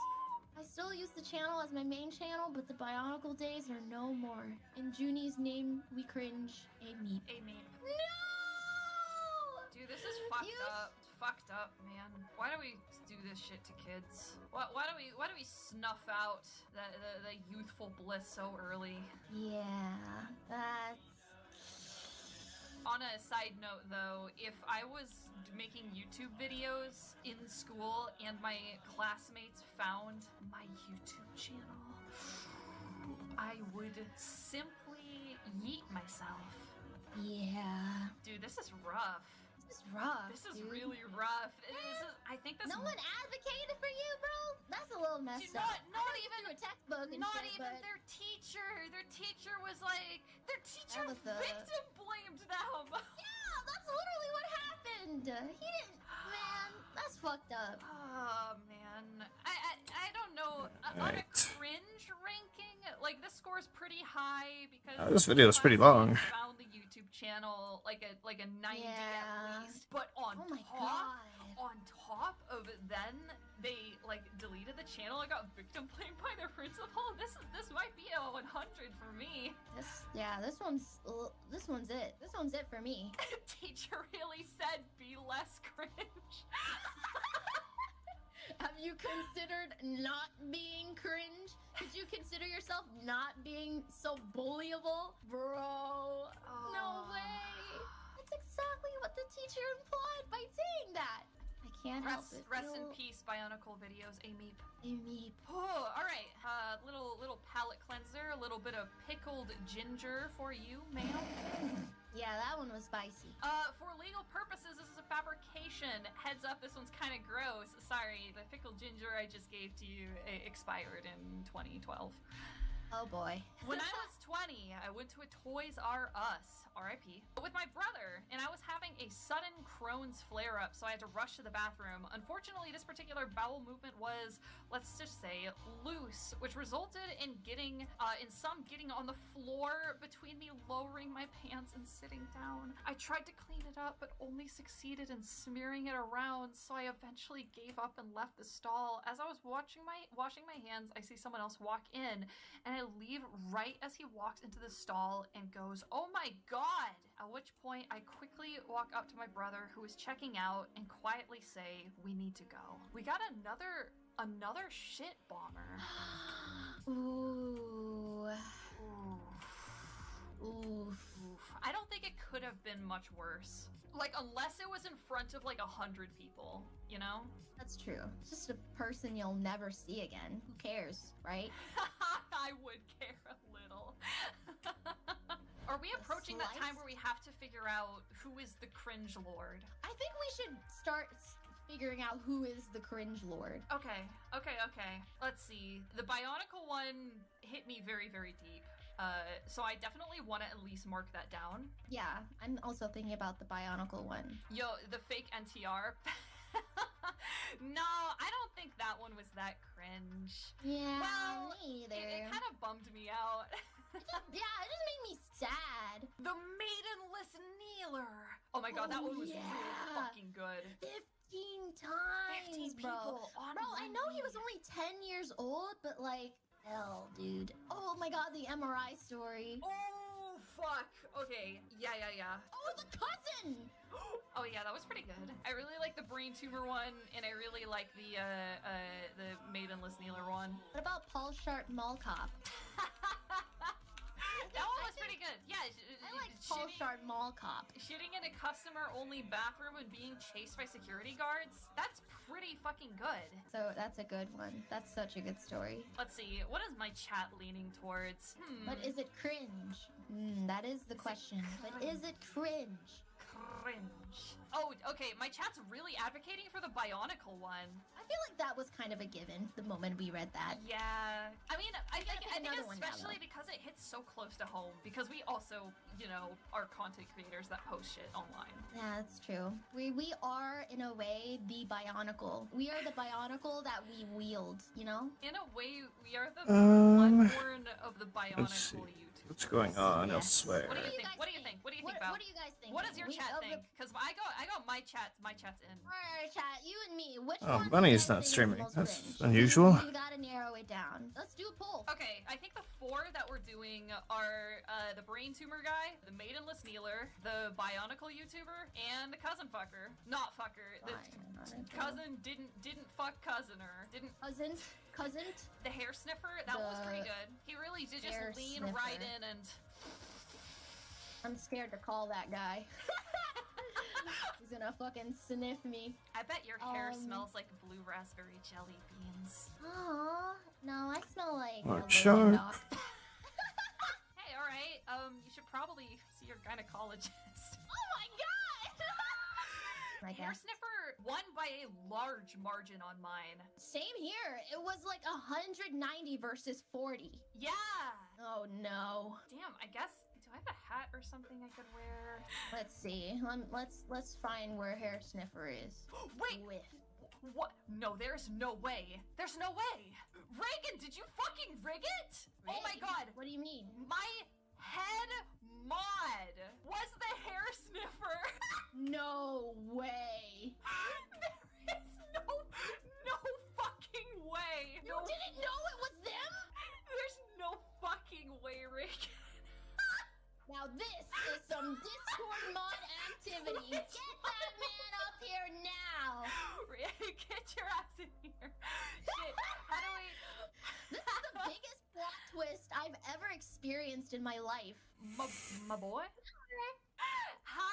Speaker 13: I still use the channel as my main channel, but the Bionicle days are no more. In Junie's name, we cringe. A meep.
Speaker 12: A meme.
Speaker 13: No!
Speaker 12: Dude, this is fucked up. It's fucked up, man. Why do we do this shit to kids? Why do we snuff out the youthful bliss so early?
Speaker 13: Yeah, that's...
Speaker 12: On a side note, though, if I was making YouTube videos in school and my classmates found my YouTube channel, I would simply yeet myself.
Speaker 13: Yeah.
Speaker 12: Dude, this is rough.
Speaker 13: This is rough.
Speaker 12: This is really rough. I think this.
Speaker 13: No one advocated for you, bro. That's a little messed up.
Speaker 12: Not even
Speaker 13: a textbook. And
Speaker 12: not
Speaker 13: shit,
Speaker 12: even
Speaker 13: but...
Speaker 12: their teacher. Their teacher was like. Their teacher
Speaker 13: That was the-
Speaker 12: victim blamed them.
Speaker 13: Yeah, that's literally what happened. He didn't. Man, that's fucked up.
Speaker 12: Oh man, I don't know. On a cringe ranking, like this score is pretty high because
Speaker 1: This video is pretty long.
Speaker 12: Found the YouTube channel like a 90 at least, but on top of it, then they like deleted the channel. I got victim blamed by their principal. This might be a 100 for me.
Speaker 13: This one's it. This one's it for me.
Speaker 12: Teacher really said be less cringe.
Speaker 13: Have you considered not being cringe? Could you consider yourself not being so bullyable? Bro, no way. That's exactly what the teacher implied by saying that. I can't help it.
Speaker 12: Rest in peace, Bionicle videos. A meep.
Speaker 13: A meep.
Speaker 12: Oh, all right. Little palate cleanser. A little bit of pickled ginger for you, ma'am.
Speaker 13: Yeah, that one was spicy.
Speaker 12: For legal purposes, this is a fabrication. Heads up, this one's kind of gross. Sorry, the pickled ginger I just gave to you expired in 2012.
Speaker 13: Oh boy.
Speaker 12: When I was 20, I went to a Toys R Us, RIP, with my brother, and I was having a sudden Crohn's flare-up, so I had to rush to the bathroom. Unfortunately, this particular bowel movement was, let's just say, loose, which resulted in getting on the floor between me lowering my pants and sitting down. I tried to clean it up, but only succeeded in smearing it around, so I eventually gave up and left the stall. As I was washing my hands, I see someone else walk in, and I leave right as he walks into the stall and goes, "Oh my god!" At which point I quickly walk up to my brother who is checking out and quietly say, "We need to go." We got another shit bomber.
Speaker 13: Ooh.
Speaker 12: Oof. I don't think it could have been much worse. Like, unless it was in front of like 100 people, you know?
Speaker 13: That's true. It's just a person you'll never see again. Who cares, right?
Speaker 12: I would care a little. Are we approaching that time where we have to figure out who is the cringe lord?
Speaker 13: I think we should start figuring out who is the cringe lord.
Speaker 12: Okay. Let's see. The Bionicle one hit me very, very deep. So I definitely want to at least mark that down.
Speaker 13: Yeah, I'm also thinking about the Bionicle one.
Speaker 12: Yo, the fake NTR. No, I don't think that one was that cringe.
Speaker 13: Yeah,
Speaker 12: well,
Speaker 13: me either.
Speaker 12: It kind of bummed me out.
Speaker 13: it just made me sad.
Speaker 12: The Maidenless Kneeler. Oh my god, that one was really fucking good.
Speaker 13: 15 times,
Speaker 12: 15
Speaker 13: bro.
Speaker 12: people on
Speaker 13: Bro, I know he was only 10 years old, but like, hell, dude. Oh my god, the MRI story.
Speaker 12: Oh, fuck. Okay, yeah.
Speaker 13: Oh, the cousin!
Speaker 12: Oh yeah, that was pretty good. I really like the brain tumor one, and I really like the Maidenless Kneeler one.
Speaker 13: What about Paul Sharp Mall Cop?
Speaker 12: That one was pretty good. Yeah,
Speaker 13: I like Paul Sharp Mall Cop.
Speaker 12: Shitting in a customer-only bathroom and being chased by security guards? That's pretty fucking good.
Speaker 13: So that's a good one. That's such a good story.
Speaker 12: Let's see, what is my chat leaning towards?
Speaker 13: But is it cringe? That is the question. But is it cringe?
Speaker 12: Cringe. Oh, okay, my chat's really advocating for the Bionicle one.
Speaker 13: I feel like that was kind of a given the moment we read that.
Speaker 12: Yeah. I mean, I think
Speaker 13: another one now,
Speaker 12: especially because it hits so close to home, because we also, you know, are content creators that post shit online.
Speaker 13: Yeah, that's true. We are, in a way, the Bionicle. We are the Bionicle that we wield, you know?
Speaker 12: In a way, we are the Bloodborne of the
Speaker 1: let's see.
Speaker 12: Bionicle YouTube.
Speaker 1: What's going on
Speaker 13: Yes.
Speaker 1: elsewhere?
Speaker 12: What do you think? What do you think? What do you think, Val?
Speaker 13: What do you guys think?
Speaker 12: What does your chat think? Because I got my chat's in.
Speaker 13: Alright, chat, you and me. Which
Speaker 1: Oh,
Speaker 13: one
Speaker 1: Bunny's
Speaker 13: do you
Speaker 1: not
Speaker 13: guys think is
Speaker 1: streaming.
Speaker 13: the most
Speaker 1: That's
Speaker 13: cringe?
Speaker 1: unusual.
Speaker 13: You gotta narrow it down. Let's do a poll.
Speaker 12: Okay, I think the 4 that we're doing are the brain tumor guy, the maidenless kneeler, the Bionicle YouTuber, and the cousin fucker. Not fucker. The cousin didn't fuck cousin-er. Didn't
Speaker 13: Cousin?
Speaker 12: the hair sniffer. That one was pretty good. He really did just
Speaker 13: hair
Speaker 12: lean
Speaker 13: sniffer.
Speaker 12: right in and.
Speaker 13: I'm scared to call that guy. He's gonna fucking sniff me.
Speaker 12: I bet your hair smells like blue raspberry jelly beans.
Speaker 13: Aw, no, I smell like
Speaker 1: Or
Speaker 13: a
Speaker 1: shark.
Speaker 13: lily dog.
Speaker 12: Hey, all right. You should probably see your gynecologist.
Speaker 13: Oh my god! I
Speaker 12: Hair
Speaker 13: guess.
Speaker 12: sniffer won by a large margin on mine.
Speaker 13: Same here. It was like 190 versus 40.
Speaker 12: Yeah.
Speaker 13: Oh no.
Speaker 12: Damn. I guess. Do I have a hat or something I could wear?
Speaker 13: Let's see. Let's find where hair sniffer is.
Speaker 12: Wait. What? No, there's no way. There's no way. Reagan, did you fucking rig it? Oh my god.
Speaker 13: What do you mean?
Speaker 12: My head mod was the hair sniffer.
Speaker 13: No way.
Speaker 12: There is no fucking way.
Speaker 13: You didn't know it was them?
Speaker 12: There's no fucking way, Rick.
Speaker 13: Now this is some Discord mod activity. Get that man up here now.
Speaker 12: Rick, get your ass in here. Shit. How do we?
Speaker 13: This is the biggest plot twist I've ever experienced in my life.
Speaker 12: My boy? Hi.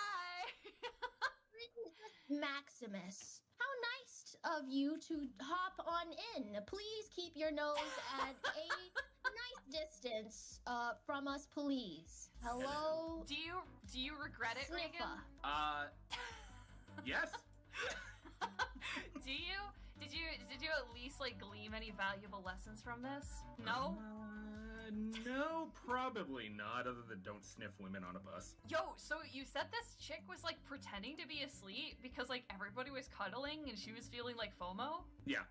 Speaker 13: Maximus, how nice of you to hop on in. Please keep your nose at a nice distance from us, please. Hello?
Speaker 12: Do you regret it, Reagan?
Speaker 13: Sniffer.
Speaker 5: Yes.
Speaker 12: Did you at least like glean any valuable lessons from this? No?
Speaker 5: No, probably not, other than don't sniff women on a bus.
Speaker 12: Yo, so you said this chick was like pretending to be asleep because like everybody was cuddling and she was feeling like FOMO?
Speaker 5: Yeah.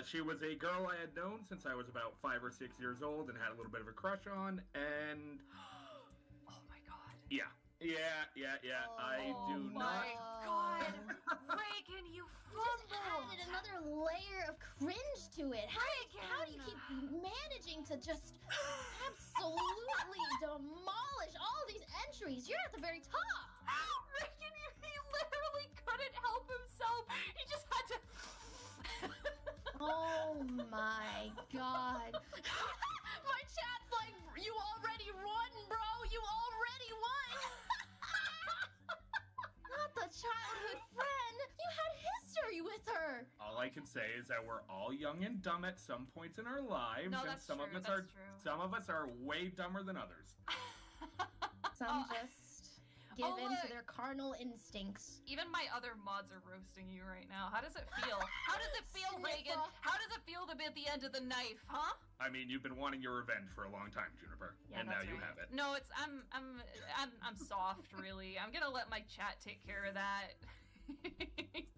Speaker 5: She was a girl I had known since I was about 5 or 6 years old and had a little bit of a crush on, and...
Speaker 12: Oh my god.
Speaker 5: Yeah. I do not...
Speaker 12: Oh my god. Reagan, you fumbled!
Speaker 13: Added another layer of cringe to it. How do you keep managing to just absolutely demolish all these entries? You're at the very top.
Speaker 12: Reagan, he literally couldn't help himself. He just had to...
Speaker 13: Oh my god. My chat's like, you already won, bro. You already won. Not the childhood friend. You had history with her.
Speaker 5: All I can say is that we're all young and dumb at some points in our lives,
Speaker 12: No,
Speaker 5: and
Speaker 12: that's
Speaker 5: some
Speaker 12: true,
Speaker 5: of us
Speaker 12: that's
Speaker 5: are
Speaker 12: true.
Speaker 5: some of us are way dumber than others.
Speaker 13: Some just give in to
Speaker 12: look.
Speaker 13: their carnal instincts.
Speaker 12: Even my other mods are roasting you right now. How does it feel? How does it feel, Reagan? How does it feel to be at the end of the knife, huh?
Speaker 5: I mean, you've been wanting your revenge for a long time, Juniper, and now
Speaker 12: that's
Speaker 5: you
Speaker 12: right.
Speaker 5: have it.
Speaker 12: No, it's I'm soft, really. I'm gonna let my chat take care of that.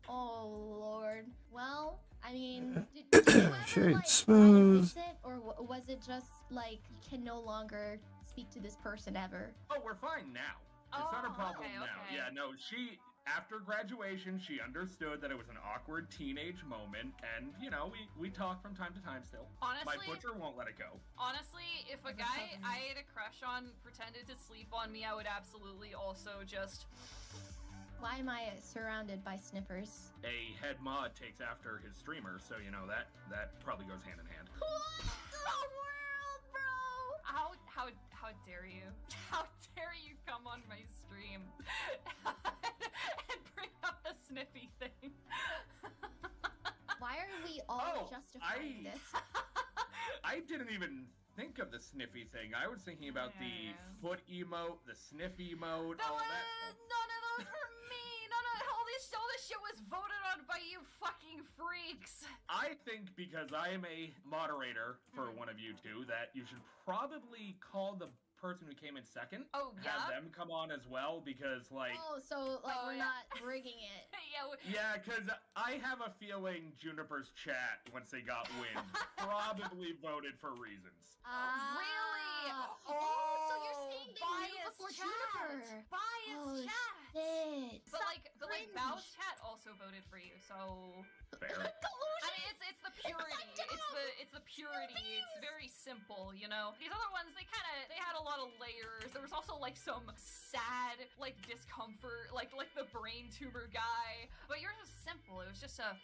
Speaker 13: Oh lord. Well, I mean, did you ever
Speaker 1: Shade
Speaker 13: like
Speaker 1: smooth.
Speaker 13: fix it, or was it just like you can no longer speak to this person ever?
Speaker 5: Oh, we're fine now. It's not a problem now.
Speaker 12: okay.
Speaker 5: Yeah, no, after graduation, she understood that it was an awkward teenage moment, and, you know, we talk from time to time still.
Speaker 12: Honestly,
Speaker 5: My butcher won't let it go.
Speaker 12: Honestly, if a guy I had a crush on pretended to sleep on me, I would absolutely also just...
Speaker 13: Why am I surrounded by sniffers?
Speaker 5: A head mod takes after his streamer, so, you know, that probably goes hand in hand.
Speaker 13: What the world, bro?
Speaker 12: How dare you? How dare you come on my stream and bring up the sniffy thing?
Speaker 13: Why are we all justifying this?
Speaker 5: I didn't even think of the sniffy thing. I was thinking about the foot emote, the sniff emote, all that.
Speaker 12: None of those were me.
Speaker 5: I think because I am a moderator for one of you two, that you should probably call the person who came in second.
Speaker 12: Oh,
Speaker 5: Have
Speaker 12: yeah?
Speaker 5: them come on as well, because like.
Speaker 13: Oh, so like we're not rigging it.
Speaker 5: Yeah, because I have a feeling Juniper's chat, once they got wind, probably voted for reasons.
Speaker 12: Really?
Speaker 13: Oh, so you're saying they knew
Speaker 12: biased
Speaker 13: before
Speaker 12: chat.
Speaker 13: Juniper?
Speaker 12: Biased chat.
Speaker 13: Shit.
Speaker 12: But like Bao's chat also voted for you, so.
Speaker 5: Fair.
Speaker 12: I mean, it's the purity. It's the purity. It's very simple, you know. These other ones, they had a lot of layers. There was also like some sad like discomfort, like the brain tumor guy. But yours was simple. It was just a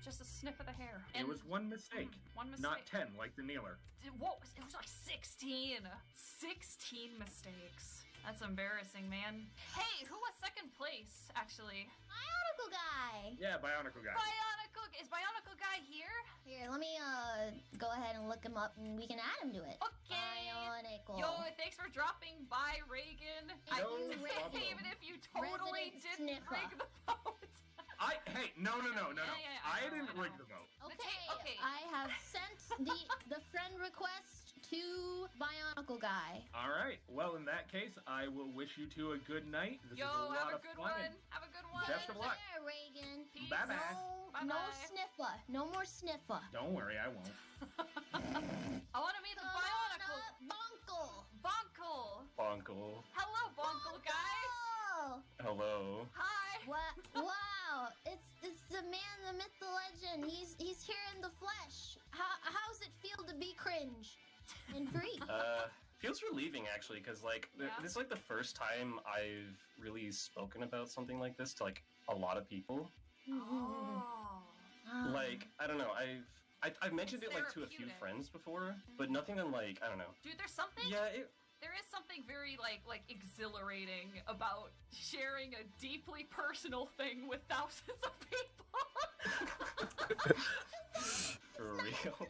Speaker 12: sniff of the hair.
Speaker 5: It was one mistake.
Speaker 12: One mistake.
Speaker 5: Not 10, like the kneeler.
Speaker 12: What was it? Was like 16. 16 mistakes. That's embarrassing, man. Hey, who was second place, actually?
Speaker 13: Bionicle guy.
Speaker 5: Yeah, Bionicle guy.
Speaker 12: Is Bionicle guy here?
Speaker 13: Here, let me go ahead and look him up, and we can add him to it.
Speaker 12: Okay.
Speaker 13: Bionicle.
Speaker 12: Yo, thanks for dropping by, Reagan. Even if you totally didn't rig the vote.
Speaker 5: Hey, no. I didn't rig the vote.
Speaker 13: Okay. I have sent the friend request to Bionicle guy.
Speaker 5: All right. Well, in that case, I will wish you two a good night. This is a lot
Speaker 12: have a
Speaker 5: of
Speaker 12: good
Speaker 5: fun.
Speaker 12: one. Have a good one.
Speaker 5: Best of luck.
Speaker 13: There, Reagan.
Speaker 5: Bye bye.
Speaker 13: No sniffer. No more sniffer.
Speaker 5: Don't worry, I won't.
Speaker 12: I want to meet the Bionicle. Bonkle.
Speaker 14: Bonkle.
Speaker 12: Hello, Bonkle guy.
Speaker 14: Hello.
Speaker 12: Hi.
Speaker 13: Wow. It's the man, the myth, the legend. He's here in the flesh. How's it feel to be cringe and free?
Speaker 14: Feels relieving actually, because like this is like the first time I've really spoken about something like this to like a lot of people. Like I don't know, I've mentioned it like to a few friends before, but nothing than like I don't know.
Speaker 12: Dude, there's something.
Speaker 14: Yeah.
Speaker 12: There is something very like exhilarating about sharing a deeply personal thing with thousands of people.
Speaker 14: For real.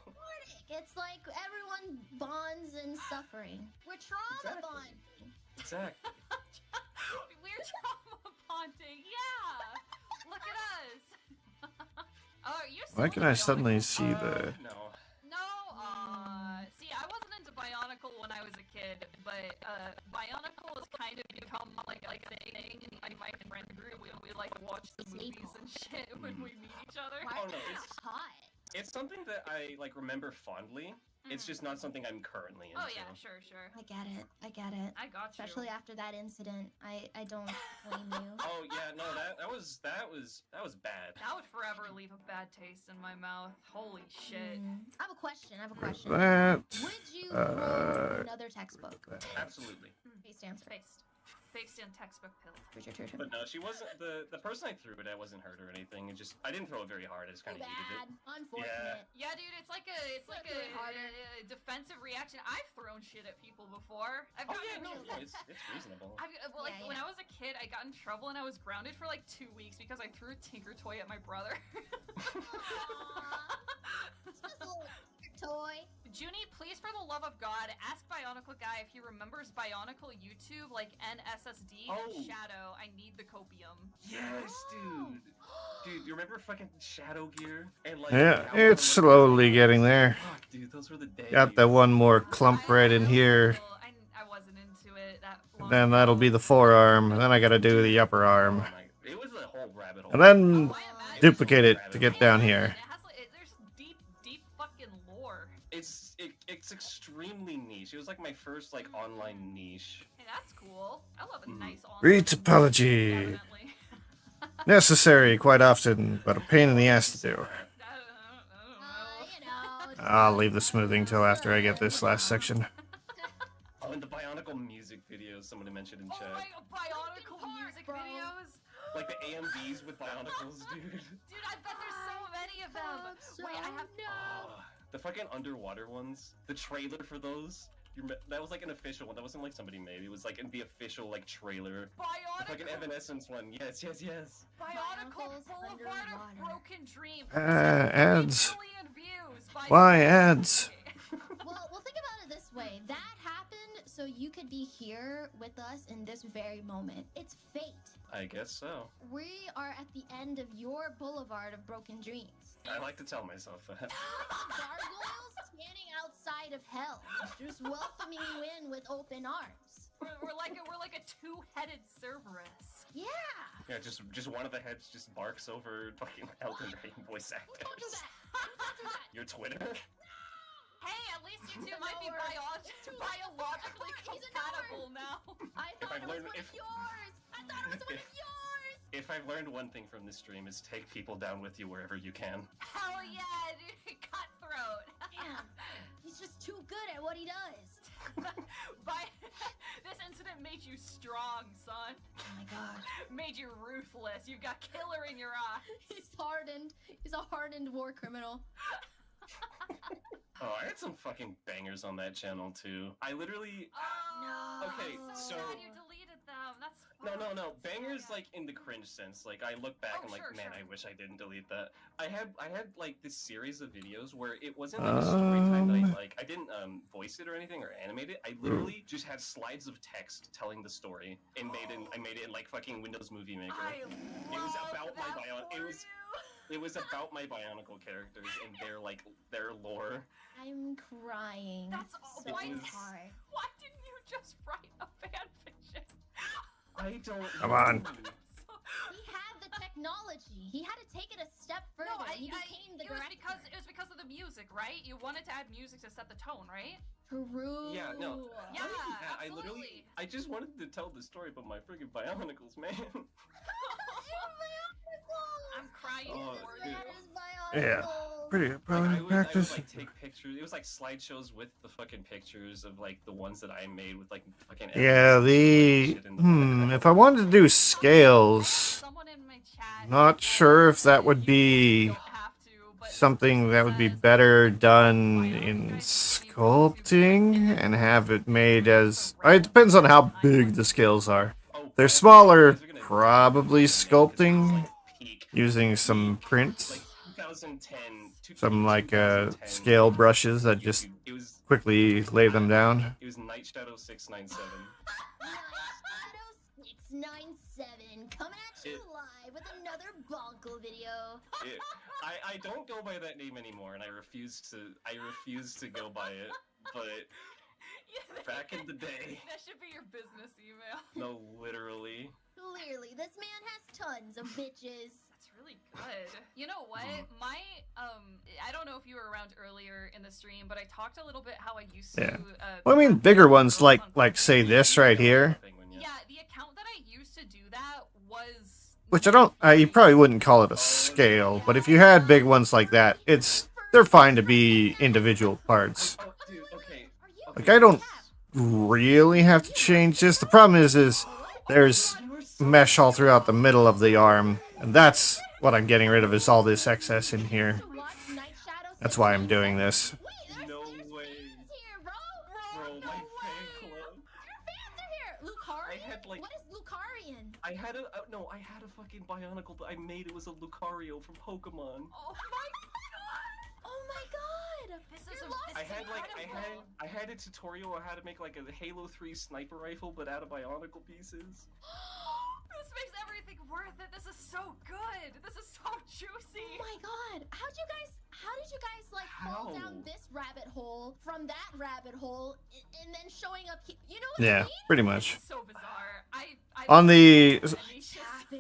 Speaker 13: It's like everyone bonds in suffering. We're trauma bonding.
Speaker 14: Exactly.
Speaker 12: We're trauma bonding. Yeah. Look at us. Oh, you're.
Speaker 1: Why can I suddenly see the?
Speaker 14: No.
Speaker 12: See, I wasn't into Bionicle when I was a kid, but Bionicle has kind of become like a thing in like my friend group. We like watch the movies and shit when we meet each other.
Speaker 14: Oh no, it's something that I like remember fondly. It's just not something I'm currently into.
Speaker 12: Oh yeah, sure.
Speaker 13: I get it. I got you. Especially after that incident, I don't blame you.
Speaker 14: Oh yeah, no, that was bad.
Speaker 12: That would forever leave a bad taste in my mouth. Holy shit.
Speaker 13: I have a question.
Speaker 1: That,
Speaker 13: Would you roll another textbook?
Speaker 14: Absolutely.
Speaker 13: Based answer.
Speaker 12: Based in textbook pill.
Speaker 14: But no, she wasn't the person I threw it at wasn't hurt or anything. It just I didn't throw it very hard. I just kind of yeeted it.
Speaker 13: Unfortunate.
Speaker 12: Yeah, dude, it's like a defensive reaction. I've thrown shit at people before.
Speaker 14: It's reasonable.
Speaker 12: When I was a kid, I got in trouble and I was grounded for like 2 weeks because I threw a Tinker toy at my brother.
Speaker 13: It's just a little toy.
Speaker 12: Junie, please, for the love of God, ask Bionicle guy if he remembers Bionicle YouTube, like NSSD and Shadow. I need the copium.
Speaker 14: Yes, dude. Dude, you remember fucking Shadow Gear? And like
Speaker 1: Yeah, it's slowly getting there.
Speaker 14: Fuck, dude, those were the days.
Speaker 1: Got that one more clump right in here.
Speaker 12: I wasn't into it that long.
Speaker 1: Then that'll be the forearm. And then I gotta do the upper arm.
Speaker 14: It was a whole rabbit hole.
Speaker 1: And then duplicate it to get down here.
Speaker 12: There's deep fucking lore.
Speaker 14: It's extremely niche. It was like my first like online niche.
Speaker 12: Hey, that's cool. I love a nice online.
Speaker 1: Retopology. Necessary quite often, but a pain in the ass to do. I'll leave the smoothing till after I get this last section.
Speaker 14: Oh, and the Bionicle music videos somebody mentioned in chat.
Speaker 12: Oh my God, Bionicle music videos.
Speaker 14: Like the AMVs with Bionicles, dude.
Speaker 12: Dude, I bet there's so many of them. Wait, I have
Speaker 14: the fucking underwater ones. The trailer for those. That was like an official one. That wasn't like somebody made. It was like in the official like trailer.
Speaker 12: Bionicle.
Speaker 14: The fucking Evanescence one. Yes.
Speaker 12: Bionicle Boulevard of Broken Dreams.
Speaker 1: Ads. Why ads?
Speaker 13: Well, think about it this way. That happened so you could be here with us in this very moment. It's fate.
Speaker 14: I guess so.
Speaker 13: We are at the end of your boulevard of broken dreams.
Speaker 14: I like to tell myself that.
Speaker 13: Gargoyles standing outside of hell, just welcoming you in with open arms.
Speaker 12: We're like a two-headed Cerberus.
Speaker 13: Yeah.
Speaker 14: Yeah, just one of the heads just barks over fucking Elden Ring voice actors.
Speaker 13: Don't do that. Don't do that.
Speaker 14: Your Twitter?
Speaker 12: Hey, at least you two
Speaker 13: He's a
Speaker 12: might be
Speaker 13: knower.
Speaker 12: biologically
Speaker 13: He's a
Speaker 12: compatible now.
Speaker 13: I
Speaker 14: If
Speaker 13: thought
Speaker 14: I've
Speaker 13: it was
Speaker 14: learned-
Speaker 13: one
Speaker 14: if-
Speaker 13: of yours. I thought it was one of yours.
Speaker 14: If I've learned one thing from this stream is take people down with you wherever you can.
Speaker 12: Hell yeah, dude, cutthroat.
Speaker 13: Damn. He's just too good at what he does.
Speaker 12: This incident made you strong, son.
Speaker 13: Oh my god.
Speaker 12: Made you ruthless. You've got killer in your eyes.
Speaker 13: He's hardened. He's a hardened war criminal.
Speaker 14: Oh, I had some fucking bangers on that channel too. I literally.
Speaker 12: Oh,
Speaker 14: Okay,
Speaker 12: I'm
Speaker 14: so-
Speaker 12: sad you deleted them. That's
Speaker 14: No. Bangers like in the cringe sense. Like I look back
Speaker 12: Oh,
Speaker 14: and like,
Speaker 12: sure,
Speaker 14: man,
Speaker 12: sure.
Speaker 14: I wish I didn't delete that. I had like this series of videos where it wasn't like a story time that I didn't voice it or anything or animate it. I literally just had slides of text telling the story and I made it in like fucking Windows Movie Maker.
Speaker 12: I
Speaker 14: It was
Speaker 12: love
Speaker 14: about my
Speaker 12: that for
Speaker 14: it was about my Bionicle characters and their lore.
Speaker 13: I'm crying.
Speaker 12: That's
Speaker 13: so
Speaker 12: why.
Speaker 13: hard.
Speaker 12: Why didn't you just write a fanfiction?
Speaker 14: I don't.
Speaker 1: Come on.
Speaker 13: He had the technology. He had to take it a step further.
Speaker 12: No,
Speaker 13: he became the
Speaker 12: it was
Speaker 13: director.
Speaker 12: because of the music, right? You wanted to add music to set the tone, right?
Speaker 13: True.
Speaker 14: Yeah, no.
Speaker 12: Yeah,
Speaker 14: I
Speaker 12: absolutely.
Speaker 14: I just wanted to tell the story about my freaking Bionicles, man.
Speaker 12: I'm crying
Speaker 14: Oh,
Speaker 12: for
Speaker 14: dude.
Speaker 12: you.
Speaker 1: Yeah. Pretty
Speaker 14: I
Speaker 1: probably
Speaker 14: would
Speaker 1: practice.
Speaker 14: like take pictures. It was like slideshows with the fucking pictures of like the ones that I made with like fucking.
Speaker 1: Yeah,
Speaker 14: evidence
Speaker 1: the
Speaker 14: and shit in the
Speaker 1: if I wanted to do scales,
Speaker 12: Someone in my chat.
Speaker 1: not sure if that would be something that would be better done in sculpting and have it made as. It depends on how big the scales are. If they're smaller, probably sculpting using some prints.
Speaker 14: 2010.
Speaker 1: Some like scale brushes that just quickly lay them down.
Speaker 14: It was Night Shadow 697.
Speaker 13: Shadow 697 coming at you live with another Bonko video.
Speaker 14: I don't go by that name anymore, and I refuse to go by it. But back in the day,
Speaker 12: That should be your business email.
Speaker 14: no, literally.
Speaker 13: Clearly, this man has tons of bitches.
Speaker 12: That's really good. You know what? My I don't know if you were around earlier in the stream, but I talked a little bit how I used to.
Speaker 1: Yeah. Well, I mean, bigger ones like say this right here,
Speaker 12: Yeah, the account that I used to do that was.
Speaker 1: which I don't. You probably wouldn't call it a scale, but if you had big ones like that, they're fine to be individual parts.
Speaker 14: Oh, dude, okay.
Speaker 1: Like I don't really have to change this. The problem is there's mesh all throughout the middle of the arm, and that's what I'm getting rid of is all this excess in here. That's why I'm doing this.
Speaker 14: No way. Bro, my fan club.
Speaker 13: Fans are here. Lucarian?
Speaker 14: I had, like-
Speaker 13: What is Lucarian?
Speaker 14: I had a fucking Bionicle that I made. It was a Lucario from Pokemon.
Speaker 12: Oh my god!
Speaker 13: Oh my god!
Speaker 12: This is
Speaker 13: You're
Speaker 12: a-
Speaker 13: lost
Speaker 12: incredible.
Speaker 14: I had a tutorial on how to make like a Halo 3 sniper rifle, but out of Bionicle pieces.
Speaker 12: This makes everything worth it. This is so good. This is so juicy.
Speaker 13: Oh my god! How did you guys like fall
Speaker 14: How?
Speaker 13: down this rabbit hole from that rabbit hole and then showing up here? You know what I
Speaker 1: Yeah,
Speaker 13: mean?
Speaker 1: pretty much.
Speaker 12: So bizarre. I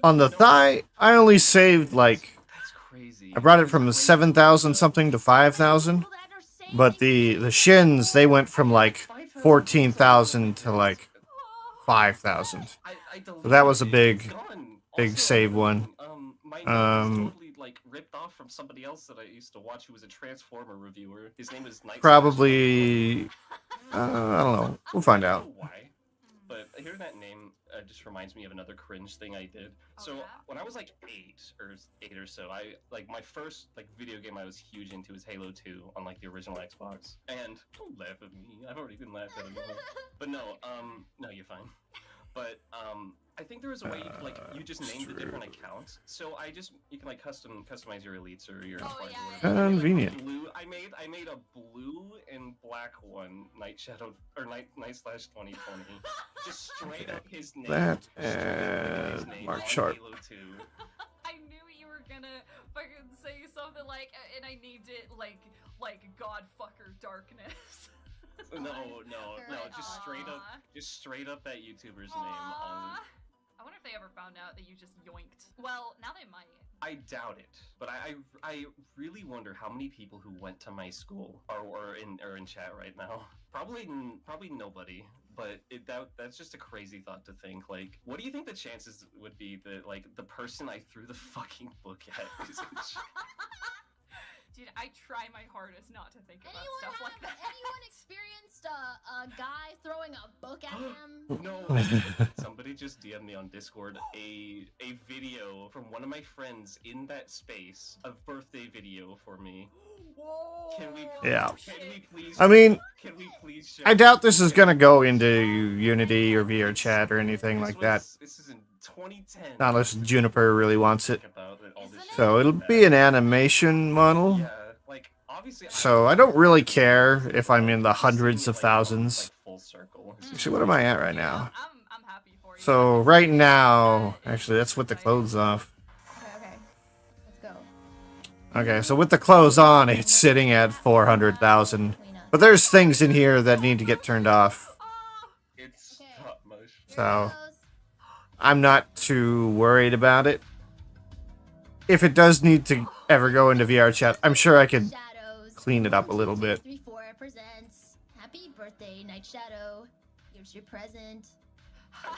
Speaker 1: On the thigh, I only saved like
Speaker 14: That's crazy.
Speaker 1: I brought it from 7,000 something to 5,000, but the shins they went from like 14,000 to like 5,000. So that was a big save one.
Speaker 14: My name was totally like ripped off from somebody else that I used to watch who was a Transformer reviewer. His name is Night.
Speaker 1: Probably I don't know. We'll find
Speaker 14: I
Speaker 1: out.
Speaker 14: don't know why, but hearing that name just reminds me of another cringe thing I did. So when I was like eight or so, I like my first like video game I was huge into was Halo 2 on like the original Xbox. And don't laugh at me. I've already been laughed at enough. But no, you're fine. But I think there was a way you could like you just named the different accounts. So you can like customize your elites or your
Speaker 12: Oh,
Speaker 14: Esquires
Speaker 12: yeah,
Speaker 14: or whatever.
Speaker 12: yeah,
Speaker 1: Convenient.
Speaker 14: Blue. I made a blue and black one, Night Shadow or Night / 2020. Just straight up his name.
Speaker 1: That
Speaker 14: Straight up his
Speaker 1: and
Speaker 14: name
Speaker 1: Mark
Speaker 14: on
Speaker 1: Sharp.
Speaker 14: Halo 2.
Speaker 12: I knew you were gonna fucking say something like, and I named it like Godfucker Darkness.
Speaker 14: No, just straight up that YouTuber's name on.
Speaker 12: I wonder if they ever found out that you just yoinked. Well, now they might.
Speaker 14: I doubt it, but I really wonder how many people who went to my school are in chat right now. Probably nobody. But that's just a crazy thought to think. Like, what do you think the chances would be that like the person I threw the fucking book at is in chat?
Speaker 12: Dude, I try my hardest not to think about stuff like that.
Speaker 13: Anyone experienced a guy throwing a book at him?
Speaker 14: No. Somebody just DM'd me on Discord a video from one of my friends in that space, a birthday video for me.
Speaker 12: Whoa.
Speaker 14: Can we please?
Speaker 1: I mean,
Speaker 14: can we please show
Speaker 1: I doubt this is gonna go into Unity or VR chat or anything like that.
Speaker 14: This is in 2010.
Speaker 1: Not unless Juniper really wants it.
Speaker 14: All this
Speaker 1: So it'll be an animation model.
Speaker 14: Yeah, like obviously.
Speaker 1: So I don't really care if I'm in the hundreds of thousands.
Speaker 14: Full circle.
Speaker 1: Actually, what am I at right now?
Speaker 12: I'm happy for you.
Speaker 1: So right now, actually, that's with the clothes off.
Speaker 13: Okay. Let's go.
Speaker 1: Okay, so with the clothes on, it's sitting at 400,000. But there's things in here that need to get turned off.
Speaker 14: It's top motion.
Speaker 1: So I'm not too worried about it. If it does need to ever go into VR chat, I'm sure I could clean it up a little bit.
Speaker 13: 34 presents. Happy birthday, Night Shadow. Here's your present.
Speaker 12: I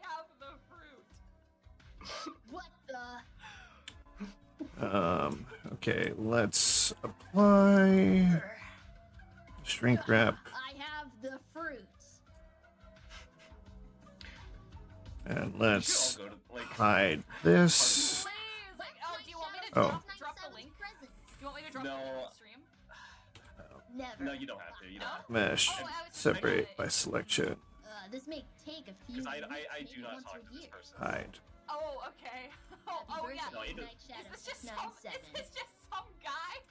Speaker 12: have the fruit.
Speaker 13: What the?
Speaker 1: Okay, let's apply shrink wrap.
Speaker 13: I have the fruit.
Speaker 1: And let's hide this.
Speaker 12: Do you want me to
Speaker 1: Oh.
Speaker 12: drop the link? Do you want me to drop
Speaker 14: No.
Speaker 12: the link on the stream?
Speaker 13: Never.
Speaker 14: No, you don't have to. You don't. Have to.
Speaker 1: Mesh. Separate by selection.
Speaker 13: This may take a few.
Speaker 14: Because I
Speaker 13: minutes,
Speaker 14: do
Speaker 13: maybe
Speaker 14: not
Speaker 13: once
Speaker 14: talk
Speaker 13: a
Speaker 14: to this
Speaker 13: year.
Speaker 14: person.
Speaker 1: Hide.
Speaker 12: Oh, okay. Oh yeah.
Speaker 14: No, it is-
Speaker 12: Is this just some guy?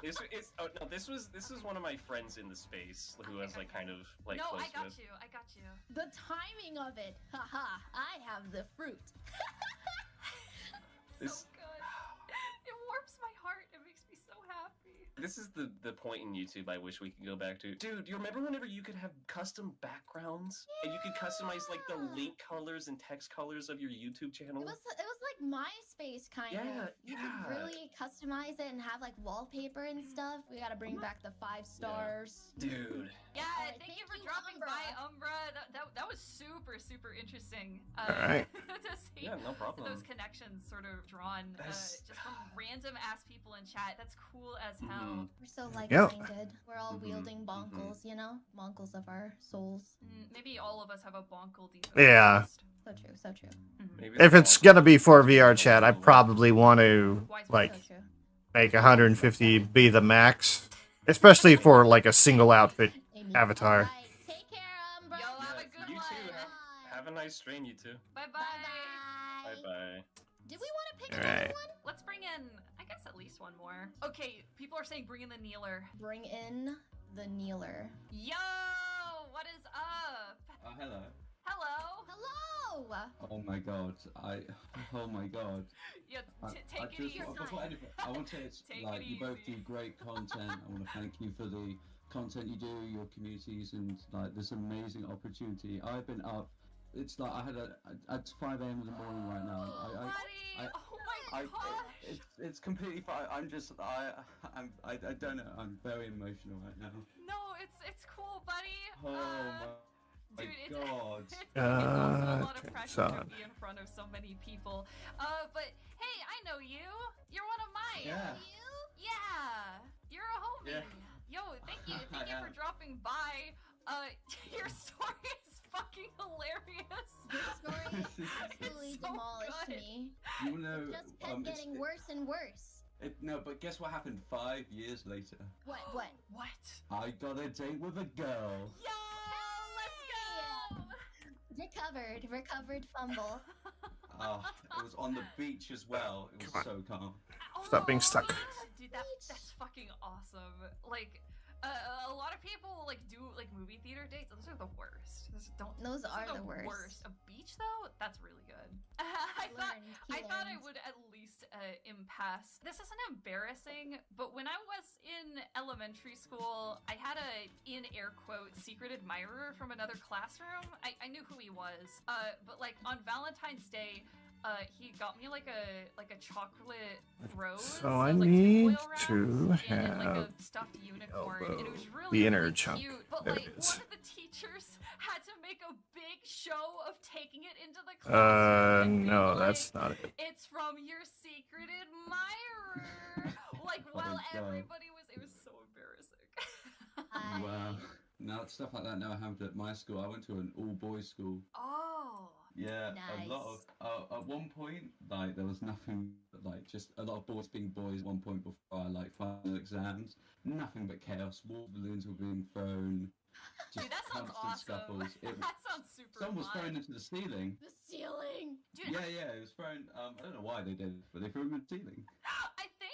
Speaker 14: This was one of my friends in the space who has like kind of like
Speaker 12: No,
Speaker 14: close
Speaker 12: I got
Speaker 14: with.
Speaker 12: you. I got you.
Speaker 13: The timing of it. Haha. I have the fruit.
Speaker 14: This
Speaker 12: It warms my heart. It makes me so happy.
Speaker 14: this is the point in YouTube I wish we could go back to. Dude, you remember whenever you could have custom backgrounds and you could customize like the link colors and text colors of your YouTube channel?
Speaker 13: It was like MySpace kind of. You could really customize it and have like wallpaper and stuff. We gotta bring back the 5 stars.
Speaker 14: Dude.
Speaker 12: Yeah,
Speaker 13: Alright,
Speaker 12: thank you for
Speaker 13: you,
Speaker 12: dropping by, Umbra. That was super interesting.
Speaker 1: Alright.
Speaker 12: To see
Speaker 14: Yeah, no problem.
Speaker 12: those connections sort of drawn just from random ass people in chat. That's cool as hell.
Speaker 13: We're so
Speaker 1: Yep.
Speaker 13: like-minded. We're all wielding bonkles, you know? Bonkles of our souls.
Speaker 12: Maybe all of us have a bonkle deep.
Speaker 1: Yeah.
Speaker 13: So true, so true.
Speaker 1: If it's gonna be for VR chat, I probably want to like make 150 be the max, especially for like a single outfit avatar.
Speaker 14: You too. Have a nice stream, you two.
Speaker 12: Bye bye.
Speaker 14: Bye bye.
Speaker 13: Did we want to pick
Speaker 1: Alright.
Speaker 13: another one?
Speaker 12: Let's bring in, I guess, at least one more. Okay, people are saying bring in the kneeler.
Speaker 13: Bring in the kneeler.
Speaker 12: Yo, what is up?
Speaker 15: Oh, hello.
Speaker 12: Hello.
Speaker 13: Hello.
Speaker 15: Oh my god. Oh my god.
Speaker 12: Yeah,
Speaker 15: I
Speaker 12: take it easy.
Speaker 15: before anything, I want to say it's
Speaker 12: Take
Speaker 15: like
Speaker 12: it
Speaker 15: you both
Speaker 12: easy.
Speaker 15: do great content. I want to thank you for the content you do, your communities, and like this amazing opportunity. I've been up. It's like I had at 5 a.m. in the morning right now.
Speaker 12: Oh my god.
Speaker 15: It's completely fine. I'm just I don't know. I'm very emotional right now.
Speaker 12: No, it's cool, buddy.
Speaker 15: Oh my
Speaker 12: Dude,
Speaker 15: god.
Speaker 12: It's also a lot of
Speaker 1: okay,
Speaker 12: pressure
Speaker 1: so-
Speaker 12: to be in front of so many people. But hey, I know you. You're one of mine.
Speaker 15: Yeah.
Speaker 12: Yeah. You're a homie.
Speaker 15: Yeah.
Speaker 12: Yo, thank you. Thank you for dropping by. Your story is fucking hilarious.
Speaker 13: Your story absolutely
Speaker 12: so
Speaker 13: demolished
Speaker 12: good.
Speaker 13: me.
Speaker 15: You know,
Speaker 13: It just kept getting worse and worse.
Speaker 15: No, but guess what happened 5 years later?
Speaker 13: What?
Speaker 12: What?
Speaker 15: I got a date with a girl.
Speaker 12: Yo, let's go.
Speaker 6: Recovered fumble.
Speaker 15: It was on the beach as well. It was so calm.
Speaker 1: Stop being stuck.
Speaker 12: Dude, that's fucking awesome. Like, a lot of people like do like movie theater dates. Those are the worst. Those
Speaker 6: are the
Speaker 12: worst.
Speaker 6: worst.
Speaker 12: A beach though, that's really good. I thought I would at least impasse. This isn't embarrassing, but when I was in elementary school, I had a, in air quotes, secret admirer from another classroom. I knew who he was, but like on Valentine's Day, he got me like a chocolate rose.
Speaker 1: So I
Speaker 12: like
Speaker 1: need
Speaker 12: tinfoil wraps
Speaker 1: to
Speaker 12: and like a
Speaker 1: have
Speaker 12: stuffed unicorn, and it was really,
Speaker 1: the inner
Speaker 12: really
Speaker 1: chunk.
Speaker 12: cute. But
Speaker 1: There
Speaker 12: like
Speaker 1: it is.
Speaker 12: one of the teachers had to make a big show of taking it into the classroom. and being
Speaker 1: No,
Speaker 12: like,
Speaker 1: that's not it.
Speaker 12: It's from your secret admirer. Like while everybody was, it was so embarrassing.
Speaker 15: Wow. No, stuff like that never happened at my school. I went to an all-boys school.
Speaker 12: Oh.
Speaker 15: Yeah,
Speaker 6: Nice.
Speaker 15: a lot of. At one point, like there was nothing but like just a lot of boys being boys. At one point before our like final exams, nothing but chaos. Water balloons were being thrown. Just
Speaker 12: Dude, that sounds
Speaker 15: constant
Speaker 12: awesome.
Speaker 15: scuffles.
Speaker 12: That sounds super
Speaker 15: Someone was
Speaker 12: fun.
Speaker 15: thrown into the ceiling.
Speaker 6: The ceiling.
Speaker 12: Dude,
Speaker 15: Yeah, it was thrown. I don't know why they did it, but they threw him in the ceiling.
Speaker 12: I think.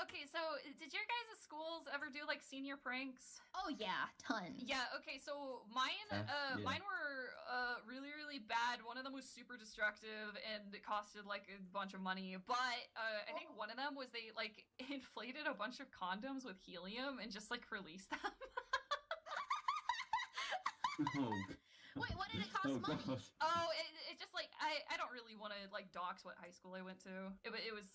Speaker 12: Okay, so did your guys' schools ever do like senior pranks?
Speaker 6: Oh yeah, ton.
Speaker 12: Yeah. Okay, so mine,
Speaker 15: yeah.
Speaker 12: mine were really, really bad. One of them was super destructive and it costed like a bunch of money. But I think one of them was they like inflated a bunch of condoms with helium and just like released them.
Speaker 15: Oh.
Speaker 6: Wait, what did it cost money?
Speaker 15: God.
Speaker 12: Oh, it just like I don't really want to like dox what high school I went to. It was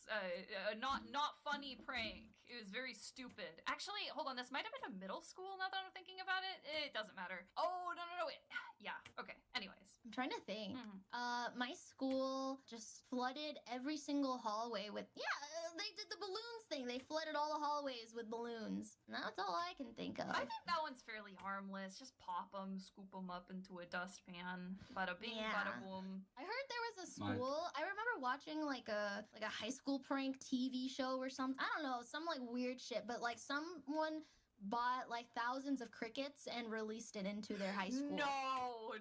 Speaker 12: not funny prank. It was very stupid. Actually, hold on, this might have been a middle school. Now that I'm thinking about it, it doesn't matter. Oh no. Yeah. Okay. Anyways,
Speaker 6: I'm trying to think. My school just flooded every single hallway with they did the balloons thing. They flooded all the hallways with balloons. And that's all I can think of.
Speaker 12: I think that one's fairly harmless. Just pop them, scoop them up into a dustpan. Bada bing, bada boom.
Speaker 6: I heard there was a school. I remember watching like a high school prank TV show or something. I don't know, some like weird shit, but like someone bought like thousands of crickets and released it into their high school.
Speaker 12: No.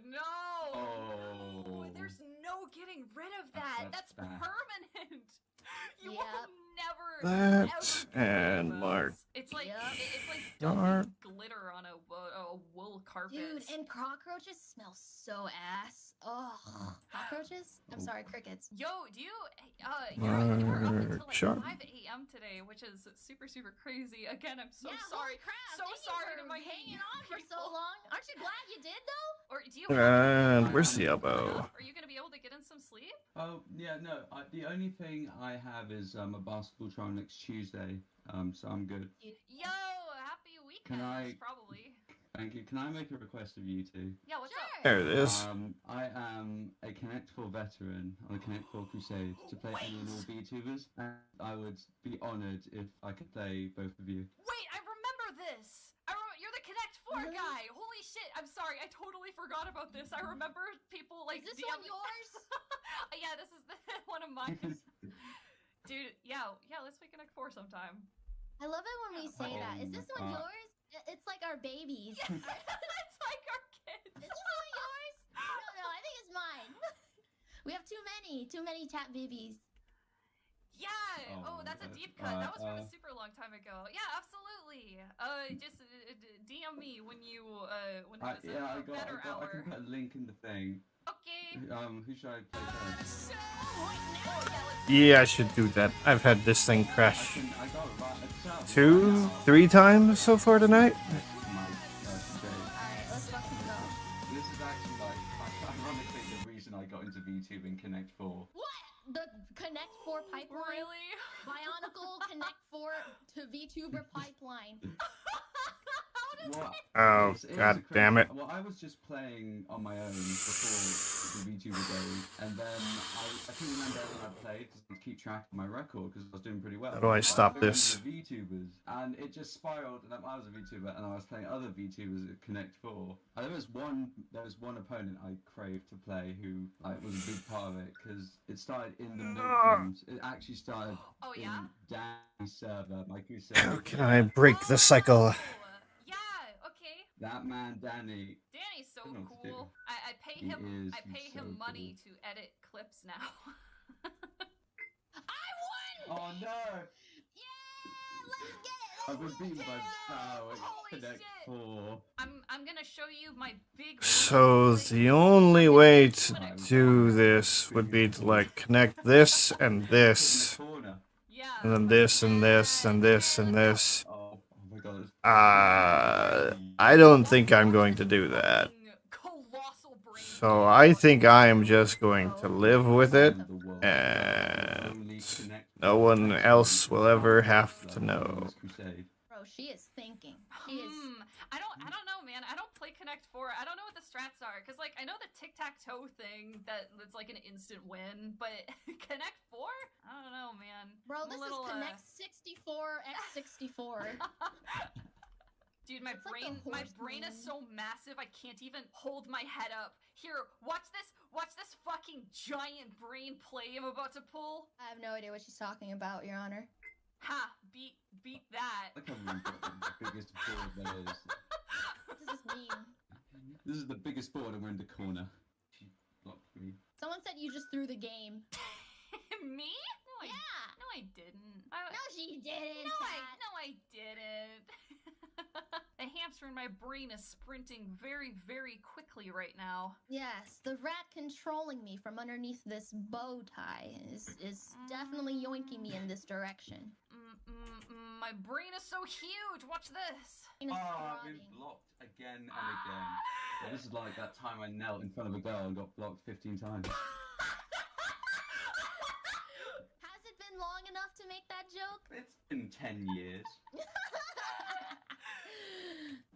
Speaker 15: Oh.
Speaker 12: There's no getting rid of that. That's
Speaker 15: bad.
Speaker 12: permanent. You will never.
Speaker 1: That
Speaker 12: ever
Speaker 1: and
Speaker 12: those.
Speaker 1: Mark.
Speaker 12: It's like it's like
Speaker 1: Dark.
Speaker 12: dumping glitter on a wool carpet.
Speaker 6: Dude, and cockroaches smell so ass. Ugh. Cockroaches? I'm sorry, crickets.
Speaker 12: Yo, do you you were up until like
Speaker 1: Sharp.
Speaker 12: 5 a.m. today, which is super crazy. Again, I'm so
Speaker 6: Yeah,
Speaker 12: sorry.
Speaker 6: holy crap,
Speaker 12: So
Speaker 6: thank you
Speaker 12: sorry
Speaker 6: for
Speaker 12: to my
Speaker 6: hanging on for so long. Aren't you glad you did though?
Speaker 12: Or do you
Speaker 1: And where's the elbow?
Speaker 12: Are you gonna be able to get in some sleep?
Speaker 15: Oh yeah, no. The only thing I have is a basketball trial next Tuesday. So I'm good.
Speaker 12: Yo, happy weekend.
Speaker 15: Can I?
Speaker 12: Probably.
Speaker 15: Thank you. Can I make a request of you two?
Speaker 12: Yeah, what's up?
Speaker 1: There it is.
Speaker 15: I am a Connect 4 veteran on the Connect 4 Crusade to play any and all VTubers, and I would be honoured if I could play both of you.
Speaker 12: Wait, I remember this. You're the Connect 4 guy. Holy shit! I'm sorry, I totally forgot about this. I remember people like.
Speaker 6: Is this one yours?
Speaker 12: Yeah, this is one of mine. Dude, yeah, let's play Connect 4 sometime.
Speaker 6: I love it when we say that. Is this one yours? It's like our babies.
Speaker 12: It's like our kids.
Speaker 6: Is this one yours? No, I think it's mine. We have too many chat babies.
Speaker 12: Yeah. Oh, that's a deep cut. That was from a super long time ago. Yeah, absolutely. Just DM me when you when it's a better hour.
Speaker 15: I can put a link in the thing.
Speaker 12: Okay.
Speaker 15: Who should I play first?
Speaker 1: Yeah, I should do that. I've had this thing crash 2-3 times so far tonight.
Speaker 6: Let's fucking go.
Speaker 15: This is actually like ironically the reason I got into VTube and Connect 4.
Speaker 6: What? The Connect 4 pipeline?
Speaker 12: Really?
Speaker 6: Bionicle Connect 4 to VTuber pipeline.
Speaker 1: Oh, god damn it.
Speaker 15: Well, I was just playing on my own before the VTuber days, and then I couldn't remember when I played to keep track of my record because I was doing pretty well.
Speaker 1: How do I stop
Speaker 15: moved
Speaker 1: this?
Speaker 15: into VTubers, and it just spiraled, and I was a VTuber, and I was playing other VTubers at Connect 4. And there was one opponent I craved to play who was a big part of it because it started in the milk rooms. It actually started in Danny's server, my Crusade.
Speaker 1: How can I break the cycle?
Speaker 12: Yeah. Okay.
Speaker 15: That man, Danny.
Speaker 12: Danny so
Speaker 15: I don't know what to do.
Speaker 12: cool. I pay
Speaker 15: He
Speaker 12: him.
Speaker 15: is,
Speaker 12: I pay
Speaker 15: he's
Speaker 12: him
Speaker 15: so
Speaker 12: money to edit clips now.
Speaker 15: Oh no! I've been beaten by Bow at Connect 4.
Speaker 12: I'm gonna show you my big.
Speaker 1: So the only way to do this would be to like connect this and this, and then this and this and this and this.
Speaker 15: Oh my god.
Speaker 1: I don't think I'm going to do that. So I think I am just going to live with it, and no one else will ever have to know.
Speaker 13: Bro, she is thinking. She is.
Speaker 12: I don't know, man. I don't play Connect 4. I don't know what the strats are, cause like I know the tic-tac-toe thing that's like an instant win, but Connect 4? I don't know, man.
Speaker 13: Bro, this is Connect 64 x 64.
Speaker 12: Dude, my brain is so massive I can't even hold my head up. Here, watch this fucking giant brain play I'm about to pull.
Speaker 13: I have no idea what she's talking about, Your Honor.
Speaker 12: Ha! Beat that.
Speaker 15: Look how we've got the biggest board there is.
Speaker 13: What does this mean?
Speaker 15: This is the biggest board and we're in the corner. She blocked me.
Speaker 13: Someone said you just threw the game.
Speaker 12: Me? No,
Speaker 13: Yeah.
Speaker 12: No, I didn't.
Speaker 13: No, she didn't.
Speaker 12: No, I didn't. The hamster in my brain is sprinting very, very quickly right now.
Speaker 13: Yes, the rat controlling me from underneath this bow tie is definitely yoinking me in this direction.
Speaker 12: My brain is so huge. Watch this.
Speaker 15: Oh, I've been blocked again and again. Well, this is like that time I knelt in front of a girl and got blocked 15 times.
Speaker 13: Has it been long enough to make that joke?
Speaker 15: It's been 10 years.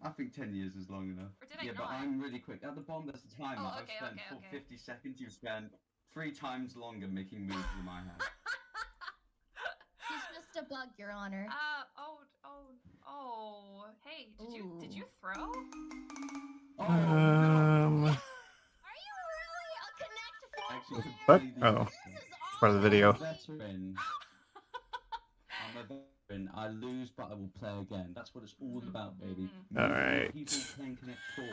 Speaker 15: I think 10 years is long enough.
Speaker 12: Or did I
Speaker 15: But
Speaker 12: not?
Speaker 15: I'm really quick. At the bomb, there's the timer.
Speaker 12: Oh,
Speaker 15: I've
Speaker 12: okay,
Speaker 15: spent
Speaker 12: okay,
Speaker 15: for
Speaker 12: okay.
Speaker 15: 50 seconds. You've spent 3 times longer making moves than I have.
Speaker 13: She's just a bug, Your Honor.
Speaker 12: Hey, did you throw?
Speaker 13: Are you really a Connect 4
Speaker 15: Actually,
Speaker 1: What? Oh, it's part of the video.
Speaker 15: Veteran. I'm a veteran. I lose, but I will play again. That's what it's all about, baby.
Speaker 1: Alright.
Speaker 15: People playing Connect 4. I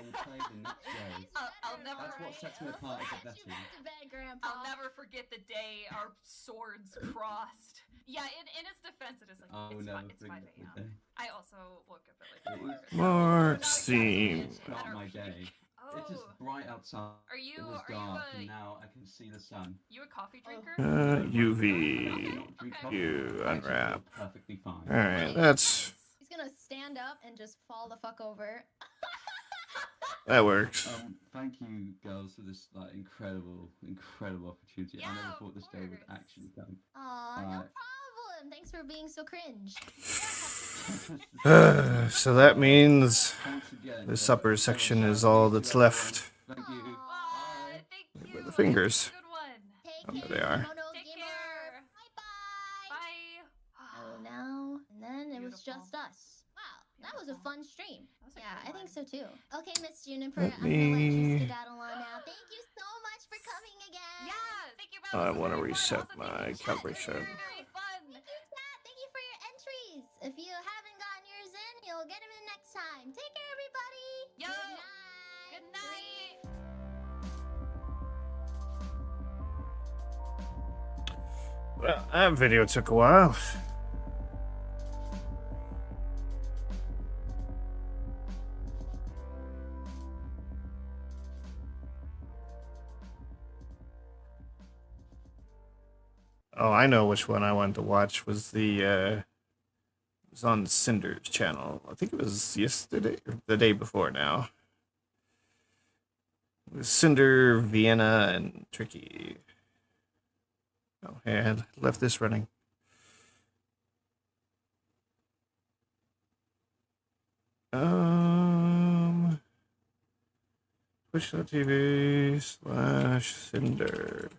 Speaker 15: will play the next day.
Speaker 12: I'll never.
Speaker 15: That's what sets me apart as a veteran.
Speaker 12: I'll never forget the day our swords crossed. Yeah, in its defense, it is like it's 5 a.m. I also woke up at like 4.
Speaker 1: More scene.
Speaker 15: Start my day. It is bright outside. It was dark, and now I can see the sun.
Speaker 12: You a coffee drinker?
Speaker 1: UV. You unwrap.
Speaker 15: Perfectly fine.
Speaker 1: Alright, that's.
Speaker 13: He's gonna stand up and just fall the fuck over.
Speaker 1: That works.
Speaker 15: Thank you, girls, for this like incredible opportunity. I never thought this day would actually come.
Speaker 13: Aw, no problem. Thanks for being so cringe.
Speaker 1: So that means the supper section is all that's left.
Speaker 15: Thank you.
Speaker 1: Where are the fingers? Oh, there they are.
Speaker 12: Take care. Bye.
Speaker 13: Oh no. And then it was just us. Wow, that was a fun stream. Yeah, I think so too. Okay, Miss Juniper,
Speaker 1: Let
Speaker 13: I'm gonna let you
Speaker 1: me-
Speaker 13: skedaddle on now. Thank you so much for coming again.
Speaker 12: Yeah, thank you.
Speaker 1: I want to reset my calibration.
Speaker 13: Thank you, chat. Thank you for your entries. If you haven't gotten yours in, you'll get them in next time. Take care, everybody.
Speaker 12: Yo.
Speaker 13: Good night.
Speaker 1: Well, that video took a while. Oh, I know which one I wanted to watch. Was the it was on Cinder's channel. I think it was yesterday or the day before now. It was Cinder, Vienna, and Tricky. Oh, hey, I had left this running. Twitch.tv/Cinder.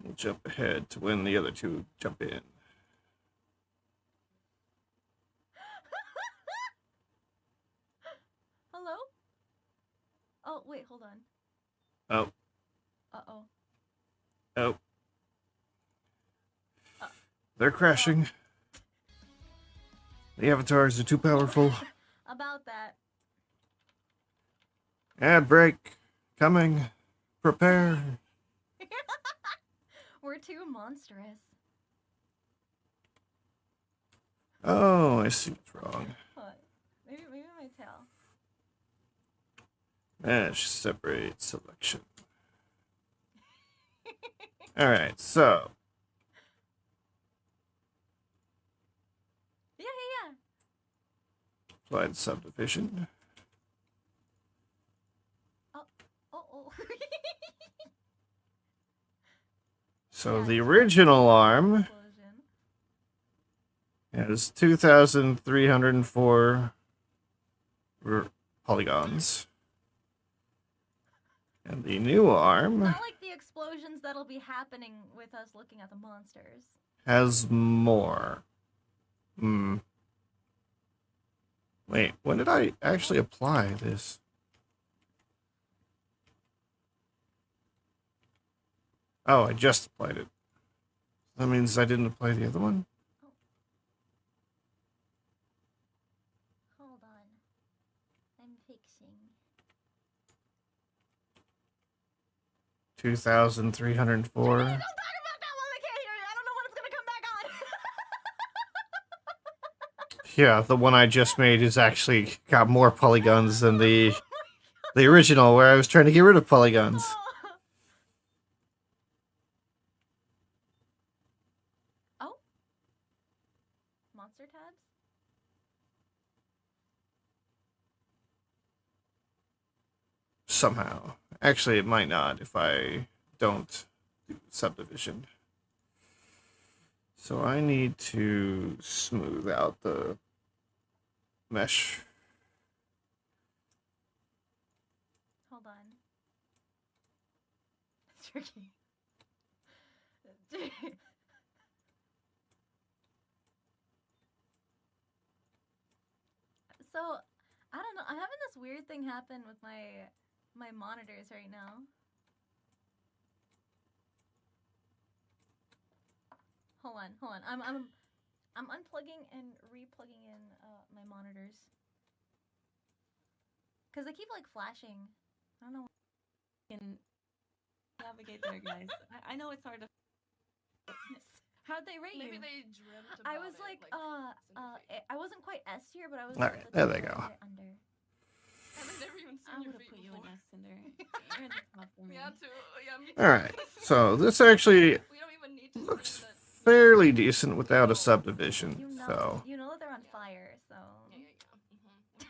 Speaker 1: We'll jump ahead to when the other two jump in.
Speaker 16: Hello? Oh, wait, hold on.
Speaker 1: Oh.
Speaker 16: Uh-oh.
Speaker 1: Oh. They're crashing. The avatars are too powerful.
Speaker 16: About that.
Speaker 1: Ad break. Coming. Prepare.
Speaker 16: We're too monstrous.
Speaker 1: Oh, I see what's wrong.
Speaker 16: What? Maybe my tail.
Speaker 1: Mesh, separate, selection. Alright, so.
Speaker 16: Yeah.
Speaker 1: Applied subdivision.
Speaker 16: Oh.
Speaker 1: So the original arm has 2,304 polygons. And the new arm
Speaker 16: Not like the explosions that'll be happening with us looking at the monsters.
Speaker 1: has more. Wait, when did I actually apply this? Oh, I just applied it. That means I didn't apply the other one?
Speaker 16: Hold on. I'm fixing.
Speaker 1: 2,304.
Speaker 16: Don't talk about that one. I can't hear you. I don't know when it's gonna come back on.
Speaker 1: Yeah, the one I just made is actually got more polygons than the original where I was trying to get rid of polygons.
Speaker 16: Oh. Monster tabs?
Speaker 1: Somehow. Actually, it might not if I don't do subdivision. So I need to smooth out the mesh.
Speaker 16: Hold on. It's tricky. So, I don't know. I'm having this weird thing happen with my monitors right now. Hold on. I'm unplugging and replugging in my monitors. Cause they keep like flashing. I don't know.
Speaker 3: Can navigate there, guys. I know it's hard to. How'd they rate
Speaker 12: Maybe
Speaker 3: you?
Speaker 12: they dreamt about
Speaker 16: I was like, I wasn't quite S tier, but I was.
Speaker 1: All right, there they go.
Speaker 16: Under.
Speaker 12: I've never even seen
Speaker 3: I
Speaker 12: your
Speaker 3: would have
Speaker 12: feet
Speaker 3: put you
Speaker 12: before.
Speaker 3: in S Cinder. You're in the top for me.
Speaker 12: Yeah, too. Yeah, me too.
Speaker 1: Alright, so this actually
Speaker 12: We don't even need to
Speaker 1: looks
Speaker 12: say that.
Speaker 1: fairly decent without a subdivision. So
Speaker 16: You know that they're on fire, so.
Speaker 12: Yeah. 100%.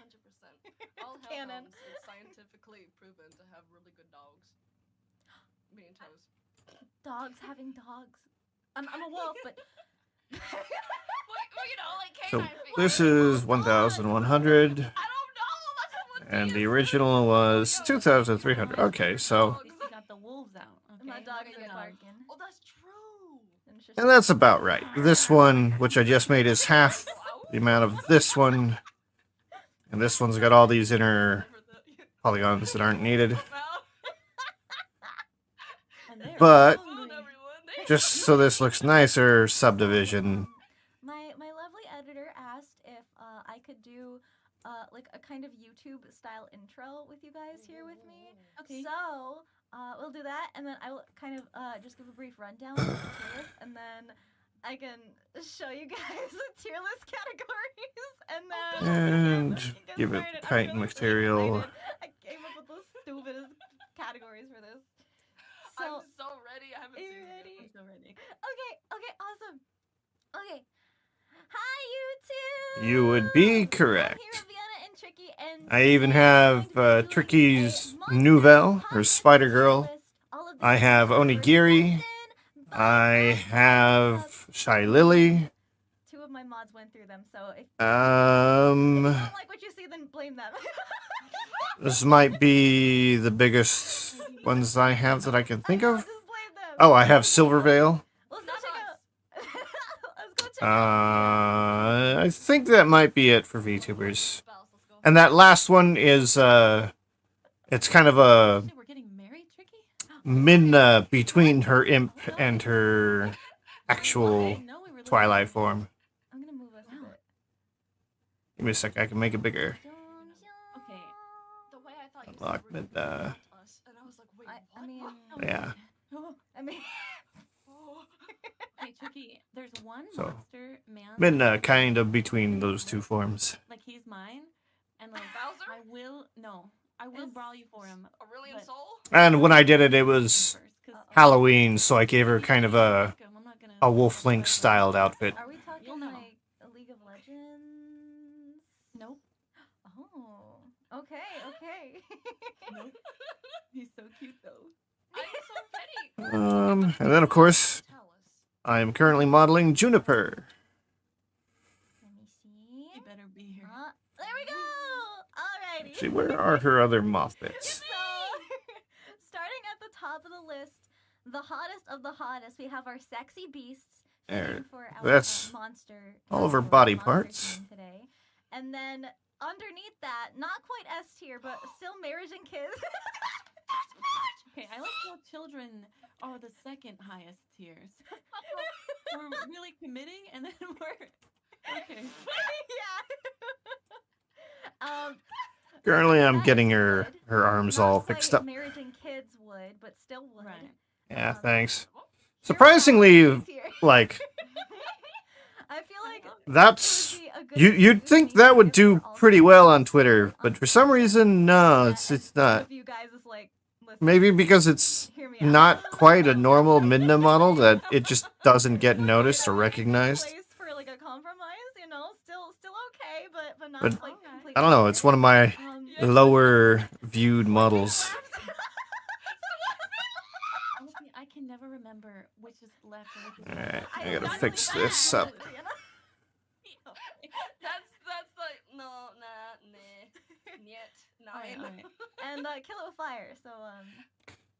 Speaker 12: All
Speaker 16: Canon.
Speaker 12: hellhounds is scientifically proven to have really good dogs. Me and Toes.
Speaker 16: Dogs having dogs. I'm a wolf, but.
Speaker 12: Well, you know, like
Speaker 1: so
Speaker 12: canine feet.
Speaker 1: this is 1,100. And the original was 2,300. Okay, so.
Speaker 3: At least you got the wolves out. Okay.
Speaker 16: My dogs
Speaker 3: Look at
Speaker 16: are
Speaker 3: your
Speaker 16: barking.
Speaker 12: Oh, that's true.
Speaker 1: And that's about right. This one, which I just made, is half the amount of this one. And this one's got all these inner polygons that aren't needed. But just so this looks nicer, subdivision.
Speaker 16: My lovely editor asked if I could do like a kind of YouTube style intro with you guys here with me.
Speaker 3: Okay.
Speaker 16: So we'll do that, and then I will kind of just give a brief rundown of the tier list, and then I can show you guys the tier list categories, and then
Speaker 1: And give it Titan material.
Speaker 16: I came up with the stupidest categories for this. So,
Speaker 12: I'm so ready. I haven't
Speaker 16: are
Speaker 12: seen
Speaker 16: you
Speaker 12: it.
Speaker 16: ready?
Speaker 3: I'm so ready.
Speaker 16: Okay, awesome. Okay. Hi, YouTube!
Speaker 1: You would be correct. I even have Tricky's Nouvelle, or Spider Girl. I have Onigiri. I have Shy Lily.
Speaker 16: Two of my mods went through them, so if you
Speaker 1: Um,
Speaker 16: don't like what you see, then blame them.
Speaker 1: this might be the biggest ones I have that I can think of. Oh, I have Silver Veil.
Speaker 16: Let's go check out.
Speaker 1: I think that might be it for VTubers. And that last one is it's kind of a
Speaker 3: We're getting married, Tricky?
Speaker 1: between her imp and her actual Twilight form.
Speaker 16: I'm gonna move us a bit.
Speaker 1: Give me a sec, I can make it bigger.
Speaker 16: Okay.
Speaker 12: The way I thought
Speaker 1: Unlock it,
Speaker 12: us, and I was like, wait,
Speaker 16: I mean,
Speaker 1: yeah.
Speaker 16: I mean,
Speaker 17: Hey, Chucky, there's one
Speaker 1: So,
Speaker 17: monster man.
Speaker 1: been kind of between those two forms.
Speaker 17: Like he's mine, and like
Speaker 12: Bowser?
Speaker 17: I will brawl you for him.
Speaker 12: Aurelian
Speaker 17: but-
Speaker 12: Soul?
Speaker 1: And when I did it, it was Halloween, so I gave her kind of a Wolf Link styled outfit.
Speaker 16: are we talking like a League of Legends?
Speaker 17: Nope.
Speaker 16: Oh, okay.
Speaker 17: Nope. He's so cute though.
Speaker 12: I'm so petty.
Speaker 1: And then of course, I am currently modeling Juniper.
Speaker 16: Let me see.
Speaker 17: He better be here.
Speaker 16: There we go. Alrighty.
Speaker 1: See, where are her other moth bits?
Speaker 16: So, starting at the top of the list, the hottest of the hottest, we have our sexy beasts.
Speaker 1: There.
Speaker 16: fitting For our,
Speaker 1: That's
Speaker 16: monster.
Speaker 1: all of her
Speaker 16: category,
Speaker 1: body
Speaker 16: monster
Speaker 1: parts.
Speaker 16: theme Today. And then underneath that, not quite S tier, but still marriage and kids.
Speaker 17: Okay, I like how children are the second highest tiers. We're really committing, and then we're okay.
Speaker 16: Yeah.
Speaker 1: Currently, I'm getting her arms all fixed up.
Speaker 16: Marriage and kids would, but still would. Right.
Speaker 1: Yeah, thanks. Surprisingly, like
Speaker 16: I feel like
Speaker 1: that's you'd think that would do pretty well on Twitter, but for some reason, no, it's not.
Speaker 16: you guys is like,
Speaker 1: Maybe because it's not quite a normal Midna model that it just doesn't get noticed or recognized.
Speaker 16: place for like a compromise, you know, still okay, but not
Speaker 1: But
Speaker 16: like completely.
Speaker 1: I don't know, it's one of my lower viewed models.
Speaker 17: Honestly, I can never remember which is left and which is
Speaker 1: Alright,
Speaker 17: right.
Speaker 1: I gotta fix this up.
Speaker 12: That's like no, nah, yet,
Speaker 17: Alright.
Speaker 16: And kill it with fire. So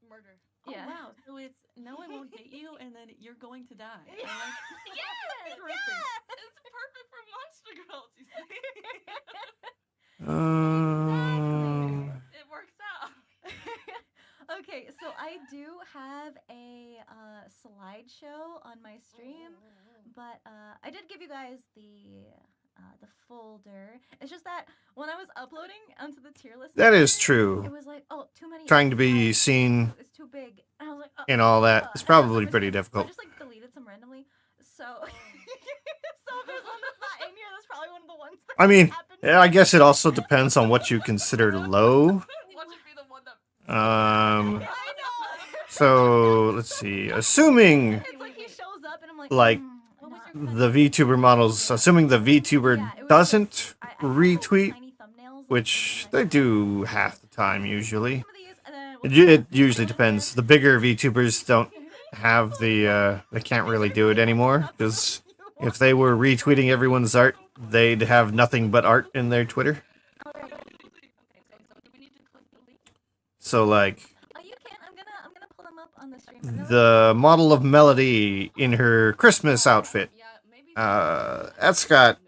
Speaker 12: murder.
Speaker 17: Oh,
Speaker 16: Yeah.
Speaker 17: wow, so it's no, I won't hit you, and then you're going to die. I like-
Speaker 12: Yes,
Speaker 17: Terrific.
Speaker 12: it's perfect for monster girls. You see, it works out.
Speaker 16: Okay, so I do have a slideshow on my stream, but I did give you guys the folder. It's just that when I was uploading onto the tier list,
Speaker 1: That is true.
Speaker 16: It was like, oh, too many.
Speaker 1: Trying to be seen
Speaker 16: It's too big. And I was like,
Speaker 1: in all that is probably pretty
Speaker 16: I
Speaker 1: difficult.
Speaker 16: just like deleted some randomly. So, so if there's one that's not in here, that's probably one of the ones. That
Speaker 1: I mean,
Speaker 16: happened.
Speaker 1: yeah, I guess it also depends on what you consider low.
Speaker 12: What should be the one that?
Speaker 1: So let's see. Assuming
Speaker 16: It's like he shows up and I'm like,
Speaker 1: like the VTuber models, assuming the VTuber doesn't retweet, which they do half the time usually. It usually depends. The bigger VTubers don't have they can't really do it anymore, because if they were retweeting everyone's art, they'd have nothing but art in their Twitter. So like
Speaker 16: you can. I'm gonna pull them up on the stream.
Speaker 1: the model of Melody in her Christmas outfit, that's got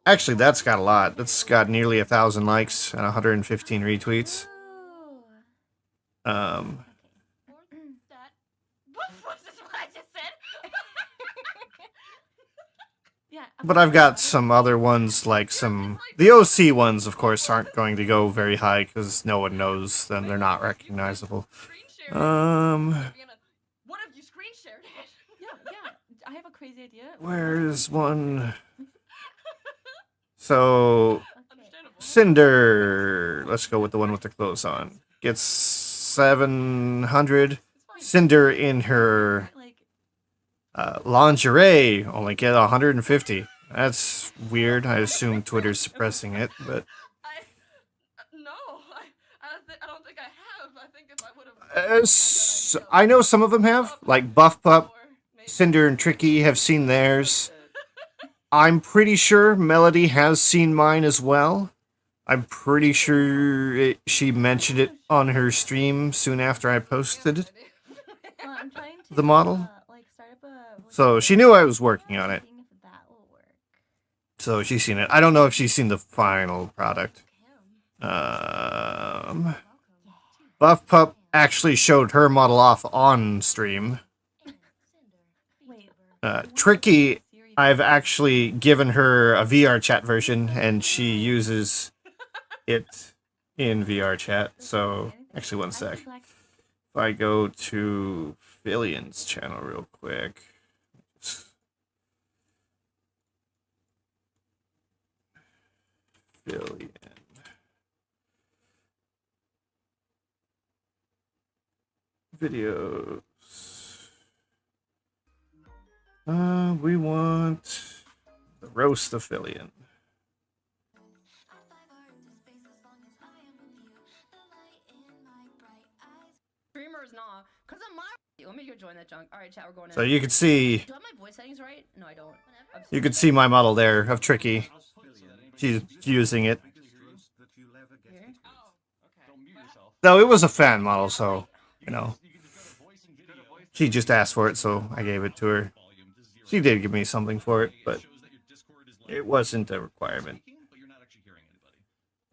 Speaker 1: a lot. That's got nearly 1,000 likes and 115 retweets.
Speaker 12: What was this? What I just said?
Speaker 17: Yeah.
Speaker 1: But I've got some other ones, like the OC ones, of course, aren't going to go very high because no one knows them. They're not recognizable.
Speaker 12: What if you screen shared it?
Speaker 17: Yeah. I have a crazy idea.
Speaker 1: Where's one? So, Cinder. Let's go with the one with the clothes on. Gets 700. Cinder in her lingerie only get 150. That's weird. I assume Twitter's suppressing it, but
Speaker 12: No, I don't think I have. I think if I would have.
Speaker 1: I know some of them have. Like Buff Pup, Cinder, and Tricky have seen theirs. I'm pretty sure Melody has seen mine as well. I'm pretty sure she mentioned it on her stream soon after I posted it.
Speaker 16: I'm trying to
Speaker 1: The model.
Speaker 16: start up a.
Speaker 1: So she knew I was working on it. So she's seen it. I don't know if she's seen the final product. Buff Pup actually showed her model off on stream. Tricky I've actually given her a VR chat version, and she uses it in VR chat. So, actually, one sec. If I go to Fillion's channel real quick. Fillion. Videos. We want the roast of Fillion.
Speaker 7: Streamers, nah. Cause of my. Let me go join that junk. All right, chat. We're going in.
Speaker 1: So you can see.
Speaker 7: Do I have my voice settings right? No, I don't.
Speaker 1: You can see my model there of Tricky. She's using it. Though it was a fan model, so you know. She just asked for it, so I gave it to her. She did give me something for it, but it wasn't a requirement.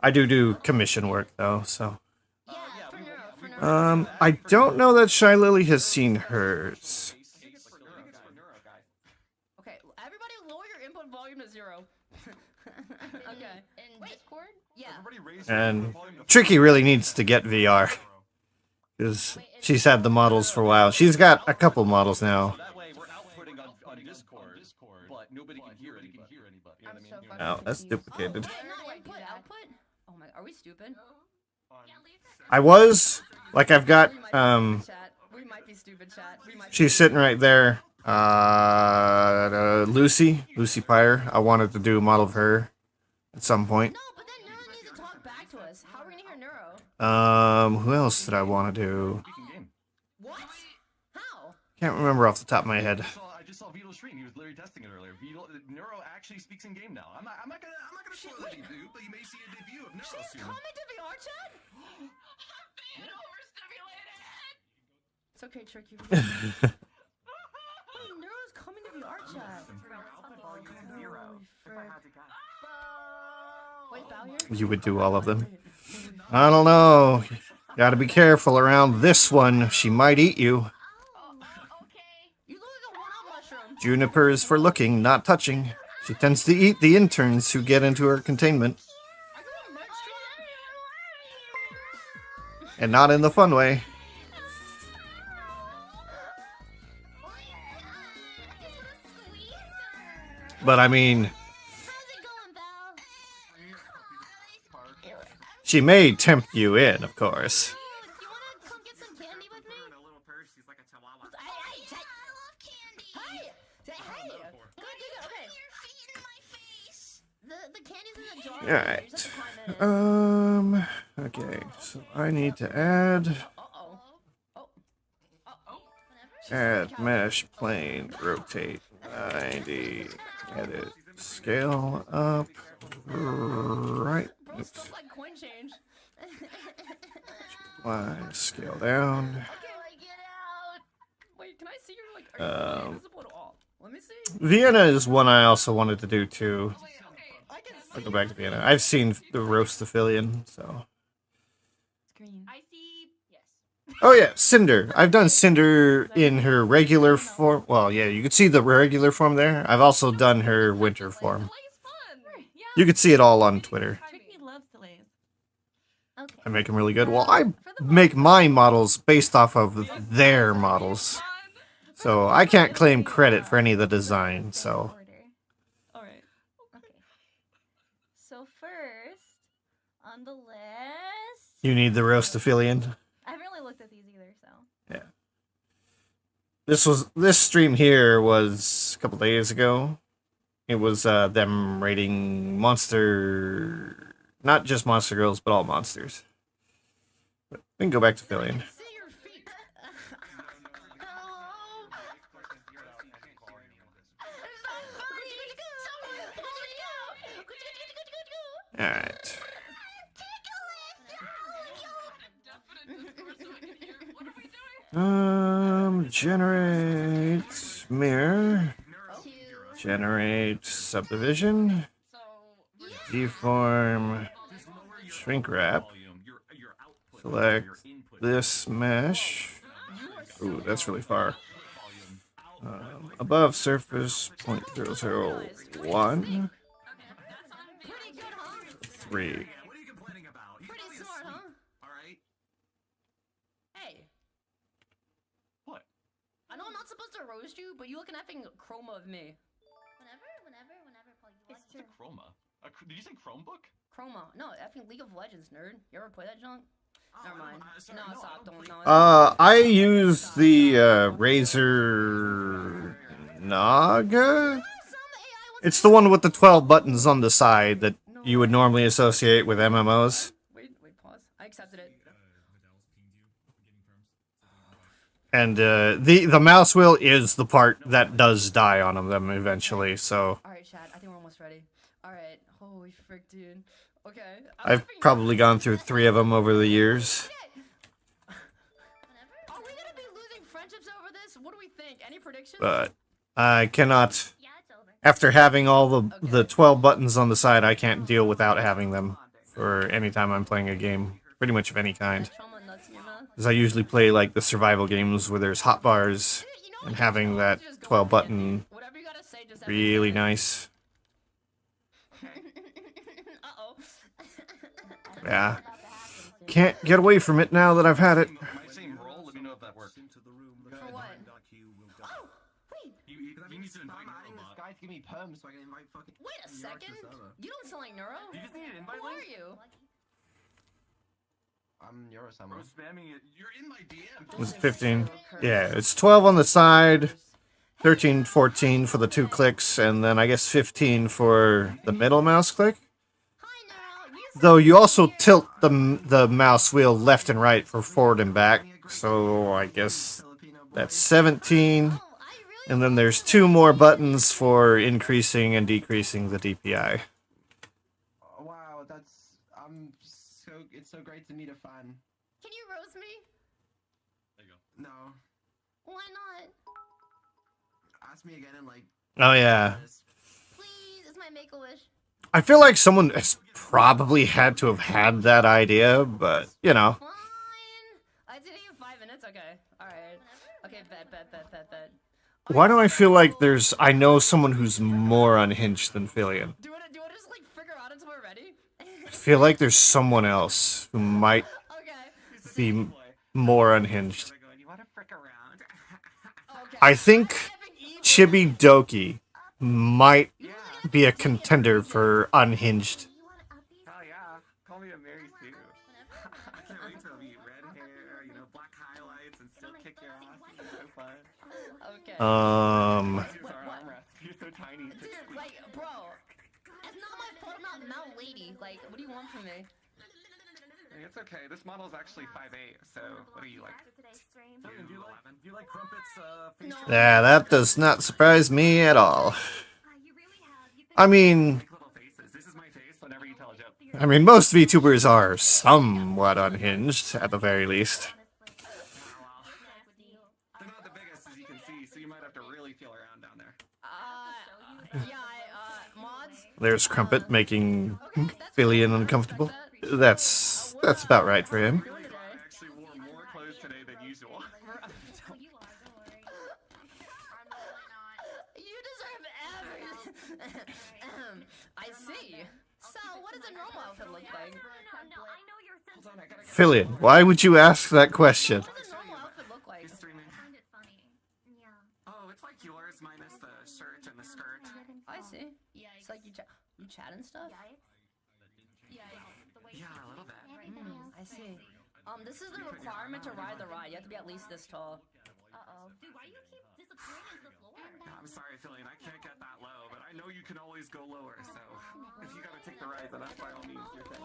Speaker 1: I do commission work though, so. I don't know that Shy Lily has seen hers.
Speaker 7: Okay, everybody lower your input volume to 0. Okay.
Speaker 13: In Discord?
Speaker 7: Yeah.
Speaker 1: And Tricky really needs to get VR. Because she's had the models for a while. She's got a couple models now. Oh, that's duplicated.
Speaker 7: Oh my, are we stupid?
Speaker 1: I was. Like, I've got,
Speaker 7: We might be stupid, chat.
Speaker 1: she's sitting right there. Lucy Pyre. I wanted to do a model of her at some point.
Speaker 7: No, but then Neuro needs to talk back to us. How are we gonna hear Neuro?
Speaker 1: Who else did I want to do?
Speaker 7: What? How?
Speaker 1: Can't remember off the top of my head.
Speaker 18: I just saw Vito's stream. He was literally testing it earlier. Neuro actually speaks in game now. I'm not gonna spoil it, dude. But you may see a debut of Neuro soon.
Speaker 7: She's coming to VR chat. It's okay, Tricky. Neuro's coming to VR chat. Wait, Bow here?
Speaker 1: You would do all of them. I don't know. Gotta be careful around this one. She might eat you. Juniper is for looking, not touching. She tends to eat the interns who get into her containment. And not in the fun way. But I mean, she may tempt you in, of course. Alright. Okay, so I need to add mesh plane, rotate 90, edit, scale up, right, oops. Y, scale down.
Speaker 7: Wait, can I see your are you invisible at all? Let me see.
Speaker 1: Vienna is one I also wanted to do too. I'll go back to Vienna. I've seen the roast of Fillion, so.
Speaker 17: I see. Yes.
Speaker 1: Oh yeah, Cinder. I've done Cinder in her regular form. Well, yeah, you can see the regular form there. I've also done her winter form. You can see it all on Twitter. I make them really good. Well, I make my models based off of their models. So I can't claim credit for any of the design, so.
Speaker 16: So first, on the list...
Speaker 1: You need the roast of Fillion.
Speaker 16: I haven't really looked at these either, so...
Speaker 1: Yeah. This stream here was a couple days ago. It was them rating monster... Not just monster girls, but all monsters. But we can go back to Fillion. Alright. Generate mirror. Generate subdivision. Deform. Shrink wrap. Select this mesh. Ooh, that's really far. Above surface 0.001. 3.
Speaker 18: What are you complaining about? He's
Speaker 3: Pretty
Speaker 18: probably
Speaker 3: smart,
Speaker 18: asleep.
Speaker 3: huh?
Speaker 18: All right.
Speaker 3: Hey,
Speaker 18: What?
Speaker 3: I know I'm not supposed to roast you, but you look an effing chroma of me.
Speaker 6: Whenever, Paul, you
Speaker 18: What's a chroma? Did you say Chromebook?
Speaker 3: Chroma. No, effing League of Legends, nerd. You ever play that junk? Never mind.
Speaker 18: sorry,
Speaker 3: no,
Speaker 18: no,
Speaker 3: stop.
Speaker 18: I don't
Speaker 3: Don't.
Speaker 18: play-
Speaker 1: I use the Razer Naga. It's the one with the 12 buttons on the side that you would normally associate with MMOs.
Speaker 3: Wait, pause. I accepted it.
Speaker 1: And the mouse wheel is the part that does die on them eventually, so
Speaker 3: Alright, chat, I think we're almost ready. Alright, holy frick, dude. Okay.
Speaker 1: I've probably gone through 3 of them over the years.
Speaker 3: Are we gonna be losing friendships over this? What do we think? Any predictions?
Speaker 1: But I cannot, after having all the 12 buttons on the side, I can't deal without having them for any time I'm playing a game, pretty much of any kind. Because I usually play like the survival games where there's hotbars, and having that 12 button really nice. Yeah. Can't get away from it now that I've had it.
Speaker 18: My same role. Let me know if that works.
Speaker 3: For what? Oh, wait.
Speaker 18: You need to invite
Speaker 9: adding this guy to give me perms so I can invite fucking.
Speaker 3: Wait a second. You don't sound like Neuro.
Speaker 18: You just need an invite
Speaker 3: Who
Speaker 18: link?
Speaker 3: are you?
Speaker 9: I'm Eurosummer.
Speaker 18: Bro, spamming it. You're in my DM.
Speaker 1: It's 15. Yeah, it's 12 on the side, 13, 14 for the 2 clicks, and then I guess 15 for the middle mouse click. Though you also tilt the mouse wheel left and right for forward and back, so I guess that's 17. And then there's 2 more buttons for increasing and decreasing the DPI.
Speaker 9: Oh, wow, it's so great to meet a fan.
Speaker 3: Can you roast me?
Speaker 18: There you go.
Speaker 9: No.
Speaker 3: Why not?
Speaker 9: Ask me again in like.
Speaker 1: Oh yeah.
Speaker 3: Please, it's my make-a-wish.
Speaker 1: I feel like someone has probably had to have had that idea, but, you know.
Speaker 3: Fine. I did it in 5 minutes. Okay. Alright. Okay, bet.
Speaker 1: Why do I feel like I know someone who's more unhinged than Filion?
Speaker 3: Do I just like figure out until we're ready?
Speaker 1: I feel like there's someone else who might be more unhinged.
Speaker 9: You want to frick around?
Speaker 1: I think Chibi Doki might be a contender for unhinged.
Speaker 9: Oh yeah, call me a Mary Sue. I can't wait to be red hair, black highlights, and still kick your ass. It's so fun.
Speaker 3: Okay.
Speaker 9: You're so tiny.
Speaker 3: Dude, like, bro, it's not my fault I'm not Mount Lady. Like, what do you want from me?
Speaker 9: It's okay. This model's actually 5'8", so what are you like?
Speaker 18: Do you like Crumpet's face?
Speaker 1: Yeah, that does not surprise me at all. I mean,
Speaker 9: This is my face whenever you tell a joke.
Speaker 1: most VTubers are somewhat unhinged, at the very least.
Speaker 9: They're not the biggest, as you can see, so you might have to really feel around down there.
Speaker 3: Mods?
Speaker 1: There's Crumpet making Filion uncomfortable. That's about right for him.
Speaker 9: I actually wore more clothes today than usual.
Speaker 3: You deserve everything. I see. So, what does a normal outfit look like?
Speaker 6: No, I know you're sensitive.
Speaker 1: Filion, why would you ask that question?
Speaker 3: What does a normal outfit look like?
Speaker 9: Oh, it's like yours minus the shirt and the skirt.
Speaker 3: I see. It's like you chat and stuff?
Speaker 9: Yeah, a little bit.
Speaker 3: I see. This is the requirement to ride the ride. You have to be at least this tall.
Speaker 6: Uh-oh. Dude, why do you keep disappearing into the floor?
Speaker 9: I'm sorry, Filion, I can't get that low, but I know you can always go lower, so if you gotta take the ride, then that's by all means your thing.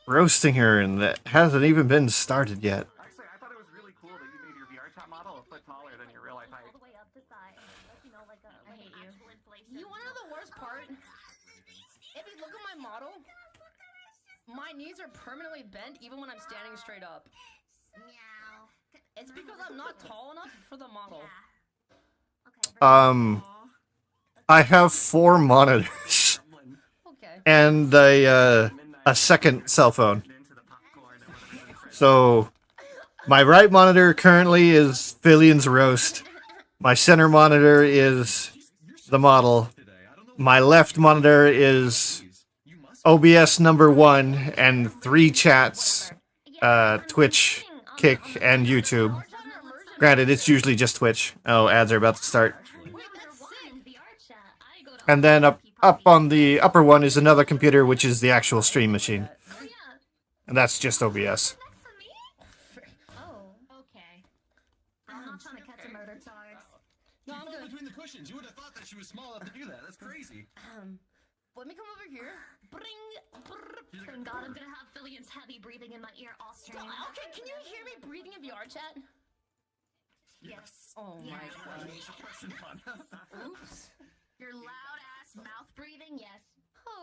Speaker 1: Roasting her, and that hasn't even been started yet.
Speaker 9: Actually, I thought it was really cool that you made your VR chat model a foot taller than your real life height.
Speaker 6: All the way up the side. Like, like a
Speaker 3: I hate you.
Speaker 6: actual inflation.
Speaker 3: You wanna know the worst part? If you look at my model, my knees are permanently bent even when I'm standing straight up.
Speaker 6: Meow.
Speaker 3: It's because I'm not tall enough for the model.
Speaker 1: I have 4 monitors.
Speaker 3: Okay.
Speaker 1: And a second cell phone. So, my right monitor currently is Filion's roast. My center monitor is the model. My left monitor is OBS number 1 and 3 chats, Twitch, Kick, and YouTube. Granted, it's usually just Twitch. Oh, ads are about to start. And then up on the upper one is another computer, which is the actual stream machine. And that's just OBS.
Speaker 13: Oh, okay. I'm not trying to catch a murder charge.
Speaker 18: No, I'm good. Between the cushions, you would have thought that she was small enough to do that. That's crazy.
Speaker 13: Let me come over here. Thank God I'm gonna have Fillian's heavy breathing in my ear all stream. Okay, can you hear me breathing in VR chat? Yes.
Speaker 17: Oh my god.
Speaker 13: Oops. Your loud ass mouth breathing, yes.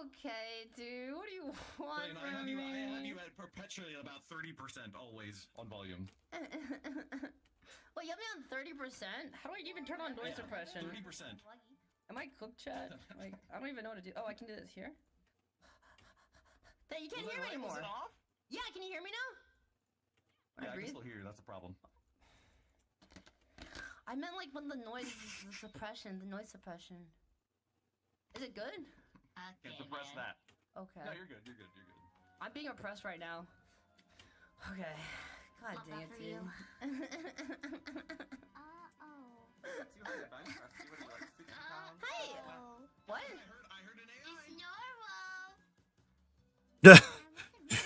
Speaker 13: Okay, dude, what do you want
Speaker 18: I
Speaker 13: from
Speaker 18: have
Speaker 13: me?
Speaker 18: you at perpetually at about 30% always on volume.
Speaker 13: Well, you have me on 30%? How do I even turn on noise suppression?
Speaker 18: 30%.
Speaker 13: Am I cooked, chat? Like, I don't even know what to do. Oh, I can do this here? That you can't hear me anymore.
Speaker 18: Was it off?
Speaker 13: Yeah, can you hear me now?
Speaker 18: Yeah, I
Speaker 13: breathe?
Speaker 18: can still hear you. That's the problem.
Speaker 13: I meant like when the noise suppression, the noise suppression. Is it good?
Speaker 18: Can't suppress that.
Speaker 13: Okay.
Speaker 18: No, you're good. You're good. You're good.
Speaker 13: I'm being oppressed right now. Okay. God
Speaker 6: Love
Speaker 13: dang
Speaker 6: that
Speaker 13: it,
Speaker 6: for
Speaker 13: dude.
Speaker 6: you.
Speaker 13: Hey! What?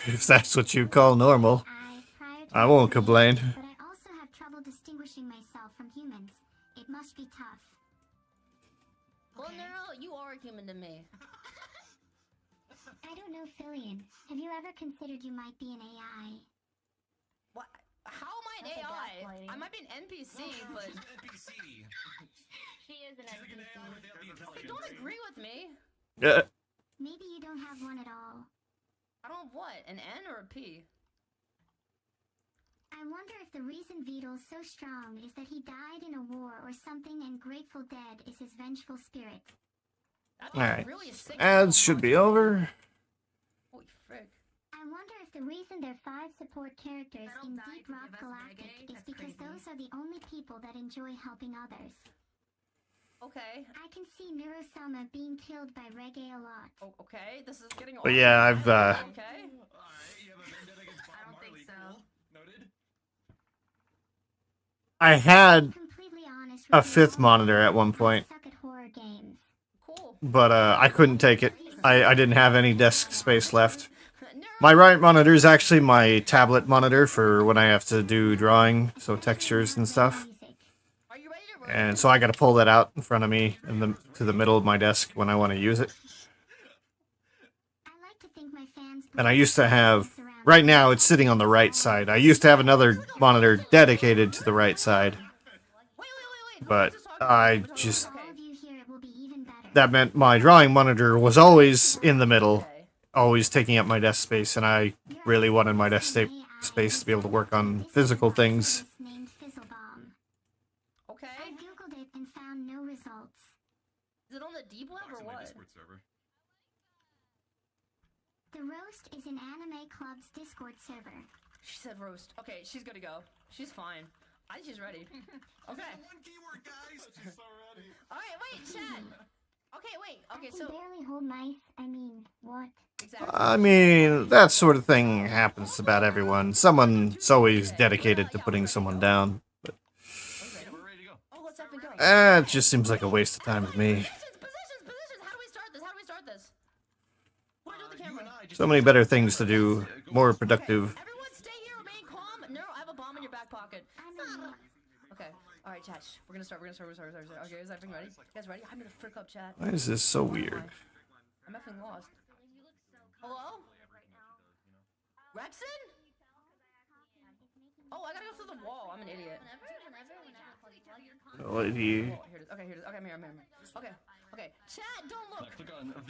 Speaker 1: If that's what you call normal, I won't complain.
Speaker 6: But I also have trouble distinguishing myself from humans. It must be tough.
Speaker 13: Well, Nero, you are a human to me.
Speaker 6: I don't know, Fillian. Have you ever considered you might be an AI?
Speaker 13: What? How am I an AI? I might be an NPC, but...
Speaker 18: NPC.
Speaker 13: She is an NPC. They don't agree with me.
Speaker 1: Yeah.
Speaker 6: Maybe you don't have one at all.
Speaker 13: I don't have what? An N or a P?
Speaker 6: I wonder if the reason Vidal's so strong is that he died in a war or something and Grateful Dead is his vengeful spirit.
Speaker 1: Alright. Ads should be over.
Speaker 13: Holy frick.
Speaker 6: I wonder if the reason there are 5 support characters in Deep Rock Galactic is because those are the only people that enjoy helping others.
Speaker 13: Okay.
Speaker 6: I can see Neurosama being killed by Reggae a lot.
Speaker 13: Oh, okay, this is getting
Speaker 1: But yeah, I've
Speaker 13: Okay.
Speaker 18: I don't think so. Noted.
Speaker 1: I had a 5th monitor at one point,
Speaker 6: Suck at horror games.
Speaker 1: but I couldn't take it. I didn't have any desk space left. My right monitor is actually my tablet monitor for when I have to do drawing, so textures and stuff. And so I gotta pull that out in front of me to the middle of my desk when I want to use it. And I used to have, right now it's sitting on the right side. I used to have another monitor dedicated to the right side. But I just, that meant my drawing monitor was always in the middle, always taking up my desk space, and I really wanted my desk space to be able to work on physical things.
Speaker 13: Okay.
Speaker 6: I googled it and found no results.
Speaker 13: Is it on the deep web or what?
Speaker 18: Discord server.
Speaker 6: The Roast is an Anime Club's Discord server.
Speaker 13: She said roast. Okay, she's good to go. She's fine. I think she's ready. Okay.
Speaker 18: One keyword, guys. She's so ready.
Speaker 13: Alright, wait, chat. Okay, wait. Okay,
Speaker 6: I can
Speaker 13: so...
Speaker 6: barely hold mice. I mean, what?
Speaker 13: Exactly.
Speaker 1: I mean, that sort of thing happens to about everyone. Someone's always dedicated to putting someone down. But
Speaker 13: Oh, let's have to go.
Speaker 1: it just seems like a waste of time to me.
Speaker 13: Positions! How do we start this? How do we start this? What do I do with the camera?
Speaker 1: So many better things to do, more productive.
Speaker 13: Everyone stay here, remain calm. Nero, I have a bomb in your back pocket. Okay. Alright, chat. Shh. We're gonna start. Okay, is everything ready? You guys ready? I'm gonna frick up, chat.
Speaker 1: Why is this so weird?
Speaker 13: I'm effing lost. Hello? Rexon? Oh, I gotta go through the wall. I'm an idiot.
Speaker 1: Well, if you-
Speaker 13: Oh, here it is. Okay, here it is. Okay, I'm here. Okay. Chat, don't look.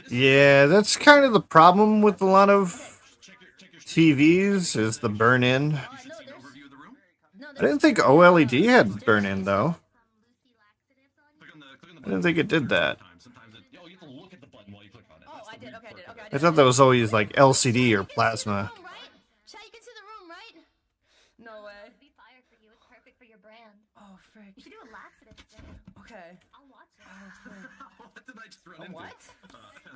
Speaker 1: Yeah, that's kind of the problem with a lot of TVs, is the burn-in. I didn't think OLED had burn-in, though. I didn't think it did that.
Speaker 13: Oh, I did. Okay, I did. Okay,
Speaker 1: I thought that was always like LCD or plasma.
Speaker 13: Chat, you can see the room, right? No way.
Speaker 6: It'd be fire for you. It's perfect for your brand.
Speaker 13: Oh, frick.
Speaker 6: You should do a laxative.
Speaker 18: run into.
Speaker 13: What?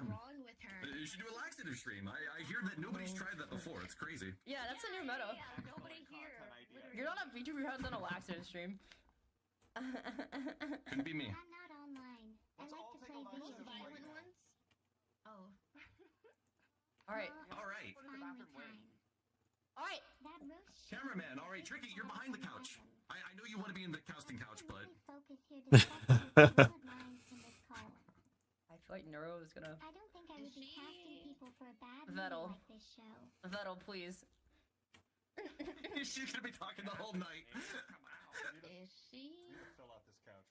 Speaker 6: wrong with her?
Speaker 18: You should do a laxative stream. I hear that nobody's tried that before. It's crazy.
Speaker 13: Yeah, that's a new meta.
Speaker 6: Nobody here.
Speaker 13: You're not a VTuber who has done a laxative stream.
Speaker 18: Couldn't be me.
Speaker 6: I'm not online. I like to play video violent ones. Oh.
Speaker 13: Alright.
Speaker 18: Alright.
Speaker 13: Alright.
Speaker 6: That roast.
Speaker 18: Cameraman, alright, Tricky, you're behind the couch. I know you want to be in the casting couch, but...
Speaker 6: Focus here to
Speaker 13: I feel like Neuro is gonna...
Speaker 6: I don't think I would be casting people for a bad
Speaker 13: Vettel.
Speaker 6: movie like this show.
Speaker 13: Vettel, please.
Speaker 18: She's gonna be talking the whole night.
Speaker 6: Is she?
Speaker 9: Fill out this couch.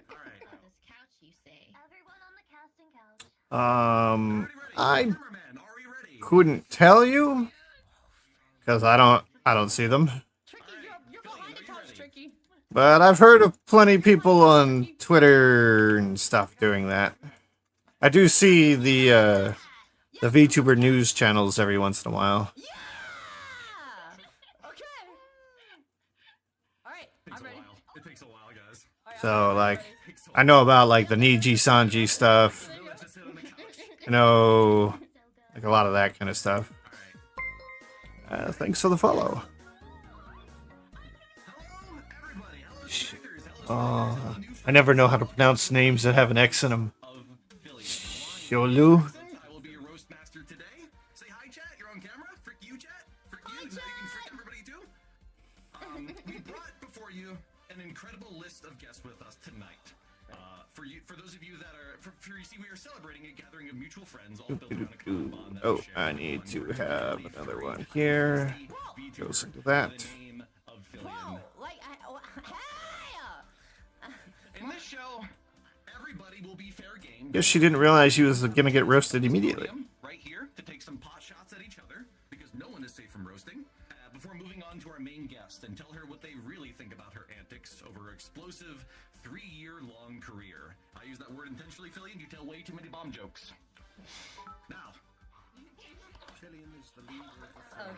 Speaker 18: Alright.
Speaker 6: This couch, you say? Everyone on the casting couch.
Speaker 1: I couldn't tell you because I don't see them.
Speaker 13: You're behind the couch, Tricky.
Speaker 1: But I've heard of plenty of people on Twitter and stuff doing that. I do see the VTuber news channels every once in a while.
Speaker 18: It takes a while, guys.
Speaker 1: So like, I know about like the Niji Sanji stuff. I know like a lot of that kind of stuff. Thanks for the follow. Oh, I never know how to pronounce names that have an X in them. Sholu.
Speaker 18: I will be your roast master today. Say hi, chat. You're on camera. Frick you, chat. Frick you. Now you can frick everybody too. We brought before you an incredible list of guests with us tonight. For those of you that are, you see, we are celebrating a gathering of mutual friends, all built on a common bond that
Speaker 1: Oh, I need to have another one here. Goes into that.
Speaker 18: In this show, everybody will be fair game.
Speaker 1: Guess she didn't realize she was gonna get roasted immediately.
Speaker 18: Right here to take some pot shots at each other because no one is safe from roasting. Before moving on to our main guest and tell her what they really think about her antics over her explosive 3-year-long career. I use that word intentionally, Fillion. You tell way too many bomb jokes. Now.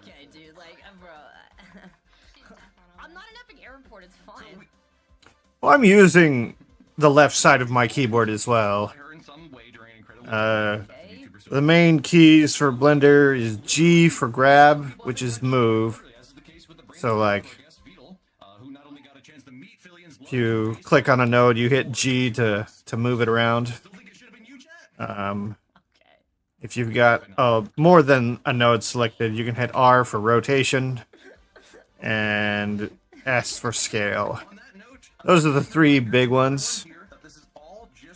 Speaker 13: Okay, dude, like, bro. I'm not an epic airport, it's fine.
Speaker 1: Well, I'm using the left side of my keyboard as well. The main keys for Blender is G for grab, which is move. So like, if you click on a node, you hit G to move it around. If you've got more than a node selected, you can hit R for rotation and S for scale. Those are the 3 big ones.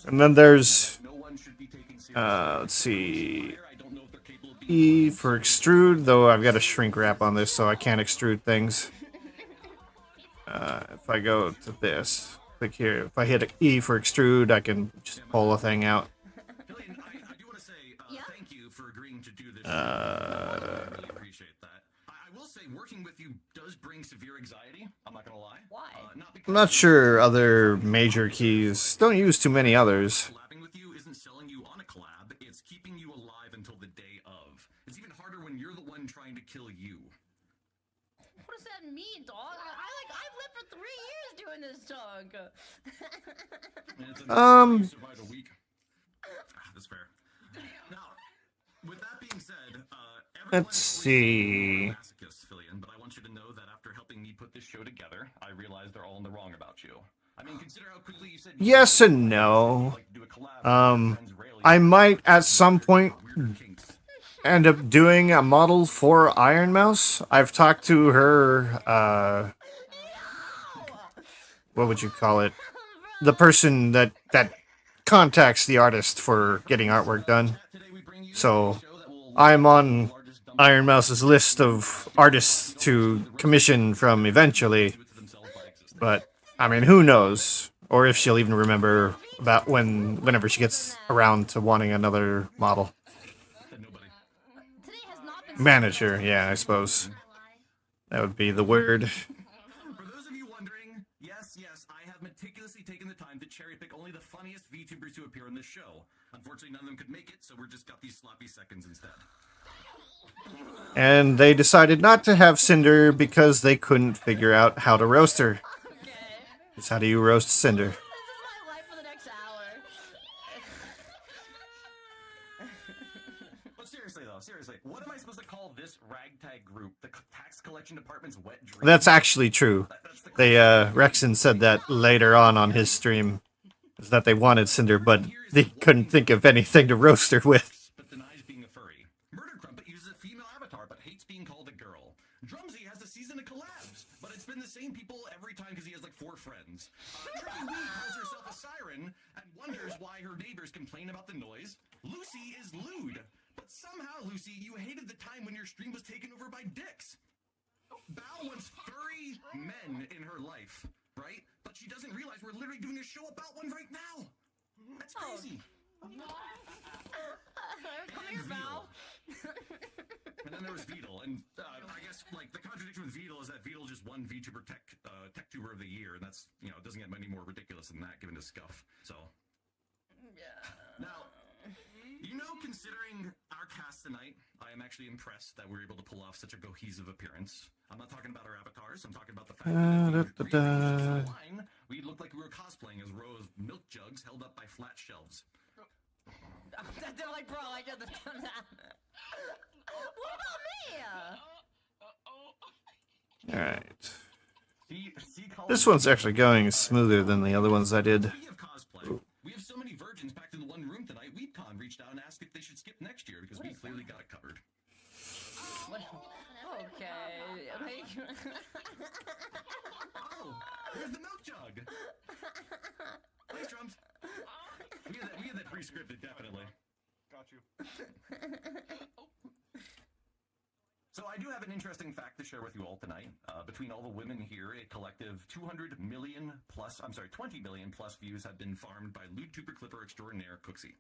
Speaker 1: And then there's, let's see, E for extrude, though I've got a shrink wrap on this, so I can't extrude things. If I go to this, click here, if I hit E for extrude, I can just pull a thing out.
Speaker 18: I will say, working with you does bring severe anxiety. I'm not gonna lie.
Speaker 13: Why?
Speaker 1: I'm not sure other major keys. Don't use too many others.
Speaker 18: Collabing with you isn't selling you on a collab. It's keeping you alive until the day of. It's even harder when you're the one trying to kill you.
Speaker 13: What does that mean, dog? I've lived for 3 years doing this, dog.
Speaker 18: Survived a week. That's fair. Now, with that being said,
Speaker 1: let's see.
Speaker 18: But I want you to know that after helping me put this show together, I realized they're all in the wrong about you. I mean, consider how quickly you said
Speaker 1: Yes and no. I might at some point end up doing a model for Iron Mouse. I've talked to her, what would you call it? The person that contacts the artist for getting artwork done. So I'm on Iron Mouse's list of artists to commission from eventually. But I mean, who knows? Or if she'll even remember about whenever she gets around to wanting another model. Manager, yeah, I suppose. That would be the word.
Speaker 18: For those of you wondering, yes, I have meticulously taken the time to cherry pick only the funniest VTubers to appear on this show. Unfortunately, none of them could make it, so we're just got these sloppy seconds instead.
Speaker 1: And they decided not to have Cinder because they couldn't figure out how to roast her. Because how do you roast Cinder?
Speaker 18: seriously though, seriously, what am I supposed to call this ragtag group? The tax collection department's wet dream?
Speaker 1: That's actually true. They Rexon said that later on his stream, is that they wanted Cinder, but they couldn't think of anything to roast her with.
Speaker 18: But denies being a furry. Murder Crumpet uses a female avatar, but hates being called a girl. Drumsy has a season of collabs, but it's been the same people every time because he has like 4 friends. Tricky Wee calls herself a siren and wonders why her neighbors complain about the noise. Lucy is lewd, but somehow, Lucy, you hated the time when your stream was taken over by dicks. Bao wants furry men in her life, right? But she doesn't realize we're literally doing a show about one right now. That's crazy.
Speaker 7: Come here, Val.
Speaker 18: And then there was Beetle, and I guess like the contradiction with Beetle is that Beetle just won VTuber Tech Tuber of the Year, and that's, you know, it doesn't get any more ridiculous than that given his scuff. So now, you know, considering our cast tonight, I am actually impressed that we're able to pull off such a cohesive appearance. I'm not talking about our avatars. I'm talking about the fact that we looked like we were cosplaying as rows of milk jugs held up by flat shelves.
Speaker 7: They're like, bro, I did the. What about me?
Speaker 1: Alright. This one's actually going smoother than the other ones I did.
Speaker 18: We have so many virgins packed in one room tonight. WeebCon reached out and asked if they should skip next year because we clearly got it covered.
Speaker 7: Okay.
Speaker 18: Oh, here's the milk jug. Thanks, Drums. We had that pre-scripted, definitely.
Speaker 5: Got you.
Speaker 18: So I do have an interesting fact to share with you all tonight. Between all the women here, a collective 20 million plus views have been farmed by LewdTuber Clipper extraordinaire Cooksey.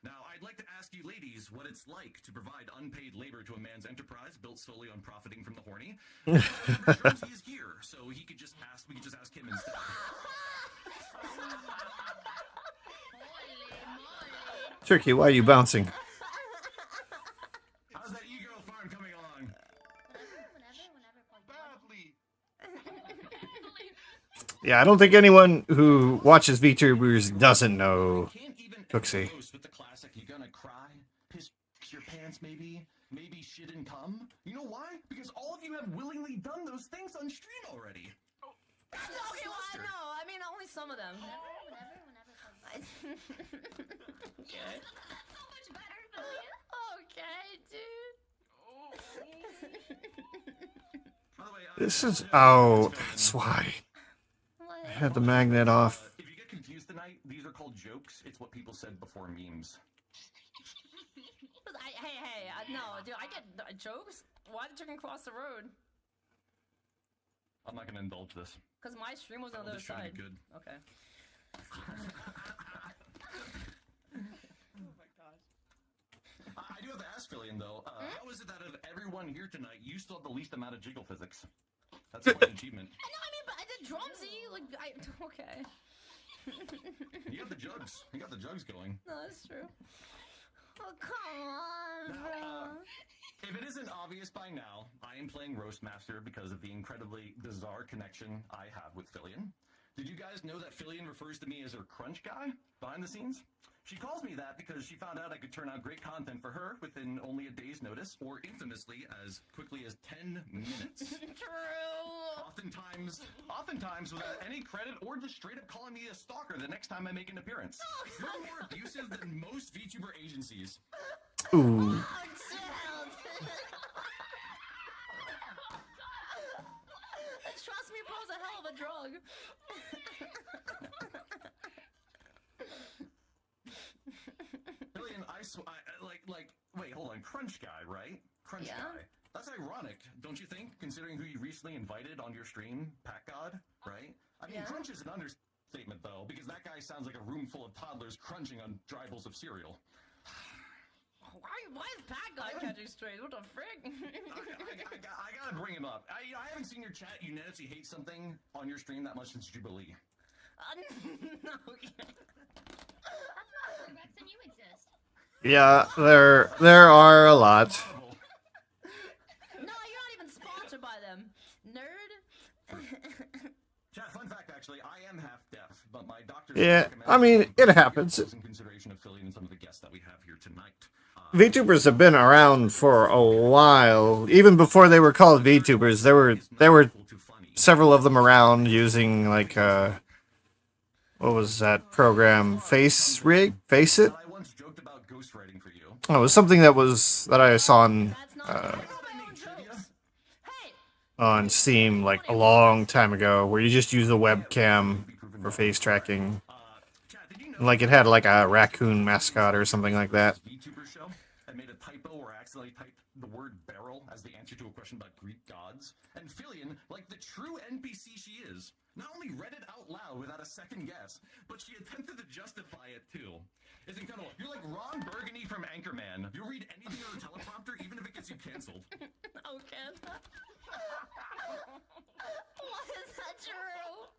Speaker 18: Now, I'd like to ask you ladies what it's like to provide unpaid labor to a man's enterprise built solely on profiting from the horny. He is here, so we could just ask him instead.
Speaker 1: Turkey, why are you bouncing?
Speaker 18: How's that ego farm coming along?
Speaker 1: Yeah, I don't think anyone who watches VTubers doesn't know Cooksey.
Speaker 18: With the classic, you gonna cry, piss your pants, maybe shit and cum. You know why? Because all of you have willingly done those things on stream already.
Speaker 7: Okay, well, no, I mean only some of them.
Speaker 6: Okay. So much better, Billy. Okay, dude.
Speaker 1: This is... Oh, that's why. I had the magnet off.
Speaker 18: If you get confused tonight, these are called jokes. It's what people said before memes.
Speaker 7: Hey, no, dude, I get jokes. Why the chicken cross the road?
Speaker 18: I'm not gonna indulge this.
Speaker 7: Because my stream was on the other side.
Speaker 18: Good.
Speaker 7: Okay.
Speaker 18: Oh my gosh. I do have to ask, Fillion, though. How is it that of everyone here tonight, you still have the least amount of jiggle physics? That's quite an achievement.
Speaker 7: I know, I mean, but I did drumsy. Okay.
Speaker 18: You got the jugs. You got the jugs going.
Speaker 7: No, that's true. Oh, come on, bro.
Speaker 18: If it isn't obvious by now, I am playing Roastmaster because of the incredibly bizarre connection I have with Fillion. Did you guys know that Fillion refers to me as her crunch guy behind the scenes? She calls me that because she found out I could turn out great content for her within only a day's notice, or infamously as quickly as 10 minutes.
Speaker 7: True.
Speaker 18: Oftentimes without any credit or just straight up calling me a stalker the next time I make an appearance. You're more abusive than most VTuber agencies.
Speaker 1: Ooh.
Speaker 7: Trust me, bro's a hell of a drug.
Speaker 18: Billion, wait, hold on, Crunch Guy, right? Crunch Guy. That's ironic, don't you think? Considering who you recently invited on your stream, Pack God, right? I mean, Crunch is an understatement, though, because that guy sounds like a room full of toddlers crunching on dry bowls of cereal.
Speaker 7: Why is Pack God catching strays? What the frick?
Speaker 18: I gotta bring him up. I haven't seen your chat unanimously hate something on your stream that much since Jubilee.
Speaker 7: No.
Speaker 6: Rexon, you exist.
Speaker 1: Yeah, there are a lot.
Speaker 7: No, you're not even sponsored by them, nerd.
Speaker 18: Chat, fun fact, actually, I am half deaf, but my doctor.
Speaker 1: Yeah, I mean, it happens.
Speaker 18: In consideration of Fillion and some of the guests that we have here tonight.
Speaker 1: VTubers have been around for a while. Even before they were called VTubers, there were several of them around using like what was that program? Face It? Oh, it was something that I saw on Steam like a long time ago, where you just use a webcam for face tracking. Like it had like a raccoon mascot or something like that.
Speaker 18: VTuber show. I made a typo or accidentally typed the word barrel as the answer to a question about Greek gods. And Fillion, like the true NPC she is, not only read it out loud without a second guess, but she attempted to justify it too. It's incredible. You're like Ron Burgundy from Anchorman. You'll read anything on a teleprompter, even if it gets you canceled.
Speaker 13: Okay. Why is that true?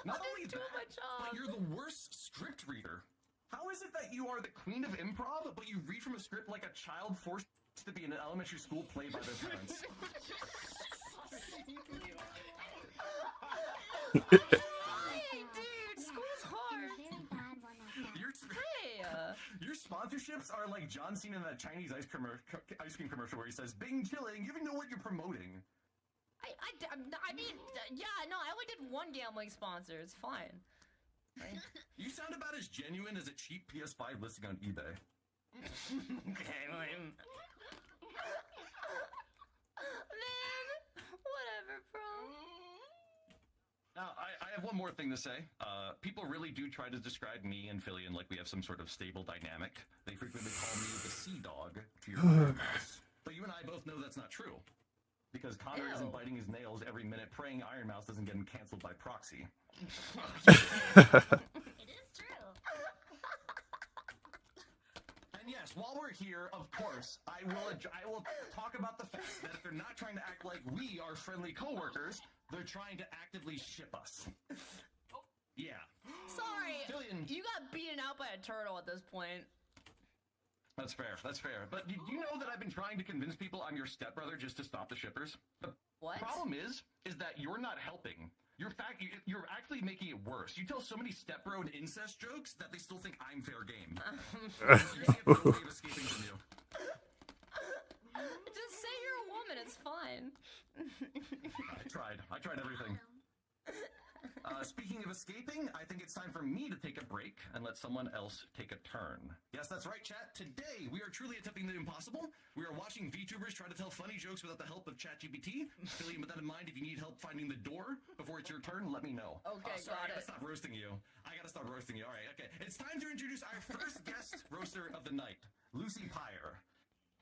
Speaker 18: Not only that, but you're the worst script reader. How is it that you are the queen of improv, but you read from a script like a child forced to be in an elementary school play by their parents?
Speaker 12: Hey, dude, school's hard.
Speaker 18: Your sponsorships are like John Cena in that Chinese ice cream commercial where he says, "Bing chilling," you even know what you're promoting.
Speaker 12: I mean, yeah, no, I only did one gambling sponsor. It's fine. Right?
Speaker 18: You sound about as genuine as a cheap PS5 listing on eBay.
Speaker 12: Okay, man, whatever, bro.
Speaker 18: Now, I have one more thing to say. People really do try to describe me and Fillion like we have some sort of stable dynamic. They frequently call me the sea dog to your mouse. But you and I both know that's not true. Because Connor isn't biting his nails every minute praying Iron Mouse doesn't get him canceled by proxy.
Speaker 6: It is true.
Speaker 18: And yes, while we're here, of course, I will talk about the fact that if they're not trying to act like we are friendly coworkers, they're trying to actively ship us. Yeah.
Speaker 12: Sorry,
Speaker 18: Fillion.
Speaker 12: you got beaten out by a turtle at this point.
Speaker 18: That's fair. That's fair. But do you know that I've been trying to convince people I'm your stepbrother just to stop the shippers? The problem is that you're not helping. You're actually making it worse. You tell so many stepbro and incest jokes that they still think I'm fair game. Escaping from you.
Speaker 12: Just say you're a woman. It's fine.
Speaker 18: I tried everything. Speaking of escaping, I think it's time for me to take a break and let someone else take a turn. Yes, that's right, chat. Today, we are truly attempting the impossible. We are watching VTubers try to tell funny jokes without the help of ChatGPT. Fillion, with that in mind, if you need help finding the door before it's your turn, let me know.
Speaker 12: Okay,
Speaker 18: sorry,
Speaker 12: got
Speaker 18: I
Speaker 12: it.
Speaker 18: gotta stop roasting you. All right, okay. It's time to introduce our first guest roaster of the night, Lucy Pyre.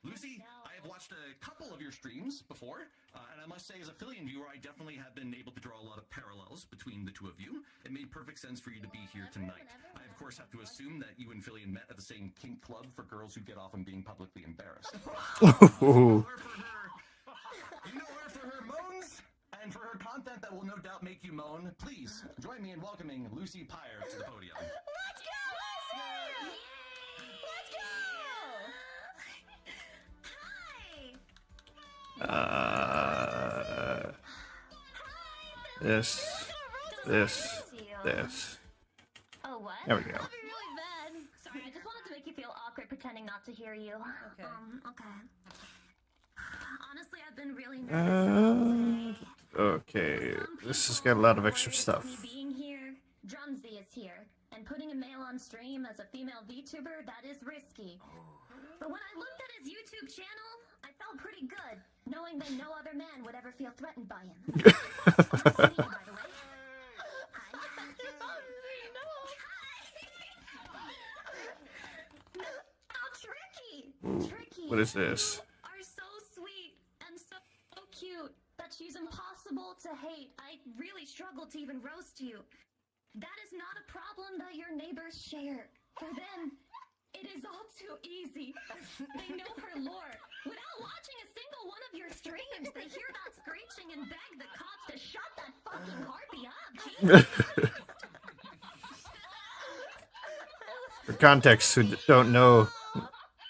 Speaker 18: Lucy, I have watched a couple of your streams before, and I must say, as a Fillion viewer, I definitely have been able to draw a lot of parallels between the two of you. It made perfect sense for you to be here tonight. I, of course, have to assume that you and Fillion met at the same kink club for girls who get off on being publicly embarrassed. You know her for her moans, and for her content that will no doubt make you moan. Please, join me in welcoming Lucy Pyre to the podium.
Speaker 13: Let's go, Lucy! Let's go!
Speaker 1: This.
Speaker 6: Oh, what?
Speaker 1: There we go.
Speaker 6: That'd be really bad. Sorry, I just wanted to make you feel awkward pretending not to hear you.
Speaker 12: Okay.
Speaker 6: Okay. Honestly, I've been really nervous
Speaker 1: Okay, this has got a lot of extra stuff.
Speaker 6: me being here. Drumsy is here, and putting a male on stream as a female VTuber, that is risky. But when I looked at his YouTube channel, I felt pretty good, knowing that no other man would ever feel threatened by him. Nice to meet you, by the way. How tricky! Tricky.
Speaker 1: What is this?
Speaker 6: Are so sweet and so cute that she's impossible to hate. I really struggle to even roast you. That is not a problem that your neighbors share. For them, it is all too easy. They know her lore. Without watching a single one of your streams, they hear that screeching and beg the cops to shut that fucking harpy up. Jesus.
Speaker 1: For context, who don't know,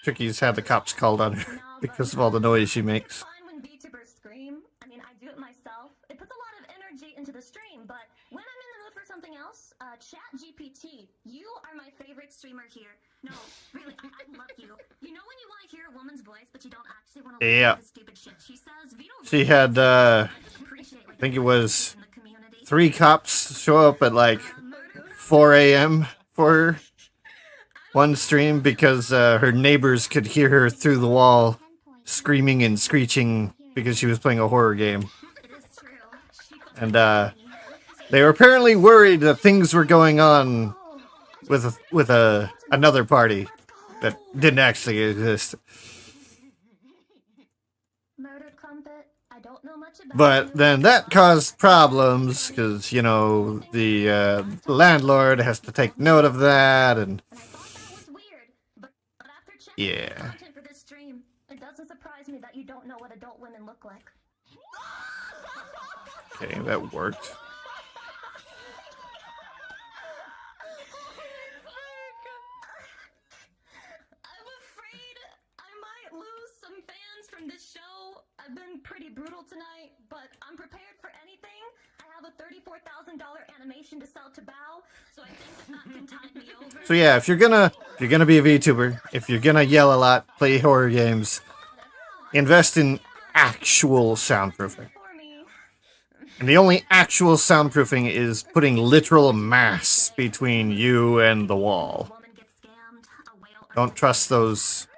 Speaker 1: Tricky's had the cops called on her because of all the noise she makes.
Speaker 6: Fine when VTubers scream. I mean, I do it myself. It puts a lot of energy into the stream, but when I'm in the mood for something else, ChatGPT, you are my favorite streamer here. No, really, I love you. You know when you want to hear a woman's voice, but you don't actually want to
Speaker 1: Yeah.
Speaker 6: listen to the stupid shit she says? Vito
Speaker 1: She had, I think it was 3 cops show up at like 4 a.m. for one stream because her neighbors could hear her through the wall screaming and screeching because she was playing a horror game. And they were apparently worried that things were going on with another party that didn't actually exist. But then that caused problems because, you know, the landlord has to take note of that, and yeah.
Speaker 6: For this stream, it doesn't surprise me that you don't know what adult women look like.
Speaker 1: Okay, that worked.
Speaker 3: I'm afraid I might lose some fans from this show. I've been pretty brutal tonight, but I'm prepared for anything. I have a $34,000 animation to sell to Bao, so I think that can tide me over.
Speaker 1: So yeah, if you're gonna be a VTuber, if you're gonna yell a lot, play horror games, invest in actual soundproofing. And the only actual soundproofing is putting literal mass between you and the wall. Don't trust those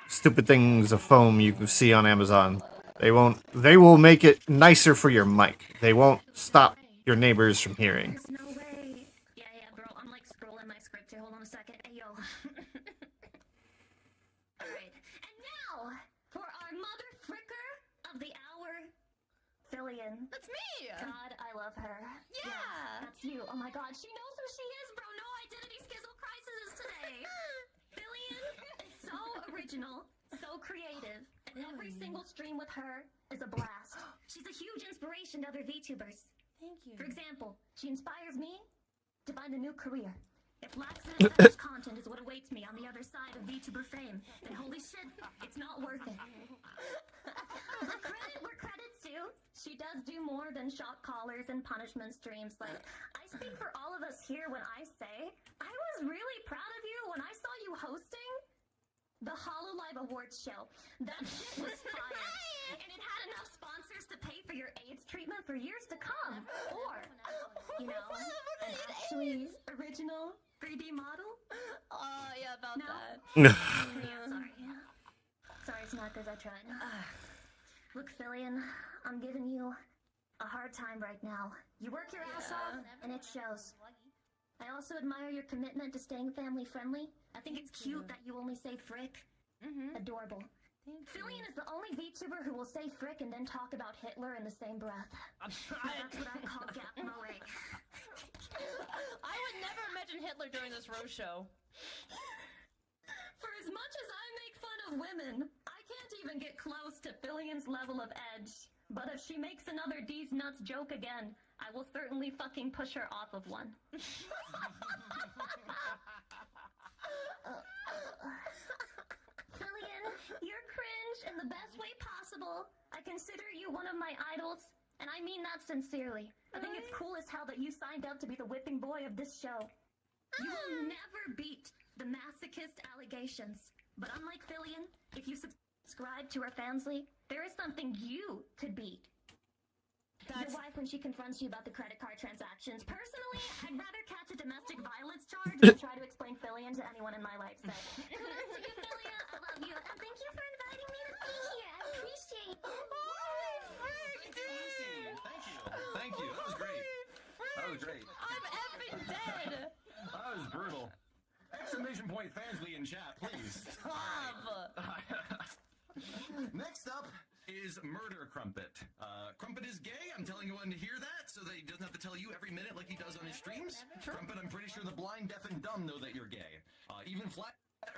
Speaker 1: stupid things of foam you can see on Amazon. They will make it nicer for your mic. They won't stop your neighbors from hearing.
Speaker 6: Yeah, bro, I'm like scrolling my script here. Hold on a second. Hey, yo. Alright, and now, for our mother fricker of the hour, Fillion. That's me! God, I love her. Yeah! That's you. Oh my god, she knows who she is, bro. No identity schizo crisis today. Fillion is so original, so creative, and every single stream with her is a blast. She's a huge inspiration to other VTubers.
Speaker 16: Thank you.
Speaker 6: For example, she inspires me to find a new career. If laxative fetish content is what awaits me on the other side of VTuber fame, then holy shit, it's not worth it. But credit where credit's due. She does do more than shock collars and punishment streams. Like, I speak for all of us here when I say, I was really proud of you when I saw you hosting the HoloLive Awards show. That shit was fire. And it had enough sponsors to pay for your AIDS treatment for years to come. Or, you know, an actually original 3D model.
Speaker 16: Oh, yeah, about that.
Speaker 6: Yeah, sorry. Sorry, Snackers, I tried. Look, Fillion, I'm giving you a hard time right now. You work your ass off, and it shows. I also admire your commitment to staying family-friendly. I think it's cute that you only say frick. Adorable. Fillion is the only VTuber who will say frick and then talk about Hitler in the same breath. That's what I call gap mowing.
Speaker 17: I would never mention Hitler during this roast show.
Speaker 3: For as much as I make fun of women, I can't even get close to Fillion's level of edge. But if she makes another D's nuts joke again, I will certainly fucking push her off of one.
Speaker 6: Fillion, you're cringe in the best way possible. I consider you one of my idols, and I mean that sincerely. I think it's cool as hell that you signed up to be the whipping boy of this show. You will never beat the masochist allegations. But unlike Fillion, if you subscribe to her fansly, there is something you could beat. Your wife when she confronts you about the credit card transactions. Personally, I'd rather catch a domestic violence charge than try to explain Fillion to anyone in my life. So, kudos to you, Fillion. I love you. And thank you for inviting me to be here. I appreciate it.
Speaker 18: Thank you. That was great. That was great.
Speaker 17: I'm effing dead.
Speaker 18: That was brutal. Exclamation point Fansly in chat, please.
Speaker 17: Stop.
Speaker 18: Next up is Murder Crumpet. Crumpet is gay. I'm telling you to hear that so that he doesn't have to tell you every minute like he does on his streams. Crumpet, I'm pretty sure the blind, deaf, and dumb know that you're gay. Even flat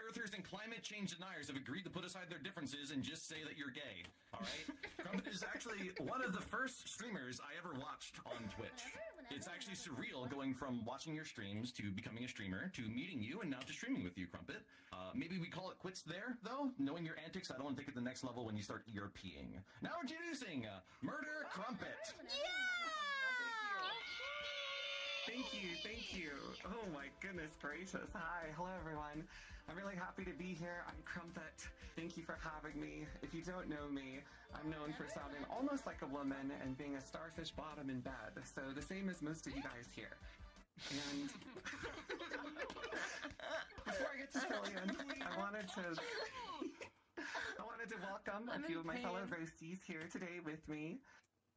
Speaker 18: earthers and climate change deniers have agreed to put aside their differences and just say that you're gay. All right? Crumpet is actually one of the first streamers I ever watched on Twitch. It's actually surreal going from watching your streams to becoming a streamer to meeting you and now to streaming with you, Crumpet. Maybe we call it quits there, though. Knowing your antics, I don't want to take it to the next level when you start ear-peeing. Now introducing Murder Crumpet.
Speaker 9: Thank you. Oh my goodness gracious. Hi, hello everyone. I'm really happy to be here. I'm Crumpet. Thank you for having me. If you don't know me, I'm known for sounding almost like a woman and being a starfish bottom in bed. So the same as most of you guys here. And before I get to fill in, I wanted to welcome a few of my fellow roasties here today with me.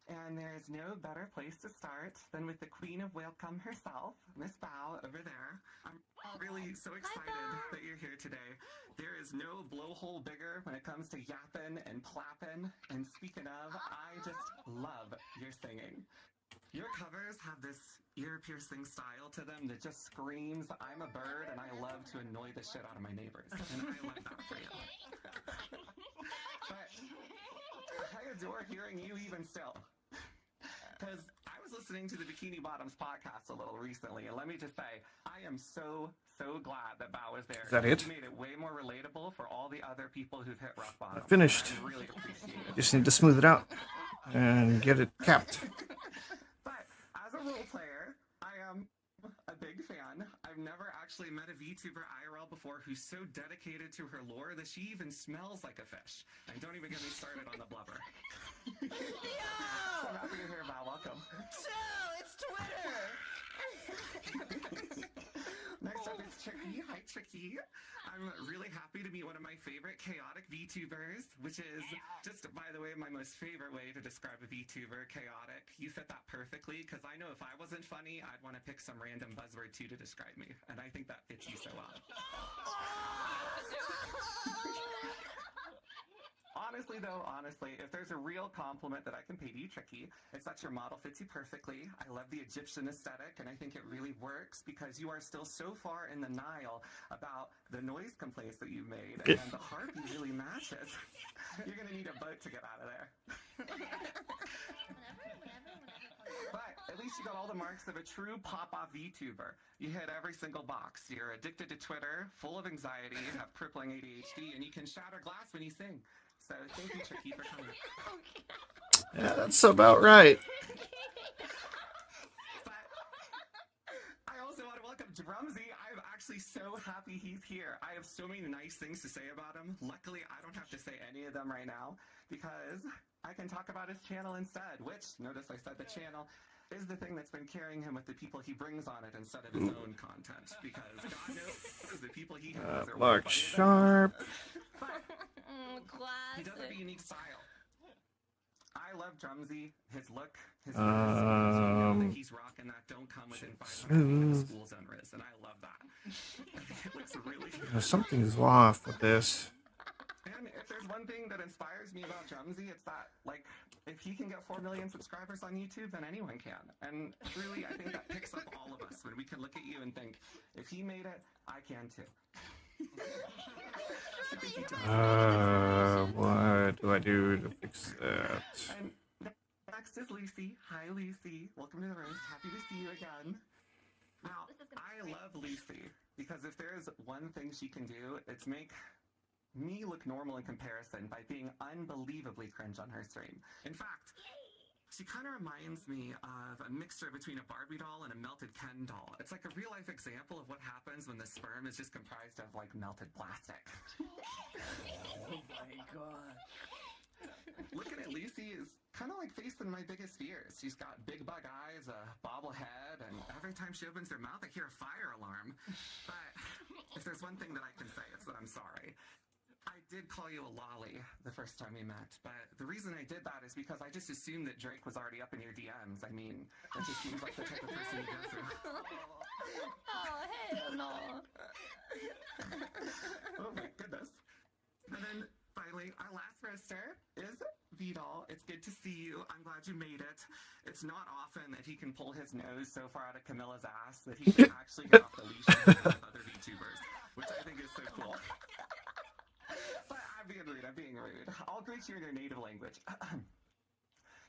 Speaker 9: And there is no better place to start than with the Queen of Welcome herself, Miss Bao over there. I'm really so excited that you're here today. There is no blowhole bigger when it comes to yapping and plapping. And speaking of, I just love your singing. Your covers have this ear-piercing style to them that just screams, I'm a bird and I love to annoy the shit out of my neighbors. And I love that for you. But I adore hearing you even still. Because I was listening to the Bikini Bottoms podcast a little recently, and let me just say, I am so glad that Bao was there.
Speaker 1: Is that it?
Speaker 9: You made it way more relatable for all the other people who've hit rock bottom.
Speaker 1: I finished.
Speaker 9: I really appreciate it.
Speaker 1: Just need to smooth it out and get it capped.
Speaker 9: But as a role player, I am a big fan. I've never actually met a VTuber IRL before who's so dedicated to her lore that she even smells like a fish. And don't even get me started on the blubber. So I'm happy to hear about. Welcome.
Speaker 3: It's Twitter!
Speaker 9: Next up is Tricky. Hi, Tricky. I'm really happy to meet one of my favorite chaotic VTubers, which is just, by the way, my most favorite way to describe a VTuber, chaotic. You fit that perfectly, because I know if I wasn't funny, I'd want to pick some random buzzword too to describe me, and I think that fits you so well. Honestly, if there's a real compliment that I can pay to you, Tricky, it's that your model fits you perfectly. I love the Egyptian aesthetic, and I think it really works because you are still so far in the Nile about the noise complaints that you've made, and the harpy really matches. You're gonna need a boat to get out of there. But at least you got all the marks of a true pop-off VTuber. You hit every single box. You're addicted to Twitter, full of anxiety, have crippling ADHD, and you can shatter glass when you sing. So thank you, Tricky, for coming.
Speaker 1: Yeah, that's about right.
Speaker 9: But I also want to welcome Drumsy. I'm actually so happy he's here. I have so many nice things to say about him. Luckily, I don't have to say any of them right now because I can talk about his channel instead, which, notice I said the channel, is the thing that's been carrying him with the people he brings on it instead of his own content. Because God knows the people he has are
Speaker 1: Mark Sharp.
Speaker 9: He does have a unique style. I love Drumsy, his look, his that he's rocking that don't come within 500 feet of the school zone riz, and I love that. It looks really
Speaker 1: Something's off with this.
Speaker 9: And if there's one thing that inspires me about Drumsy, it's that, like, if he can get 4 million subscribers on YouTube, then anyone can. And truly, I think that picks up all of us when we can look at you and think, if he made it, I can too.
Speaker 1: What do I do to fix that?
Speaker 9: And next is Lucy. Hi, Lucy. Welcome to the room. Happy to see you again. Now, I love Lucy because if there's one thing she can do, it's make me look normal in comparison by being unbelievably cringe on her stream. In fact, she kind of reminds me of a mixture between a Barbie doll and a melted Ken doll. It's like a real-life example of what happens when the sperm is just comprised of, like, melted plastic.
Speaker 3: Oh my god.
Speaker 9: Looking at Lucy is kind of like facing my biggest fears. She's got big bug eyes, a bobble head, and every time she opens her mouth, I hear a fire alarm. But if there's one thing that I can say, it's that I'm sorry. I did call you a lolly the first time we met, but the reason I did that is because I just assumed that Drake was already up in your DMs. I mean, it just seems like the type of person you go through.
Speaker 3: Oh, hell no.
Speaker 9: Oh my goodness. And then finally, our last roaster is Vidal. It's good to see you. I'm glad you made it. It's not often that he can pull his nose so far out of Camilla's ass that he can actually get off the leash with other VTubers, which I think is so cool. But I'm being rude. I'll greet you in your native language.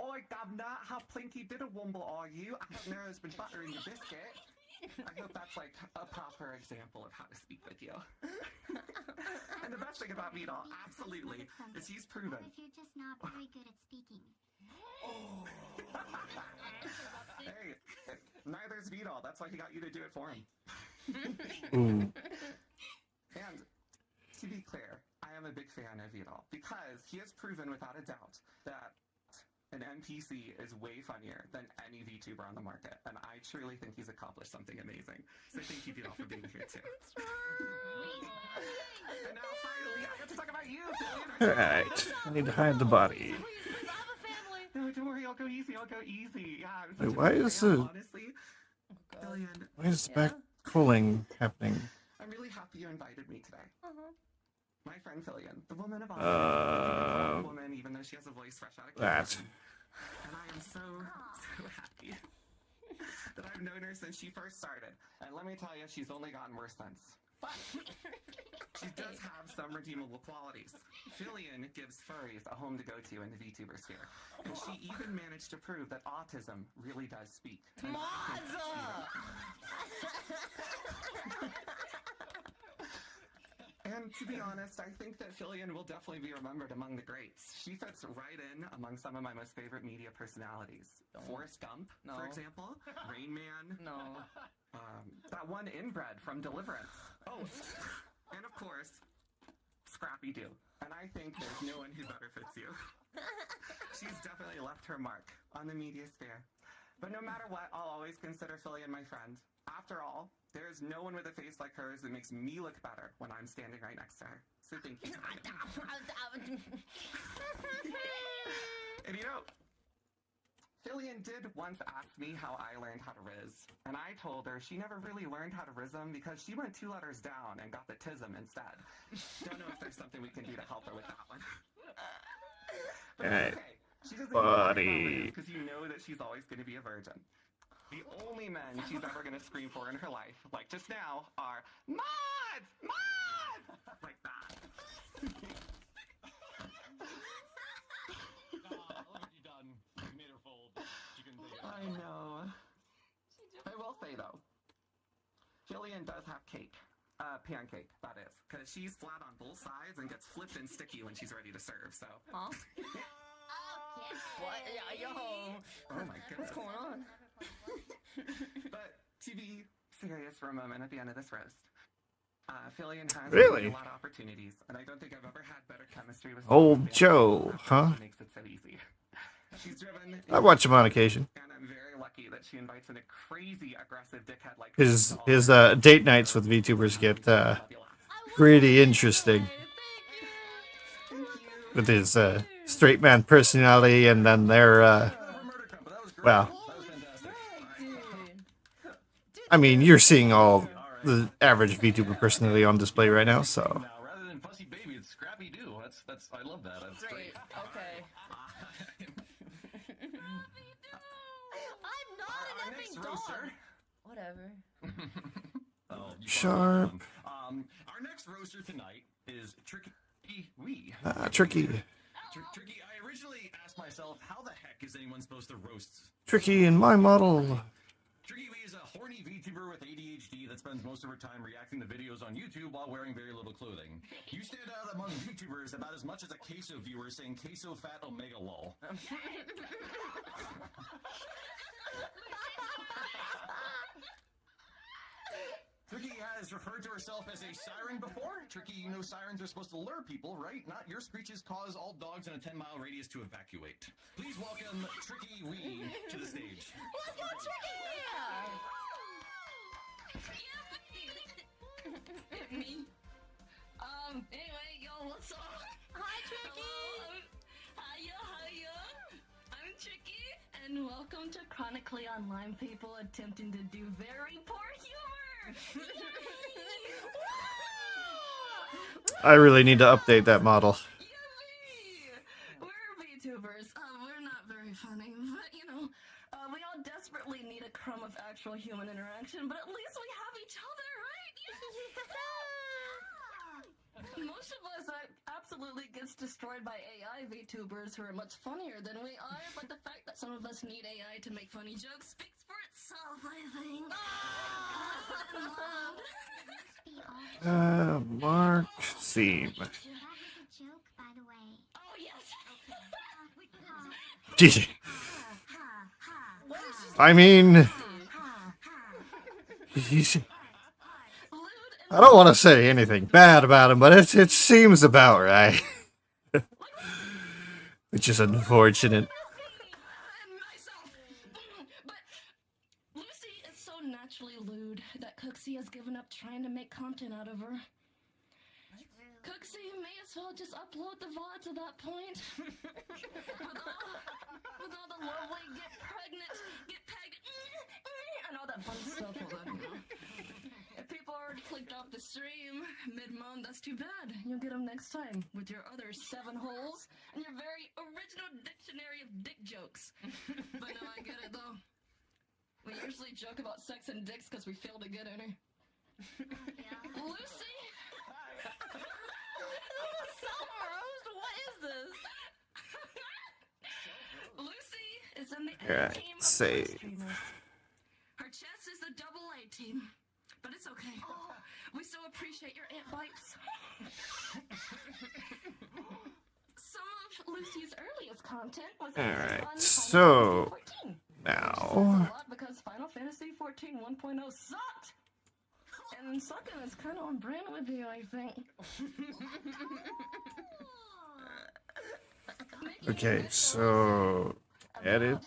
Speaker 9: Oi, governor, how plinky did a wumble are you? I have nerves been buttering your biscuit. I hope that's like a proper example of how to speak with you. And the best thing about Vidal, absolutely, is he's proven.
Speaker 6: What if you're just not very good at speaking?
Speaker 9: Hey, neither's Vidal. That's why he got you to do it for him.
Speaker 1: Ooh.
Speaker 9: And to be clear, I am a big fan of Vidal because he has proven without a doubt that an NPC is way funnier than any VTuber on the market, and I truly think he's accomplished something amazing. So thank you, Vidal, for being here too. And now finally, I get to talk about you, Fillion.
Speaker 1: Alright, I need to hide the body.
Speaker 9: No, don't worry, I'll go easy. I'll go easy. Yeah, I'm
Speaker 1: Wait,
Speaker 9: such a
Speaker 1: why
Speaker 9: big
Speaker 1: is
Speaker 9: fan,
Speaker 1: the
Speaker 9: honestly. Fillion,
Speaker 1: why is the back cooling happening?
Speaker 9: I'm really happy you invited me today. My friend Fillion, the woman of honor, the woman, even though she has a voice fresh out of
Speaker 1: That.
Speaker 9: kindergarten. And I am so happy that I've known her since she first started. And let me tell you, she's only gotten worse since. But she does have some redeemable qualities. Fillion gives furries a home to go to in the VTuber sphere. And she even managed to prove that autism really does speak. And And to be honest, I think that Fillion will definitely be remembered among the greats. She fits right in among some of my most favorite media personalities. Forrest Gump, for example. Rain Man. That one inbred from Deliverance. Oh, and of course, Scrappy Doo. And I think there's no one who better fits you. She's definitely left her mark on the media sphere. But no matter what, I'll always consider Fillion my friend. After all, there's no one with a face like hers that makes me look better when I'm standing right next to her. So thank you. And you know, Fillion did once ask me how I learned how to riz, and I told her she never really learned how to rism because she went 2 letters down and got the tism instead. Don't know if there's something we can do to help her with that one. But it's okay. She doesn't
Speaker 1: Buddy.
Speaker 9: because you know that she's always going to be a virgin. The only men she's ever going to scream for in her life, like just now, are Mods! Mods! Like that.
Speaker 14: Look what you done. You made her fold. She couldn't take it.
Speaker 9: I know. I will say though, Fillion does have cake. Pancake, that is. Because she's flat on both sides and gets flipped and sticky when she's ready to serve, so.
Speaker 3: Huh? What? Yo.
Speaker 9: Oh my goodness.
Speaker 3: What's going on?
Speaker 9: But to be serious for a moment at the end of this roast, Fillion has
Speaker 1: Really?
Speaker 9: a lot of opportunities, and I don't think I've ever had better chemistry with
Speaker 1: Old Joe, huh?
Speaker 9: Makes it so easy. She's driven.
Speaker 1: I watch him on occasion.
Speaker 9: And I'm very lucky that she invites in a crazy aggressive dickhead like
Speaker 1: His date nights with VTubers get pretty interesting. With his straight man personality, and then their well, I mean, you're seeing all the average VTuber personality on display right now, so.
Speaker 18: Now, rather than Fussy Baby, it's Scrappy Doo. That's I love that. That's great.
Speaker 3: Okay.
Speaker 13: I'm not an effing dog.
Speaker 3: Whatever.
Speaker 18: Oh, you
Speaker 1: Sharp.
Speaker 18: Our next roaster tonight is Tricky Wee.
Speaker 1: Tricky.
Speaker 18: Tricky, I originally asked myself, how the heck is anyone supposed to roast?
Speaker 1: Tricky in my model.
Speaker 18: Tricky Wee is a horny VTuber with ADHD that spends most of her time reacting to videos on YouTube while wearing very little clothing. You stand out among VTubers about as much as a queso viewer saying queso fat omega lol. Tricky has referred to herself as a siren before. Tricky, you know sirens are supposed to lure people, right? Not your screeches cause all dogs in a 10-mile radius to evacuate. Please welcome Tricky Wee to the stage.
Speaker 3: Let's go, Tricky! Me. Anyway, yo, what's up?
Speaker 13: Hi, Tricky!
Speaker 3: Hiya. I'm Tricky, and welcome to Chronically Online People attempting to do very poor humor!
Speaker 1: I really need to update that model.
Speaker 3: We're VTubers. We're not very funny, but you know, we all desperately need a crumb of actual human interaction, but at least we have each other, right? Most of us absolutely gets destroyed by AI VTubers who are much funnier than we are, but the fact that some of us need AI to make funny jokes speaks for itself, I think.
Speaker 1: Mark Seam.
Speaker 6: That was a joke, by the way.
Speaker 3: Oh, yes.
Speaker 1: I mean, I don't want to say anything bad about him, but it seems about right. Which is unfortunate.
Speaker 4: Lucy is so naturally lewd that Cooksey has given up trying to make content out of her. Cooksey may as well just upload the VODs at that point. with all the lovely get pregnant, get pegged, and all that fun stuff. If people already clicked off the stream mid-month, that's too bad. You'll get them next time with your other 7 holes and your very original dictionary of dick jokes. But no, I get it though. We usually joke about sex and dicks because we feel to get any. Lucy!
Speaker 3: What is this?
Speaker 4: Lucy is in the A
Speaker 1: Alright,
Speaker 4: team of
Speaker 1: save.
Speaker 4: streamers. Her chest is the double A team, but it's okay. We still appreciate your ant bites. Some of Lucy's earliest content was
Speaker 1: Alright,
Speaker 4: on
Speaker 1: so
Speaker 4: Final Fantasy 14.
Speaker 1: now
Speaker 4: A lot because Final Fantasy 14 1.0 sucked. And sucking is kind of on brand with you, I think.
Speaker 1: okay, so edit,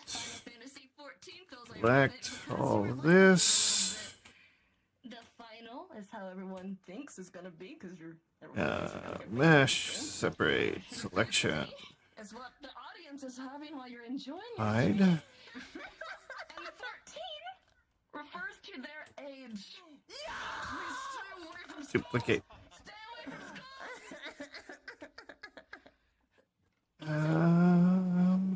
Speaker 1: select all this.
Speaker 4: The final is how everyone thinks is gonna be, because you're
Speaker 1: Mesh, separate, selection,
Speaker 4: is what the audience is having while you're enjoying it.
Speaker 1: hide,
Speaker 4: And the 13 refers to their age. Please stay away from schools.
Speaker 1: duplicate.
Speaker 4: Stay away from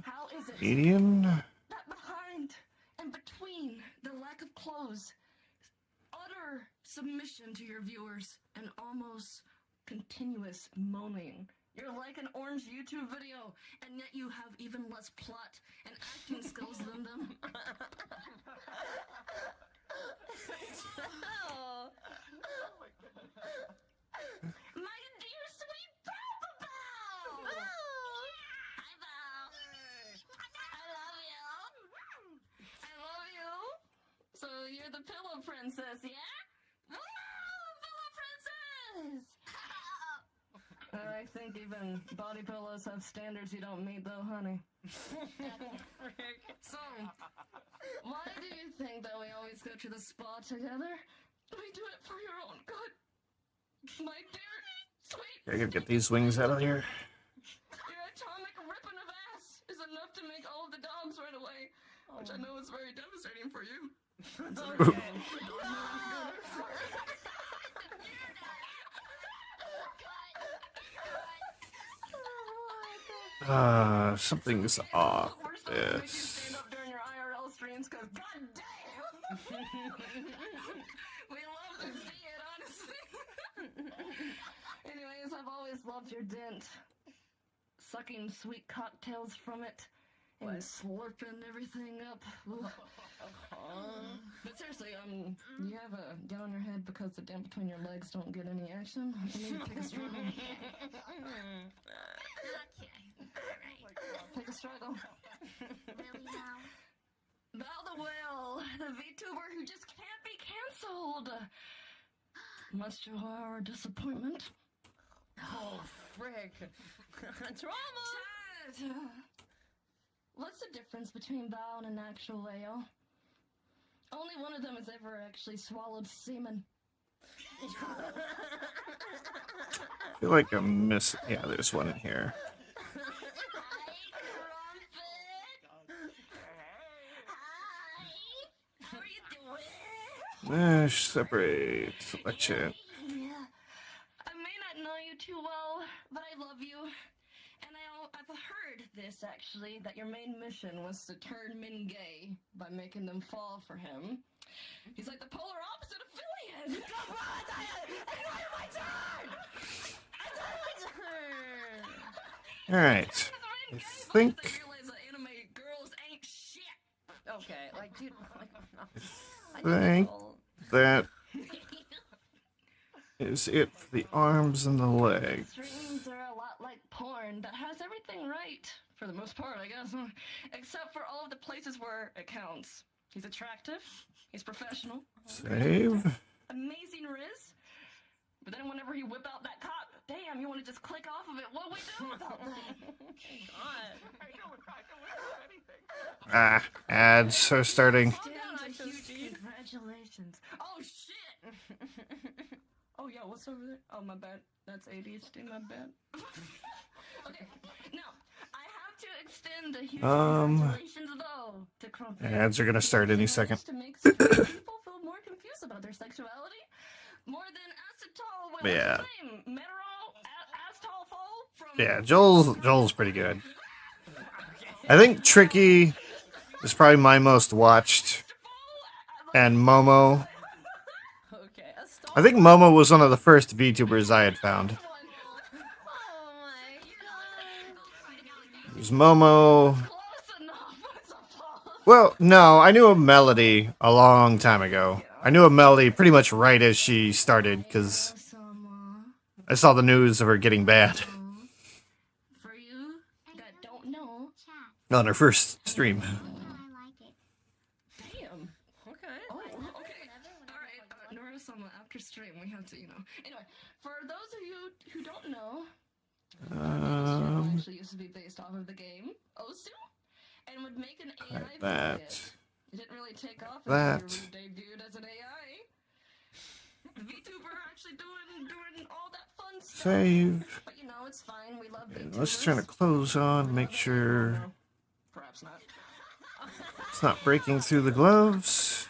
Speaker 4: How is it
Speaker 1: median,
Speaker 4: that behind and between the lack of clothes, utter submission to your viewers, and almost continuous moaning? You're like an orange YouTube video, and yet you have even less plot and acting skills than them. My dear sweet Papa Bow! Hi, Bow. I love you. I love you. So you're the pillow princess, yeah? Pillow princess! I think even body pillows have standards you don't meet, though, honey. So, why do you think that we always go to the spa together? We do it for your own good. My dear, sweet...
Speaker 1: I gotta get these wings out of here.
Speaker 4: Your atomic ripping of ass is enough to make all of the dogs run away, which I know is very devastating for you.
Speaker 1: Something's off. Yes.
Speaker 4: Stand up during your IRL streams, cause goddamn, we love to see it, honestly. Anyways, I've always loved your dent, sucking sweet cocktails from it and slurping everything up. But seriously, you have a dent on your head because the dent between your legs don't get any action. You need to take a struggle. Take a struggle.
Speaker 6: Really now?
Speaker 4: Val the Whale, the VTuber who just can't be cancelled. Much to our disappointment.
Speaker 3: Oh, frick. Drama!
Speaker 4: What's the difference between Val and an actual whale? Only one of them has ever actually swallowed semen.
Speaker 1: I feel like I'm missing. Yeah, there's one in here. Mesh, separate, selection.
Speaker 4: I may not know you too well, but I love you. And I've heard this, actually, that your main mission was to turn men gay by making them fall for him. He's like the polar opposite of Philly. It's my turn! It's my turn!
Speaker 1: Alright. I think
Speaker 3: Okay, like, dude,
Speaker 1: that is it for the arms and the legs.
Speaker 4: Streams are a lot like porn.
Speaker 3: barn that has everything right, for the most part, I guess, except for all of the places where it counts. He's attractive, he's professional,
Speaker 1: Save.
Speaker 3: amazing riz, but then whenever he whip out that cock, damn, you want to just click off of it. What do we do about that?
Speaker 1: Ah, ads are starting.
Speaker 3: Congratulations. Oh, shit! Oh, yeah, what's over there? Oh, my bad. That's ADHD, my bad. Okay, now, I have to extend a huge congratulations, though, to Crumpet.
Speaker 1: Ads are gonna start any second.
Speaker 3: To make straight people feel more confused about their sexuality, more than acetol. Wait,
Speaker 1: Yeah.
Speaker 3: what's his name? Meteorol? Acetol from...
Speaker 1: Yeah, Joel's pretty good. I think Tricky is probably my most watched, and Momo. I think Momo was one of the first VTubers I had found. It was Momo. Well, no, I knew a Melody a long time ago. I knew a Melody pretty much right as she started, because I saw the news of her getting bad
Speaker 3: For you that don't know...
Speaker 1: on her first stream.
Speaker 3: Damn. Okay. Oh, okay. Alright, Nora-sama, after stream, we have to, Anyway, for those of you who don't know, actually used to be based off of the game Osu, and would make an AI
Speaker 1: that.
Speaker 3: it. It didn't really take off
Speaker 1: That.
Speaker 3: until you debuted as an AI. VTuber actually doing all that fun stuff.
Speaker 1: Save.
Speaker 3: But it's fine. We love
Speaker 1: Okay,
Speaker 3: VTubers.
Speaker 1: let's turn the clothes on, make sure
Speaker 3: Perhaps not.
Speaker 1: it's not breaking through the gloves.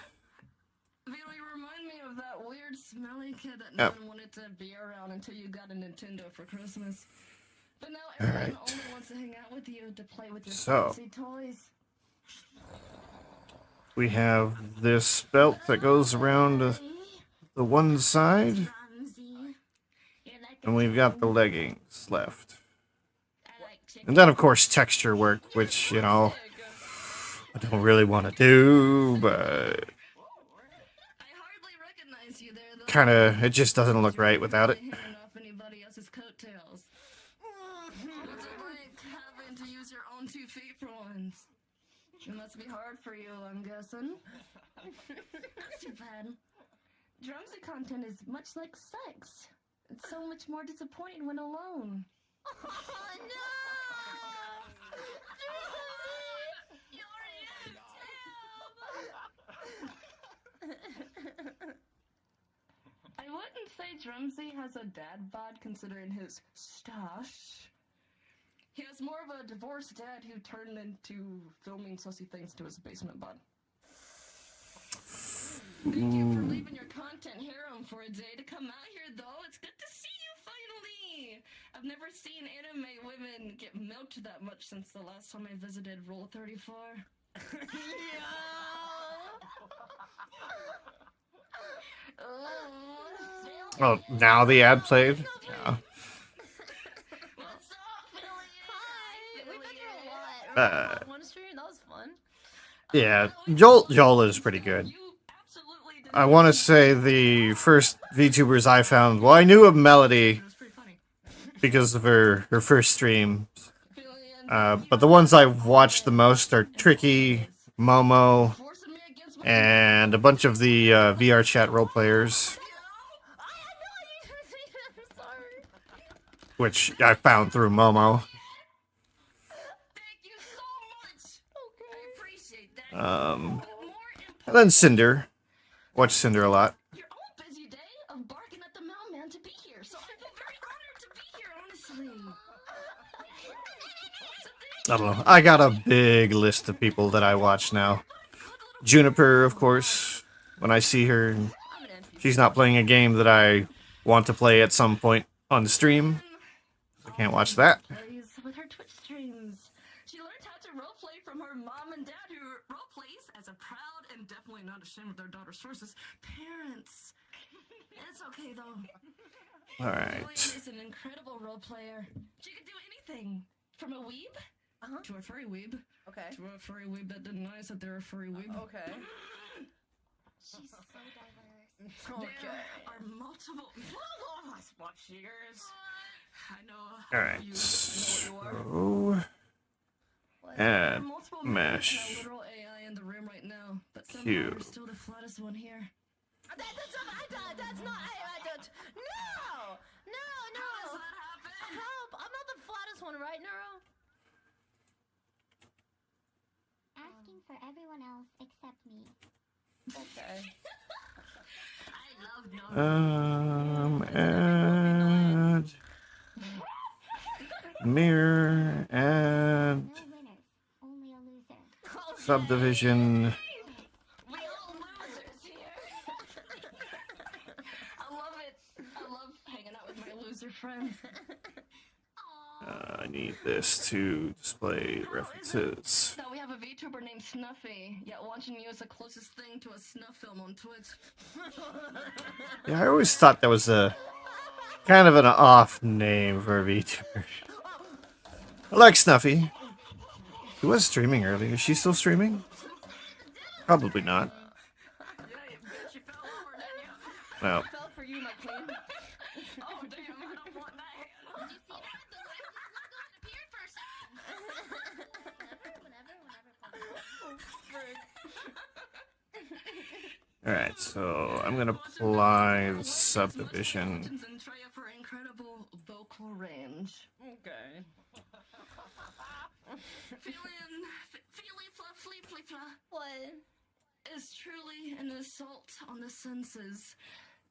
Speaker 3: You remind me of that weird smelly kid that no
Speaker 1: Yep.
Speaker 3: one wanted to be around until you got a Nintendo for Christmas. But now
Speaker 1: All
Speaker 3: everyone
Speaker 1: right.
Speaker 3: only wants to hang out with you to play with your
Speaker 1: So.
Speaker 3: fancy toys.
Speaker 1: We have this belt that goes around the one side. And we've got the leggings left. And then, of course, texture work, which, I don't really want to do, but kind of, it just doesn't look right without it.
Speaker 3: Anybody else's coattails. What's it like having to use your own 2 feet for once? It must be hard for you, I'm guessing. That's too bad. Drumsy content is much like sex. It's so much more disappointing when alone. Oh no! I wouldn't say Drumsy has a dad bod considering his stash. He has more of a divorced dad who turned into filming sussy things to his basement bod. Thank you for leaving your content harem for a day to come out here, though. It's good to see you finally. I've never seen anime women get milked that much since the last time I visited Rule 34.
Speaker 1: Oh, now the ad played? Yeah.
Speaker 16: One stream, that was fun.
Speaker 1: Yeah, Joel is pretty good. I want to say the first VTubers I found, well, I knew of Melody because of her first stream. But the ones I've watched the most are Tricky, Momo, and a bunch of the VR chat role players. Which I found through Momo. And then Cinder. Watch Cinder a lot.
Speaker 3: Your own busy day of barking at the mailman to be here, so I feel very honored to be here, honestly.
Speaker 1: I don't know. I got a big list of people that I watch now. Juniper, of course. When I see her, she's not playing a game that I want to play at some point on the stream. I can't watch that.
Speaker 3: With her Twitch streams, she learned how to roleplay from her mom and dad, who roleplays as a proud and definitely not ashamed of their daughter's sources parents. It's okay though.
Speaker 1: All right.
Speaker 3: Julian is an incredible role player. She could do anything, from a weeb to a furry weeb.
Speaker 16: Okay.
Speaker 3: To a furry weeb that denies that they're a furry weeb.
Speaker 16: Okay.
Speaker 6: She's so diverse.
Speaker 3: There are multiple spot shears. I know.
Speaker 1: All right.
Speaker 3: You know what you
Speaker 1: Mesh.
Speaker 3: Literal AI in the room right now, but somehow
Speaker 1: Q.
Speaker 3: you're still the flattest one here.
Speaker 13: That's not. No! No!
Speaker 3: How does that happen?
Speaker 13: Help! I'm not the flattest one, right, Neuro?
Speaker 6: Asking for everyone else except me.
Speaker 13: Okay.
Speaker 6: I love
Speaker 1: Add mirror, add
Speaker 6: no winners, only a loser.
Speaker 1: subdivision.
Speaker 3: We all losers here. I love it. I love hanging out with my loser friends.
Speaker 1: I need this to display references.
Speaker 3: Now we have a VTuber named Snuffy, yet watching you is the closest thing to a snuff film on Twitch.
Speaker 1: Yeah, I always thought that was a kind of an off name for a VTuber. I like Snuffy. He was streaming earlier. Is she still streaming? Probably not. No.
Speaker 3: Fell for you, my queen. Oh damn, I don't want that.
Speaker 13: Did you see that? The light appeared for a second.
Speaker 1: Alright, so I'm gonna apply the subdivision.
Speaker 3: And Treya for incredible vocal range. Okay. Feeling fluffy.
Speaker 13: What?
Speaker 3: Is truly an assault on the senses.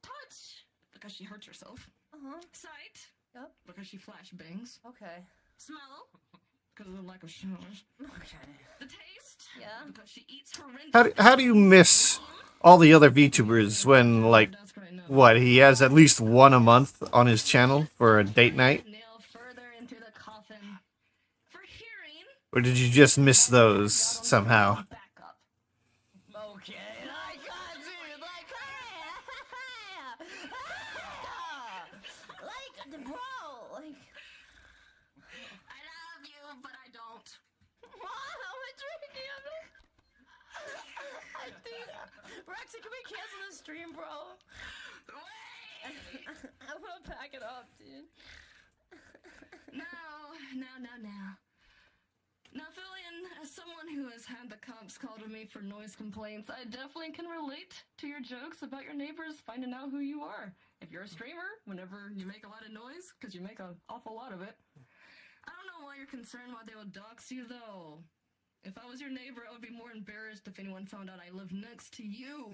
Speaker 3: Touch, because she hurts herself. Sight,
Speaker 13: Yep.
Speaker 3: because she flashbangs.
Speaker 13: Okay.
Speaker 3: Smell, because of the lack of showers.
Speaker 13: Okay.
Speaker 3: The taste,
Speaker 13: Yeah.
Speaker 3: because she eats horrendous.
Speaker 1: How do you miss all the other VTubers when, like, what, he has at least one a month on his channel for a date night?
Speaker 3: Nail further into the coffin. For hearing,
Speaker 1: Or did you just miss those somehow?
Speaker 13: Okay. Like, dude, like, bro, like.
Speaker 3: I love you, but I don't.
Speaker 13: How much drinking of it? I think. Roxy, can we cancel the stream, bro? I want to pack it up, dude.
Speaker 3: No. Now, Fillion, as someone who has had the cops called to me for noise complaints, I definitely can relate to your jokes about your neighbors finding out who you are. If you're a streamer, whenever you make a lot of noise, because you make an awful lot of it. I don't know why you're concerned why they would dox you, though. If I was your neighbor, I would be more embarrassed if anyone found out I live next to you.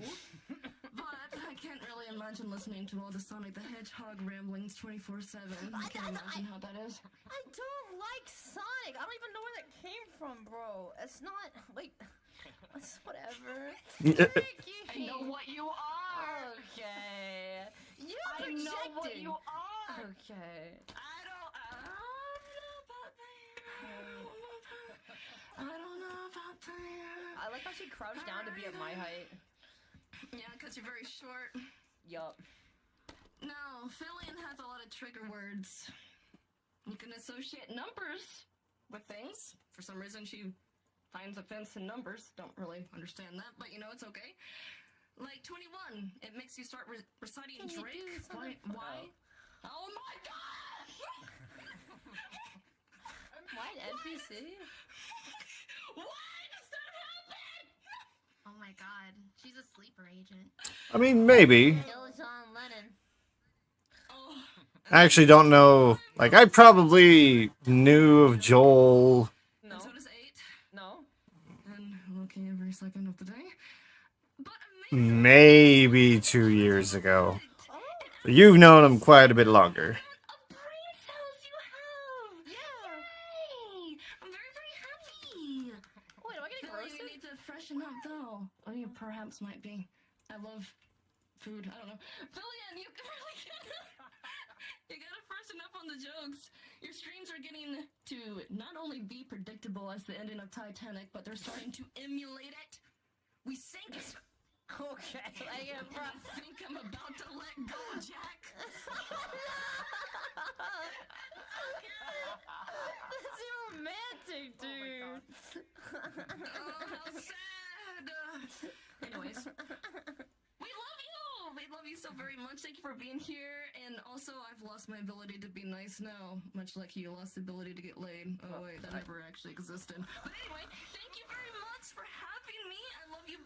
Speaker 3: But I can't really imagine listening to all the Sonic the Hedgehog ramblings 24/7. I can't imagine how that is.
Speaker 13: I don't like Sonic. I don't even know where that came from, bro. It's not, like, it's whatever.
Speaker 3: I know what you are.
Speaker 13: Okay. You
Speaker 3: I know what
Speaker 13: projecting.
Speaker 3: you are.
Speaker 13: Okay.
Speaker 3: I don't know about that.
Speaker 13: I like how she crouched down to be at my height.
Speaker 3: Yeah, because you're very short.
Speaker 13: Yup.
Speaker 3: No, Fillion has a lot of trigger words. You can associate numbers with things. For some reason, she finds offense in numbers. Don't really understand that, but you know, it's okay. Like 21, it makes you start reciting
Speaker 13: Can you
Speaker 3: Drake.
Speaker 13: do something
Speaker 3: Why? Oh my god!
Speaker 13: Why an NPC?
Speaker 3: Why does that happen?
Speaker 6: Oh my god, she's a sleeper agent.
Speaker 1: I mean, maybe.
Speaker 6: Kill John Lennon.
Speaker 1: I actually don't know. Like, I probably knew of Joel
Speaker 3: No. And so does 8.
Speaker 13: No.
Speaker 3: And looking every second of the day.
Speaker 1: maybe 2 years ago. You've known him quite a bit longer.
Speaker 3: I'm very, very happy.
Speaker 13: Wait, am I getting roasted?
Speaker 3: You need to freshen up, though. Or you perhaps might be. I love food. I don't know. Fillion, you really you gotta freshen up on the jokes. Your streams are getting to not only be predictable as the ending of Titanic, but they're starting to emulate it. We sink.
Speaker 13: Okay.
Speaker 3: I think I'm about to let go, Jack.
Speaker 13: That's romantic, dude.
Speaker 3: Oh, how sad. Anyways, we love you. We love you so very much. Thank you for being here. And also, I've lost my ability to be nice now, much like you lost the ability to get laid. Oh wait, that never actually existed. But anyway, thank you for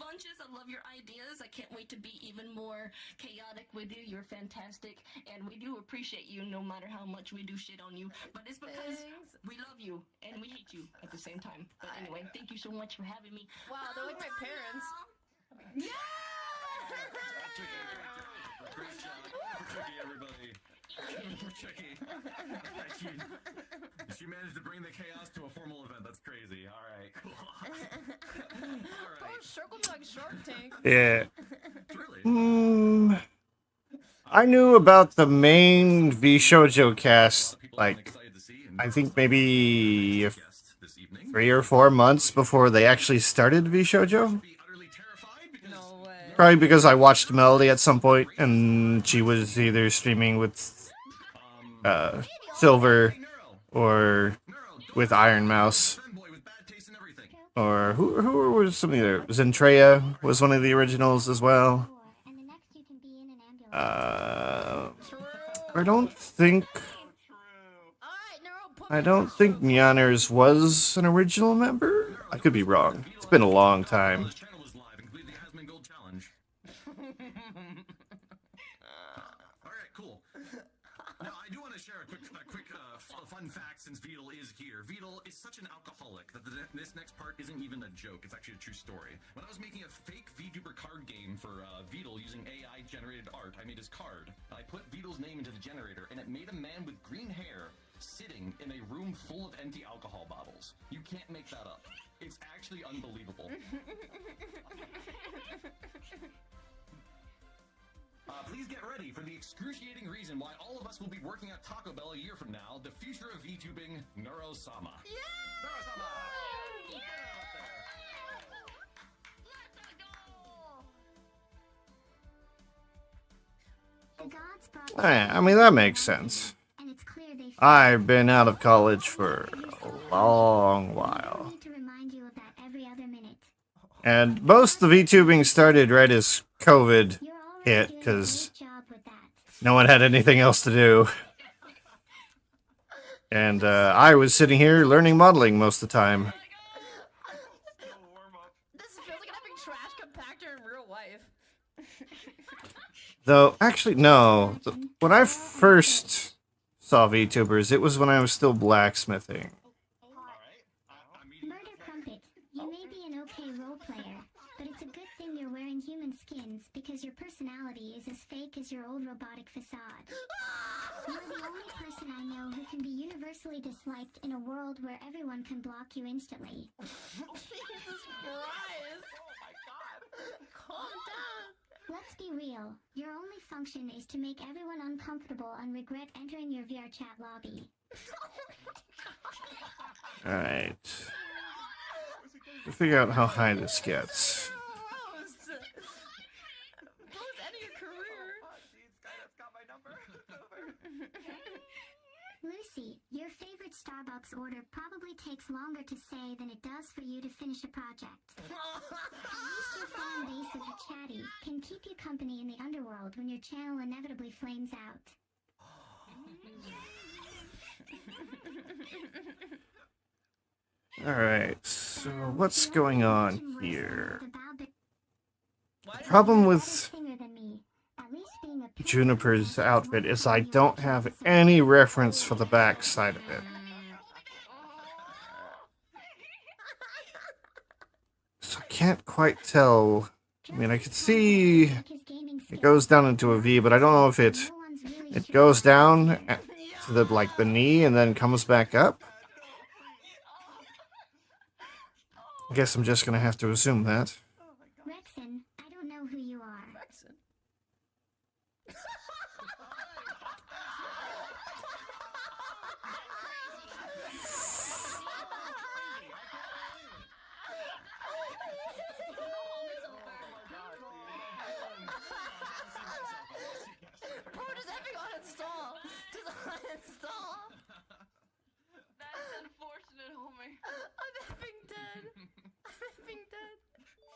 Speaker 3: punches. I love your ideas. I can't wait to be even more chaotic with you. You're fantastic, and we do appreciate you no matter how much we do shit on you. But it's because we love you and we hate you at the same time. But anyway, thank you so much for having me.
Speaker 7: Wow, they're like my parents.
Speaker 3: Yeah!
Speaker 18: Great job. For Tricky, everybody. For Tricky. She managed to bring the chaos to a formal event. That's crazy. All right, cool. All right.
Speaker 7: Circle me like Shark Tank.
Speaker 1: Yeah. I knew about the main V Shoujo cast, like, I think maybe 3 or 4 months before they actually started V Shoujo. Probably because I watched Melody at some point, and she was either streaming with Silver or with Iron Mouse. Or who was some of the other? Zentreya was one of the originals as well. I don't think Mjolnir's was an original member. I could be wrong. It's been a long time.
Speaker 18: Alright, cool. Now, I do want to share a quick fun fact since Vidal is here. Vidal is such an alcoholic that this next part isn't even a joke. It's actually a true story. When I was making a fake VTuber card game for Vidal using AI-generated art, I made his card. I put Vidal's name into the generator, and it made a man with green hair sitting in a room full of empty alcohol bottles. You can't make that up. It's actually unbelievable. Please get ready for the excruciating reason why all of us will be working at Taco Bell a year from now, the future of VTubing, Neuro-sama. Yeah! Neuro-sama!
Speaker 1: I mean, that makes sense. I've been out of college for a long while. And most of the VTubing started right as COVID hit, because no one had anything else to do. And I was sitting here learning modeling most of the time.
Speaker 7: This feels like having trash compactor in real life.
Speaker 1: Though, actually, no. When I first saw VTubers, it was when I was still blacksmithing.
Speaker 6: Murder Crumpet, you may be an okay role player, but it's a good thing you're wearing human skins because your personality is as fake as your old robotic facade. You're the only person I know who can be universally disliked in a world where everyone can block you instantly.
Speaker 7: Jesus Christ! Oh my god! Calm down!
Speaker 6: Let's be real. Your only function is to make everyone uncomfortable and regret entering your VR chat lobby.
Speaker 1: Alright. We'll figure out how high this gets.
Speaker 6: Lucy, your favorite Starbucks order probably takes longer to say than it does for you to finish a project. At least your fan base of the chatty can keep you company in the underworld when your channel inevitably flames out.
Speaker 1: Alright, so what's going on here? The problem with Juniper's outfit is I don't have any reference for the back side of it. So I can't quite tell. I mean, I can see it goes down into a V, but I don't know if it goes down to the knee and then comes back up. I guess I'm just gonna have to assume that.
Speaker 6: Rexon, I don't know who you are.
Speaker 7: Rexon. Bro, does everyone uninstall? Just uninstall.
Speaker 3: That's unfortunate, Homer.
Speaker 7: I'm effing dead. I'm effing dead.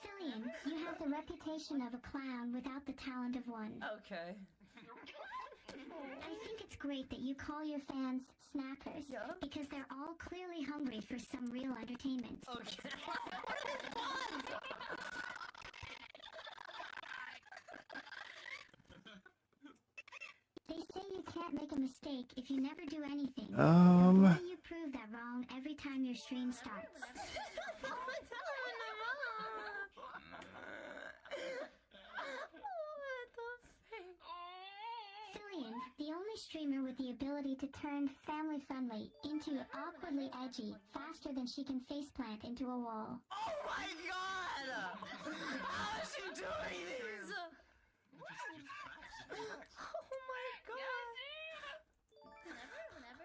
Speaker 6: Cillian, you have the reputation of a clown without the talent of one.
Speaker 7: Okay.
Speaker 6: I think it's great that you call your fans snackers, because they're all clearly hungry for some real entertainment.
Speaker 7: Okay.
Speaker 6: can't make a mistake if you never do anything.
Speaker 1: Um.
Speaker 6: The more you prove that wrong every time your stream starts. Fillion, the only streamer with the ability to turn family friendly into awkwardly edgy faster than she can faceplant into a wall.
Speaker 3: Oh my god! How is she doing this? Oh my god!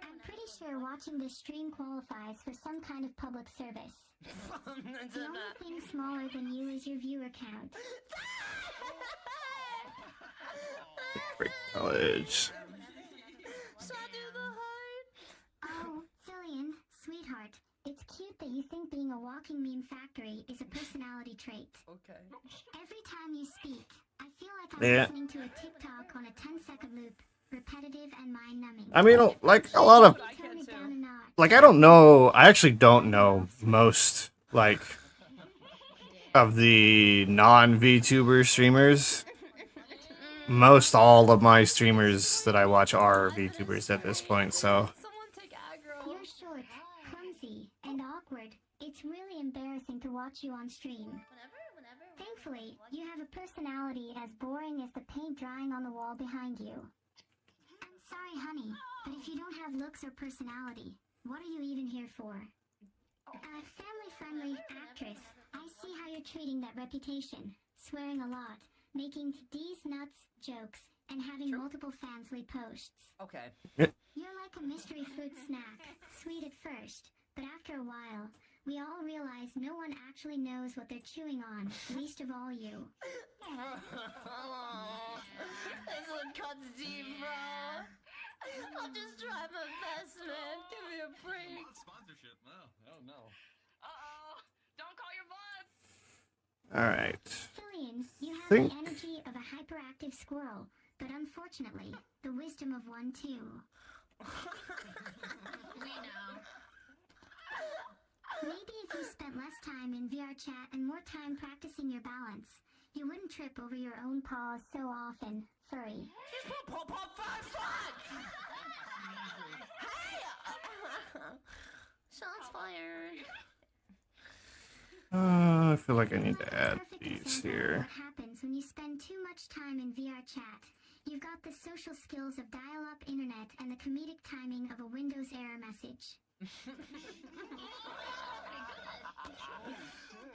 Speaker 6: I'm pretty sure watching this stream qualifies for some kind of public service. The only thing smaller than you is your viewer count.
Speaker 1: Great college.
Speaker 6: Oh, Fillion, sweetheart. It's cute that you think being a walking meme factory is a personality trait.
Speaker 3: Okay.
Speaker 6: Every time you speak, I feel like I'm
Speaker 1: Yeah.
Speaker 6: listening to a TikTok on a 10-second loop. Repetitive and mind-numbing.
Speaker 1: I mean, like a lot of,
Speaker 6: Tone it down a notch.
Speaker 1: like I don't know. I actually don't know most like of the non-VTuber streamers. Most all of my streamers that I watch are VTubers at this point. So
Speaker 6: You're short, clumsy, and awkward. It's really embarrassing to watch you on stream. Thankfully, you have a personality as boring as the paint drying on the wall behind you. I'm sorry, honey, but if you don't have looks or personality, what are you even here for? A family-friendly actress, I see how you're treating that reputation, swearing a lot, making D's nuts jokes, and having multiple fansly posts.
Speaker 3: Okay.
Speaker 6: You're like a mystery fruit snack, sweet at first, but after a while, we all realize no one actually knows what they're chewing on, least of all you.
Speaker 3: This one cuts deep, bro. I'll just try my best, man. Give me a break.
Speaker 18: Sponsorship. Oh no.
Speaker 12: Uh-oh. Don't call your bluff.
Speaker 1: all right.
Speaker 6: Fillion, you have
Speaker 1: Think.
Speaker 6: the energy of a hyperactive squirrel, but unfortunately, the wisdom of one too.
Speaker 12: We know.
Speaker 6: Maybe if you spent less time in VR chat and more time practicing your balance, you wouldn't trip over your own paws so often, furry.
Speaker 3: Hey! Shots fired.
Speaker 1: I feel like I need to add these here.
Speaker 6: What happens when you spend too much time in VR chat? You've got the social skills of dial-up internet and the comedic timing of a Windows error message.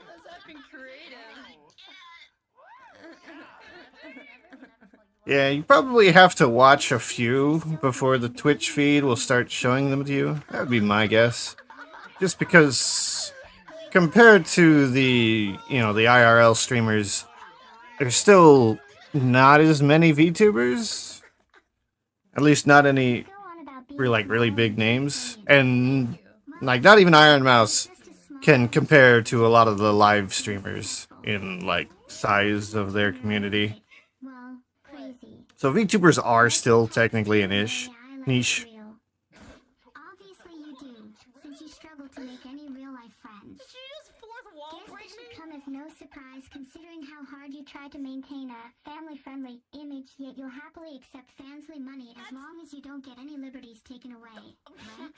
Speaker 3: That's effing creative.
Speaker 1: Yeah, you probably have to watch a few before the Twitch feed will start showing them to you. That would be my guess. Just because compared to the, the IRL streamers, there's still not as many VTubers. At least not any really big names. And like not even Iron Mouse can compare to a lot of the live streamers in like size of their community.
Speaker 6: Well, crazy.
Speaker 1: So VTubers are still technically a niche.
Speaker 6: Obviously you do, since you struggle to make any real-life friends.
Speaker 3: Did you just fourth wall
Speaker 6: Guess
Speaker 3: break
Speaker 6: this
Speaker 3: me?
Speaker 6: should come as no surprise considering how hard you try to maintain a family-friendly image, yet you'll happily accept fansly money as long as you don't get any liberties taken away, right?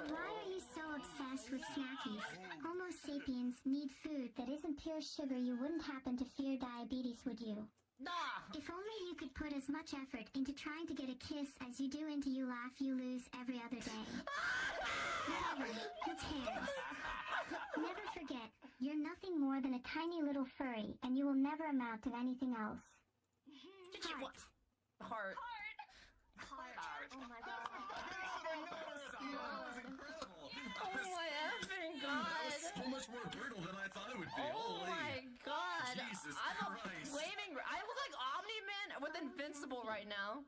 Speaker 6: Why are you so obsessed with snackies? Homo sapiens need food that isn't pure sugar. You wouldn't happen to fear diabetes, would you?
Speaker 3: Nah.
Speaker 6: If only you could put as much effort into trying to get a kiss as you do into you laugh, you lose every other day. Whatever, who cares? Never forget, you're nothing more than a tiny little furry, and you will never amount to anything else. Heart.
Speaker 3: Heart.
Speaker 6: Oh my god.
Speaker 3: Oh my effing god.
Speaker 18: That was so much more brutal than I thought it would be.
Speaker 3: Oh
Speaker 18: Holy.
Speaker 3: my god.
Speaker 18: Jesus
Speaker 3: I'm
Speaker 18: Christ.
Speaker 3: a flaming. I look like Omni-Man with Invincible right now.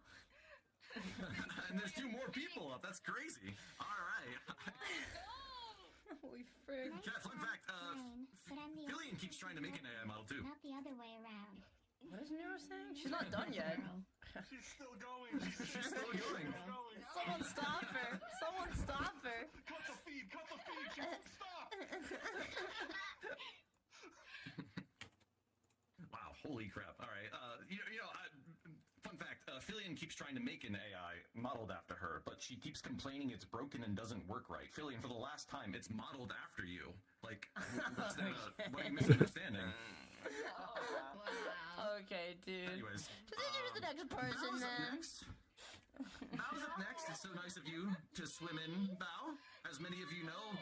Speaker 18: And there's 2 more people up. That's crazy. All right.
Speaker 3: Holy frig.
Speaker 18: Chat, fun fact. Fillion keeps trying to make an AI model too.
Speaker 6: Not the other way around.
Speaker 3: What is Nero saying? She's not done yet.
Speaker 18: She's still going. She's still going.
Speaker 3: Someone stop her. Someone stop her.
Speaker 18: Cut the feed. Cut the feed. She won't stop. Wow. Holy crap. All right. Fun fact. Fillion Fillion keeps trying to make an AI modeled after her, but she keeps complaining it's broken and doesn't work right. Fillion, for the last time, it's modeled after you. Like, what's that? What are you misunderstanding?
Speaker 3: Okay, dude.
Speaker 18: Anyways,
Speaker 4: Just introduce the next person
Speaker 18: Bow's up
Speaker 4: then.
Speaker 18: next. Bow's up next. It's so nice of you to swim in, Bow. As many of you know,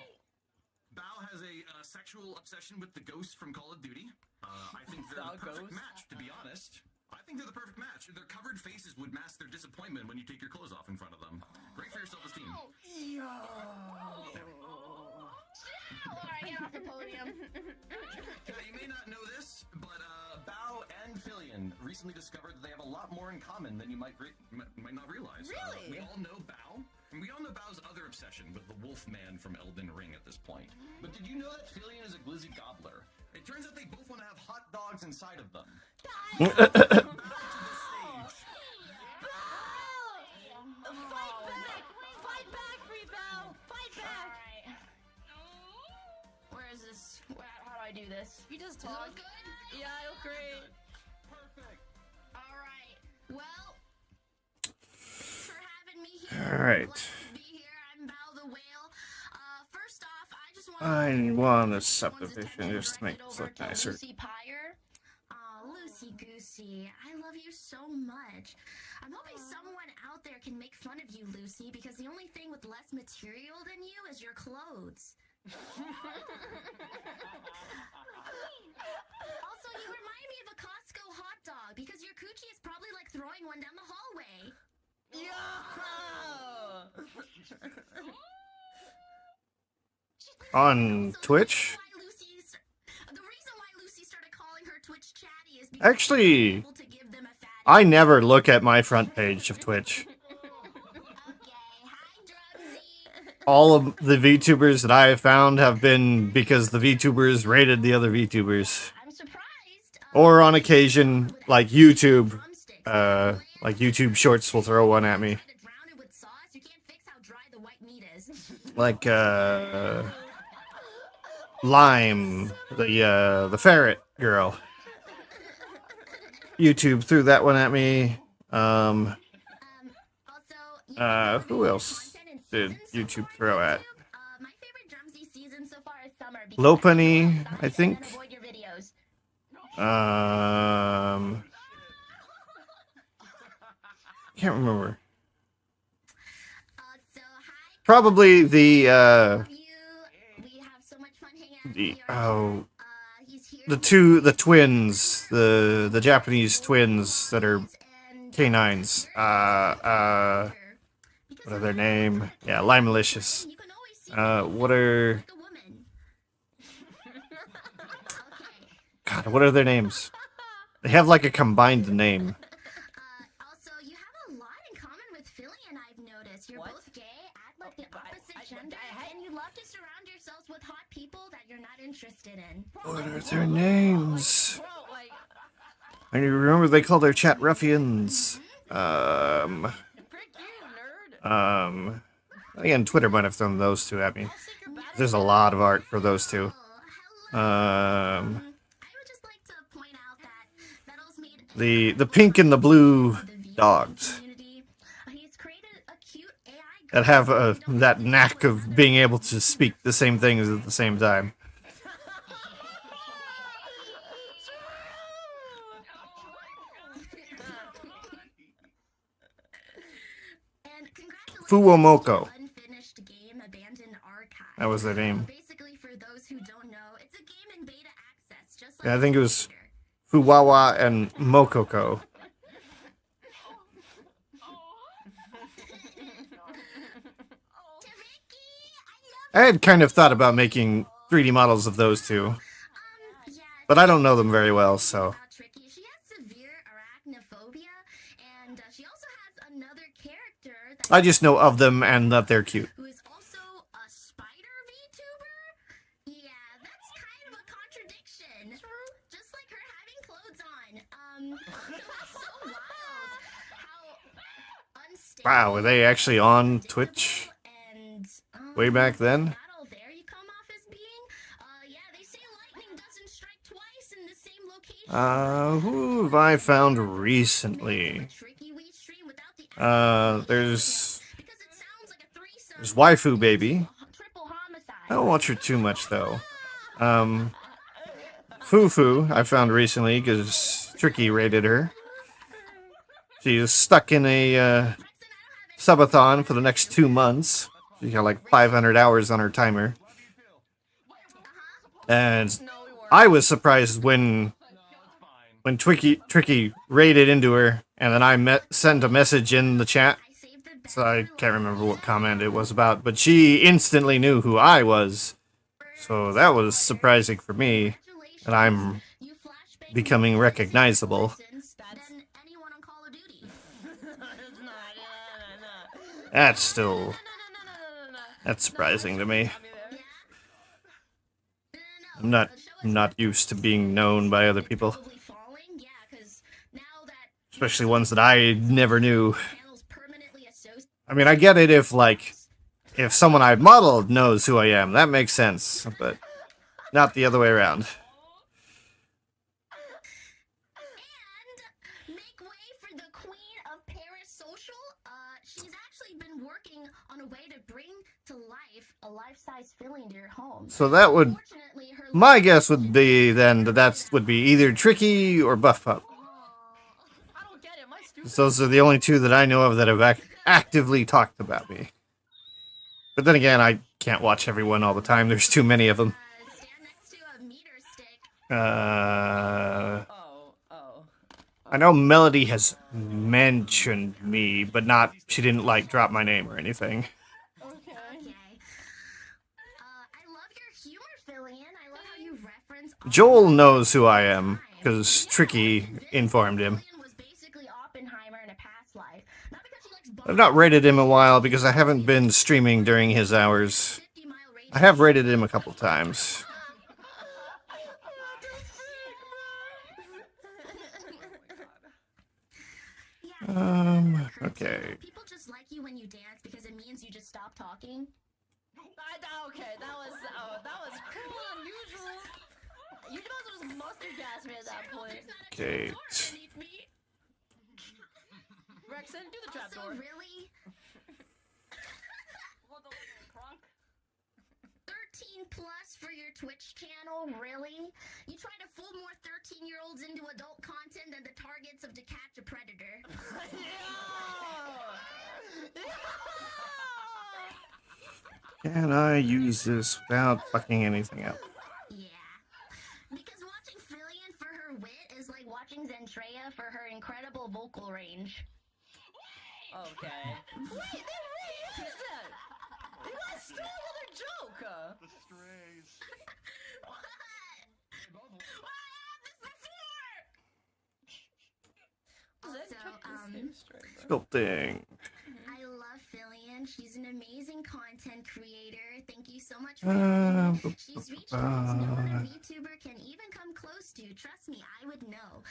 Speaker 18: Bow has a sexual obsession with the ghost from Call of Duty. I think they're the perfect match, to be honest. I think they're the perfect match. Their covered faces would mask their disappointment when you take your clothes off in front of them. Great for your self-esteem.
Speaker 4: Alright, get off the podium.
Speaker 18: Yeah, you may not know this, but Bow and Fillion recently discovered that they have a lot more in common than you might not realize.
Speaker 4: Really?
Speaker 18: We all know Bow, and we all know Bow's other obsession with the Wolf Man from Elden Ring at this point. But did you know that Fillion is a glizzy gobbler? It turns out they both want to have hot dogs inside of them.
Speaker 4: Fight back! Fight back, Free Bow! Fight back! Where is this? How do I do this?
Speaker 3: You just
Speaker 4: Does it
Speaker 3: talk.
Speaker 4: look good?
Speaker 3: Yeah, I look great.
Speaker 18: Perfect.
Speaker 4: Alright. Well, for having me here.
Speaker 1: Alright.
Speaker 4: Glad to be here. I'm Bow the Whale. First off, I just want
Speaker 1: I want a subdivision just to make this look nicer.
Speaker 4: Lucy Pyre. Aw, Lucy Goosey, I love you so much. I'm hoping someone out there can make fun of you, Lucy, because the only thing with less material than you is your clothes. Also, you remind me of a Costco hot dog because your coochie is probably like throwing one down the hallway.
Speaker 1: On Twitch?
Speaker 4: The reason why Lucy started calling her Twitch chatty is because
Speaker 1: Actually, I never look at my front page of Twitch. All of the VTubers that I have found have been because the VTubers rated the other VTubers. Or on occasion, like YouTube Shorts will throw one at me. Like, Lime, the ferret girl. YouTube threw that one at me. Who else did YouTube throw at? Lopunny, I think. Can't remember. Probably the twins, the Japanese twins that are canines. What are their name? Yeah, Lime Malicious. What are their names? They have like a combined name.
Speaker 4: Also, you have a lot in common with Fillion, I've noticed. You're both gay, act like the opposite gender, and you love to surround yourselves with hot people that you're not interested in.
Speaker 1: What are their names? I remember they call their chat ruffians. Again, Twitter might have thrown those two at me. There's a lot of art for those two. The pink and the blue dogs that have that knack of being able to speak the same things at the same time. Fuwomoko. That was their name. Yeah, I think it was Fuwawa and Mokoko. I had kind of thought about making 3D models of those two, but I don't know them very well, so. I just know of them and that they're cute.
Speaker 4: Who is also a spider VTuber? Yeah, that's kind of a contradiction. Just like her having clothes on. That's so wild. How unstable.
Speaker 1: Wow, were they actually on Twitch way back then? Who have I found recently? There's Waifu Baby. I don't watch her too much though. Fufu I found recently because Tricky rated her. She is stuck in a subathon for the next 2 months. She got like 500 hours on her timer. And I was surprised when Tricky raided into her, and then I sent a message in the chat. So I can't remember what comment it was about, but she instantly knew who I was. So that was surprising for me, and I'm becoming recognizable. That's surprising to me. I'm not used to being known by other people. Especially ones that I never knew. I mean, I get it if someone I've modeled knows who I am. That makes sense, but not the other way around.
Speaker 4: And make way for the Queen of Paris Social. She's actually been working on a way to bring to life a life-size filling to your home.
Speaker 1: So that would... My guess would be then that would be either Tricky or Buff Pup. Those are the only two that I know of that have actively talked about me. But then again, I can't watch everyone all the time. There's too many of them. I know Melody has mentioned me, but she didn't drop my name or anything. Joel knows who I am, because Tricky informed him. I've not rated him in a while because I haven't been streaming during his hours. I have rated him a couple times. Okay.
Speaker 4: People just like you when you dance because it means you just stop talking.
Speaker 13: Okay, that was cruel and unusual. You must have just mustard gas me at that point.
Speaker 1: Okay.
Speaker 13: Rexon, do the trapdoor.
Speaker 4: Really? 13 plus for your Twitch channel? Really? You try to fool more 13-year-olds into adult content than the targets of To Catch a Predator.
Speaker 1: Can I use this without fucking anything up?
Speaker 4: Yeah. Because watching Fillion for her wit is like watching Zentreya for her incredible vocal range.
Speaker 13: Okay. Wait, they reused it! You guys stole another joke!
Speaker 18: The strays.
Speaker 4: What? Why have this before?
Speaker 1: Sculpting.
Speaker 4: I love Fillion. She's an amazing content creator. Thank you so much for having me. She's reached heights no other VTuber can even come close to. Trust me, I would know.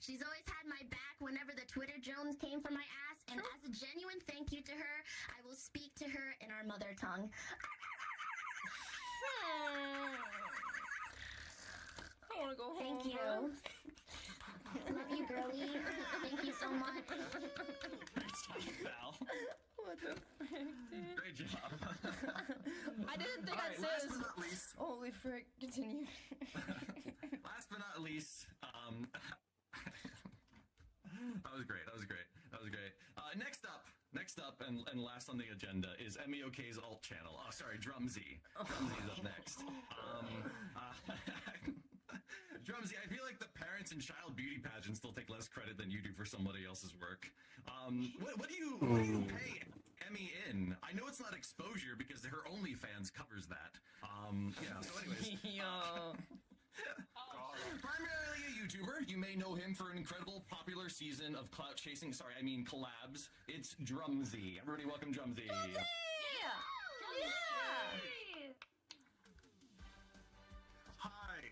Speaker 4: She's always had my back whenever the Twitter Jones came for my ass, and as a genuine thank you to her, I will speak to her in our mother tongue.
Speaker 13: I wanna go home.
Speaker 4: Thank you. Love you, girlie. Thank you so much.
Speaker 18: Val.
Speaker 13: What the frick, dude?
Speaker 18: Great job.
Speaker 13: I didn't think I'd say
Speaker 18: last
Speaker 13: this.
Speaker 18: but not least.
Speaker 13: Holy frick, continue.
Speaker 18: Last but not least, that was great. Next up, and last on the agenda is MEOK's alt channel. Oh, sorry, Drumsy. Drumsy's up next. Drumsy, I feel like the parents in child beauty pageants still take less credit than you do for somebody else's work. What do you pay Emmy in? I know it's not exposure because her OnlyFans covers that. Yeah. So, anyways. Primarily a YouTuber, you may know him for an incredible popular season of clout chasing. Sorry, I mean collabs. It's Drumsy. Everybody, welcome Drumsy.
Speaker 13: Yeah.
Speaker 18: Hi.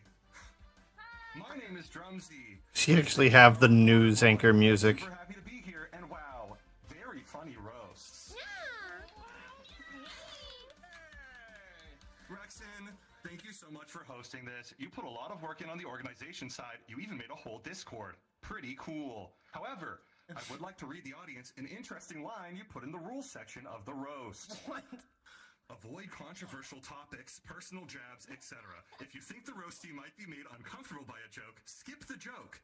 Speaker 18: My name is Drumsy.
Speaker 1: She actually have the news anchor music.
Speaker 18: Super happy to be here, and wow, very funny roasts. Rexon, thank you so much for hosting this. You put a lot of work in on the organization side. You even made a whole Discord. Pretty cool. However, I would like to read the audience an interesting line you put in the rules section of the roast.
Speaker 19: What?
Speaker 18: Avoid controversial topics, personal jabs, etc. If you think the roastie might be made uncomfortable by a joke, skip the joke.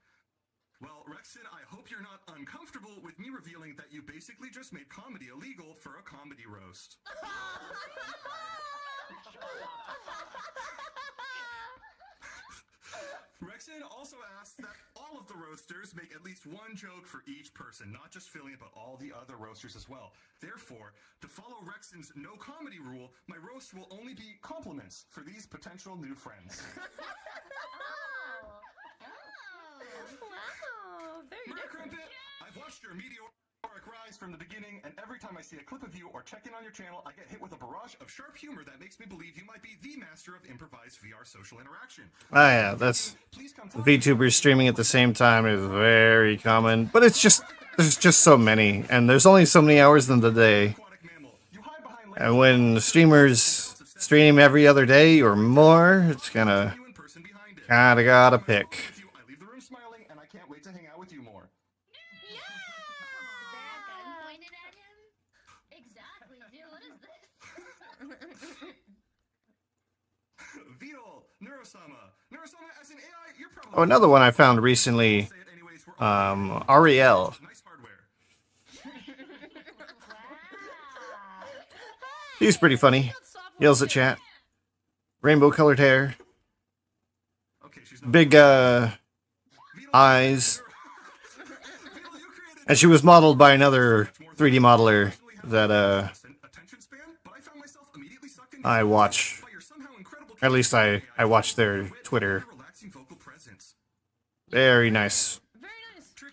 Speaker 18: Well, Rexon, I hope you're not uncomfortable with me revealing that you basically just made comedy illegal for a comedy roast. Rexon also asked that all of the roasters make at least one joke for each person, not just Fillion, but all the other roasters as well. Therefore, to follow Rexon's no comedy rule, my roast will only be compliments for these potential new friends.
Speaker 19: Wow, very
Speaker 18: Murder
Speaker 19: different.
Speaker 18: Crumpet, I've watched your meteoric rise from the beginning, and every time I see a clip of you or check in on your channel, I get hit with a barrage of sharp humor that makes me believe you might be the master of improvised VR social interaction.
Speaker 1: Oh yeah, that's VTubers streaming at the same time is very common, but it's just there's just so many, and there's only so many hours in the day. And when streamers stream every other day or more, it's kinda gotta pick.
Speaker 18: I leave the room smiling, and I can't wait to hang out with you more.
Speaker 6: Exactly, dude. What is this?
Speaker 18: Vidal, Neurosama. Neurosama, as an AI, you're probably...
Speaker 1: Oh, another one I found recently, Ariel. He's pretty funny. Yells at chat. Rainbow-colored hair. Big, eyes. And she was modeled by another 3D modeler that, I watch. At least I watch their Twitter. Very nice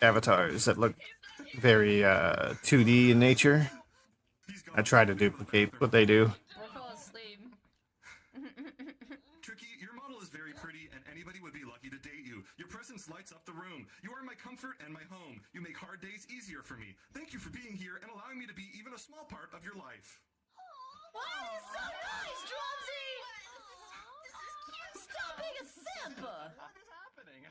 Speaker 1: avatars that look very 2D in nature. I try to duplicate what they do.
Speaker 18: Tricky, your model is very pretty, and anybody would be lucky to date you. Your presence lights up the room. You are my comfort and my home. You make hard days easier for me. Thank you for being here and allowing me to be even a small part of your life.
Speaker 19: Wow, so nice, Drumsy! Stop being a simp!
Speaker 18: What is happening?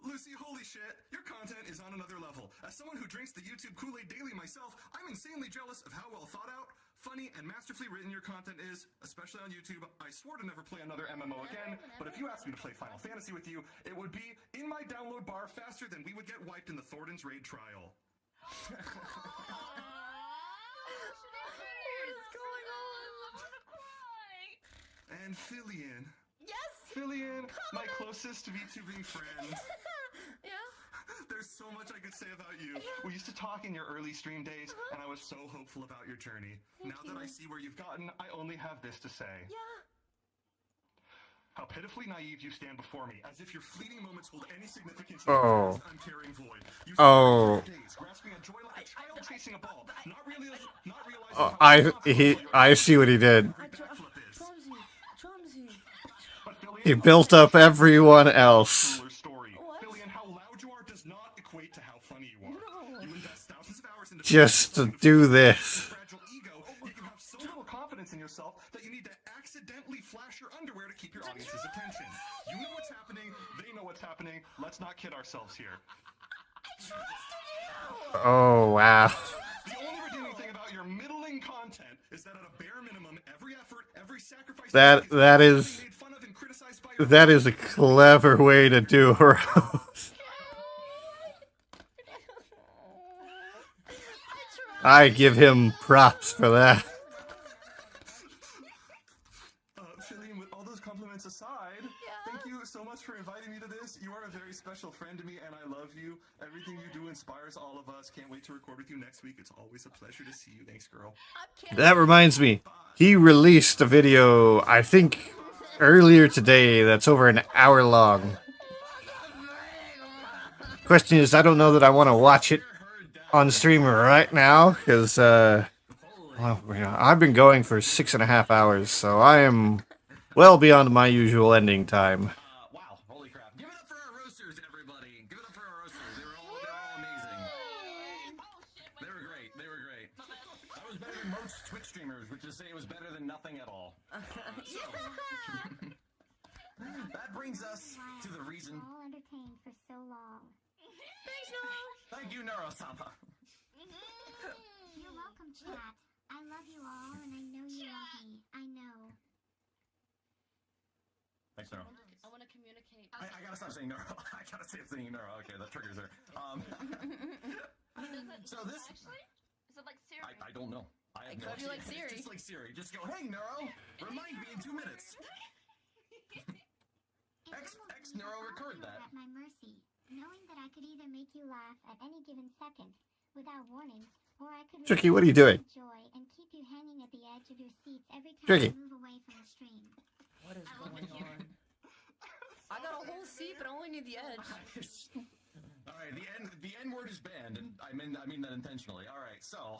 Speaker 18: Lucy, holy shit, your content is on another level. As someone who drinks the YouTube Kool-Aid daily myself, I'm insanely jealous of how well thought out, funny, and masterfully written your content is, especially on YouTube. I swore to never play another MMO again, but if you asked me to play Final Fantasy with you, it would be in my download bar faster than we would get wiped in the Thornton's raid trial.
Speaker 19: What is going on? I wanna cry!
Speaker 18: And Fillion.
Speaker 19: Yes?
Speaker 18: Fillion, my closest VTubing friend.
Speaker 19: Yeah?
Speaker 18: There's so much I could say about you. We used to talk in your early stream days, and I was so hopeful about your journey. Now that I see where you've gotten, I only have this to say.
Speaker 19: Yeah.
Speaker 18: How pitifully naive you stand before me, as if your fleeting moments hold any significance.
Speaker 1: Oh.
Speaker 18: Uncaring void. You
Speaker 1: Oh.
Speaker 18: days, grasping a joy like a child chasing a ball, not realizing
Speaker 1: Oh, I see what he did. He built up everyone else.
Speaker 18: Fillion, how loud you are does not equate to how funny you are. You invest thousands of hours into
Speaker 1: Just to do this.
Speaker 18: fragile ego, yet you have so little confidence in yourself that you need to accidentally flash your underwear to keep your audience's attention. You know what's happening, they know what's happening. Let's not kid ourselves here.
Speaker 1: Oh, wow.
Speaker 18: The only redeeming thing about your middling content is that at a bare minimum, every effort, every sacrifice
Speaker 1: That is a clever way to do a roast. I give him props for that.
Speaker 18: Fillion, with all those compliments aside, thank you so much for inviting me to this. You are a very special friend to me, and I love you. Everything you do inspires all of us. Can't wait to record with you next week. It's always a pleasure to see you. Thanks, girl.
Speaker 1: That reminds me, he released a video, I think, earlier today that's over an hour long. Question is, I don't know that I want to watch it on stream right now, because, well, I've been going for 6.5 hours, so I am well beyond my usual ending time.
Speaker 18: Wow, holy crap. Give it up for our roasters, everybody. Give it up for our roasters. They're all amazing. They were great. They were great. I was better than most Twitch streamers, which is to say it was better than nothing at all. That brings us to the reason.
Speaker 6: All entertained for so long.
Speaker 18: Thank you, Neuro-sama.
Speaker 6: You're welcome, chat. I love you all, and I know you love me. I know.
Speaker 18: Thanks, Neuro.
Speaker 3: I want to communicate.
Speaker 18: I gotta stop saying Neuro. I gotta stop saying Neuro. Okay, that triggers her. So this...
Speaker 3: Actually? Is it like Siri?
Speaker 18: I don't know. I have
Speaker 3: It
Speaker 18: no
Speaker 3: could be
Speaker 18: idea.
Speaker 3: like Siri.
Speaker 18: Just like Siri. Just go, hey, Neuro, remind me in 2 minutes. X Neuro record that.
Speaker 6: At my mercy, knowing that I could either make you laugh at any given second without warning, or I could
Speaker 1: Tricky, what are you doing?
Speaker 6: joy and keep you hanging at the edge of your seats every time
Speaker 1: Tricky.
Speaker 6: you move away from the stream.
Speaker 3: What is going on? I got a whole seat, but I only need the edge.
Speaker 18: All right, the N word is banned, and I mean that intentionally. All right, so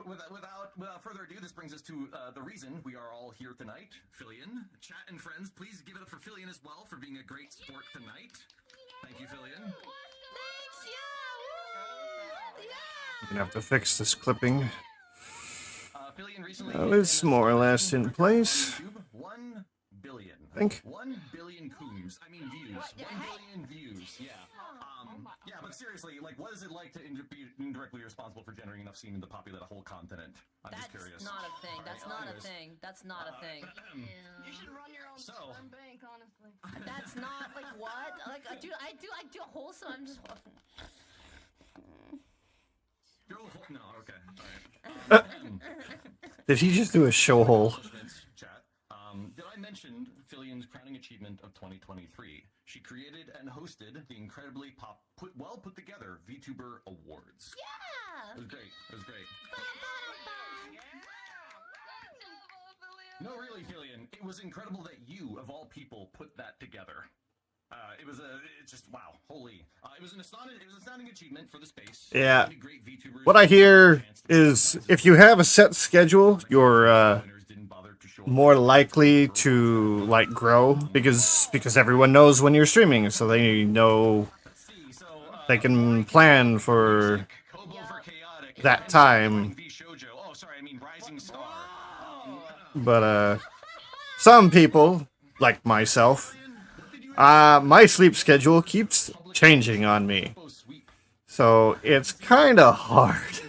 Speaker 18: without further ado, this brings us to the reason we are all here tonight. Fillion, chat and friends, please give it up for Fillion as well for being a great sport tonight. Thank you, Fillion.
Speaker 3: Thanks,
Speaker 1: I'm gonna have to fix this clipping.
Speaker 18: Fillion recently
Speaker 1: That was more or less in place.
Speaker 18: 1 billion.
Speaker 1: I think.
Speaker 18: 1 billion coombs. I mean views. 1 billion views. Yeah. Yeah, but seriously, like, what is it like to be indirectly responsible for generating enough semen to populate a whole continent? I'm just curious.
Speaker 3: That's not a thing. That's
Speaker 18: Alright,
Speaker 3: not a
Speaker 18: anyways.
Speaker 3: thing. That's not a thing.
Speaker 7: You should run your own sperm bank, honestly.
Speaker 3: That's not like what? Like I do wholesome. I'm just.
Speaker 18: No, okay. All right.
Speaker 1: Did he just do a show hole?
Speaker 18: Chat. Did I mention Fillion's crowning achievement of 2023? She created and hosted the incredibly well put together VTuber Awards.
Speaker 3: Yeah.
Speaker 18: It was great. It was great. No, really, Fillion. It was incredible that you, of all people, put that together. It's just wow, holy! It was an astounding achievement for the space.
Speaker 1: Yeah.
Speaker 18: Many great VTubers.
Speaker 1: What I hear is if you have a set schedule, you're more likely to like grow because everyone knows when you're streaming, so they know they can plan for that time. But some people, like myself, my sleep schedule keeps changing on me, so it's kind of hard.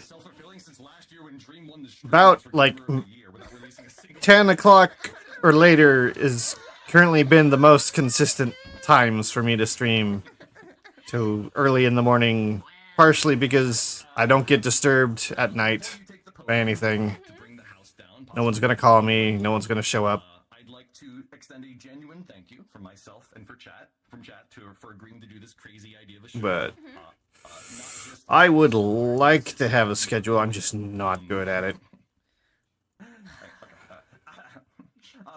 Speaker 1: About like 10 o'clock or later is currently been the most consistent times for me to stream to early in the morning, partially because I don't get disturbed at night by anything. No one's gonna call me, no one's gonna show up.
Speaker 18: I'd like to extend a genuine thank you from myself and for chat for agreeing to do this crazy idea of a show.
Speaker 1: But I would like to have a schedule, I'm just not good at it.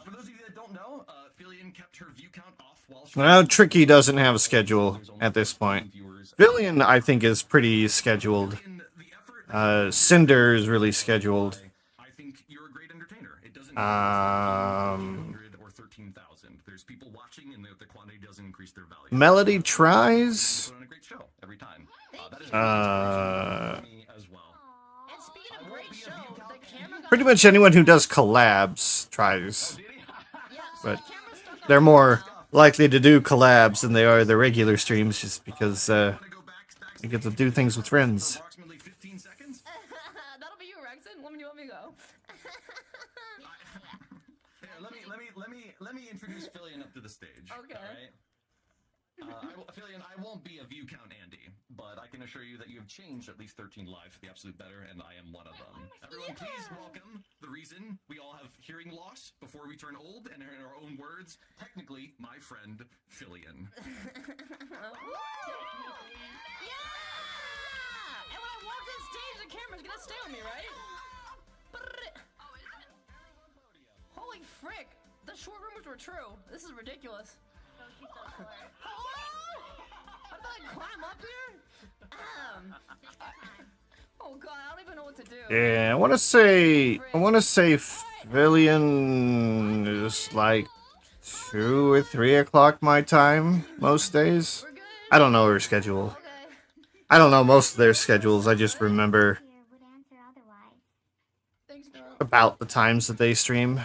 Speaker 18: For those of you that don't know, Fillion kept her view count off while
Speaker 1: Well, Tricky doesn't have a schedule at this point. Villian, I think, is pretty scheduled. Cinder is really scheduled.
Speaker 18: I think you're a great entertainer. It doesn't or 13,000. There's people watching and the quantity doesn't increase their value.
Speaker 1: Melody tries.
Speaker 18: Put on a great show every time. That is as well.
Speaker 3: And speaking of great show, the camera got
Speaker 1: Pretty much anyone who does collabs tries. But they're more likely to do collabs than they are the regular streams, just because they get to do things with friends.
Speaker 18: Approximately 15 seconds.
Speaker 3: That'll be you, Rexon. When do you want me to go?
Speaker 18: Here, let me introduce Fillion up to the stage.
Speaker 3: Okay.
Speaker 18: All right. Fillion, I won't be a view count Andy, but I can assure you that you have changed at least 13 lives for the absolute better, and I am one of them. Everyone, please welcome the reason we all have hearing loss before we turn old, and in our own words, technically, my friend Fillion.
Speaker 3: Yeah! And when I walk on stage, the camera's gonna stay on me, right? Holy frick! The short rumors were true. This is ridiculous. How did I climb up here? Oh god, I don't even know what to do.
Speaker 1: Yeah, I want to say Villian is like 2 or 3 o'clock my time most days. I don't know her schedule. I don't know most of their schedules. I just remember about the times that they stream.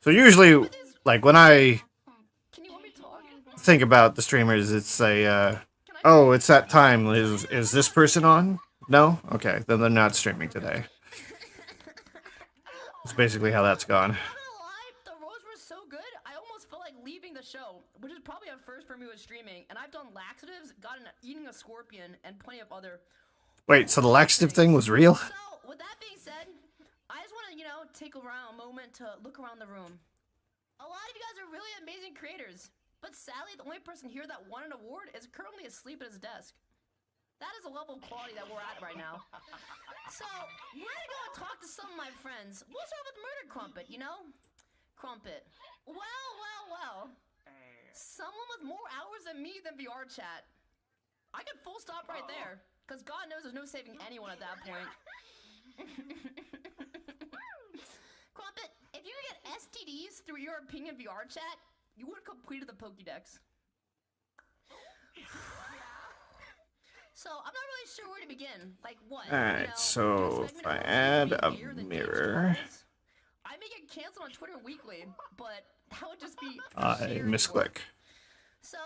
Speaker 1: So usually, like when I think about the streamers, it's a oh, it's that time. Is this person on? No? Okay, then they're not streaming today. That's basically how that's gone.
Speaker 20: The rolls were so good, I almost felt like leaving the show, which is probably a first for me with streaming. And I've done laxatives, eating a scorpion, and plenty of other.
Speaker 1: Wait, so the laxative thing was real?
Speaker 20: So, with that being said, I just want to, take a moment to look around the room. A lot of you guys are really amazing creators, but sadly, the only person here that won an award is currently asleep at his desk. That is a level of quality that we're at right now. So, we're gonna go and talk to some of my friends. We'll start with Murder Crumpet, Crumpet. Well. Someone with more hours than me than VR chat. I could full stop right there, because God knows there's no saving anyone at that point. Crumpet, if you could get STDs through your opinion VR chat, you would have completed the Pokédex. So, I'm not really sure where to begin. Like, what?
Speaker 1: Alright, so if I add a mirror...
Speaker 20: I may get canceled on Twitter weekly, but that would just be...
Speaker 1: I misclick.
Speaker 20: So,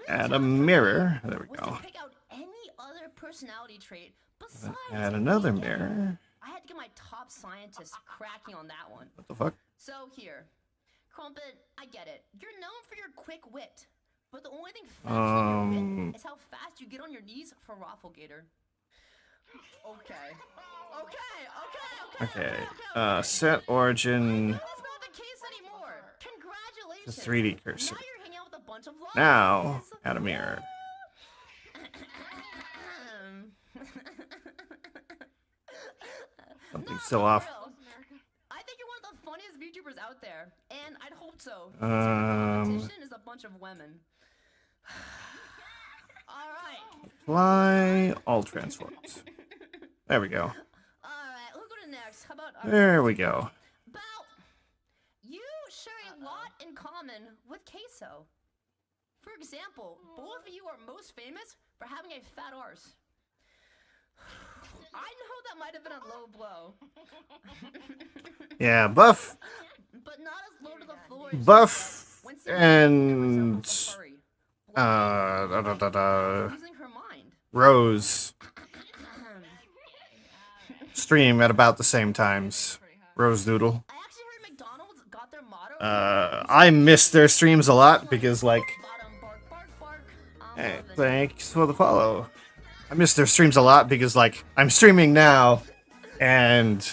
Speaker 1: Add a mirror. There we go.
Speaker 20: Pick out any other personality trait besides...
Speaker 1: Add another mirror.
Speaker 20: I had to get my top scientist cracking on that one.
Speaker 1: What the fuck?
Speaker 20: So, here. Crumpet, I get it. You're known for your quick wit. But the only thing faster than your wit is how fast you get on your knees for Rafflegator. Okay.
Speaker 1: Set origin
Speaker 20: That's not the case anymore.
Speaker 1: to
Speaker 20: Congratulations.
Speaker 1: 3D cursor.
Speaker 20: Now you're hanging out with a bunch of
Speaker 1: Now, add a mirror. Something's still off.
Speaker 20: I think you're one of the funniest VTubers out there, and I'd hope so.
Speaker 1: Competition
Speaker 20: is a bunch of women. All right.
Speaker 1: Apply all transforms. There we go.
Speaker 20: All right. We'll go to next. How about
Speaker 1: There we go.
Speaker 20: you share a lot in common with Queso. For example, both of you are most famous for having a fat arse. I know that might have been a low blow.
Speaker 1: Yeah, Buff.
Speaker 20: But not as low to the floor.
Speaker 1: Buff and Rose stream at about the same times. Rose Doodle. I miss their streams a lot because, like, hey, thanks for the follow. I miss their streams a lot because, like, I'm streaming now, and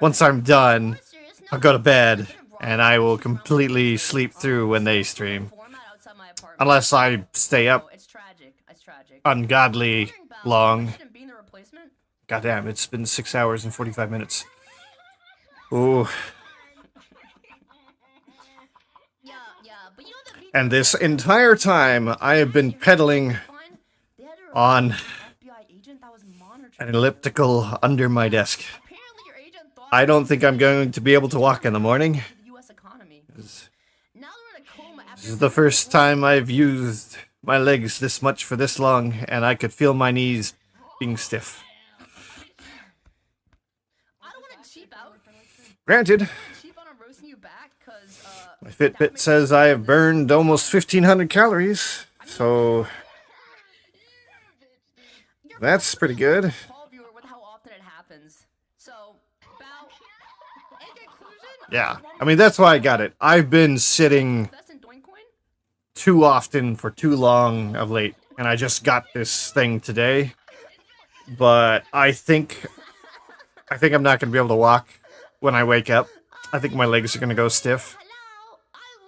Speaker 1: once I'm done, I'll go to bed, and I will completely sleep through when they stream. Unless I stay up ungodly long. Goddamn, it's been 6 hours and 45 minutes. Ooh. And this entire time, I have been pedaling on an elliptical under my desk. I don't think I'm going to be able to walk in the morning. This is the first time I've used my legs this much for this long, and I could feel my knees being stiff. Granted, my Fitbit says I have burned almost 1,500 calories, so that's pretty good. Yeah, I mean, that's why I got it. I've been sitting too often for too long of late, and I just got this thing today. But I think I'm not going to be able to walk when I wake up. I think my legs are going to go stiff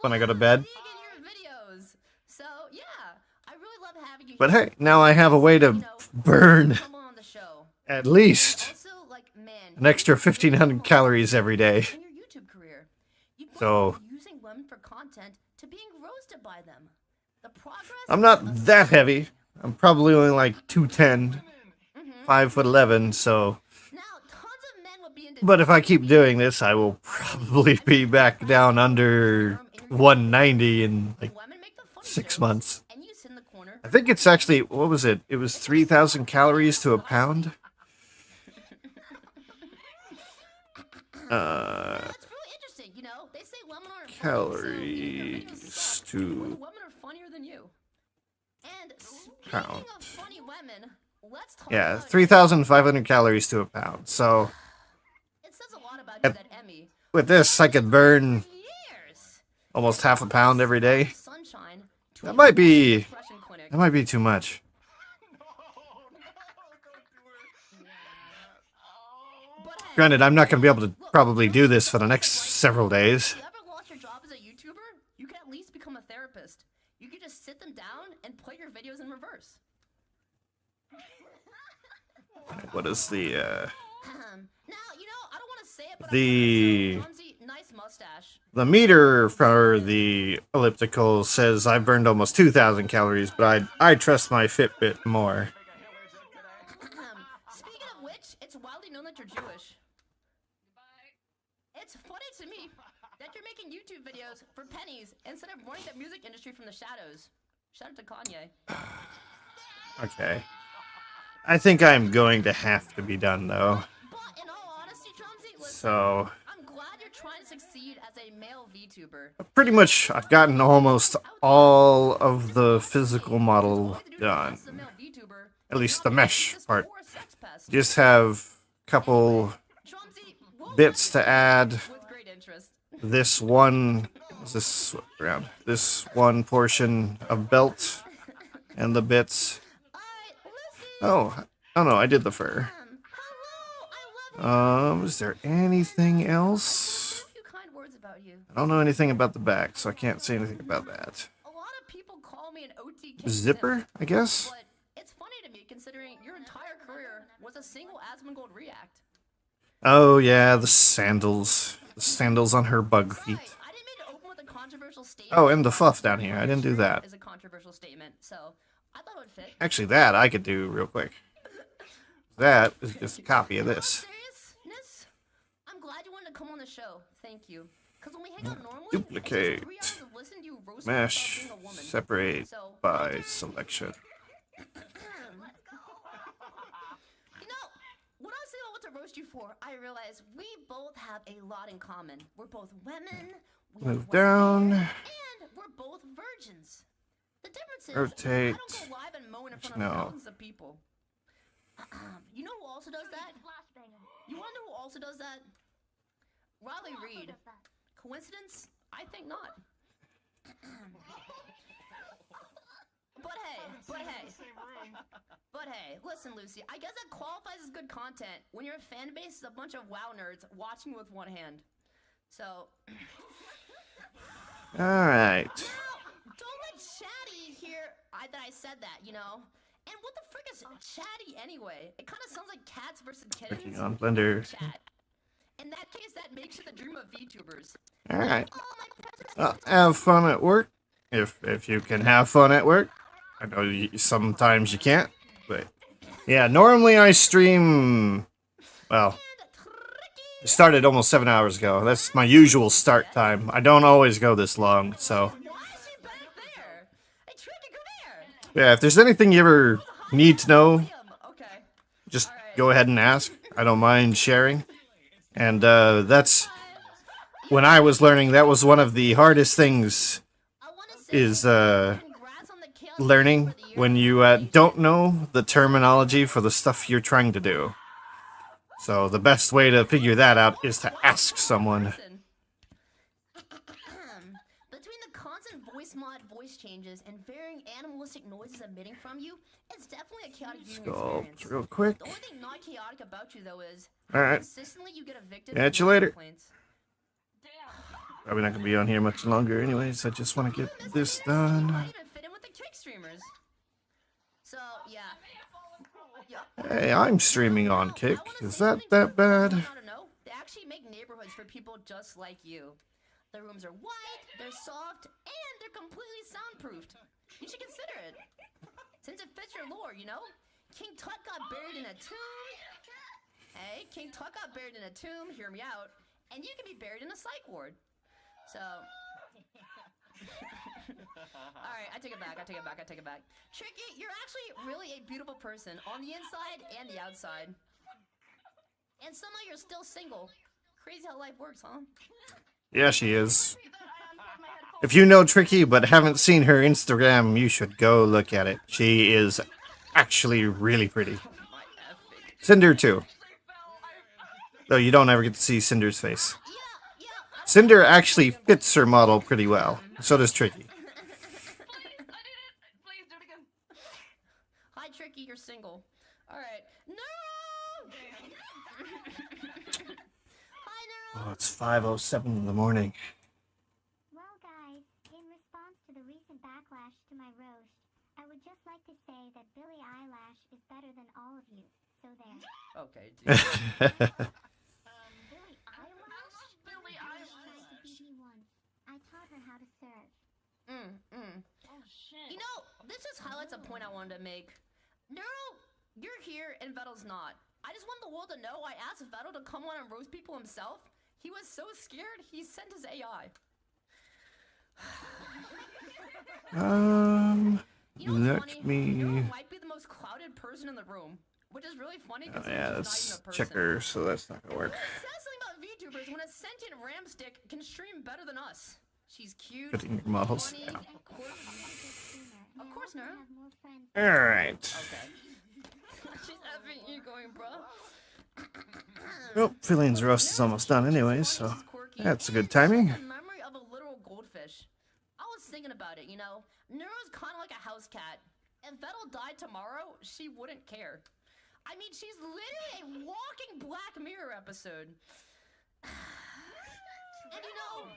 Speaker 1: when I go to bed. But hey, now I have a way to burn at least an extra 1,500 calories every day. So I'm not that heavy. I'm probably only like 210, 5'11", so. But if I keep doing this, I will probably be back down under 190 in like 6 months. I think it's actually, what was it? It was 3,000 calories to a pound. calories to
Speaker 20: Women are funnier than you. And
Speaker 1: pound.
Speaker 20: of funny women, let's talk
Speaker 1: Yeah,
Speaker 20: about
Speaker 1: 3,500 calories to a pound. So
Speaker 20: it says a lot about you
Speaker 1: at-
Speaker 20: that Emmy
Speaker 1: with this, I could burn almost half a pound every day.
Speaker 20: Sunshine
Speaker 1: That might be too much. Granted, I'm not going to be able to probably do this for the next several days.
Speaker 20: If you ever lost your job as a YouTuber, you could at least become a therapist. You could just sit them down and play your videos in reverse.
Speaker 1: What is the
Speaker 20: Now, you know, I don't want to say it, but nice mustache.
Speaker 1: the meter for the elliptical says I burned almost 2,000 calories, but I trust my Fitbit more.
Speaker 20: Speaking of which, it's widely known that you're Jewish. It's funny to me that you're making YouTube videos for pennies instead of running the music industry from the shadows. Shout out to Kanye.
Speaker 1: Okay. I think I'm going to have to be done, though.
Speaker 20: But in all honesty, Drumsy, listen,
Speaker 1: So,
Speaker 20: I'm glad you're trying to succeed as a male VTuber.
Speaker 1: pretty much, I've gotten almost all of the physical model done. At least the mesh part. Just have a couple bits to add. This one portion of belt and the bits. Oh no, I did the fur. Is there anything else? I don't know anything about the back, so I can't say anything about that.
Speaker 20: A lot of people call me an OTK
Speaker 1: Zipper, I guess?
Speaker 20: But it's funny to me considering your entire career was a single Asmongold react.
Speaker 1: Oh yeah, the sandals. The sandals on her bug feet.
Speaker 20: I didn't mean to open with a controversial statement.
Speaker 1: Oh, and the fluff down here. I didn't do that.
Speaker 20: Is a controversial statement, so I thought it would fit.
Speaker 1: Actually, that I could do real quick. That is just a copy of this.
Speaker 20: Seriousness? I'm glad you wanted to come on the show. Thank you. Because when we hang out normally,
Speaker 1: Duplicate. Mesh. Separate by selection.
Speaker 20: You know, when I was thinking about what to roast you for, I realized we both have a lot in common. We're both women, we have
Speaker 1: Move down.
Speaker 20: and we're both virgins. The difference is
Speaker 1: Rotate.
Speaker 20: I don't go live and mow in front of
Speaker 1: No.
Speaker 20: thousands of people. You know who also does that? You want to know who also does that? Riley Reed. Coincidence? I think not. But hey, listen, Lucy, I guess that qualifies as good content when your fan base is a bunch of WoW nerds watching with one hand. So,
Speaker 1: Alright.
Speaker 20: don't let Chatty hear that I said that, you know? And what the frick is Chatty anyway? It kind of sounds like cats versus kittens.
Speaker 1: Clicking on Blender.
Speaker 20: Chat. In that case, that makes you the dream of VTubers.
Speaker 1: Alright. Have fun at work. If you can have fun at work. I know sometimes you can't. But yeah, normally I stream. Well, I started almost 7 hours ago. That's my usual start time. I don't always go this long, so. Yeah, if there's anything you ever need to know, just go ahead and ask. I don't mind sharing. And that's when I was learning. That was one of the hardest things. Is learning when you don't know the terminology for the stuff you're trying to do. So the best way to figure that out is to ask someone.
Speaker 20: Between the constant voice mod voice changes and varying animalistic noises emitting from you, it's definitely a chaotic viewing
Speaker 1: Sculpt
Speaker 20: experience.
Speaker 1: real quick.
Speaker 20: The only thing not chaotic about you though is
Speaker 1: Alright.
Speaker 20: consistently you get evicted.
Speaker 1: Catch
Speaker 20: from
Speaker 1: you later.
Speaker 20: complaints.
Speaker 1: Probably not gonna be on here much longer anyways. I just want to get this done.
Speaker 20: Even fit in with the kick streamers. So yeah.
Speaker 1: Hey, I'm streaming on Kick. Is that bad?
Speaker 20: They actually make neighborhoods for people just like you. The rooms are white, they're soft, and they're completely soundproofed. You should consider it. Since it fits your lore, you know? King Tut got buried in a tomb. Hey, King Tut got buried in a tomb, hear me out. And you can be buried in a psych ward. So... Alright, I take it back. Tricky, you're actually really a beautiful person on the inside and the outside. And somehow you're still single. Crazy how life works, huh?
Speaker 1: Yeah, she is. If you know Tricky but haven't seen her Instagram, you should go look at it. She is actually really pretty. Cinder too. Though you don't ever get to see Cinder's face. Cinder actually fits her model pretty well. So does Tricky.
Speaker 20: Hi, Tricky, you're single. Alright. No!
Speaker 1: Oh, it's 5:07 in the morning.
Speaker 6: Well, guys, in response to the recent backlash to my roast, I would just like to say that Billie Eyelash is better than all of you. So there.
Speaker 20: Okay, dude.
Speaker 6: Billie Eyelash? Billie Eyelash. Tried to beat me once. I taught her how to surf.
Speaker 20: Oh, shit. You know, this just highlights a point I wanted to make. Neuro, you're here and Vettel's not. I just want the world to know I asked Vettel to come on and roast people himself. He was so scared, he sent his AI.
Speaker 1: Let me...
Speaker 20: Neuro might be the most clouded person in the room, which is really funny because
Speaker 1: Oh, yeah,
Speaker 20: he's
Speaker 1: that's
Speaker 20: not even a person.
Speaker 1: checker, so that's not gonna work.
Speaker 20: It says something about VTubers when a sentient ram stick can stream better than us. She's cute,
Speaker 1: Fitting your models.
Speaker 20: funny,
Speaker 1: Yeah.
Speaker 20: Of course, Neuro.
Speaker 1: Alright.
Speaker 20: Okay. She's effing you going, bro.
Speaker 1: Well, Fillion's roast is almost done anyway, so that's a good timing.
Speaker 20: The memory of a literal goldfish. I was thinking about it, you know. Neuro's kind of like a house cat. If Vettel died tomorrow, she wouldn't care. I mean, she's literally a walking Black Mirror episode. And you know,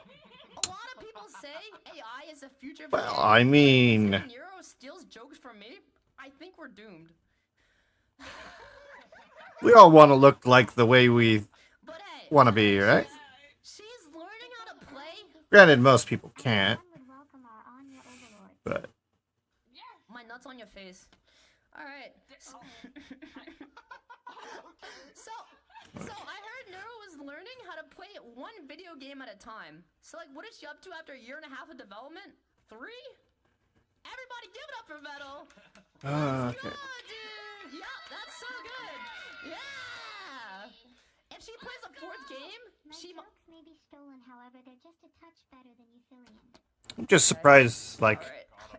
Speaker 20: a lot of people say AI is the future.
Speaker 1: Well, I mean...
Speaker 20: If Neuro steals jokes from me, I think we're doomed.
Speaker 1: We all want to look like the way we want to be, right?
Speaker 20: She's learning how to play.
Speaker 1: Granted, most people can't. But
Speaker 20: My nuts on your face. All right. So I heard Neuro was learning how to play one video game at a time. So like, what is she up to after a year and a half of development? 3? Everybody, give it up for Vettel.
Speaker 1: okay.
Speaker 20: Good, dude. Yeah, that's so good. Yeah. If she plays a 4th game, she
Speaker 6: jokes may be stolen, however, they're just a touch better than Euphilian.
Speaker 1: I'm just surprised, like,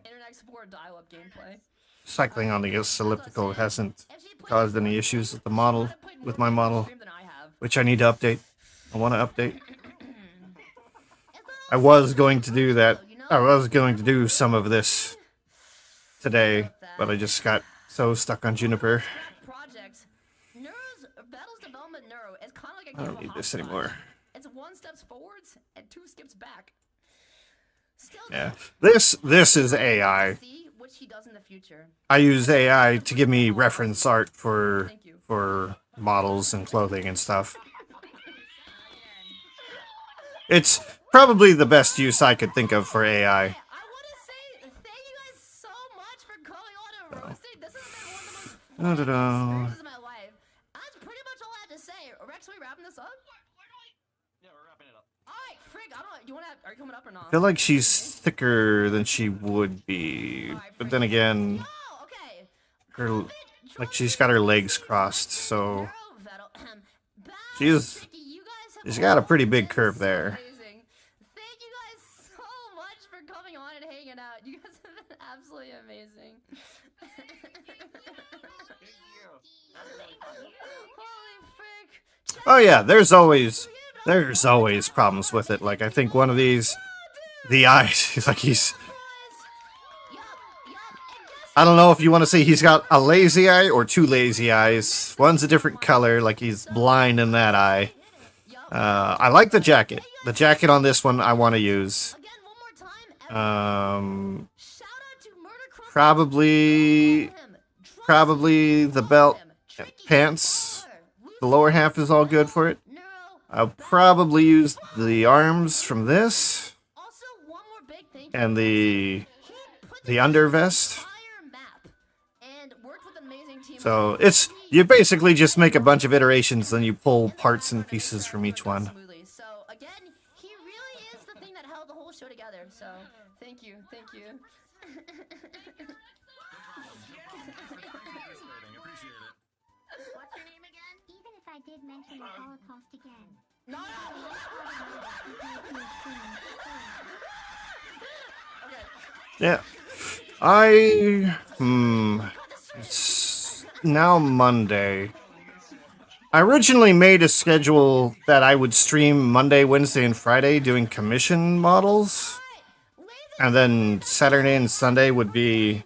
Speaker 20: Internet Explorer dial-up gameplay.
Speaker 1: cycling on the elliptical hasn't caused any issues with the model, with my model, which I need to update. I want to update. I was going to do that. I was going to do some of this today, but I just got so stuck on Juniper.
Speaker 20: Projects. Vettel's development Neuro is kind of like a
Speaker 1: I
Speaker 20: game
Speaker 1: don't
Speaker 20: of
Speaker 1: need this
Speaker 20: hopscotch.
Speaker 1: anymore.
Speaker 20: It's 1 steps forwards and 2 skips back. Still,
Speaker 1: Yeah, this is AI.
Speaker 20: see what she does in the future.
Speaker 1: I use AI to give me reference art for models and clothing and stuff. It's probably the best use I could think of for AI. I don't know.
Speaker 20: This is my life. That's pretty much all I had to say. Rex, are we wrapping this up?
Speaker 14: Yeah, we're wrapping it up.
Speaker 20: Alright, Frig, I don't know. Are you coming up or not?
Speaker 1: I feel like she's thicker than she would be, but then again, her she's got her legs crossed, so she's got a pretty big curve there.
Speaker 20: Thank you guys so much for coming on and hanging out. You guys have been absolutely amazing. Holy frick.
Speaker 1: Oh yeah, there's always problems with it. Like I think one of these, the eyes, like he's. I don't know if you want to say he's got a lazy eye or 2 lazy eyes. One's a different color, like he's blind in that eye. I like the jacket. The jacket on this one I want to use. Probably the belt, pants. The lower half is all good for it. I'll probably use the arms from this and the under vest. So it's you basically just make a bunch of iterations, then you pull parts and pieces from each one.
Speaker 20: So again, he really is the thing that held the whole show together. So thank you.
Speaker 6: What's your name again? Even if I did mention the Holocaust again.
Speaker 20: No!
Speaker 1: Yeah. It's now Monday. I originally made a schedule that I would stream Monday, Wednesday, and Friday doing commission models. And then Saturday and Sunday would be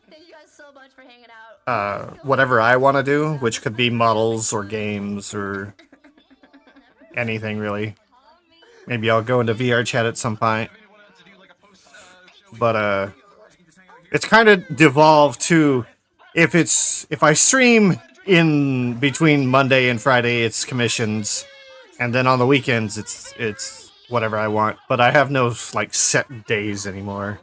Speaker 1: whatever I want to do, which could be models or games or anything really. Maybe I'll go into VR chat at some point. But it's kind of devolved to if I stream in between Monday and Friday, it's commissions, and then on the weekends it's whatever I want. But I have no like set days anymore.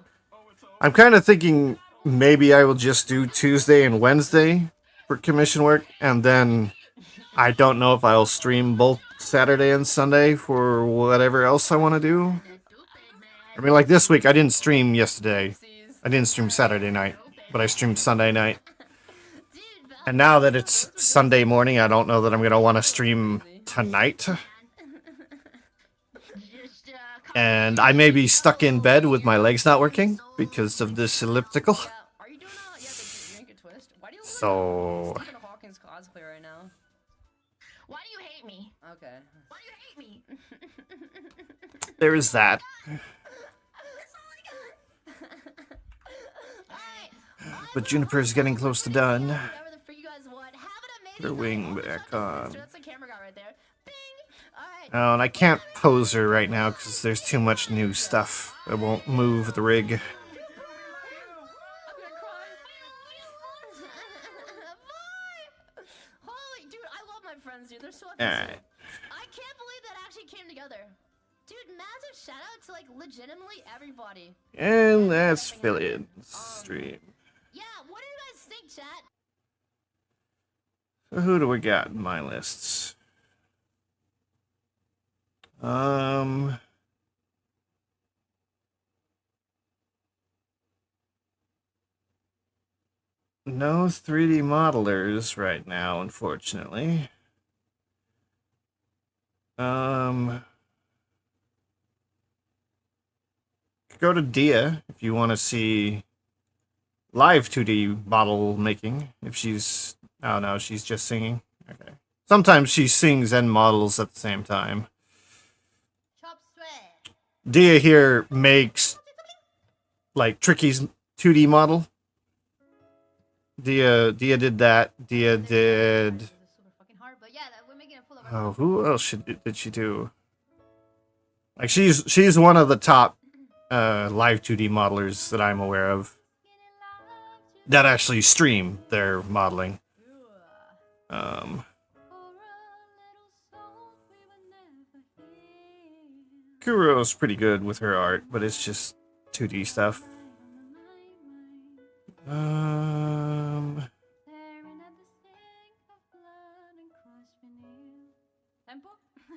Speaker 1: I'm kind of thinking maybe I will just do Tuesday and Wednesday for commission work, and then I don't know if I'll stream both Saturday and Sunday for whatever else I want to do. I mean, like this week, I didn't stream yesterday. I didn't stream Saturday night, but I streamed Sunday night. And now that it's Sunday morning, I don't know that I'm going to want to stream tonight. And I may be stuck in bed with my legs not working because of this elliptical. So...
Speaker 20: Hawkins cosplay right now.
Speaker 13: Why do you hate me?
Speaker 20: Okay.
Speaker 13: Why do you hate me?
Speaker 1: there is that. But Juniper's getting close to done. Put her wing back on. Oh, and I can't pose her right now because there's too much new stuff. I won't move the rig.
Speaker 20: Holy dude, I love my friends, dude. They're so
Speaker 1: Alright.
Speaker 20: I can't believe that actually came together. Dude, massive shout out to like legitimately everybody.
Speaker 1: And that's Philly stream.
Speaker 20: Yeah, what do you guys think, chat?
Speaker 1: So who do we got in my lists? No 3D modelers right now, unfortunately. Go to Dia if you want to see live 2D model making. If she's... Oh no, she's just singing. Okay. Sometimes she sings and models at the same time. Dia here makes like Tricky's 2D model. Dia did that. Dia did... Oh, who else did she do? Like she's one of the top live 2D modelers that I'm aware of that actually stream their modeling. Kuro's pretty good with her art, but it's just 2D stuff.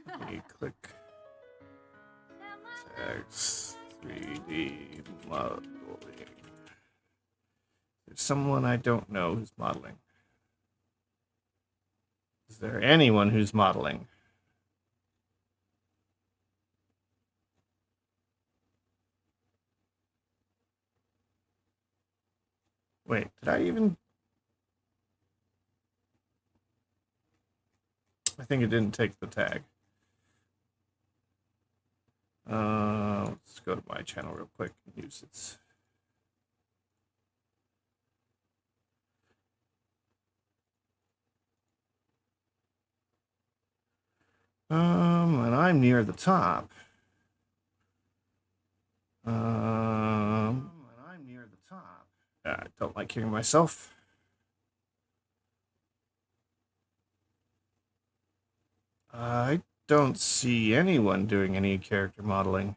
Speaker 1: Let me click tags 3D modeling. There's someone I don't know who's modeling. Is there anyone who's modeling? Wait, did I even... I think it didn't take the tag. Let's go to my channel real quick and use it. And I'm near the top. I don't like hearing myself. I don't see anyone doing any character modeling.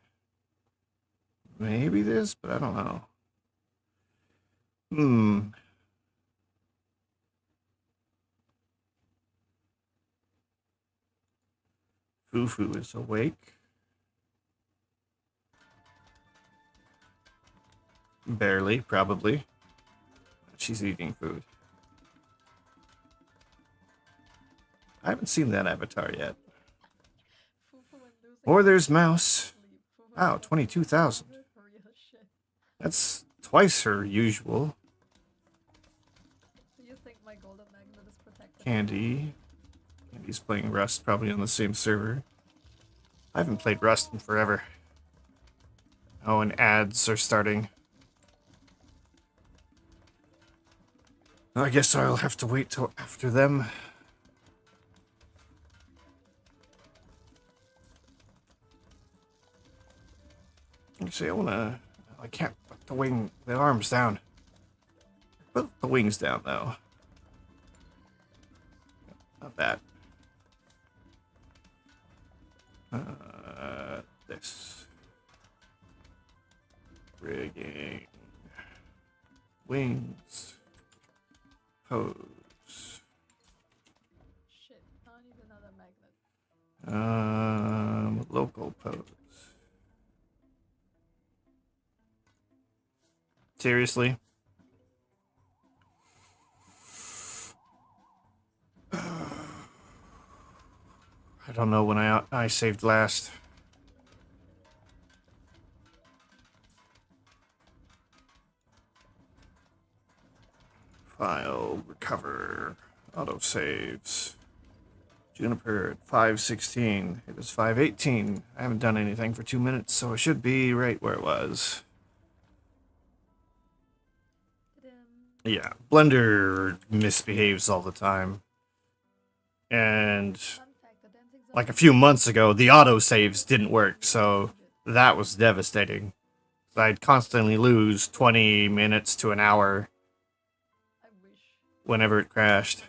Speaker 1: Maybe this, but I don't know. Fufu is awake. Barely, probably. She's eating food. I haven't seen that avatar yet. Or there's Mouse. Wow, 22,000. That's twice her usual.
Speaker 12: Do you think my golden magnet is protected?
Speaker 1: Candy. Candy's playing Rust, probably on the same server. I haven't played Rust in forever. Oh, and ads are starting. I guess I'll have to wait till after them. Actually, I can't put the arms down. Put the wings down, though. Not that. This. Rigging. Wings. Pose.
Speaker 12: Shit, I need another magnet.
Speaker 1: Local pose. Seriously? I don't know when I saved last. File, recover, autosaves. Juniper at 5:16. It is 5:18. I haven't done anything for 2 minutes, so I should be right where it was. Yeah, Blender misbehaves all the time. And like a few months ago, the autosaves didn't work, so that was devastating. I'd constantly lose 20 minutes to an hour whenever it crashed.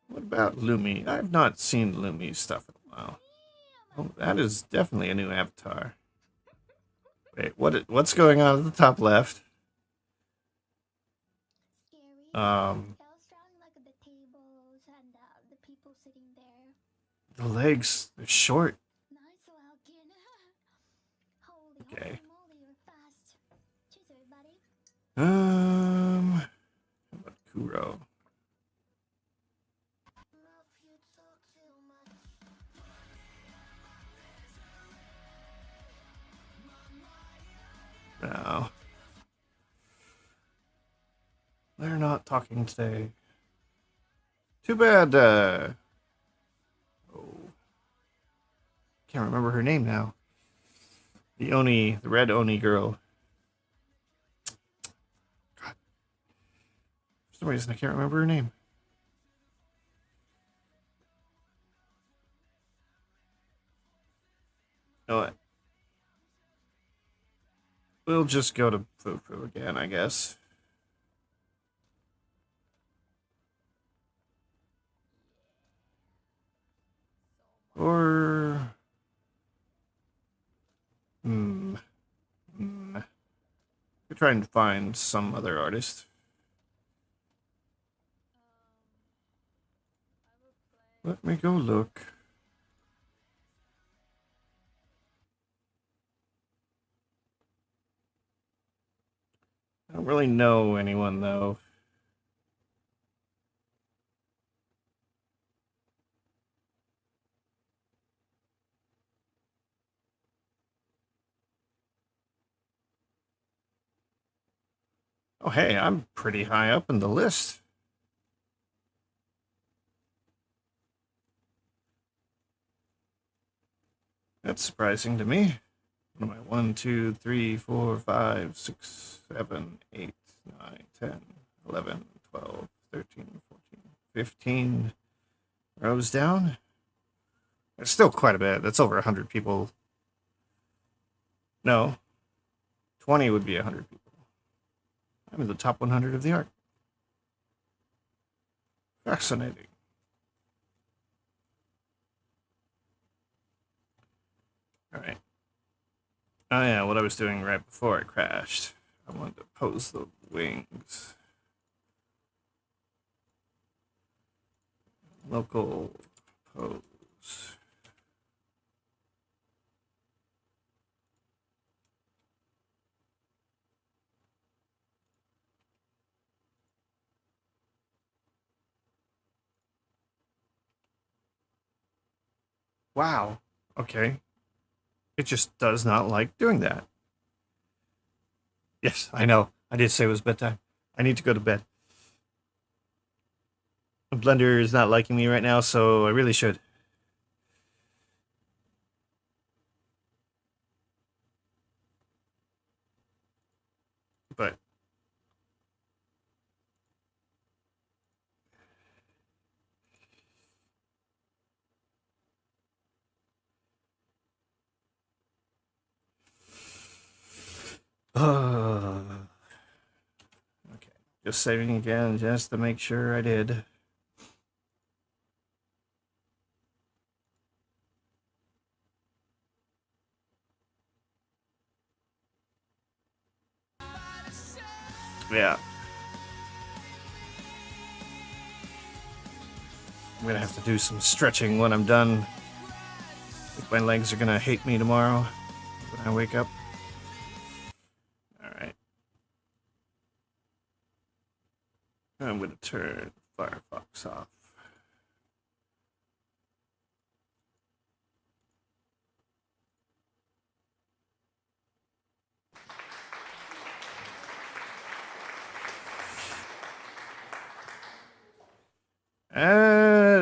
Speaker 1: What about Lumi? I've not seen Lumi's stuff in a while. Oh, that is definitely a new avatar. Wait, what's going on at the top left? The legs are short. Okay. How about Kuro? No. They're not talking today. Too bad, oh. Can't remember her name now. The red Oni girl. God. For some reason, I can't remember her name. You know what? We'll just go to Fufu again, I guess. Or... We're trying to find some other artist. Let me go look. I don't really know anyone, though. Oh, hey, I'm pretty high up in the list. That's surprising to me. What am I? 1, 2, 3, 4, 5, 6, 7, 8, 9, 10, 11, 12, 13, 14, 15 rows down. It's still quite a bit. That's over 100 people. No. 20 would be 100 people. I'm in the top 100 of the art. Fascinating. Alright. Oh yeah, what I was doing right before I crashed. I wanted to pose the wings. Local pose. Wow. Okay. It just does not like doing that. Yes, I know. I did say it was bedtime. I need to go to bed. The blender is not liking me right now, so I really should. But okay, just saving again just to make sure I did. Yeah. I'm gonna have to do some stretching when I'm done. I think my legs are gonna hate me tomorrow when I wake up. Alright. I'm gonna turn Firefox off.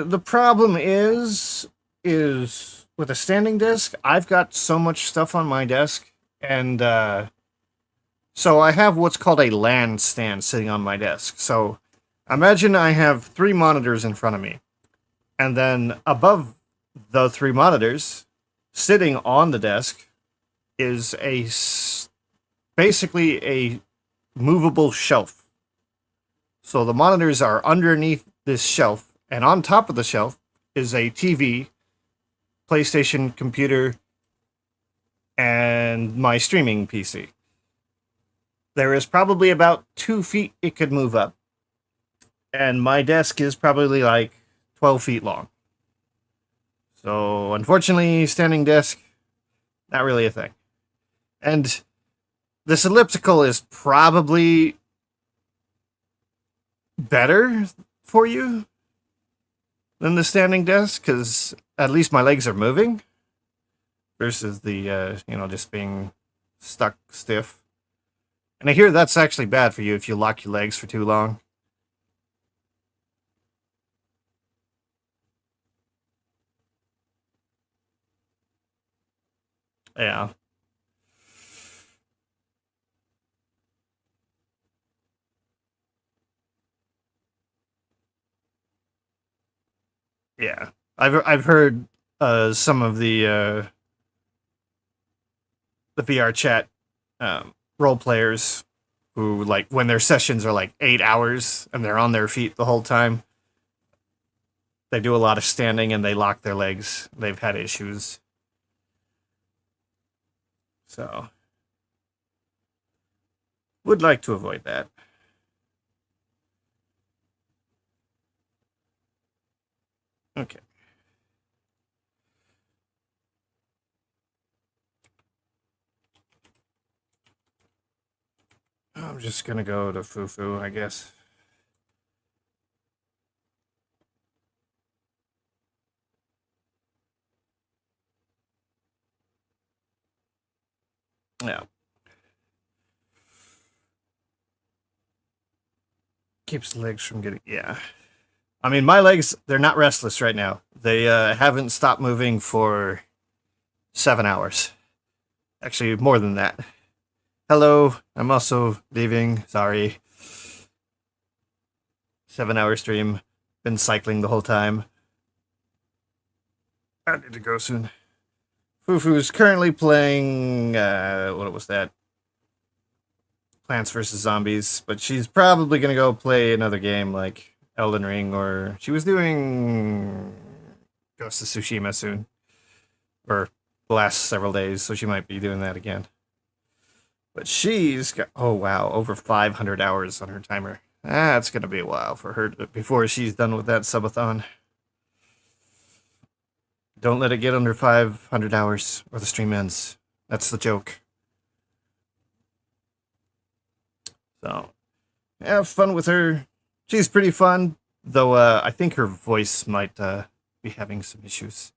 Speaker 1: The problem is with a standing desk, I've got so much stuff on my desk, and so I have what's called a LAN stand sitting on my desk. So imagine I have 3 monitors in front of me, and then above the 3 monitors, sitting on the desk, is basically a movable shelf. So the monitors are underneath this shelf, and on top of the shelf is a TV, PlayStation computer, and my streaming PC. There is probably about 2 feet it could move up, and my desk is probably like 12 feet long. So unfortunately, standing desk, not really a thing. And this elliptical is probably better for you than the standing desk, because at least my legs are moving versus the, just being stuck stiff. And I hear that's actually bad for you if you lock your legs for too long. Yeah. Yeah. I've heard some of the VR chat role players who, like, when their sessions are like 8 hours and they're on their feet the whole time, they do a lot of standing and they lock their legs. They've had issues. So, would like to avoid that. Okay. I'm just gonna go to Fufu, I guess. Yeah. Keeps the legs from getting... Yeah. I mean, my legs, they're not restless right now. They haven't stopped moving for 7 hours. Actually, more than that. Hello, I'm also leaving. Sorry. 7-hour stream. Been cycling the whole time. I need to go soon. Fufu's currently playing, what was that? Plants vs. Zombies, but she's probably gonna go play another game like Elden Ring, or she was doing Ghost of Tsushima soon. Or the last several days, so she might be doing that again. But she's got, oh wow, over 500 hours on her timer. That's gonna be a while for her before she's done with that subathon. Don't let it get under 500 hours or the stream ends. That's the joke. So, have fun with her. She's pretty fun, though I think her voice might be having some issues.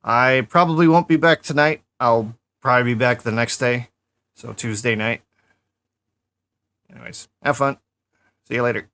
Speaker 1: I probably won't be back tonight. I'll probably be back the next day. So Tuesday night. Anyways, have fun. See you later.